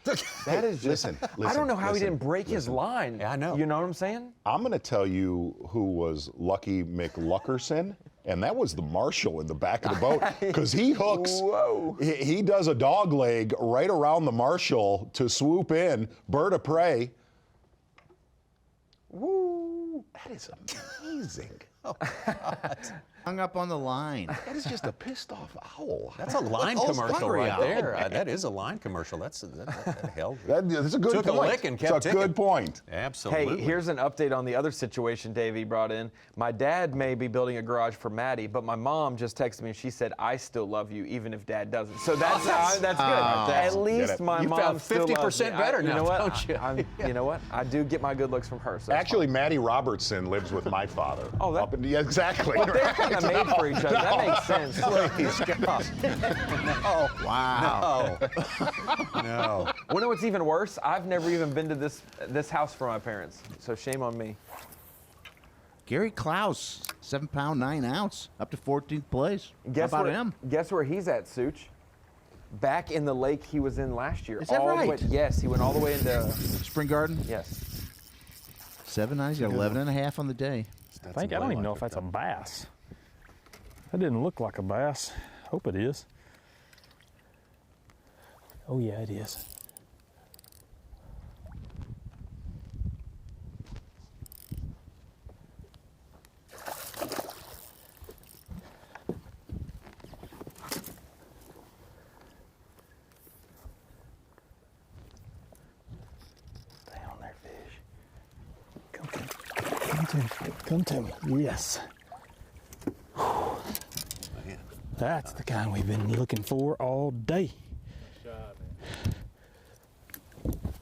That is just. I don't know how he didn't break his line. Yeah, I know. You know what I'm saying? I'm going to tell you who was Lucky McLuckerson, and that was the marshal in the back of the boat, because he hooks. Whoa. He does a dog leg right around the marshal to swoop in, bird of prey. Woo! That is amazing. Oh, God. Hung up on the line. That is just a pissed off owl. That's a line Oh, commercial hungry right owl. there. That is a line commercial. That held. That's a good Took point. a lick and kept It's a ticking. good point. Absolutely. Hey, here's an update on the other situation Davey brought in. My dad may be building a garage for Maddie, but my mom just texted me and she said, "I still love you, even if Dad doesn't." So that's good. At least my you mom felt still 50% loves me. better You now, know what? don't you? You know what? I do get my good looks from her. So Actually, Maddie Robertson lives with my father. Oh, that- yeah, exactly. But they're kind of made for each other. That makes sense. No. Wow. No. You know what's even worse? I've never even been to this house for my parents. So shame on me. Gary Klaus, 7 pound, 9 ounce, up to 14th place. Guess How about where, him? Guess where he's at, Such? Back in the lake he was in last year. Is that all the right? way, yes, he went all the way into Spring Garden? Yes. 7 9. He's got 11.5 on the day. I don't even know if that's a bass. That didn't look like a bass. Hope it is. Oh yeah, it is. Stay on there, fish. Come to me. Come to me. Yes. That's the kind we've been looking for all day.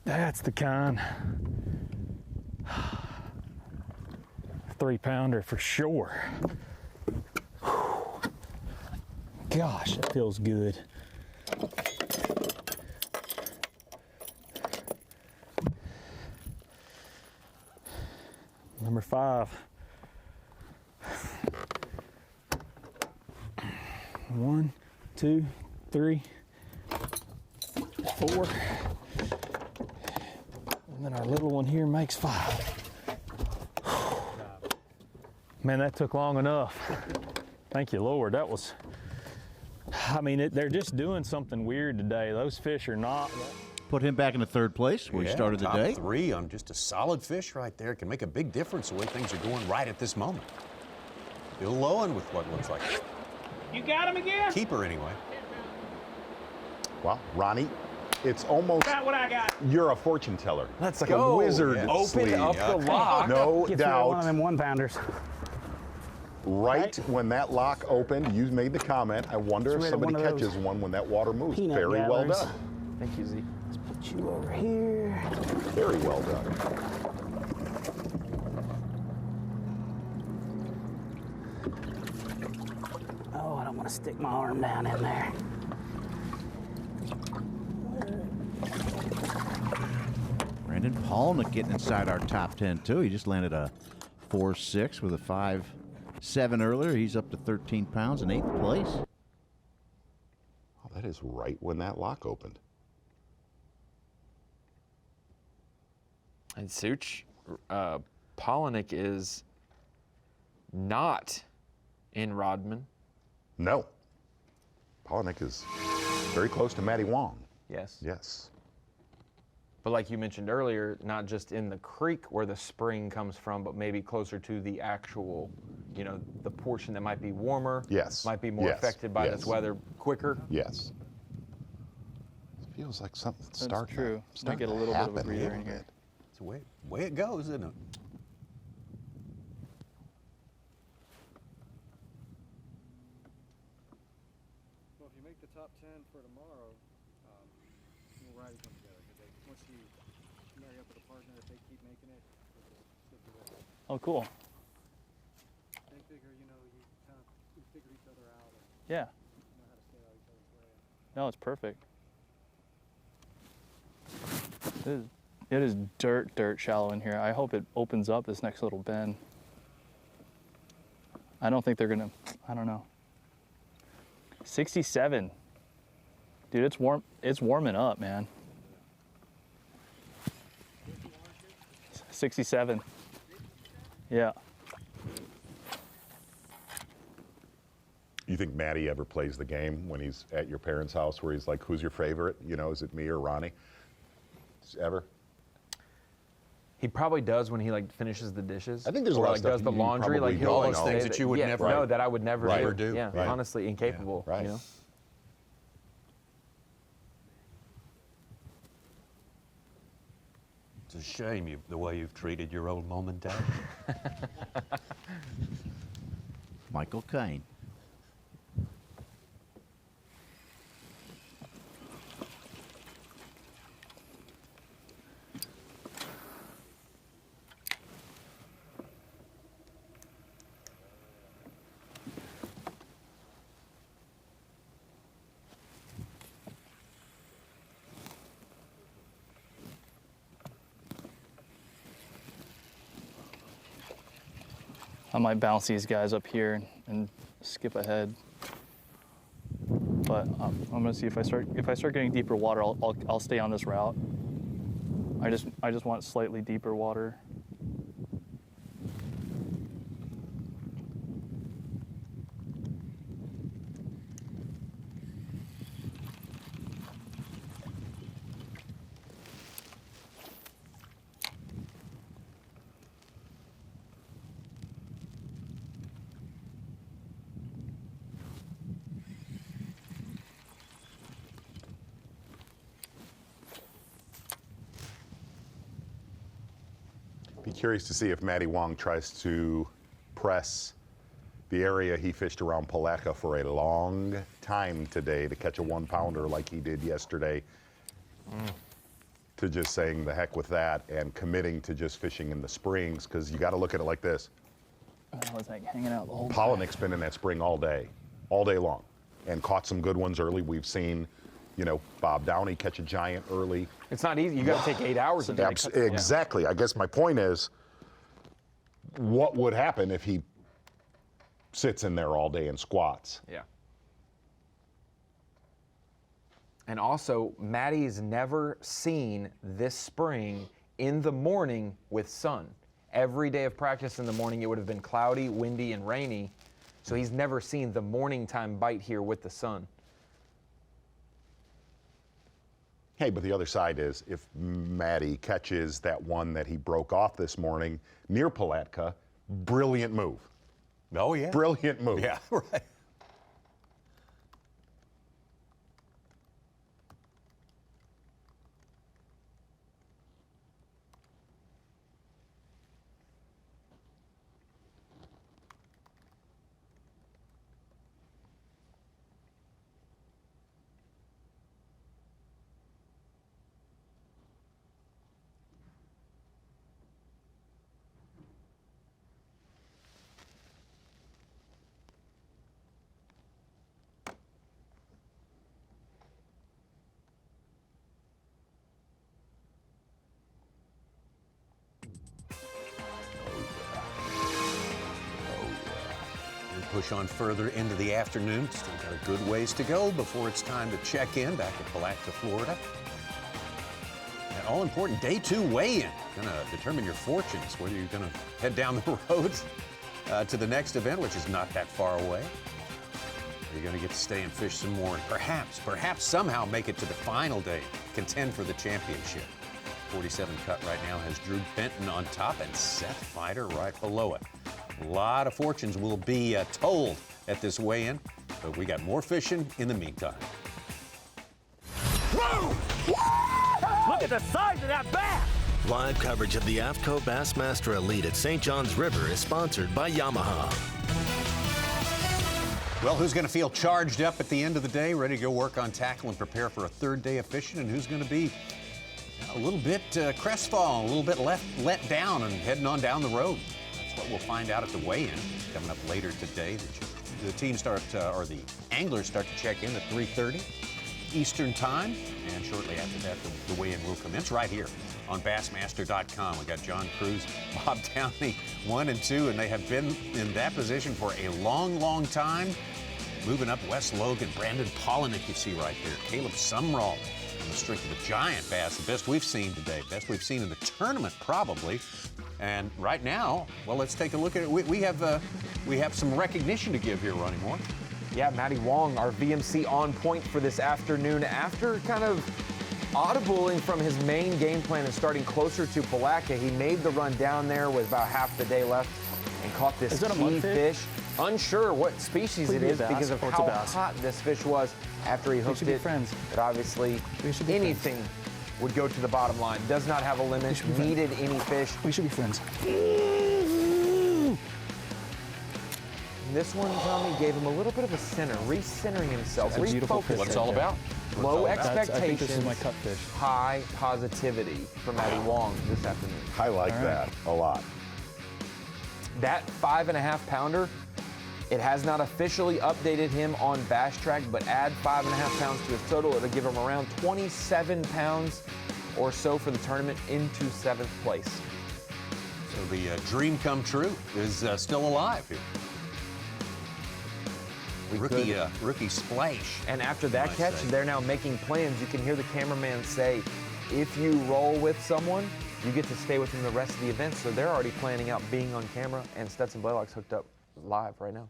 That's the kind. 3-pounder for sure. Gosh, that feels good. Number 5. 1, 2, 3, 4. And then our little one here makes 5. Man, that took long enough. Thank you, Lord. That was, I mean, they're just doing something weird today. Those fish are not. Put him back in the 3rd place where he started the top day. 3 on just a solid fish right there. Can make a big difference the way things are going right at this moment. Still lowing with what looks like. You got him again? Keeper anyway. Well, Ronnie, it's almost. Got what I got. You're a fortune teller. Let's like go. a wizard. Yeah. Open sleeve. up the lock. No Gets rid of one of doubt. them 1-pounders. Right when that lock opened, you made the comment, I wonder if Gets rid of somebody one of those catches one when that water moves. peanut Very well gatherers. done. Thank you, Z. Let's put you over here. Very well done. Oh, I don't want to stick my arm down in there. Brandon Palnick getting inside our top 10, too. He just landed a 4.6 with a 5.7 earlier. He's up to 13 pounds in 8th place. Oh, that is right when that lock opened. And Such, Polinick is not in Rodman. No. Polnick is very close to Maddie Wong. Yes. Yes. But like you mentioned earlier, not just in the creek where the spring comes from, but maybe closer to the actual, you know, the portion that might be warmer. Yes. Might be more Yes. affected by Yes. this weather quicker. Yes. It feels like something's That's starting true. to, Might starting get a to little bit of a happen breather little in here. bit. It's the way it goes, isn't it? Well, if you make the top 10 for tomorrow, we'll ride them together. Once you marry up with a partner, if they keep making it, we'll just stick with it. Oh, cool. They figure, you kind of figure each other out and Yeah. know how to stay out each other's way. No, it's perfect. It is dirt shallow in here. I hope it opens up this next little bend. I don't think they're gonna, I don't know. 67. Dude, it's warm. It's warming up, man. 67. Yeah. You think Maddie ever plays the game when he's at your parents' house where he's like, who's your favorite? You know, is it me or Ronnie? Ever? He probably does when he like finishes the dishes. I think there's a or, lot like of stuff does the you laundry. probably Like he'll all those say things that you would never know that I would never do. Yeah, Right. honestly, incapable. Yeah, right. You know? It's a shame the way you've treated your old mom and dad. Michael Klein. I might bounce these guys up here and skip ahead. But I'm gonna see if I start getting deeper water, I'll stay on this route. I just want slightly deeper water. Be curious to see if Maddie Wong tries to press the area he fished around Palatka for a long time today to catch a 1-pounder like he did yesterday. To just saying the heck with that and committing to just fishing in the springs, because you got to look at it like this. I was like hanging out the whole time. Pollinek's been in that spring all day long, and caught some good ones early. We've seen, you know, Bob Downey catch a giant early. It's not easy. You got to take 8 hours a day. Exactly. I guess my point is, what would happen if he sits in there all day and squats? Yeah. And also, Maddie's never seen this spring in the morning with sun. Every day of practice in the morning, it would have been cloudy, windy, and rainy. So he's never seen the morning time bite here with the sun. Hey, but the other side is, if Maddie catches that one that he broke off this morning near Palatka, brilliant move. Oh, yeah. Brilliant move. Yeah, right. Push on further into the afternoon. Still got a good ways to go before it's time to check in back at Palatka, Florida. That all-important day 2 weigh-in. Gonna determine your fortunes, whether you're gonna head down the road to the next event, which is not that far away. Or you're gonna get to stay and fish some more, and perhaps somehow make it to the final day, contend for the championship. 47 cut right now has Drew Benton on top and Seth Fighter right below it. A lot of fortunes will be told at this weigh-in, but we got more fishing in the meantime. Whoa! Look at the size of that bass! Live coverage of the AFTCO Bassmaster Elite at St. John's River is sponsored by Yamaha. Well, who's going to feel charged up at the end of the day, ready to go work on tackle and prepare for a third day of fishing, and who's going to be a little bit crestfallen, a little bit let down and heading on down the road? That's what we'll find out at the weigh-in coming up later today. The teams start, or the anglers start to check in at 3:30 Eastern time, and shortly after that, the weigh-in will commence right here on Bassmaster.com. We got John Cruz, Bob Downey, 1 and 2, and they have been in that position for a long, long time. Moving up, Wes Logan, Brandon Polinick you see right there, Caleb Sumrall on the strength of a giant bass, the best we've seen today, best we've seen in the tournament probably. And right now, well, let's take a look at it. We have some recognition to give here, Ronnie Moore. Yeah, Maddie Wong, our VMC on point for this afternoon. After kind of audibling from his main game plan and starting closer to Palatka, he made the run down there with about half the day left and caught this key fish. Unsure what species it is because of how hot this fish was after he hooked it. But obviously, anything would go to the bottom line. Does not have a limit, needed any fish. We should be friends. This one, Tommy, gave him a little bit of a center, recentering himself, That's a beautiful fish. refocusing. What's it all about? Low expectations, I think this is my cut fish. high positivity for Maddie Wong this afternoon. I like that a lot. That 5.5 pounder, it has not officially updated him on Bass Track, but add 5.5 pounds to his total, it'll give him around 27 pounds or so for the tournament into 7th place. So the dream come true is still alive here. Rookie splash. And after that catch, they're now making plans. You can hear the cameraman say, if you roll with someone, you get to stay with them the rest of the event. So they're already planning out being on camera, and Stetson Balayla's hooked up live right now.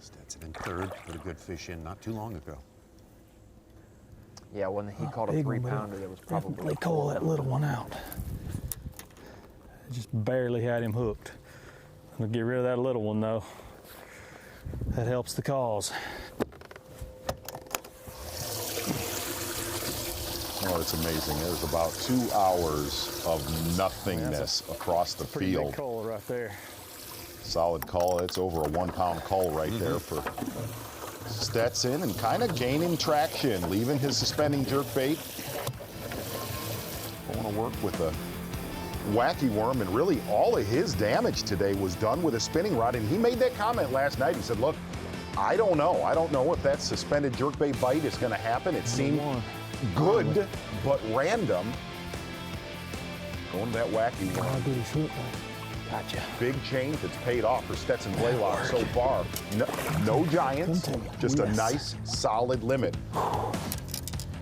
Stetson in third, put a good fish in not too long ago. Yeah, when he caught a 3-pounder, that was probably They call that little one out. Just barely had him hooked. I'm gonna get rid of that little one though. That helps the cause. Oh, it's amazing. There's about 2 hours of nothingness across the Pretty field. big coal right there. Solid call. It's over a 1-pound call right there for Stetson, and kind of gaining traction, leaving his suspending jerkbait. Going to work with a wacky worm, and really all of his damage today was done with a spinning rod. And he made that comment last night. He said, look, I don't know. I don't know if that suspended jerkbait bite is going to happen. It seemed good, but random. Going to that wacky worm. Gotcha. Big change that's paid off for Stetson Balayla so far. No giants, just a nice, solid limit.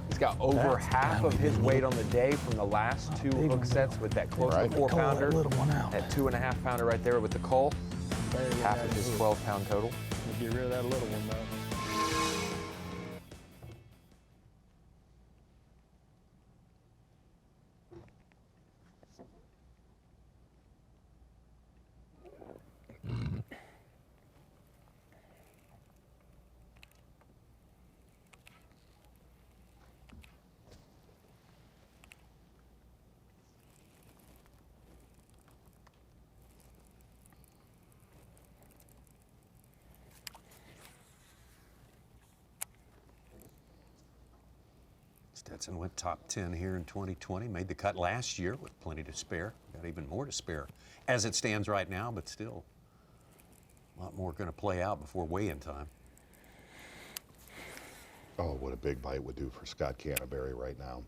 He's got over half of his weight on the day from the last 2 hook sets with that close to 4-pounder. That 2.5-pounder right there with the coal. Half of his 12-pound total. Get rid of that little one though. Stetson went top 10 here in 2020, made the cut last year with plenty to spare. Got even more to spare as it stands right now, but still a lot more going to play out before weigh-in time. Oh, what a big bite would do for Scott Canterbury right now.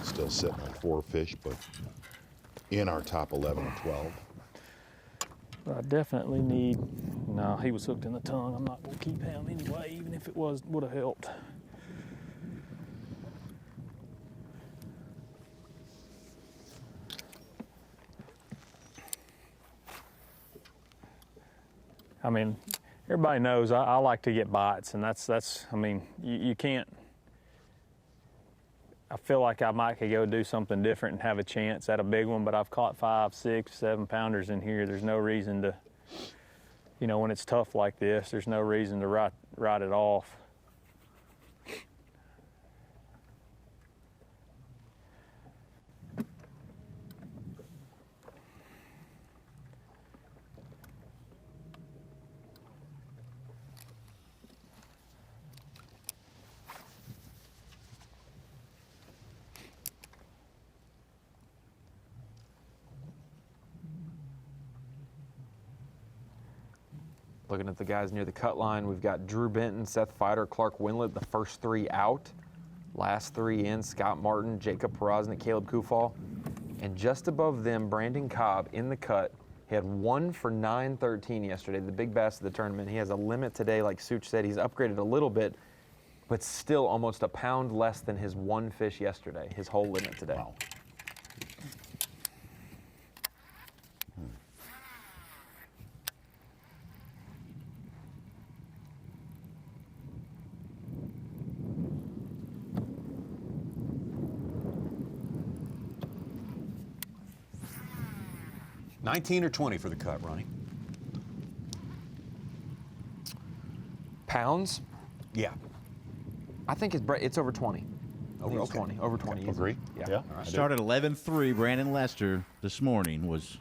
Still sitting on 4 fish, but in our top 11 and 12. I definitely need, no, he was hooked in the tongue. I'm not gonna keep him anyway, even if it would have helped. I mean, everybody knows I like to get bites, and that's I mean, you can't, I feel like I might could go do something different and have a chance at a big one, but I've caught 5, 6, 7 pounders in here. There's no reason to, you know, when it's tough like this, there's no reason to write it off. Looking at the guys near the cut line, we've got Drew Benton, Seth Fider, Clark Winlet, the first 3 out. Last 3 in, Scott Martin, Jacob Porosnik, Caleb Kufal. And just above them, Brandon Cobb in the cut. He had 1 for 913 yesterday, the big bass of the tournament. He has a limit today, like Such said. He's upgraded a little bit, but still almost a pound less than his 1 fish yesterday, his whole limit today. Wow. $19 or $20 for the cut, Ronnie? Pounds? Yeah. I think it's over 20. Over 20. Over 20. easy. Agree? Yeah. Started 11-3. Brandon Lester this morning was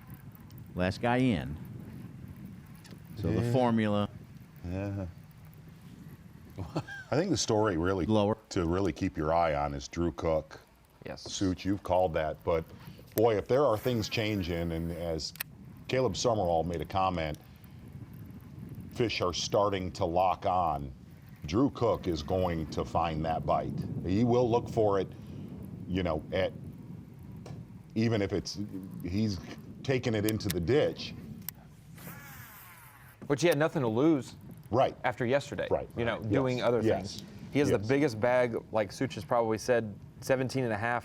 last guy in. So the formula. Yeah. I think the story really to really keep your eye on is Drew Cook. Yes. Such, you've called that, but boy, if there are things changing, and as Caleb Summerall made a comment, fish are starting to lock on, Drew Cook is going to find that bite. He will look for it, you know, at even if he's taking it into the ditch. Which he had nothing to lose. Right. After yesterday. Right. You know, doing other Yes. things. He has the biggest bag, like Such has probably said, 17.5.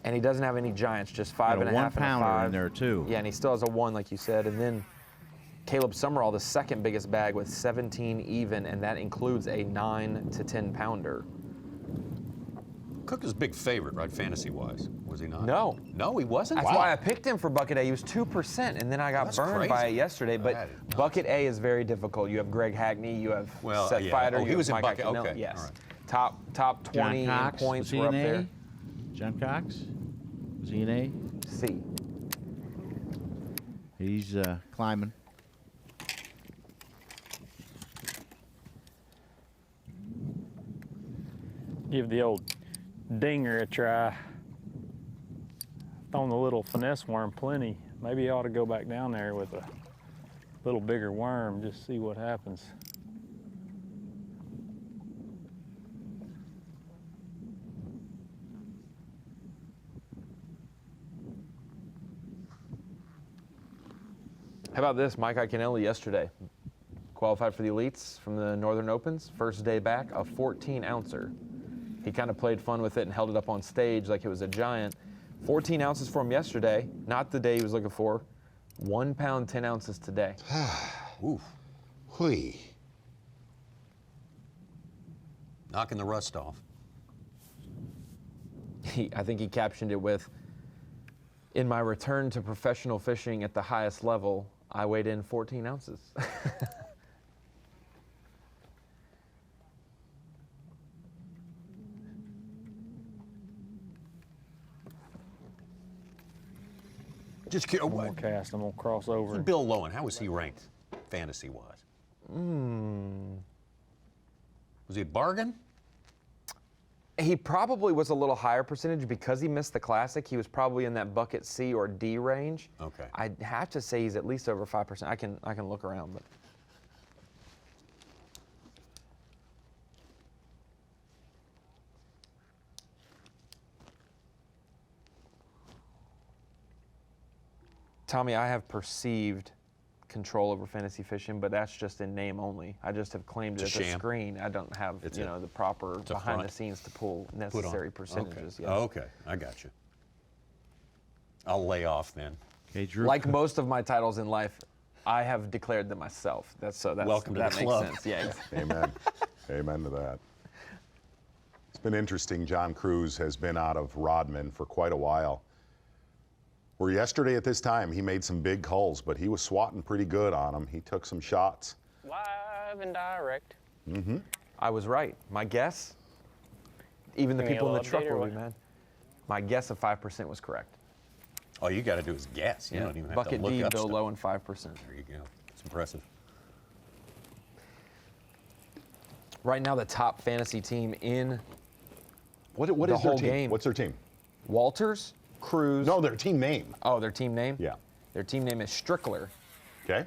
And he doesn't have any giants, just 5.5 and a 1 pounder 5. in there too. Yeah, and he still has a 1, like you said. And then Caleb Summerall, the second biggest bag with 17 even, and that includes a 9 to 10 pounder. Cook is a big favorite, right, fantasy-wise, was he not? No. No, he wasn't? That's why I picked him for Bucket A. He was 2%, and then I got That's burned crazy. by it yesterday. But Bucket A is very difficult. You have Greg Hackney, you have Seth Fider, Oh, he you was have in Mike Bucket, Iaconelli. okay. Yes. All right. Top 20 John Cox, points was he were up an A? there. John Cox? Was he an A? C. He's climbing. Give the old dinger a try. On the little finesse worm plenty. Maybe you ought to go back down there with a little bigger worm, just see what happens. How about this? Mike Iaconelli yesterday qualified for the elites from the Northern Opens. First day back, a 14-ouncer. He kind of played fun with it and held it up on stage like it was a giant. 14 ounces for him yesterday, not the day he was looking for. 1 pound, 10 ounces today. Oof. Hui. Knocking the rust off. I think he captioned it with, "In my return to professional fishing at the highest level, I weighed in 14 ounces." Just one more cast, I'm gonna cross over. Bill Lowen, how was he ranked, fantasy-wise? Was he a bargain? He probably was a little higher percentage because he missed the Classic. He was probably in that bucket C or D range. Okay. I'd have to say he's at least over 5%. I can look around, but. Tommy, I have perceived control over fantasy fishing, but that's just in name only. I just have claimed it as a screen. I don't have, the proper behind the scenes to pull necessary percentages. Okay. Okay, I got you. I'll lay off then. Okay, Drew. Like most of my titles in life, I have declared them myself. Welcome to the club. Makes sense. Yeah. Amen. Amen to that. It's been interesting. John Cruz has been out of Rodman for quite a while. Where yesterday at this time, he made some big hulls, but he was swatting pretty good on them. He took some shots. Live and direct. Mm-hmm. I was right. My guess, even the Give me a people in the little truck update or will be what? mad. My guess of 5% was correct. All you got to do is guess. You don't even have Bucket to look D, up Bill stuff. Low, and 5%. There you go. It's impressive. Right now, the top fantasy team in What the is their whole team? game. What's their team? Walters, Cruz. No, their team name. Oh, their team name? Yeah. Their team name is Strickler. Okay.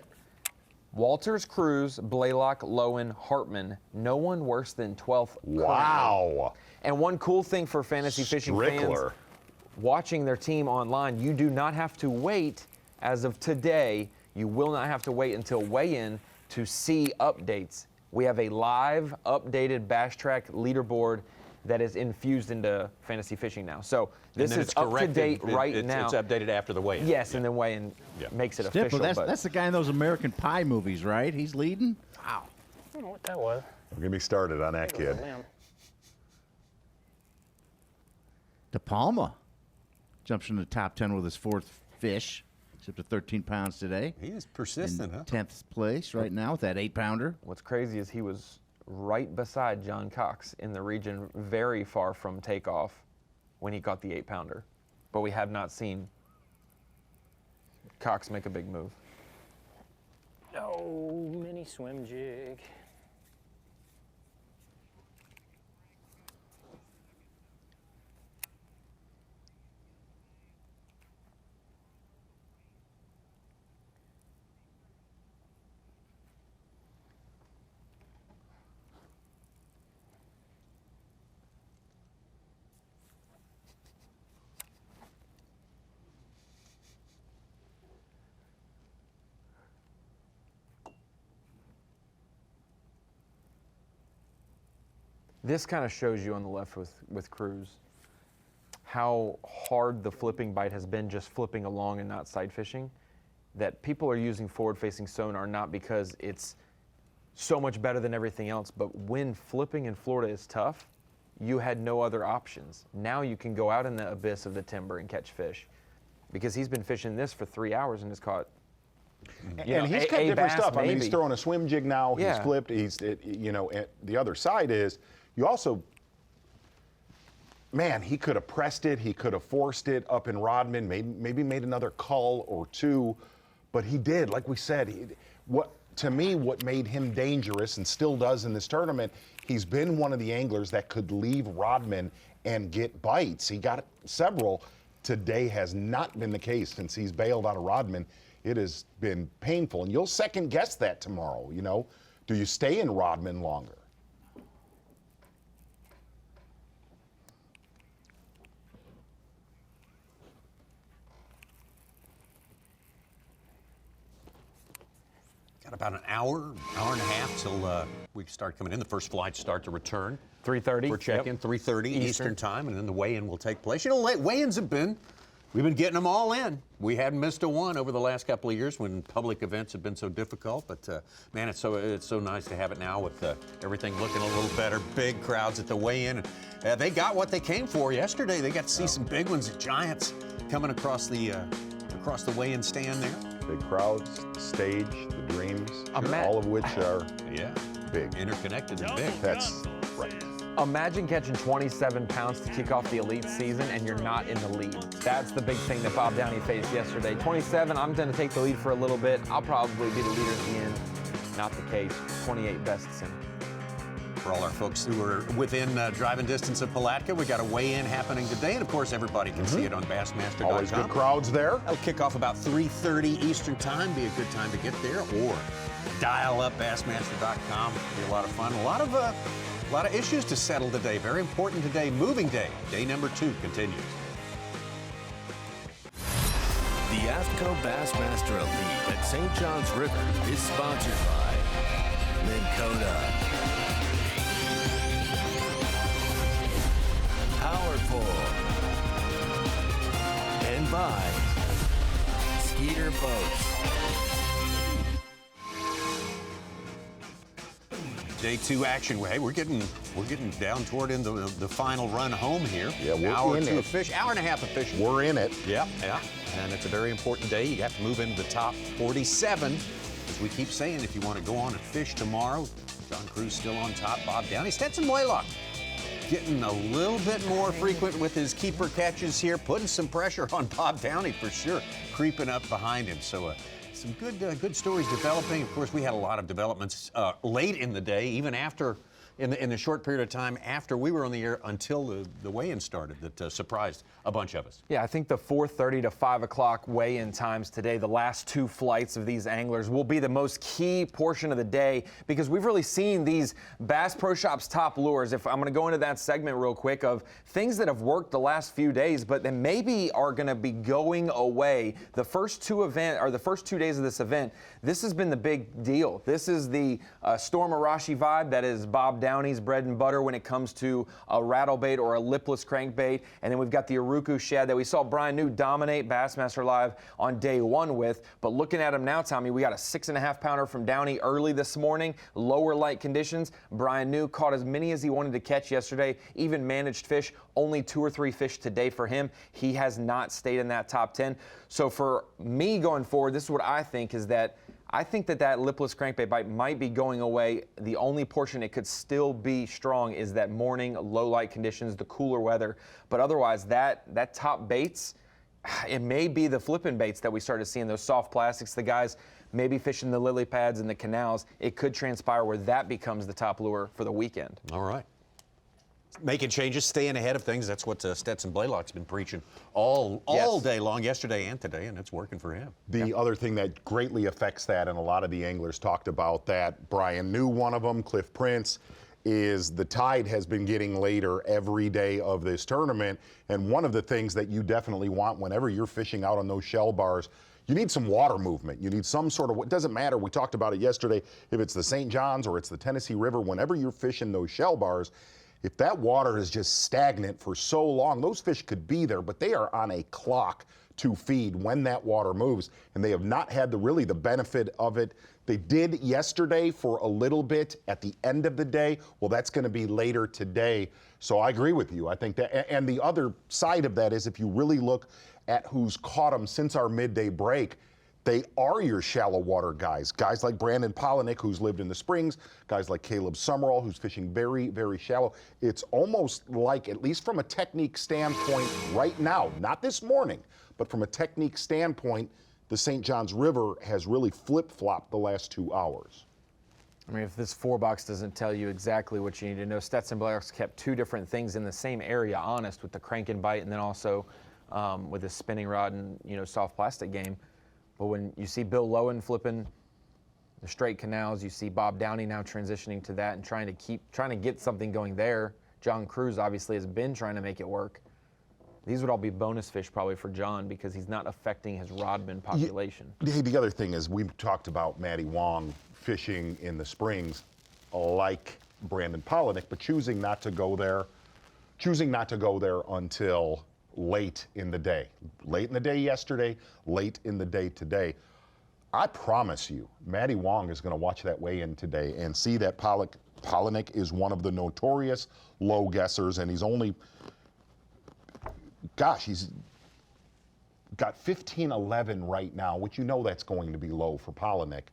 Walters, Cruz, Blaylock, Lowen, Hartman. No one worse than 12th. Wow. Currently. And one cool thing for fantasy fishing fans watching their team online, you do not have to wait. As of today, you will not have to wait until weigh-in to see updates. We have a live, updated Bass Track leaderboard that is infused into fantasy fishing now. So this is up to date right now. It's updated after the weigh-in. Yes, and then weigh-in makes it official. That's the guy in those American Pie movies, right? He's leading? Wow. I don't know what that was. We're going to be started on that kid. De Palma jumps into the top 10 with his 4th fish. He's up to 13 pounds today. He is persistent, huh? 10th place right now with that 8-pounder. What's crazy is he was right beside John Cox in the region, very far from takeoff when he got the 8-pounder. But we have not seen Cox make a big move. Oh, mini swim jig. This kind of shows you on the left with Cruz how hard the flipping bite has been just flipping along and not side fishing. That people are using forward-facing sonar not because it's so much better than everything else, but when flipping in Florida is tough, you had no other options. Now you can go out in the abyss of the timber and catch fish, because he's been fishing this for 3 hours and has caught. And he's got different stuff. I mean, he's throwing a swim jig now. Yeah. He's flipped. The other side is you also, man, he could have pressed it. He could have forced it up in Rodman, maybe made another cull or two, but he did. Like we said, what made him dangerous and still does in this tournament, he's been one of the anglers that could leave Rodman and get bites. He got several. Today has not been the case since he's bailed out of Rodman. It has been painful, and you'll second guess that tomorrow. Do you stay in Rodman longer? Got about an hour and a half till we start coming in. The first flights start to return. 3:30. For check-in, 3:30 Eastern Eastern time, and then the weigh-in will take place. Weigh-ins we've been getting them all in. We hadn't missed a one over the last couple of years when public events have been so difficult. But man, it's so nice to have it now with everything looking a little better. Big crowds at the weigh-in. They got what they came for yesterday. They got to see some big ones, giants, coming across the weigh-in stand there. Big crowds, stage, the dreams, all of which are big, interconnected and big. That's right. Imagine catching 27 pounds to kick off the elite season and you're not in the lead. That's the big thing that Bob Downey faced yesterday. 27, I'm going to take the lead for a little bit. I'll probably be the leader at the end. Not the case. 28 bests in. For all our folks who are within driving distance of Palatka, we got a weigh-in happening today, and of course everybody can see it on Bassmaster.com. Always good crowds there. That'll kick off about 3:30 Eastern time. Be a good time to get there, or dial up Bassmaster.com. Be a lot of fun. A lot of issues to settle today. Very important today. Moving day. Day number 2 continues. The AFTCO Bassmaster Elite at St. John's River is sponsored by Minn Kota, Powerful, and by Skeeter Boats. Day 2 action. Hey, we're getting down toward the final run home here. Yeah, we're hour in two it. of fish, hour and a half of fishing. We're in it. Yeah. And it's a very important day. You have to move into the top 47. As we keep saying, if you want to go on and fish tomorrow, John Cruz still on top, Bob Downey. Stetson Balayla getting a little bit more frequent with his keeper catches here, putting some pressure on Bob Downey for sure, creeping up behind him. So some good stories developing. Of course, we had a lot of developments late in the day, even after in the short period of time after we were on the air until the weigh-in started that surprised a bunch of us. Yeah, I think the 4:30 to 5 o'clock weigh-in times today, the last two flights of these anglers, will be the most key portion of the day because we've really seen these Bass Pro Shops top lures. If I'm going to go into that segment real quick of things that have worked the last few days, but then maybe are going to be going away. The first two days of this event, this has been the big deal. This is the Storm Arashi vibe that is Bob Downey's bread and butter when it comes to a rattle bait or a lipless crankbait. And then we've got the Uruku shad that we saw Brian New dominate Bassmaster Live on day one with. But looking at him now, Tommy, we got a 6.5 pounder from Downey early this morning, lower light conditions. Brian New caught as many as he wanted to catch yesterday, even managed fish, only 2 or 3 fish today for him. He has not stayed in that top 10. So for me going forward, this is what I think is that I think that lipless crankbait bite might be going away. The only portion it could still be strong is that morning, low light conditions, the cooler weather. But otherwise, that top baits, it may be the flipping baits that we started seeing, those soft plastics, the guys maybe fishing the lily pads and the canals. It could transpire where that becomes the top lure for the weekend. All right. Making changes, staying ahead of things. That's what Stetson Balayla's been preaching all day long, yesterday and today, and it's working for him. The other thing that greatly affects that, and a lot of the anglers talked about that, Brian New, one of them, Cliff Prince, is the tide has been getting later every day of this tournament. And one of the things that you definitely want whenever you're fishing out on those shell bars, you need some water movement. You need some sort of, it doesn't matter, we talked about it yesterday, if it's the St. Johns or it's the Tennessee River, whenever you're fishing those shell bars, if that water is just stagnant for so long, those fish could be there, but they are on a clock to feed when that water moves, and they have not had really the benefit of it. They did yesterday for a little bit at the end of the day. Well, that's going to be later today. So I agree with you. I think that, and the other side of that is if you really look at who's caught them since our midday break, they are your shallow water guys. Guys like Brandon Polinick, who's lived in the Springs, guys like Caleb Summerall, who's fishing very, very shallow. It's almost like, at least from a technique standpoint right now, not this morning, but from a technique standpoint, the St. Johns River has really flip-flopped the last 2 hours. I mean, if this 4-box doesn't tell you exactly what you need to know, Stetson Balayla kept 2 different things in the same area, honest, with the crank and bite, and then also with the spinning rod and, soft plastic game. But when you see Bill Lowen flipping the straight canals, you see Bob Downey now transitioning to that and trying to get something going there. John Cruz obviously has been trying to make it work. These would all be bonus fish probably for John because he's not affecting his rodman population. The other thing is we've talked about Maddie Wong fishing in the Springs like Brandon Polinick, but choosing not to go there until late in the day. Late in the day yesterday, late in the day today. I promise you, Maddie Wong is going to watch that weigh-in today and see that Polinick is one of the notorious low guessers, and he's only, he's got 15-11 right now, which that's going to be low for Polinick.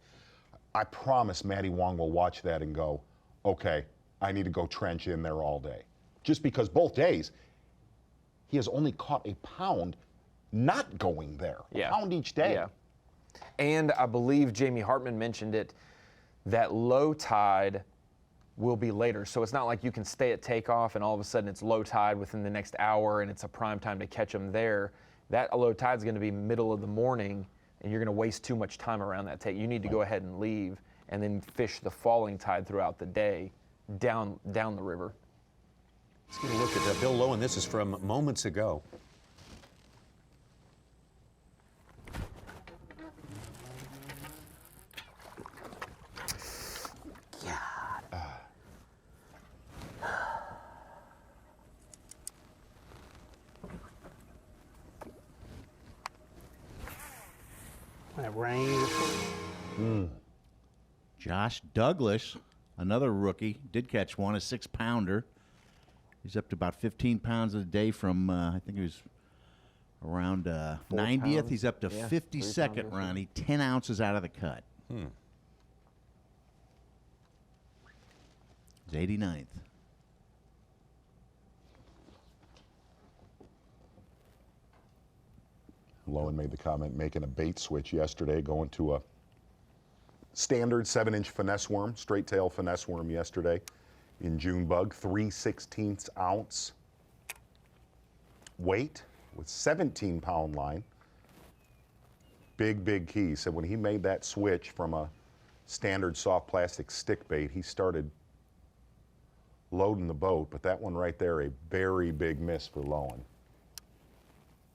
I promise Maddie Wong will watch that and go, okay, I need to go trench in there all day. Just because both days, he has only caught a pound not going there. A pound each day. Yeah. And I believe Jamie Hartman mentioned it, that low tide will be later. So it's not like you can stay at takeoff and all of a sudden it's low tide within the next hour and it's a prime time to catch them there. That low tide is going to be middle of the morning and you're going to waste too much time around that take. You need to go ahead and leave and then fish the falling tide throughout the day down the river. Let's get a look at Bill Lowen. This is from moments ago. That rain. Josh Douglas, another rookie, did catch one, a 6-pounder. He's up to about 15 pounds a day from, I think it was around 90th. Pounds. He's up to 52nd run. He 10 ounces out of the cut. He's 89th. Lowen made the comment making a bait switch yesterday, going to a standard 7-inch finesse worm, straight tail finesse worm yesterday. in June bug, 3/16 ounce weight with 17-pound line. Big key. So when he made that switch from a standard soft plastic stick bait, he started loading the boat, but that one right there, a very big miss for Lowen.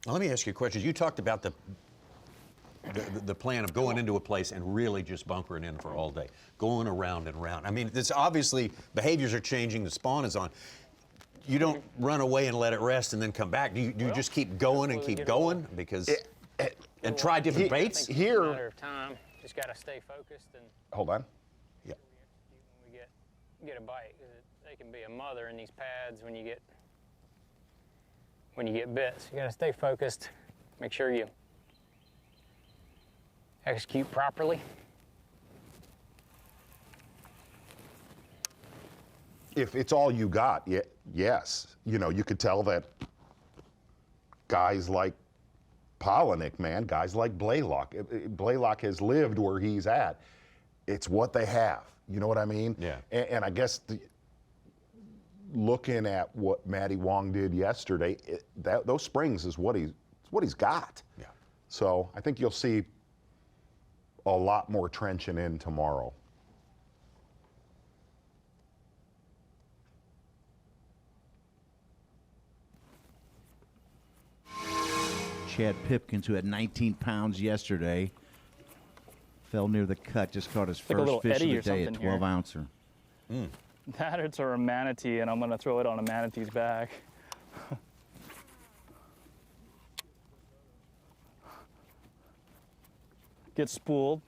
Now, let me ask you a question. You talked about the plan of going into a place and really just bunkering in for all day, going around and around. I mean, this obviously behaviors are changing. The spawn is on. You don't run away and let it rest and then come back. Do you just keep going and keep going because and try different baits? It's a matter of time. Just got to stay focused and. Hold on. Yeah. When we get a bite, because they can be a mother in these pads when you get bit. So you got to stay focused. Make sure you execute properly. If it's all you got, yes. You know, you could tell that guys like Polinick, man, guys like Blaylock. Blaylock has lived where he's at. It's what they have. You know what I mean? Yeah. And I guess looking at what Maddie Wong did yesterday, those springs is what he's got. Yeah. So I think you'll see a lot more trenching in tomorrow. Chad Pipkins, who had 19 pounds yesterday, fell near the cut, just caught his Like a first little fish of eddy the or day, a something here. 12-ouncer. That it's a manatee, and I'm gonna throw it on a manatee's back. Get spooled.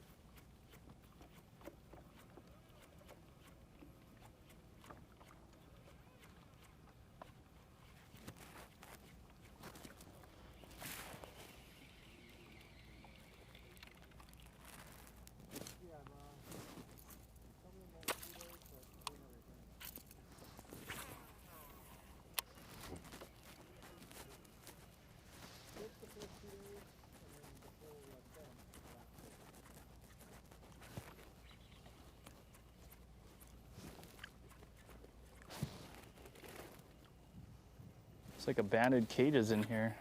It's like abandoned cages in here.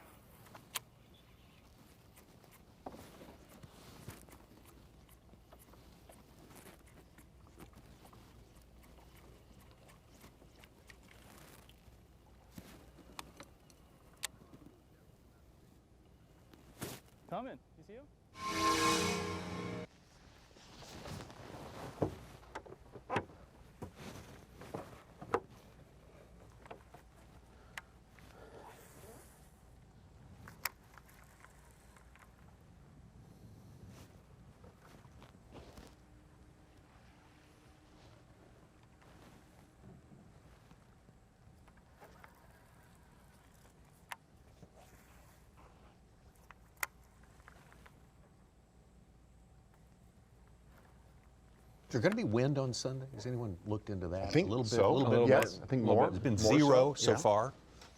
Coming. You see him? Is there going to be wind on Sunday? Has anyone looked into that? I think a little bit, so. A little bit. Yes, I think more. It's been more zero so yeah. far.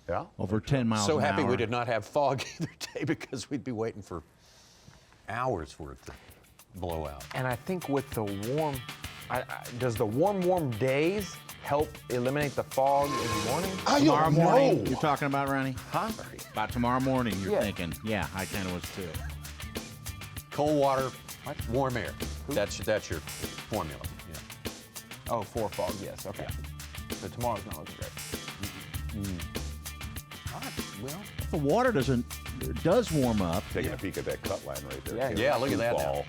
Yeah. Over 10 miles So an happy hour. we did not have fog either day because we'd be waiting for hours for it to blow out. And I think with the warm, does the warm days help eliminate the fog in the morning? Tomorrow morning, you're talking about, Ronnie? Huh? About tomorrow morning, you're thinking. Yeah, I kind of was too. Cold water, warm air. That's your formula. Yeah. Oh, for fog, yes, okay. So tomorrow's not looking great. All right, well. The water does warm up. Taking a peek at that cut line right there. Yeah, Taylor. yeah, look at that Ball.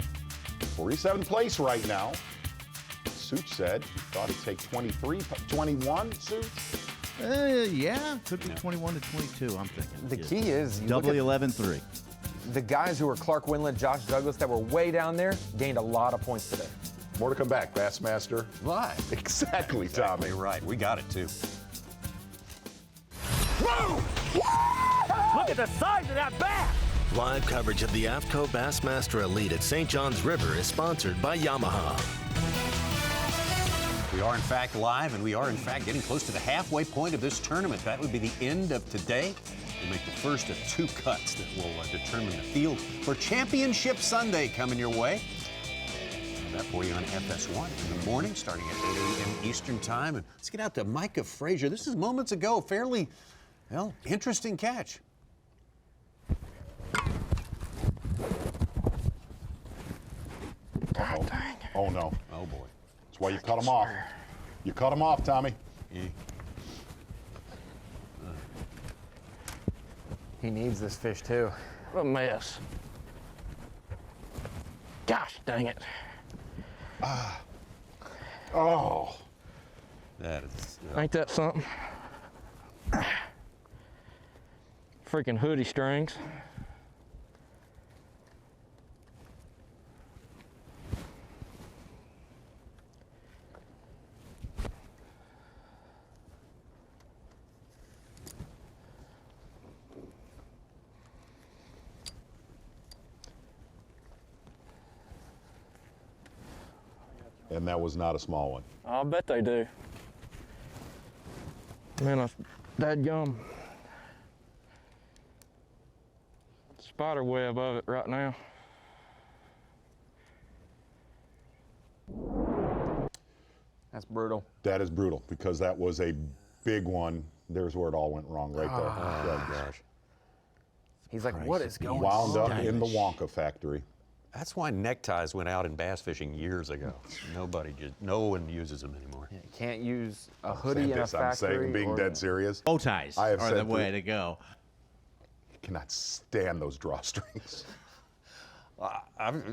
47th place right now. Such said he thought he'd take 21, Such? Yeah, could be 21 to 22, I'm thinking. The key is... Double 11-3. The guys who were Clark Wendlandt, Josh Douglas, that were way down there, gained a lot of points today. More to come back, Bassmaster. Live. Exactly, Tommy. You're right. We got it, too. Whoa! Look at the size of that bass! Live coverage of the AFTCO Bassmaster Elite at St. John's River is sponsored by Yamaha. We are, in fact, live, and we are, in fact, getting close to the halfway point of this tournament. That would be the end of today. We'll make the first of two cuts that will determine the field for Championship Sunday coming your way. that for you on FS1 in the morning, starting at 8 a.m. Eastern Time. And let's get out to Micah Frazier. This is moments ago, fairly, well, interesting catch. Uh-oh. Oh, no. Oh, boy. That's why you cut them off. You cut them off, Tommy. Yeah. He needs this fish, too. What a mess. Gosh, dang it. Oh. That is... Ain't that something? Freaking hoodie strings. And that was not a small one. I'll bet they do. Man, a dadgum spider web of it right now. That's brutal. That is brutal because that was a big one. There's where it all went wrong right there. Oh, gosh. He's like, what is going on? Wound up in the Wonka factory. That's why neckties went out in bass fishing years ago. No one uses them anymore. You can't use a hoodie in a factory. I'm saying, being dead serious. Bow ties I have are said the way to go. I cannot stand those drawstrings.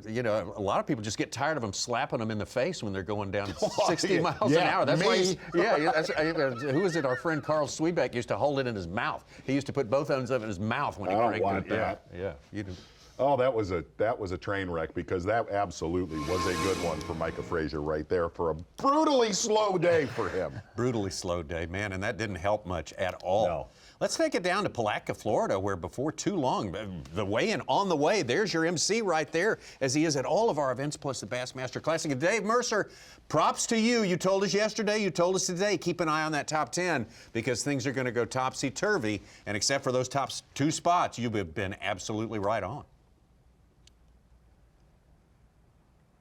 You know, a lot of people just get tired of them slapping them in the face when they're going down 60 miles yeah, an hour. That's me. why, who is it? Our friend Carl Sweebeck used to hold it in his mouth. He used to put both ends of it in his mouth when he I don't cranked want it. that. Yeah, you do. Oh, that was a train wreck because that absolutely was a good one for Micah Frazier right there for a brutally slow day for him. Brutally slow day, man, and that didn't help much at all. No. Let's take it down to Palatka, Florida, where before too long, the weigh-in on the way, there's your MC right there, as he is at all of our events, plus the Bassmaster Classic. And Dave Mercer, props to you. You told us yesterday, you told us today, keep an eye on that top 10 because things are going to go topsy-turvy, and except for those top 2 spots, you've been absolutely right on.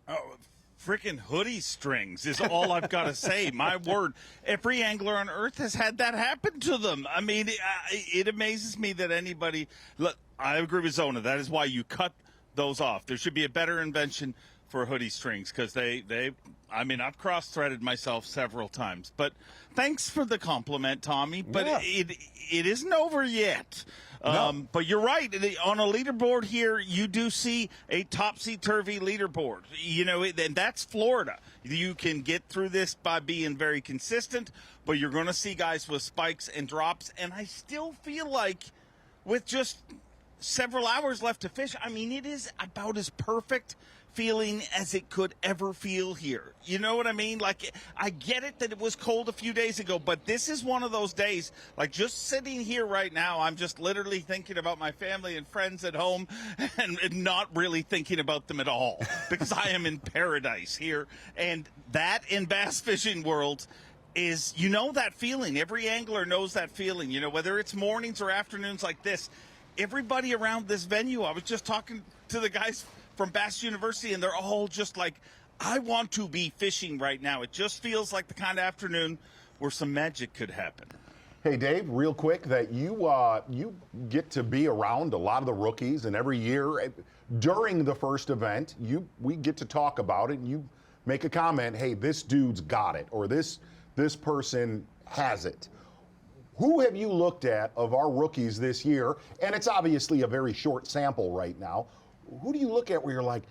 Oh, freaking hoodie strings is all I've got to say. My word, every angler on earth has had that happen to them. I mean, it amazes me that anybody. Look, I agree with Zona. That is why you cut those off. There should be a better invention for hoodie strings because I mean, I've cross-threaded myself several times. But thanks for the compliment, Tommy. But yeah. it isn't over yet. No. But you're right. On a leaderboard here, you do see a topsy-turvy leaderboard. You know, and that's Florida. You can get through this by being very consistent, but you're going to see guys with spikes and drops. And I still feel like with just several hours left to fish, I mean, it is about as perfect feeling as it could ever feel here. You know what I mean? Like, I get it that it was cold a few days ago, but this is one of those days, like just sitting here right now, I'm just literally thinking about my family and friends at home and not really thinking about them at all because I am in paradise here. And that in bass fishing world is, you know, that feeling. Every angler knows that feeling, you know, whether it's mornings or afternoons like this. Everybody around this venue, I was just talking to the guys from Bass University, and they're all just like, I want to be fishing right now. It just feels like the kind of afternoon where some magic could happen. Hey, Dave, real quick, that you get to be around a lot of the rookies, and every year during the first event, we get to talk about it, and you make a comment, hey, this dude's got it, or this person has it. Who have you looked at of our rookies this year? And it's obviously a very short sample right now. Who do you look at where you're like,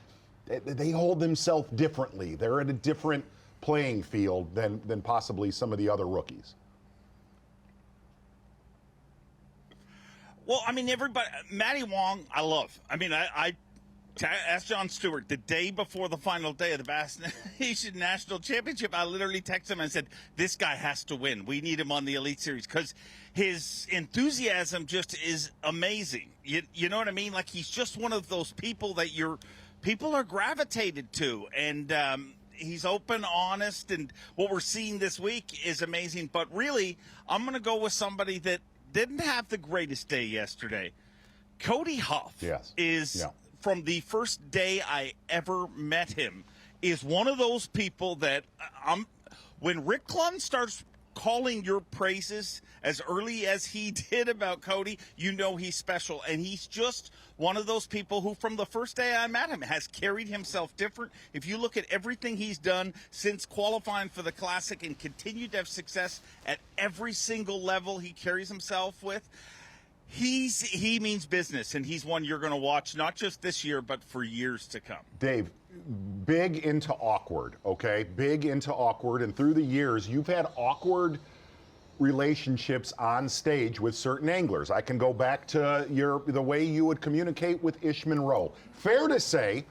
they hold themselves differently? They're at a different playing field than possibly some of the other rookies. Well, I mean, everybody, Maddie Wong, I love. I mean, I asked John Stewart the day before the final day of the Bass Nation National Championship. I literally texted him and said, this guy has to win. We need him on the Elite Series because his enthusiasm just is amazing. You know what I mean? Like, he's just one of those people that people are gravitated to. And he's open, honest, and what we're seeing this week is amazing. But really, I'm going to go with somebody that didn't have the greatest day yesterday. Cody Huff is... Yeah. From the first day I ever met him, is one of those people that when Rick Klein starts calling your praises as early as he did about Cody, you know he's special. And he's just one of those people who, from the first day I met him, has carried himself different. If you look at everything he's done since qualifying for the Classic and continued to have success at every single level he carries himself with, he means business, and he's one you're going to watch not just this year, but for years to come. Dave, big into awkward, okay? Big into awkward, and through the years, you've had awkward relationships on stage with certain anglers. I can go back to the way you would communicate with Ish Monroe. Fair to say,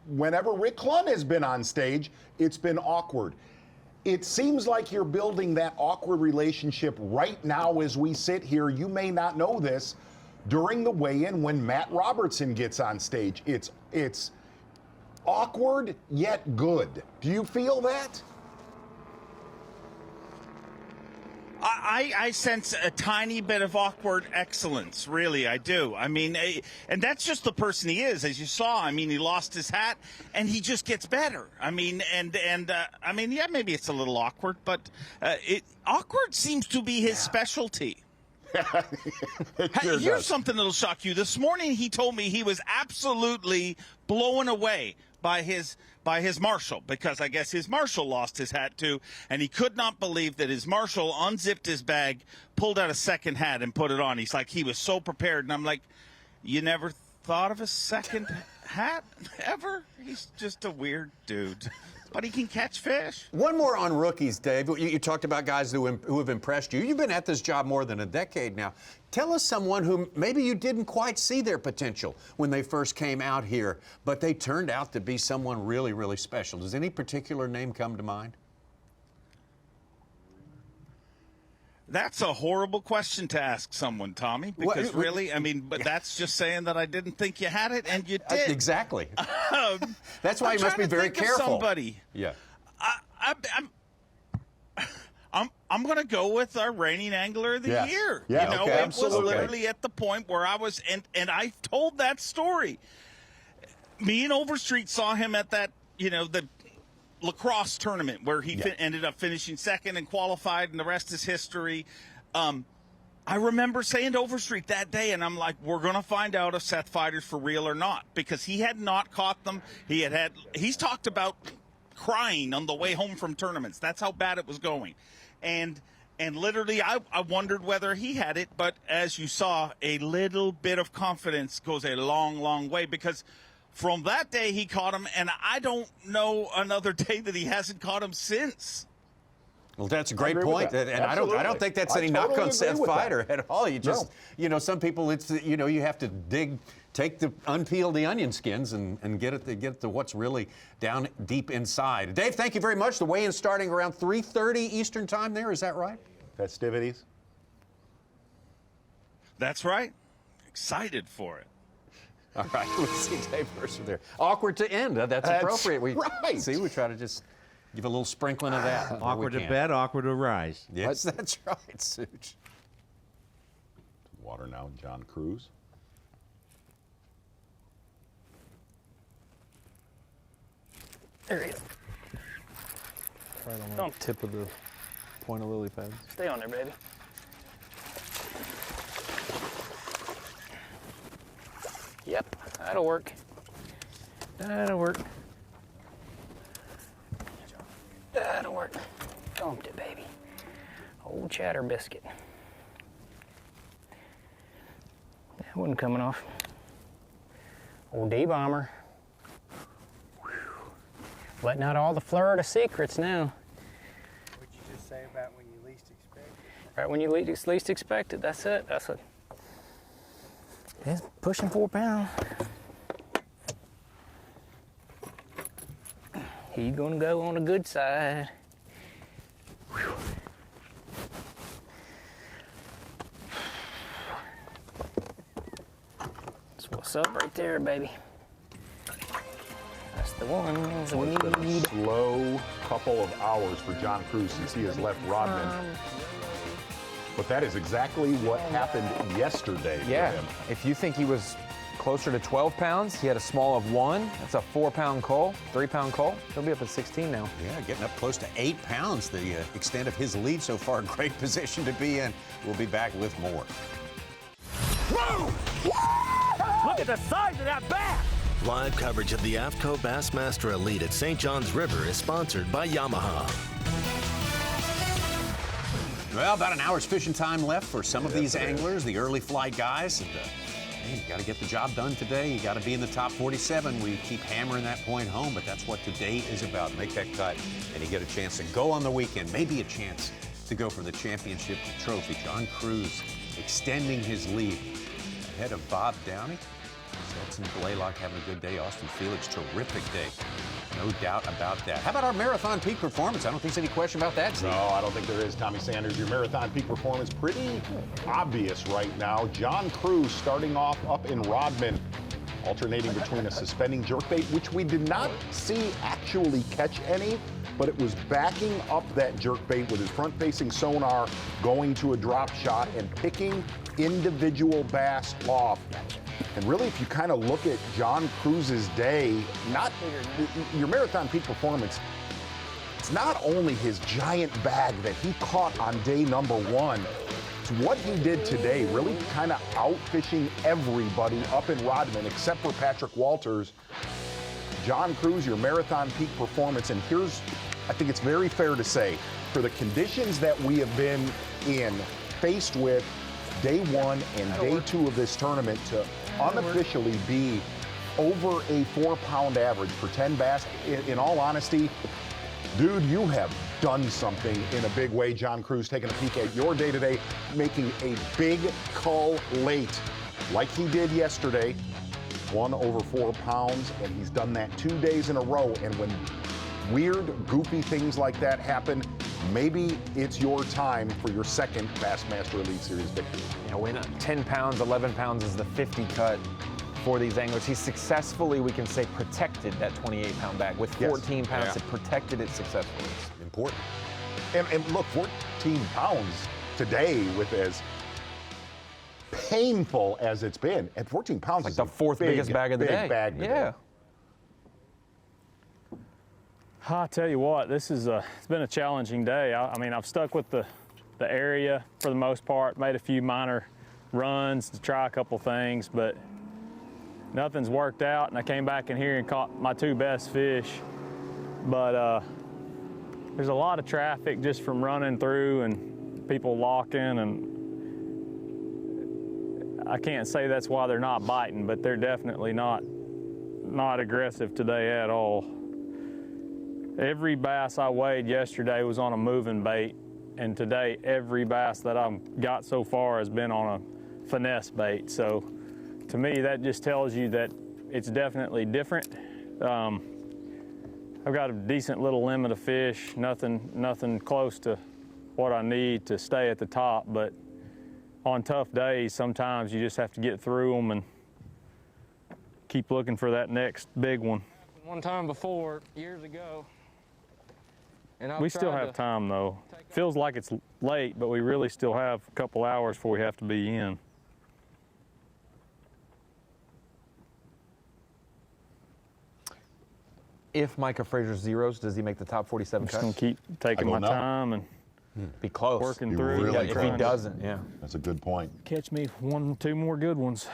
whenever Rick Klein has been on stage, it's been awkward. It seems like you're building that awkward relationship right now as we sit here. You may not know this. During the weigh-in, when Matt Robertson gets on stage, it's awkward yet good. Do you feel that? I sense a tiny bit of awkward excellence, really, I do. I mean, and that's just the person he is, as you saw. I mean, he lost his hat, and he just gets better. I mean, I mean, yeah, maybe it's a little awkward, but awkward seems to be his specialty. Here's something that'll shock you. This morning, he told me he was absolutely blown away by his marshal, because I guess his marshal lost his hat too, and he could not believe that his marshal unzipped his bag, pulled out a second hat, and put it on. He's like, he was so prepared, and I'm like, you never thought of a second hat ever? He's just a weird dude. But he can catch fish. One more on rookies, Dave. You talked about guys who have impressed you. You've been at this job more than a decade now. Tell us someone who maybe you didn't quite see their potential when they first came out here, but they turned out to be someone really, really special. Does any particular name come to mind? That's a horrible question to ask someone, Tommy, because really, I mean, but that's just saying that I didn't think you had it, and you did. Exactly. That's why you must be very careful. Somebody. Yeah. I'm going to go with our reigning angler of the year. Yeah, you know, okay, it was literally at the point where I was, and I told that story. Me and Overstreet saw him at that, you know, the lacrosse tournament where he ended up finishing second and qualified, and the rest is history. I remember saying to Overstreet that day, and I'm like, we're going to find out if Seth Feider's for real or not, because he had not caught them. He's talked about crying on the way home from tournaments. That's how bad it was going. And literally, I wondered whether he had it, but as you saw, a little bit of confidence goes a long, long way, because from that day, he caught him, and I don't know another day that he hasn't caught him since. Well, that's a great point, and I don't think that's any knock on Seth Feider at all. You just, you know, some people, it's, you know, you have to unpeel the onion skins and get at the what's really down deep inside. Dave, thank you very much. The weigh-in starting around 3:30 Eastern time. There, is that right? Festivities. That's right. Excited for it. All right, let's see Dave Mercer there. Awkward to end. That's appropriate. We try to just give a little sprinkling of that. Awkward to bed, awkward to rise. Yes, that's right, Such. Water now, John Cruz. There he is. Right on the tip of the point of lily pad. Stay on there, baby. Yep, that'll work. That'll work. That'll work. Dumped it, baby. Old chatter biscuit. That wasn't coming off. Old D-bomber. Letting out all the Florida secrets now. What'd you just say about when you least expect it? Right when you least expect it, that's it. That's it. It's pushing 4 pounds. He's gonna go on the good side. Whew. That's what's up right there, baby. That's the ones we need. A slow couple of hours for John Cruz since he has left Rodman. But that is exactly what happened yesterday for him. If you think he was closer to 12 pounds. He had a small of 1. That's a 4-pound cull, 3-pound cull. He'll be up at 16 now. Yeah, getting up close to 8 pounds, the extent of his lead so far. Great position to be in. We'll be back with more. Whoa! Look at the size of that bass! Live coverage of the AFTCO Bassmaster Elite at St. John's River is sponsored by Yamaha. Well, about an hour's fishing time left for some of these anglers, the early flight guys. And, you got to get the job done today. You got to be in the top 47. We keep hammering that point home, but that's what today is about. Make that cut, and you get a chance to go on the weekend. Maybe a chance to go for the championship trophy. John Cruz extending his lead ahead of Bob Downey. Stetson Balayla having a good day. Austin Felix, terrific day. No doubt about that. How about our marathon peak performance? I don't think there's any question about that, Zeke. No, I don't think there is, Tommy Sanders. Your marathon peak performance pretty obvious right now. John Cruz starting off up in Rodman, alternating between a suspending jerkbait, which we did not see actually catch any, but it was backing up that jerkbait with his front-facing sonar, going to a drop shot and picking individual bass off. And really, if you kind of look at John Cruz's day, not your marathon peak performance, it's not only his giant bag that he caught on day number 1. It's what he did today, really kind of outfishing everybody up in Rodman, except for Patrick Walters. John Cruz, your marathon peak performance, and here's, I think it's very fair to say, for the conditions that we have been in, faced with day 1 and day 2 of this tournament, to unofficially be over a 4-pound average for 10 bass, in all honesty, dude, you have done something in a big way. John Cruz taking a peek at your day today, making a big cull late, like he did yesterday, 1 over 4 pounds, and he's done that 2 days in a row. And when weird, goofy things like that happen, maybe it's your time for your second Bassmaster Elite Series victory. You know, when 10 pounds, 11 pounds is the 50 cut for these anglers. He successfully, we can say, protected that 28-pound bag. With 14 pounds, it protected it successfully. It's important. And look, 14 pounds today, with as painful as it's been, at 14 pounds like is the 4th biggest bag of the day. Bag today. I tell you what, this is it's been a challenging day. I mean, I've stuck with the area for the most part, made a few minor runs to try a couple things, but nothing's worked out, and I came back in here and caught my 2 best fish. But there's a lot of traffic just from running through and people locking, and I can't say that's why they're not biting, but they're definitely not aggressive today at all. Every bass I weighed yesterday was on a moving bait, and today every bass that I've got so far has been on a finesse bait. So to me, that just tells you that it's definitely different. I've got a decent little limit of fish, nothing close to what I need to stay at the top, but on tough days, sometimes you just have to get through them and keep looking for that next big one. One time before, years ago. And We still have time though. Feels like it's late, but we really still have a couple hours before we have to be in. If Micah Frazier zeros, does he make the top 47 I'm cut? just gonna keep taking my time and be close. Working You through. really if he could. doesn't, yeah. That's a good point. Catch me 1, 2 more good ones.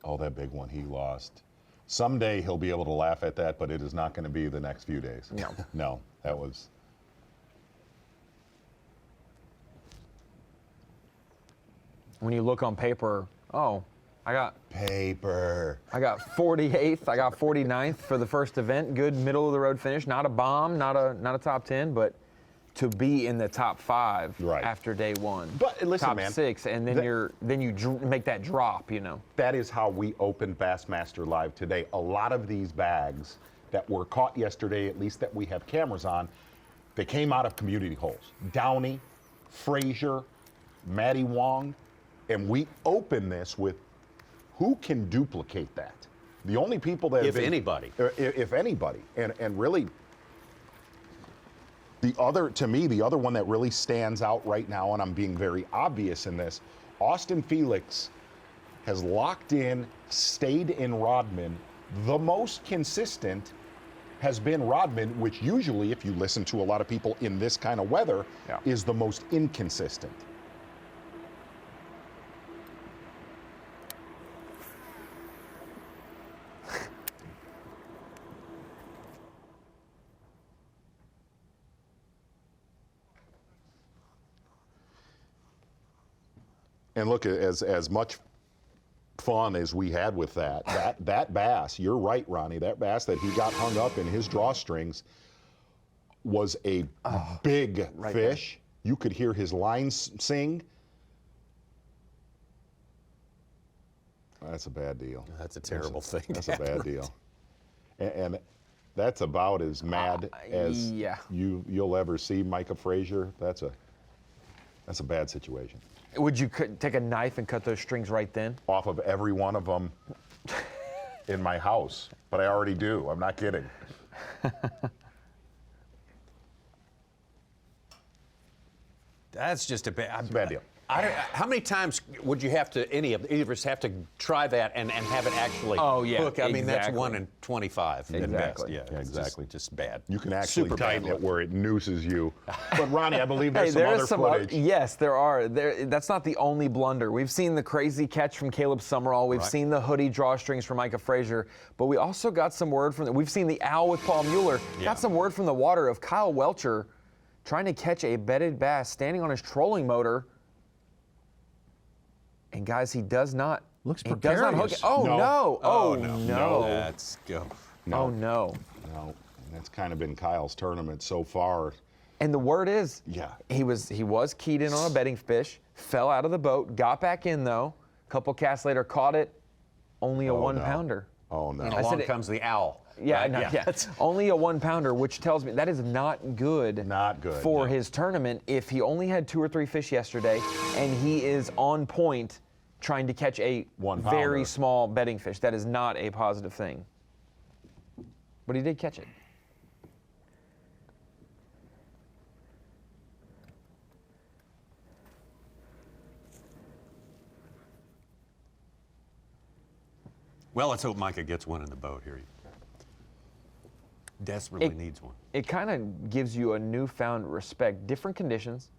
Oh, that big one he lost. Someday he'll be able to laugh at that, but it is not going to be the next few days. No. No, that was. When you look on paper, oh, I got 48th, I got 49th for the first event. Good middle of the road finish. Not a bomb, not a top 10, but to be in the top 5 after day 1. But listen, top man, 6, and then you make that drop, you know. That is how we opened Bassmaster Live today. A lot of these bags that were caught yesterday, at least that we have cameras on, they came out of community holes. Downey, Frazier, Maddie Wong, and we open this with who can duplicate that? The only people that If anybody. If anybody. And really, to me, the other one that really stands out right now, and I'm being very obvious in this, Austin Felix has locked in, stayed in Rodman. The most consistent has been Rodman, which usually, if you listen to a lot of people in this kind of weather, is the most inconsistent. And look, as much fun as we had with that bass, you're right, Ronnie, that bass that he got hung up in his drawstrings was a big fish. There. You could hear his lines sing. That's a bad deal. That's a terrible thing. That's a bad deal. And that's about as mad as you'll ever see Micah Frazier. That's a bad situation. Would you take a knife and cut those strings right then? Off of every one of them in my house, but I already do. I'm not kidding. That's just a bad deal. How many times would you have to, any of us have to try that and have it actually hook? I mean, that's 1 in 25. Exactly. Yeah, exactly. Just bad. You can actually Super tighten bad it where it nooses you. But Ronnie, I believe there's some other footage. Yes, there are. That's not the only blunder. We've seen the crazy catch from Caleb Summerall. We've seen the hoodie drawstrings from Micah Frazier. But we also got some word from we've seen the owl with Paul Mueller. Got some word from the water of Kyle Welcher trying to catch a bedded bass standing on his trolling motor. And guys, he does not. Looks he does not hook it. Oh no! Oh no! That's go. No. Oh no! No, that's kind of been Kyle's tournament so far. And the word is, he was keyed in on a bedding fish, fell out of the boat, got back in though. A couple casts later, caught it. Only a 1 pounder. Oh no! And along comes the owl. Yeah, right? no, only a 1 pounder, which tells me that is not good. Not good for his tournament. If he only had 2 or 3 fish yesterday, and he is on point trying to catch a very small bedding fish, that is not a positive thing. But he did catch it. Well, let's hope Micah gets one in the boat here. He desperately needs one. It kind of gives you a newfound respect, different conditions,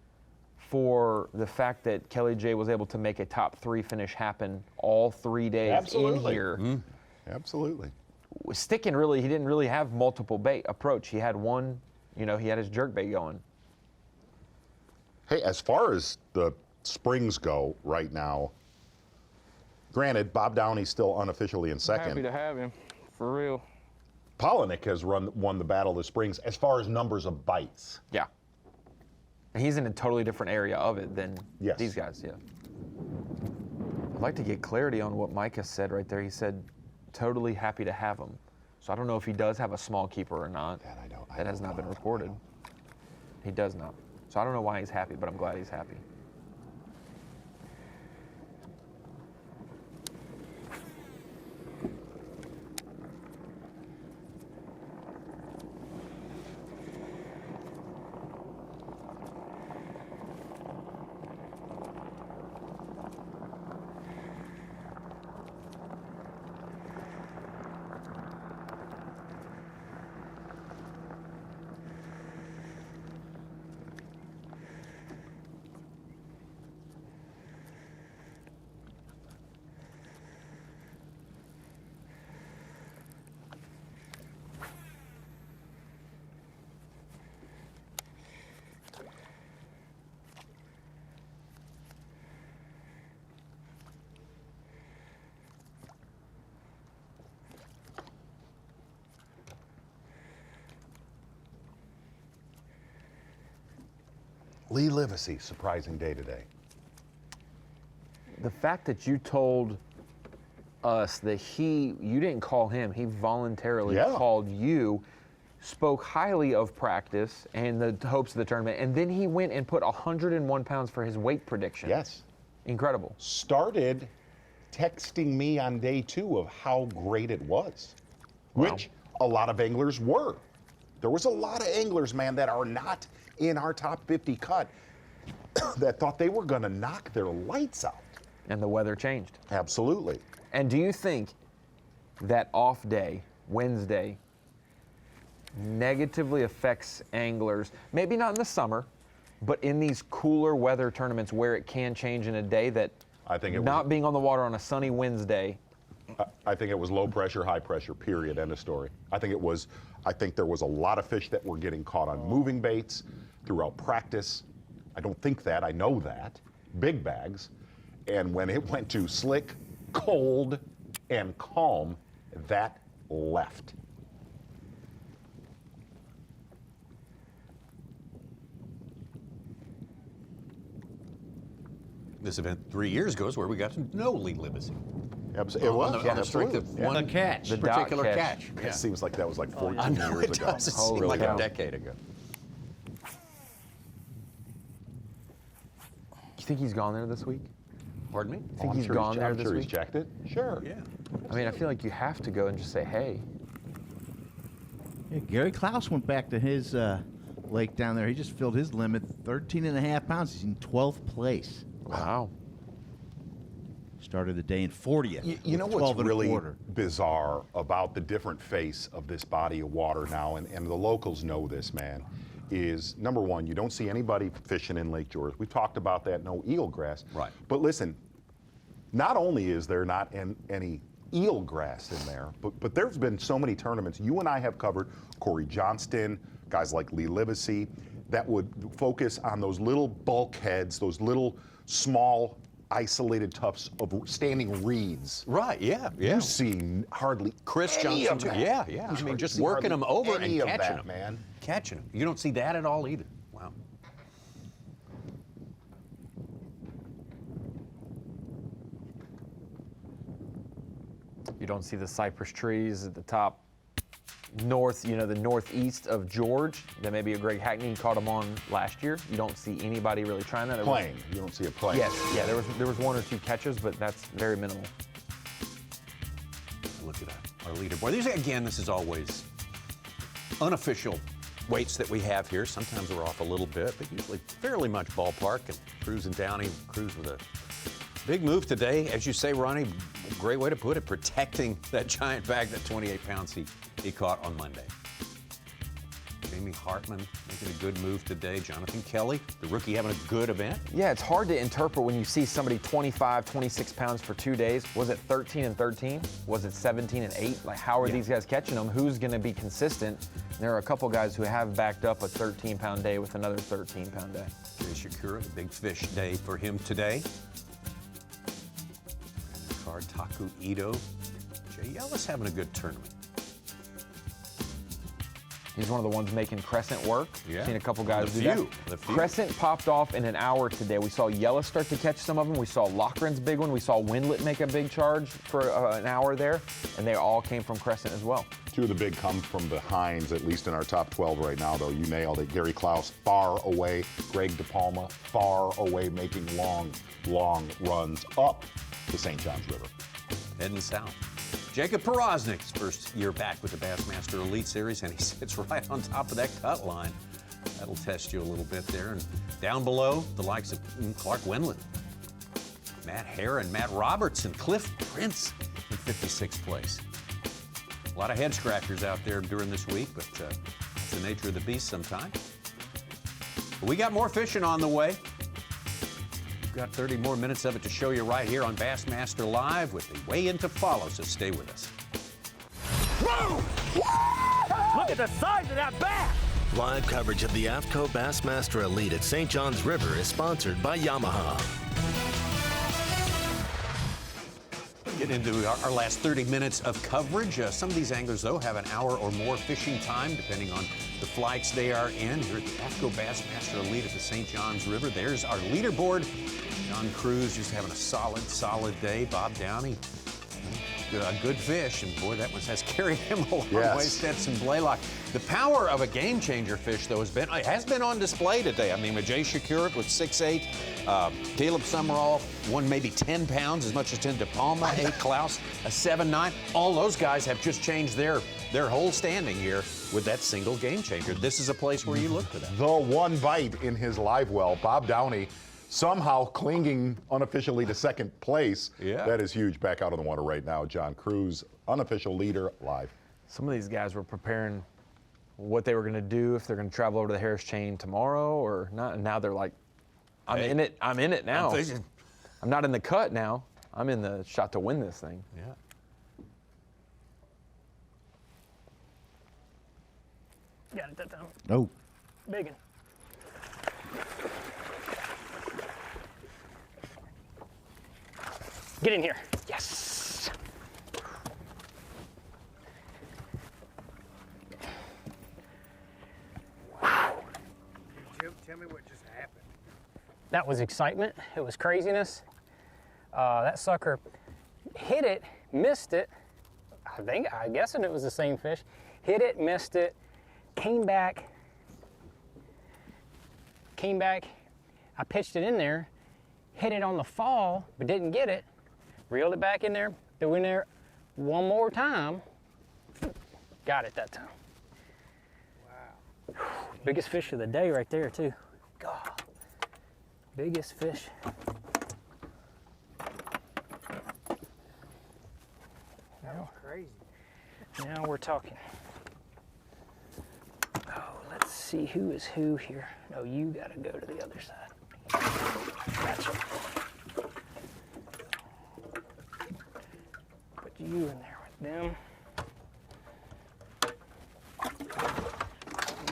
for the fact that Kelly J was able to make a top 3 finish happen all 3 days in here. Absolutely. Sticking he didn't really have multiple bait approach. He had one, he had his jerk bait going. Hey, as far as the springs go right now, granted, Bob Downey's still unofficially in second. Happy to have him, for real. Polinick has won the Battle of the Springs as far as numbers of bites. Yeah. And he's in a totally different area of it than these guys, I'd like to get clarity on what Micah said right there. He said, totally happy to have him. So I don't know if he does have a small keeper or not. That has not been reported. He does not. So I don't know why he's happy, but I'm glad he's happy. Lee Livesey, surprising day today. The fact that you told us that you didn't call him, he voluntarily called you, spoke highly of practice and the hopes of the tournament, and then he went and put 101 pounds for his weight prediction. Yes. Incredible. Started texting me on day 2 of how great it was, which a lot of anglers were. There was a lot of anglers, man, that are not in our top 50 cut that thought they were going to knock their lights out. And the weather changed. Absolutely. And do you think that off day, Wednesday, negatively affects anglers, maybe not in the summer, but in these cooler weather tournaments where it can change in a day, that I think not being on the water on a sunny Wednesday? I think it was low pressure, high pressure, period, end of story. I think there was a lot of fish that were getting caught on moving baits throughout practice. I don't think that, I know that. Big bags. And when it went to slick, cold, and calm, that left. This event 3 years ago is where we got to know Lee Libby. It was on the strength of one catch. particular catch. It seems like that was like 14 I know years it ago. does. It seemed like a decade ago. You think he's gone there this week? Pardon me? Think he's gone there this I'm sure week? he's checked it. Sure. Yeah. I mean, I feel like you have to go and just say, hey. Yeah, Gary Klaus went back to his lake down there. He just filled his limit, 13.5 pounds. He's in 12th place. Wow. Started the day in 40th. You know with what's 12 and a really quarter. bizarre about the different face of this body of water now, and the locals know this, man, is number one, you don't see anybody fishing in Lake George. We've talked about that, no eelgrass. Right. But listen, not only is there not any eelgrass in there, but there's been so many tournaments you and I have covered, Corey Johnston, guys like Lee Libby, that would focus on those little bulkheads, those little small isolated tufts of standing reeds. Right, yeah, yeah. You see hardly Chris any Johnson, of too. that. Yeah, yeah. I mean, just see working hardly them over any and of catching that, them. man. Catching them. You don't see that at all either. Wow. You don't see the cypress trees at the top north, the northeast of George. That maybe a Greg Hackney caught them on last year. You don't see anybody really trying that. Plane. You don't see a plane. Yes, yeah, there was one or two catches, but that's very minimal. Look at our leaderboard. This is always unofficial weights that we have here. Sometimes we're off a little bit, but usually fairly much ballpark. And Cruz and Downey, Cruz with a big move today. As you say, Ronnie, great way to put it, protecting that giant bag, that 28 pounds he caught on Monday. Jamie Hartman making a good move today. Jonathan Kelly, the rookie, having a good event. Yeah, it's hard to interpret when you see somebody 25, 26 pounds for 2 days. Was it 13 and 13? Was it 17 and 8? Like, how are these guys catching them? Who's going to be consistent? And there are a couple guys who have backed up a 13-pound day with another 13-pound day. Jay Shakura, a big fish day for him today. Taku Ito. Jay Ellis having a good tournament. He's one of the ones making Crescent work. Yeah. Seen a couple guys do The that. few. Crescent popped off in an hour today. We saw Yellis start to catch some of them. We saw Loughran's big one. We saw Windlet make a big charge for an hour there, and they all came from Crescent as well. Two of the big come from behinds, at least in our top 12 right now, though. You nailed it. Gary Klaus, far away. Greg DePalma, far away, making long runs up the St. Johns River. Heading south. Jacob Porosnik's first year back with the Bassmaster Elite Series, and he sits right on top of that cut line. That'll test you a little bit there. And down below, the likes of Clark Wendland, Matt Herron, Matt Robertson, Cliff Prince in 56th place. A lot of head scratchers out there during this week, but it's the nature of the beast sometimes. But we got more fishing on the way. We've got 30 more minutes of it to show you right here on Bassmaster Live with the weigh-in to follow, so stay with us. Whoa! Look at the size of that bass! Live coverage of the AFTCO Bassmaster Elite at St. Johns River is sponsored by Yamaha. Get into our last 30 minutes of coverage. Some of these anglers, though, have an hour or more fishing time, depending on the flights they are in. Here at the AFTCO Bassmaster Elite at the St. Johns River, there's our leaderboard. John Cruz just having a solid day. Bob Downey, a good fish, and boy, that one has carried him a long way. Stetson Balayla. The power of a game-changer fish, though, has been on display today. I mean, with Jay Shakura with 6'8", Caleb Summerall won maybe 10 pounds, as much as 10. DePalma, 8, Klaus, a 7'9". All those guys have just changed their whole standing here with that single game changer. This is a place where you look for that. The one bite in his live well, Bob Downey somehow clinging unofficially to second place. Yeah. That is huge. Back out on the water right now, John Cruz, unofficial leader, live. Some of these guys were preparing what they were going to do, if they're going to travel over to the Harris Chain tomorrow or not. And now they're like, I'm in it now. I'm fishing. I'm not in the cut now. I'm in the shot to win this thing. Yeah. Got it that time. Oh. Big one. Get in here. Yes. Tell me what just happened. That was excitement. It was craziness. That sucker hit it, missed it. I'm guessing it was the same fish. Hit it, missed it, came back. I pitched it in there, hit it on the fall, but didn't get it. Reeled it back in there, threw in there one more time. Got it that time. Wow. Biggest fish of the day right there, too. God. Biggest fish. That was crazy. Now we're talking. Oh, let's see who is who here. No, you gotta go to the other side. Gotcha. Put you in there with them.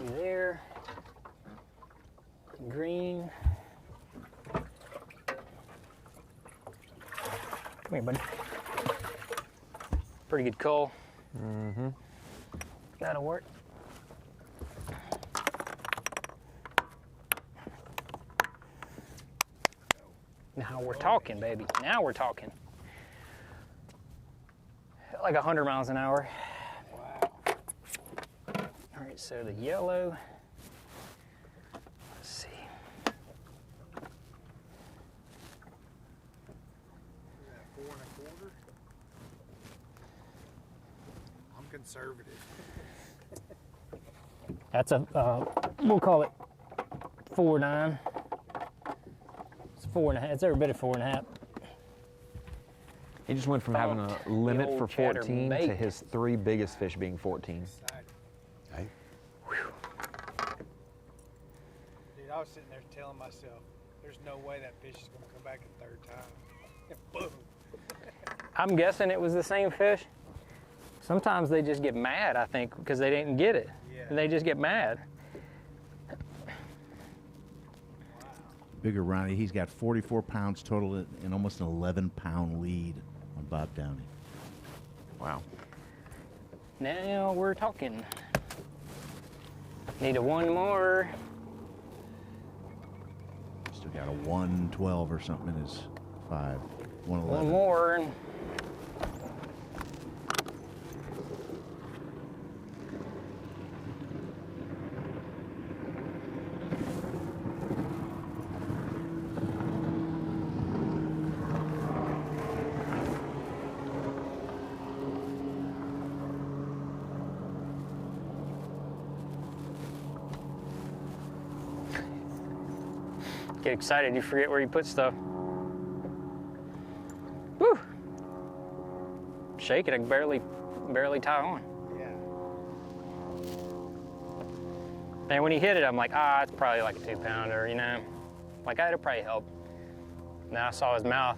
You there. Green. Come here, buddy. Pretty good call. Mm-hmm. That'll work. Now we're talking, baby. Now we're talking. Like 100 miles an hour. Wow. All right, so the yellow. Let's see. Is that 4 1/4? I'm conservative. That's a, we'll call it 4.9. It's 4.5. It's every bit of 4.5. He just went from having a limit for 14 to chatterbait. his 3 biggest fish being 14. Hey. Dude, I was sitting there telling myself, there's no way that fish is going to come back a third time. Boom. I'm guessing it was the same fish. Sometimes they just get mad, I think, because they didn't get it. Yeah. And they just get mad. Bigger Ronnie, he's got 44 pounds total and almost an 11-pound lead on Bob Downey. Wow. Now we're talking. Need a one more. Still got a 112 or something in his 5. 111. One more. Get excited, you forget where you put stuff. Woo! Shake it, I can barely tie on. Yeah. And when he hit it, I'm like, it's probably like a 2-pounder, you know? Like, it'll probably help. Now I saw his mouth.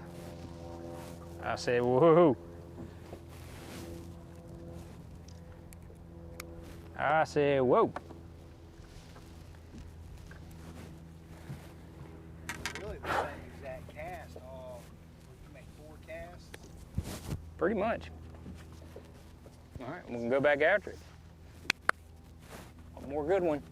I said, woohoo. I said, whoa. Really the same exact cast. You make 4 casts. Pretty much. All right, we can go back after it. One more good one.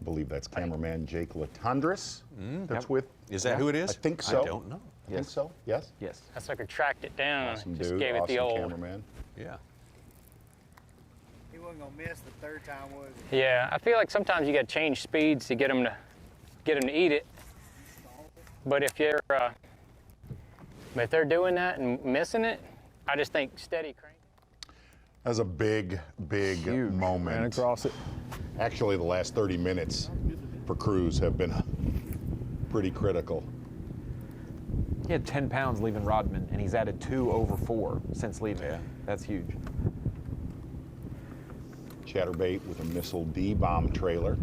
I believe that's cameraman Jake Latondras. That's Yep. with. Is that who it is? I think so. I don't know. I think so. Yes. Yes. That sucker tracked it down. Awesome Just dude. gave it the awesome old. cameraman. Yeah. He wasn't going to miss the third time, was he? Yeah, I feel like sometimes you got to change speeds to get them to eat it. But if they're doing that and missing it, I just think steady crank. That was a big Huge. moment. Ran across it. Actually, the last 30 minutes for Cruz have been pretty critical. He had 10 pounds leaving Rodman, and he's added 2 over 4 since leaving. Yeah. That's huge. Chatterbait with a Missile D bomb trailer.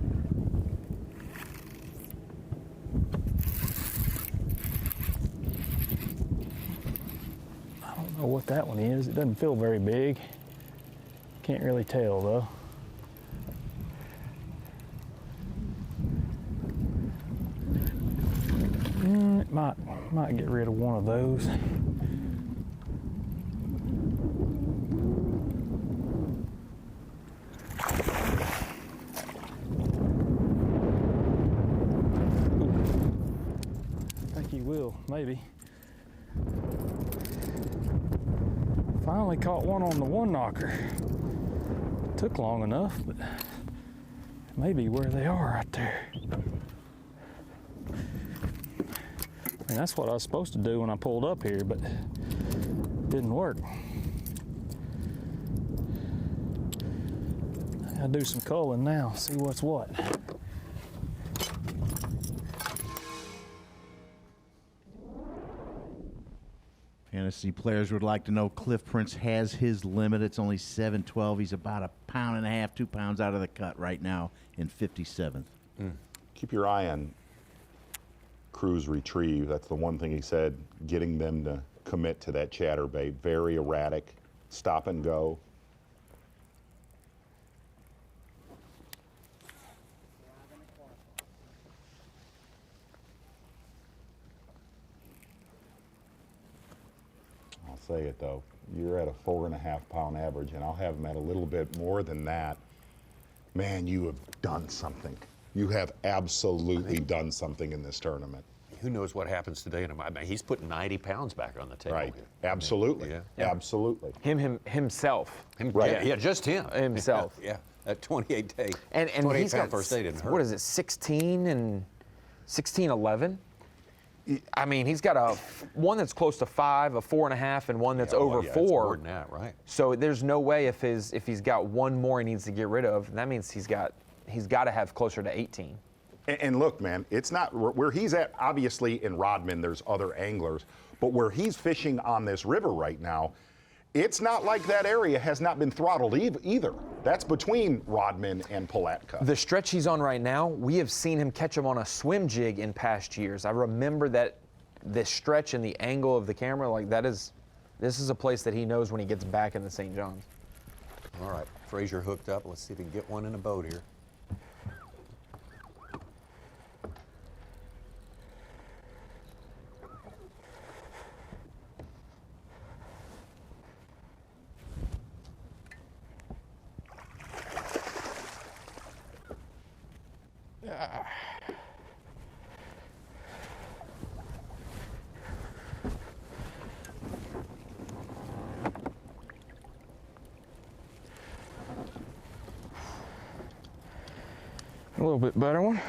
I don't know what that one is. It doesn't feel very big. Can't really tell though. It might get rid of one of those. I think he will, maybe. Finally caught one on the one knocker. Took long enough, but maybe where they are right there. And that's what I was supposed to do when I pulled up here, but it didn't work. I gotta do some culling now, see what's what. Fantasy players would like to know Cliff Prince has his limit. It's only 712. He's about 1.5 pounds, 2 pounds out of the cut right now in 57th. Keep your eye on Cruz retrieve. That's the one thing he said, getting them to commit to that chatterbait. Very erratic, stop and go. I'll say it though, you're at a 4.5 pound average, and I'll have them at a little bit more than that. Man, you have done something. You have absolutely done something in this tournament. Who knows what happens today? And I mean, he's putting 90 pounds back on the table. Right. Here. Absolutely. Yeah. Absolutely. Himself. Right. Yeah, just him. Himself. Yeah. At 28 day. And 28 he's got, first day didn't hurt. what is it, 16 and 16-11? I mean, he's got one that's close to 5, a 4.5, and one that's over 4. It's more than that, right? So there's no way if he's got one more he needs to get rid of, that means he's got to have closer to 18. And look, man, it's not where he's at. Obviously, in Rodman, there's other anglers, but where he's fishing on this river right now, it's not like that area has not been throttled either. That's between Rodman and Palatka. The stretch he's on right now, we have seen him catch him on a swim jig in past years. I remember that this stretch and the angle of the camera, like this is a place that he knows when he gets back in the St. John's. All right, Frazier hooked up. Let's see if he can get one in a boat here. A little bit better one. I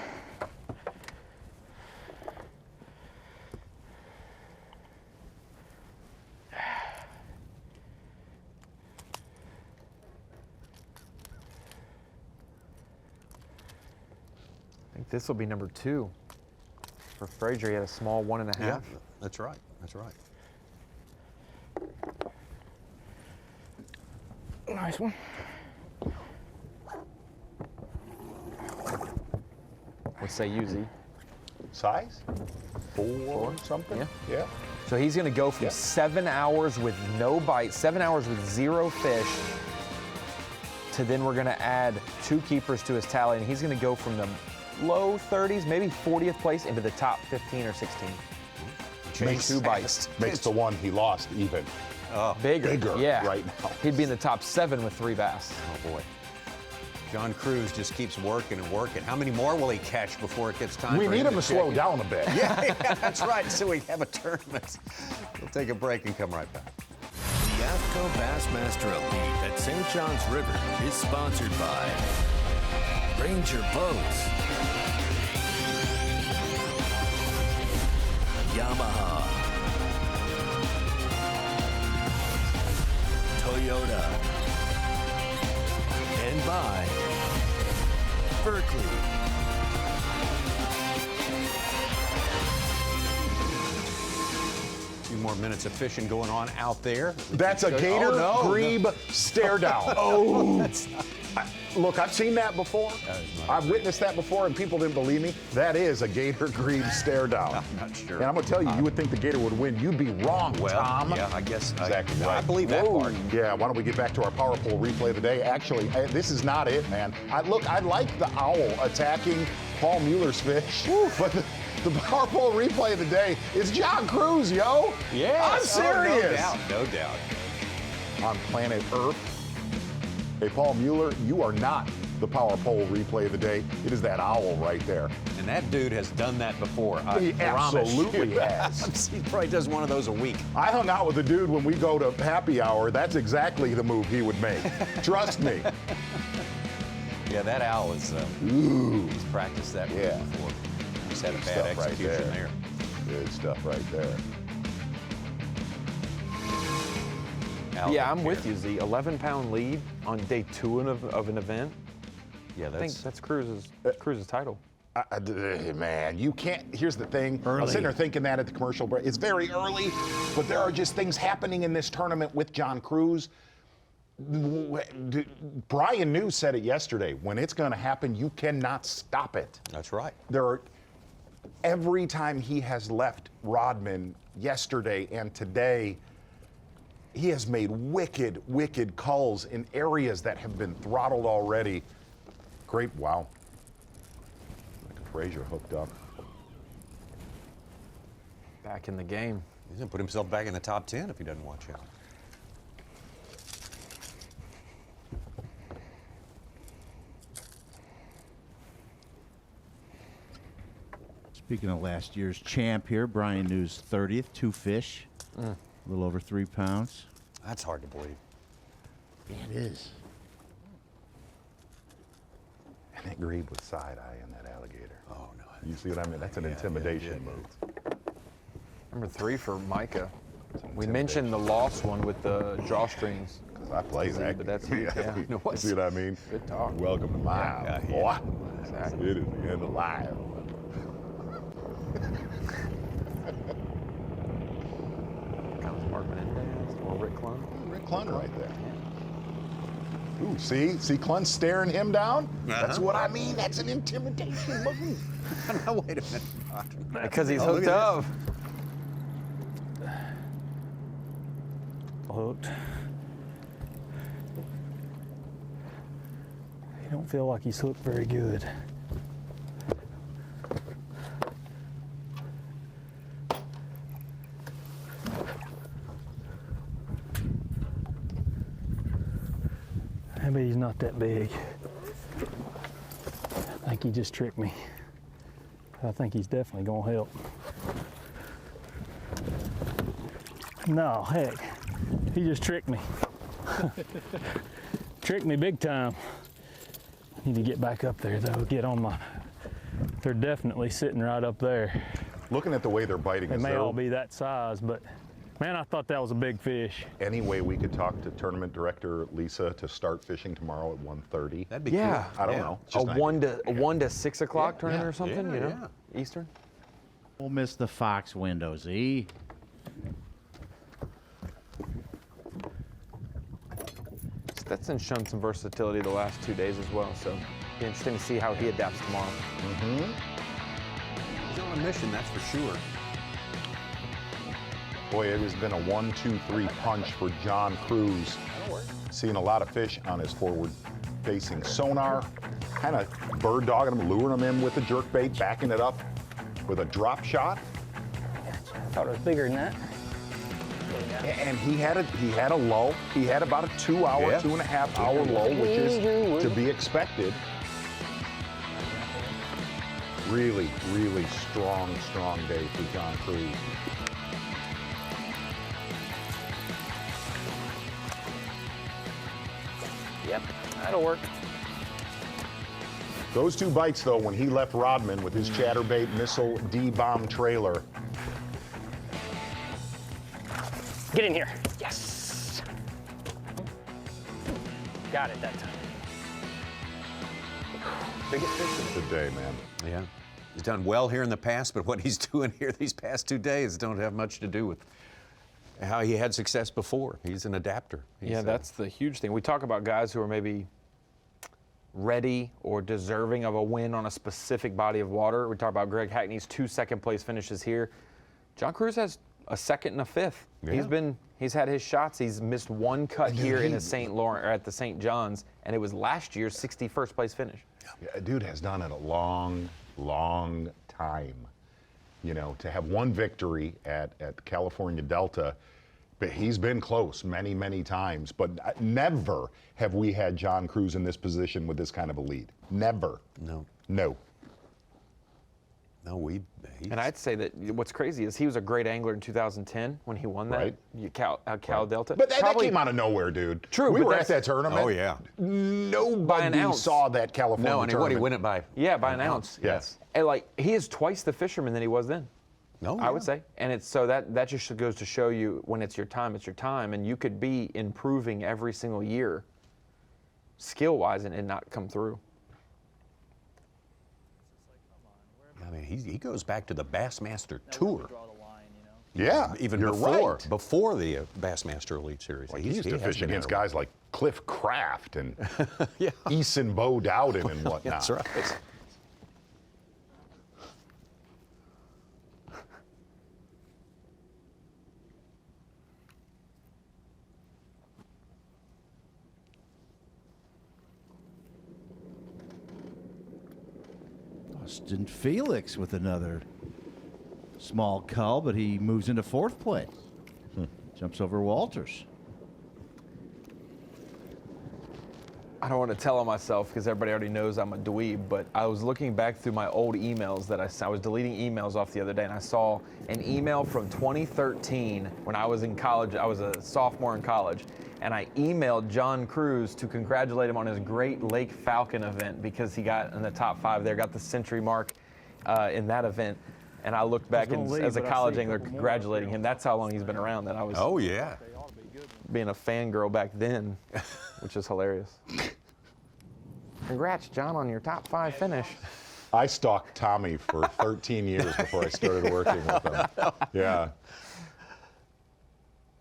think this will be number 2. For Frazier, he had a small 1.5. Yeah, that's right. That's right. Nice one. Let's say UZ. Size? 4 something? Yeah. Yeah. So he's going to go from 7 hours with no bite, 7 hours with 0 fish, to then we're going to add 2 keepers to his tally, and he's going to go from the low 30s, maybe 40th place, into the top 15 or 16. Makes 2 bites. Makes the one he lost even Bigger. Yeah. right now. He'd be in the top 7 with 3 bass. Oh, boy. John Cruz just keeps working and working. How many more will he catch before it gets time We for need him to check slow in? down a bit. Yeah, that's right. So we have a tournament. We'll take a break and come right back. The AFTCO Bassmaster Elite at St. John's River is sponsored by Ranger Boats, Yamaha, Toyota, and by Berkeley. A few more minutes of fishing going on out there. That's a gator grebe stare down. Oh. Look, I've seen that before. I've witnessed that before, and people didn't believe me. That is a gator grebe stare down. I'm not sure. And I'm going to tell you, you would think the gator would win. You'd be wrong, Tom. Yeah, I guess. Exactly I right. believe that part. Yeah, why don't we get back to our power pole replay of the day? Actually, this is not it, man. I like the owl attacking Paul Mueller's fish, but the power pole replay of the day is John Cruz, yo. Yeah, I'm serious. No doubt. On planet Earth. Hey, Paul Mueller, you are not the power pole replay of the day. It is that owl right there. And that dude has done that before. He absolutely has. He probably does one of those a week. I hung out with a dude when we go to happy hour. That's exactly the move he would make. Trust me. Yeah, that owl is. He's practiced that Yeah. before. He's had a Good bad stuff right execution there. there. Good stuff right there. Yeah, I'm with you, Z. 11-pound lead on day 2 of an event. Yeah, I think that's Cruz's title. Man, you can't. Here's the thing. I was Early. sitting there thinking that at the commercial break. It's very early, but there are just things happening in this tournament with John Cruz. Brian New said it yesterday. When it's going to happen, you cannot stop it. That's right. Every time he has left Rodman yesterday and today, he has made wicked, wicked culls in areas that have been throttled already. Great, wow. Frazier hooked up. Back in the game. He's going to put himself back in the top 10 if he doesn't watch out. Speaking of last year's champ here, Brian New's 30th, 2 fish, a little over 3 pounds. That's hard to believe. Yeah, it is. And that grebe with side-eye in that alligator. Oh, no. You see what I mean? That's an intimidation move. Number 3 for Micah. We mentioned the lost one with the drawstrings. I play that. But that's You see what I mean? Good talk. Welcome to my house, boy. Exactly. It is the end of life. Comes Mark Menendez or Rick Klein. Rick Klein right there. Ooh, see Klein staring him down? That's what I mean. That's an intimidation move. Now, wait a minute. Because he's hooked up. Hooked. He don't feel like he's hooked very good. I bet he's not that big. I think he just tricked me. I think he's definitely gonna help. No, heck, he just tricked me. Tricked me big time. Need to get back up there though, get on my, they're definitely sitting right up there. Looking at the way they're biting, They may all be that size, but man, I thought that was a big fish. Any way we could talk to tournament director Lisa to start fishing tomorrow at 1:30? That'd be Yeah. cool. I don't know. A 1 to 6 o'clock tournament or something, you know? Eastern. We'll miss the Fox window, Z. Stetson's shown some versatility the last 2 days as well, so be interesting to see how he adapts tomorrow. He's on a mission, that's for sure. Boy, it has been a 1-2-3 punch for John Cruz. Seeing a lot of fish on his forward-facing sonar, kind of bird dogging him, luring him in with a jerkbait, backing it up with a drop shot. I thought it was bigger than that. And he had a lull. He had about a 2-hour, 2.5-hour lull, which is to be expected. Really, really strong day for John Cruz. Yep, that'll work. Those 2 bites, though, when he left Rodman with his chatterbait missile D-bomb trailer. Get in here. Yes. Got it that time. biggest fish of the day, man. Yeah. He's done well here in the past, but what he's doing here these past 2 days don't have much to do with how he had success before. He's an adapter. Yeah, that's the huge thing. We talk about guys who are maybe ready or deserving of a win on a specific body of water. We talk about Greg Hackney's 2 second-place finishes here. John Cruz has a second and a fifth. Yeah. He's had his shots. He's missed one cut here in the St. Lawrence or at the St. John's, and it was last year's 61st place finish. Yeah, dude has done it a long time. You know, to have one victory at California Delta, but he's been close many times. But never have we had John Cruz in this position with this kind of a lead. Never. No. No. No, and I'd say that what's crazy is he was a great angler in 2010 when he won that Cal Delta. But that came out of nowhere, dude. True. We were at that tournament. Oh, yeah. Nobody saw that California tournament. No, and he won it by? Yeah, by an ounce. Yes. And like, he is twice the fisherman that he was then. No, I would say. And it's so that just goes to show you when it's your time, and you could be improving every single year skill-wise and not come through. I mean, he goes back to the Bassmaster Tour. Yeah, even you're before the Bassmaster Elite Series. Like he used to fish against guys like Cliff Kraft and yeah. Eason Bo Dowden and whatnot. That's right. Austin Felix with another small cull, but he moves into fourth place. Jumps over Walters. I don't want to tell on myself because everybody already knows I'm a dweeb, but I was looking back through my old emails that I was deleting emails off the other day, and I saw an email from 2013 when I was in college. I was a sophomore in college, and I emailed John Cruz to congratulate him on his Great Lake Falcon event because he got in the top 5 there, got the century mark in that event. And I looked back and, as a college angler congratulating him. That's how long he's been around. That I was. Oh yeah. Being a fangirl back then, which is hilarious. Congrats, John, on your top 5 finish. I stalked Tommy for 13 years before I started working with him. Yeah.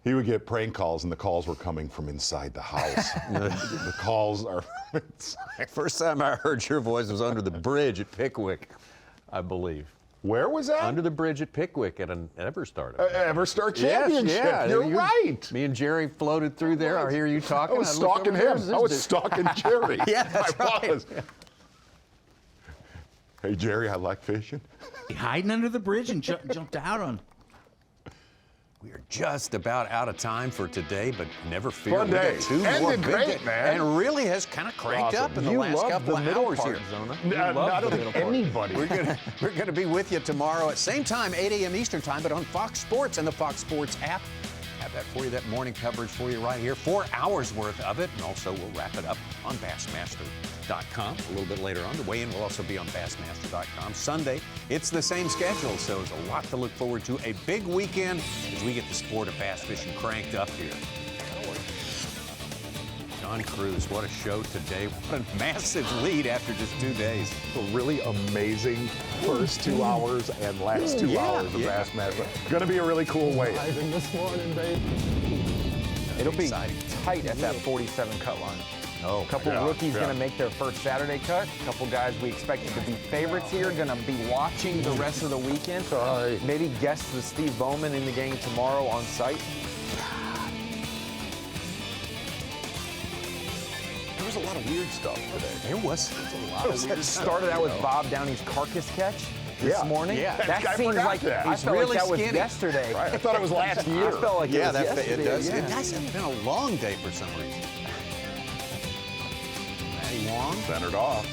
He would get prank calls, and the calls were coming from inside the house. The calls are from inside. First time I heard your voice was under the bridge at Pickwick, I believe. Where was that? Under the bridge at Pickwick at an Everstar. Everstar Championship. Yes, yeah. You're right. Me and Jerry floated through there. I hear you talking. I was stalking him. I was stalking Jerry. Yeah, that's right. Was. Hey, Jerry, I like fishing. Hiding under the bridge and jumped out on. We are just about out of time for today, but never fear. Fun day. Got 2 Ended more big great, days. man. And really has kind of cranked up in the last couple of hours here. I don't think anybody. We're gonna be with you tomorrow at same time, 8 a.m. Eastern time, but on Fox Sports and the Fox Sports app. Have that for you, that morning coverage for you right here. 4 hours worth of it, and also we'll wrap it up on Bassmaster.com a little bit later on. The weigh-in will also be on Bassmaster.com. Sunday, it's the same schedule, so there's a lot to look forward to. A big weekend as we get the sport of bass fishing cranked up here. John Cruz, what a show today. What a massive lead after just 2 days. A really amazing first 2 hours and last 2 hours of Bassmaster. Going to be a really cool weigh-in. This morning, babe. It'll be tight at that 47 cut line. Oh, a couple rookies going to make their first Saturday cut. A couple guys we expected to be favorites here going to be watching the rest of the weekend. So maybe guest the Steve Bowman in the game tomorrow on site. There was a lot of weird stuff today. There was a lot of weird stuff. Started out with Bob Downey's carcass catch this morning. Yeah, that seems like that. I felt really like that was skinny. yesterday. Right. I thought it was last year. I felt like it was yesterday. It does. Yeah. It does. It's been a long day for some reason. Maddie Wong centered off.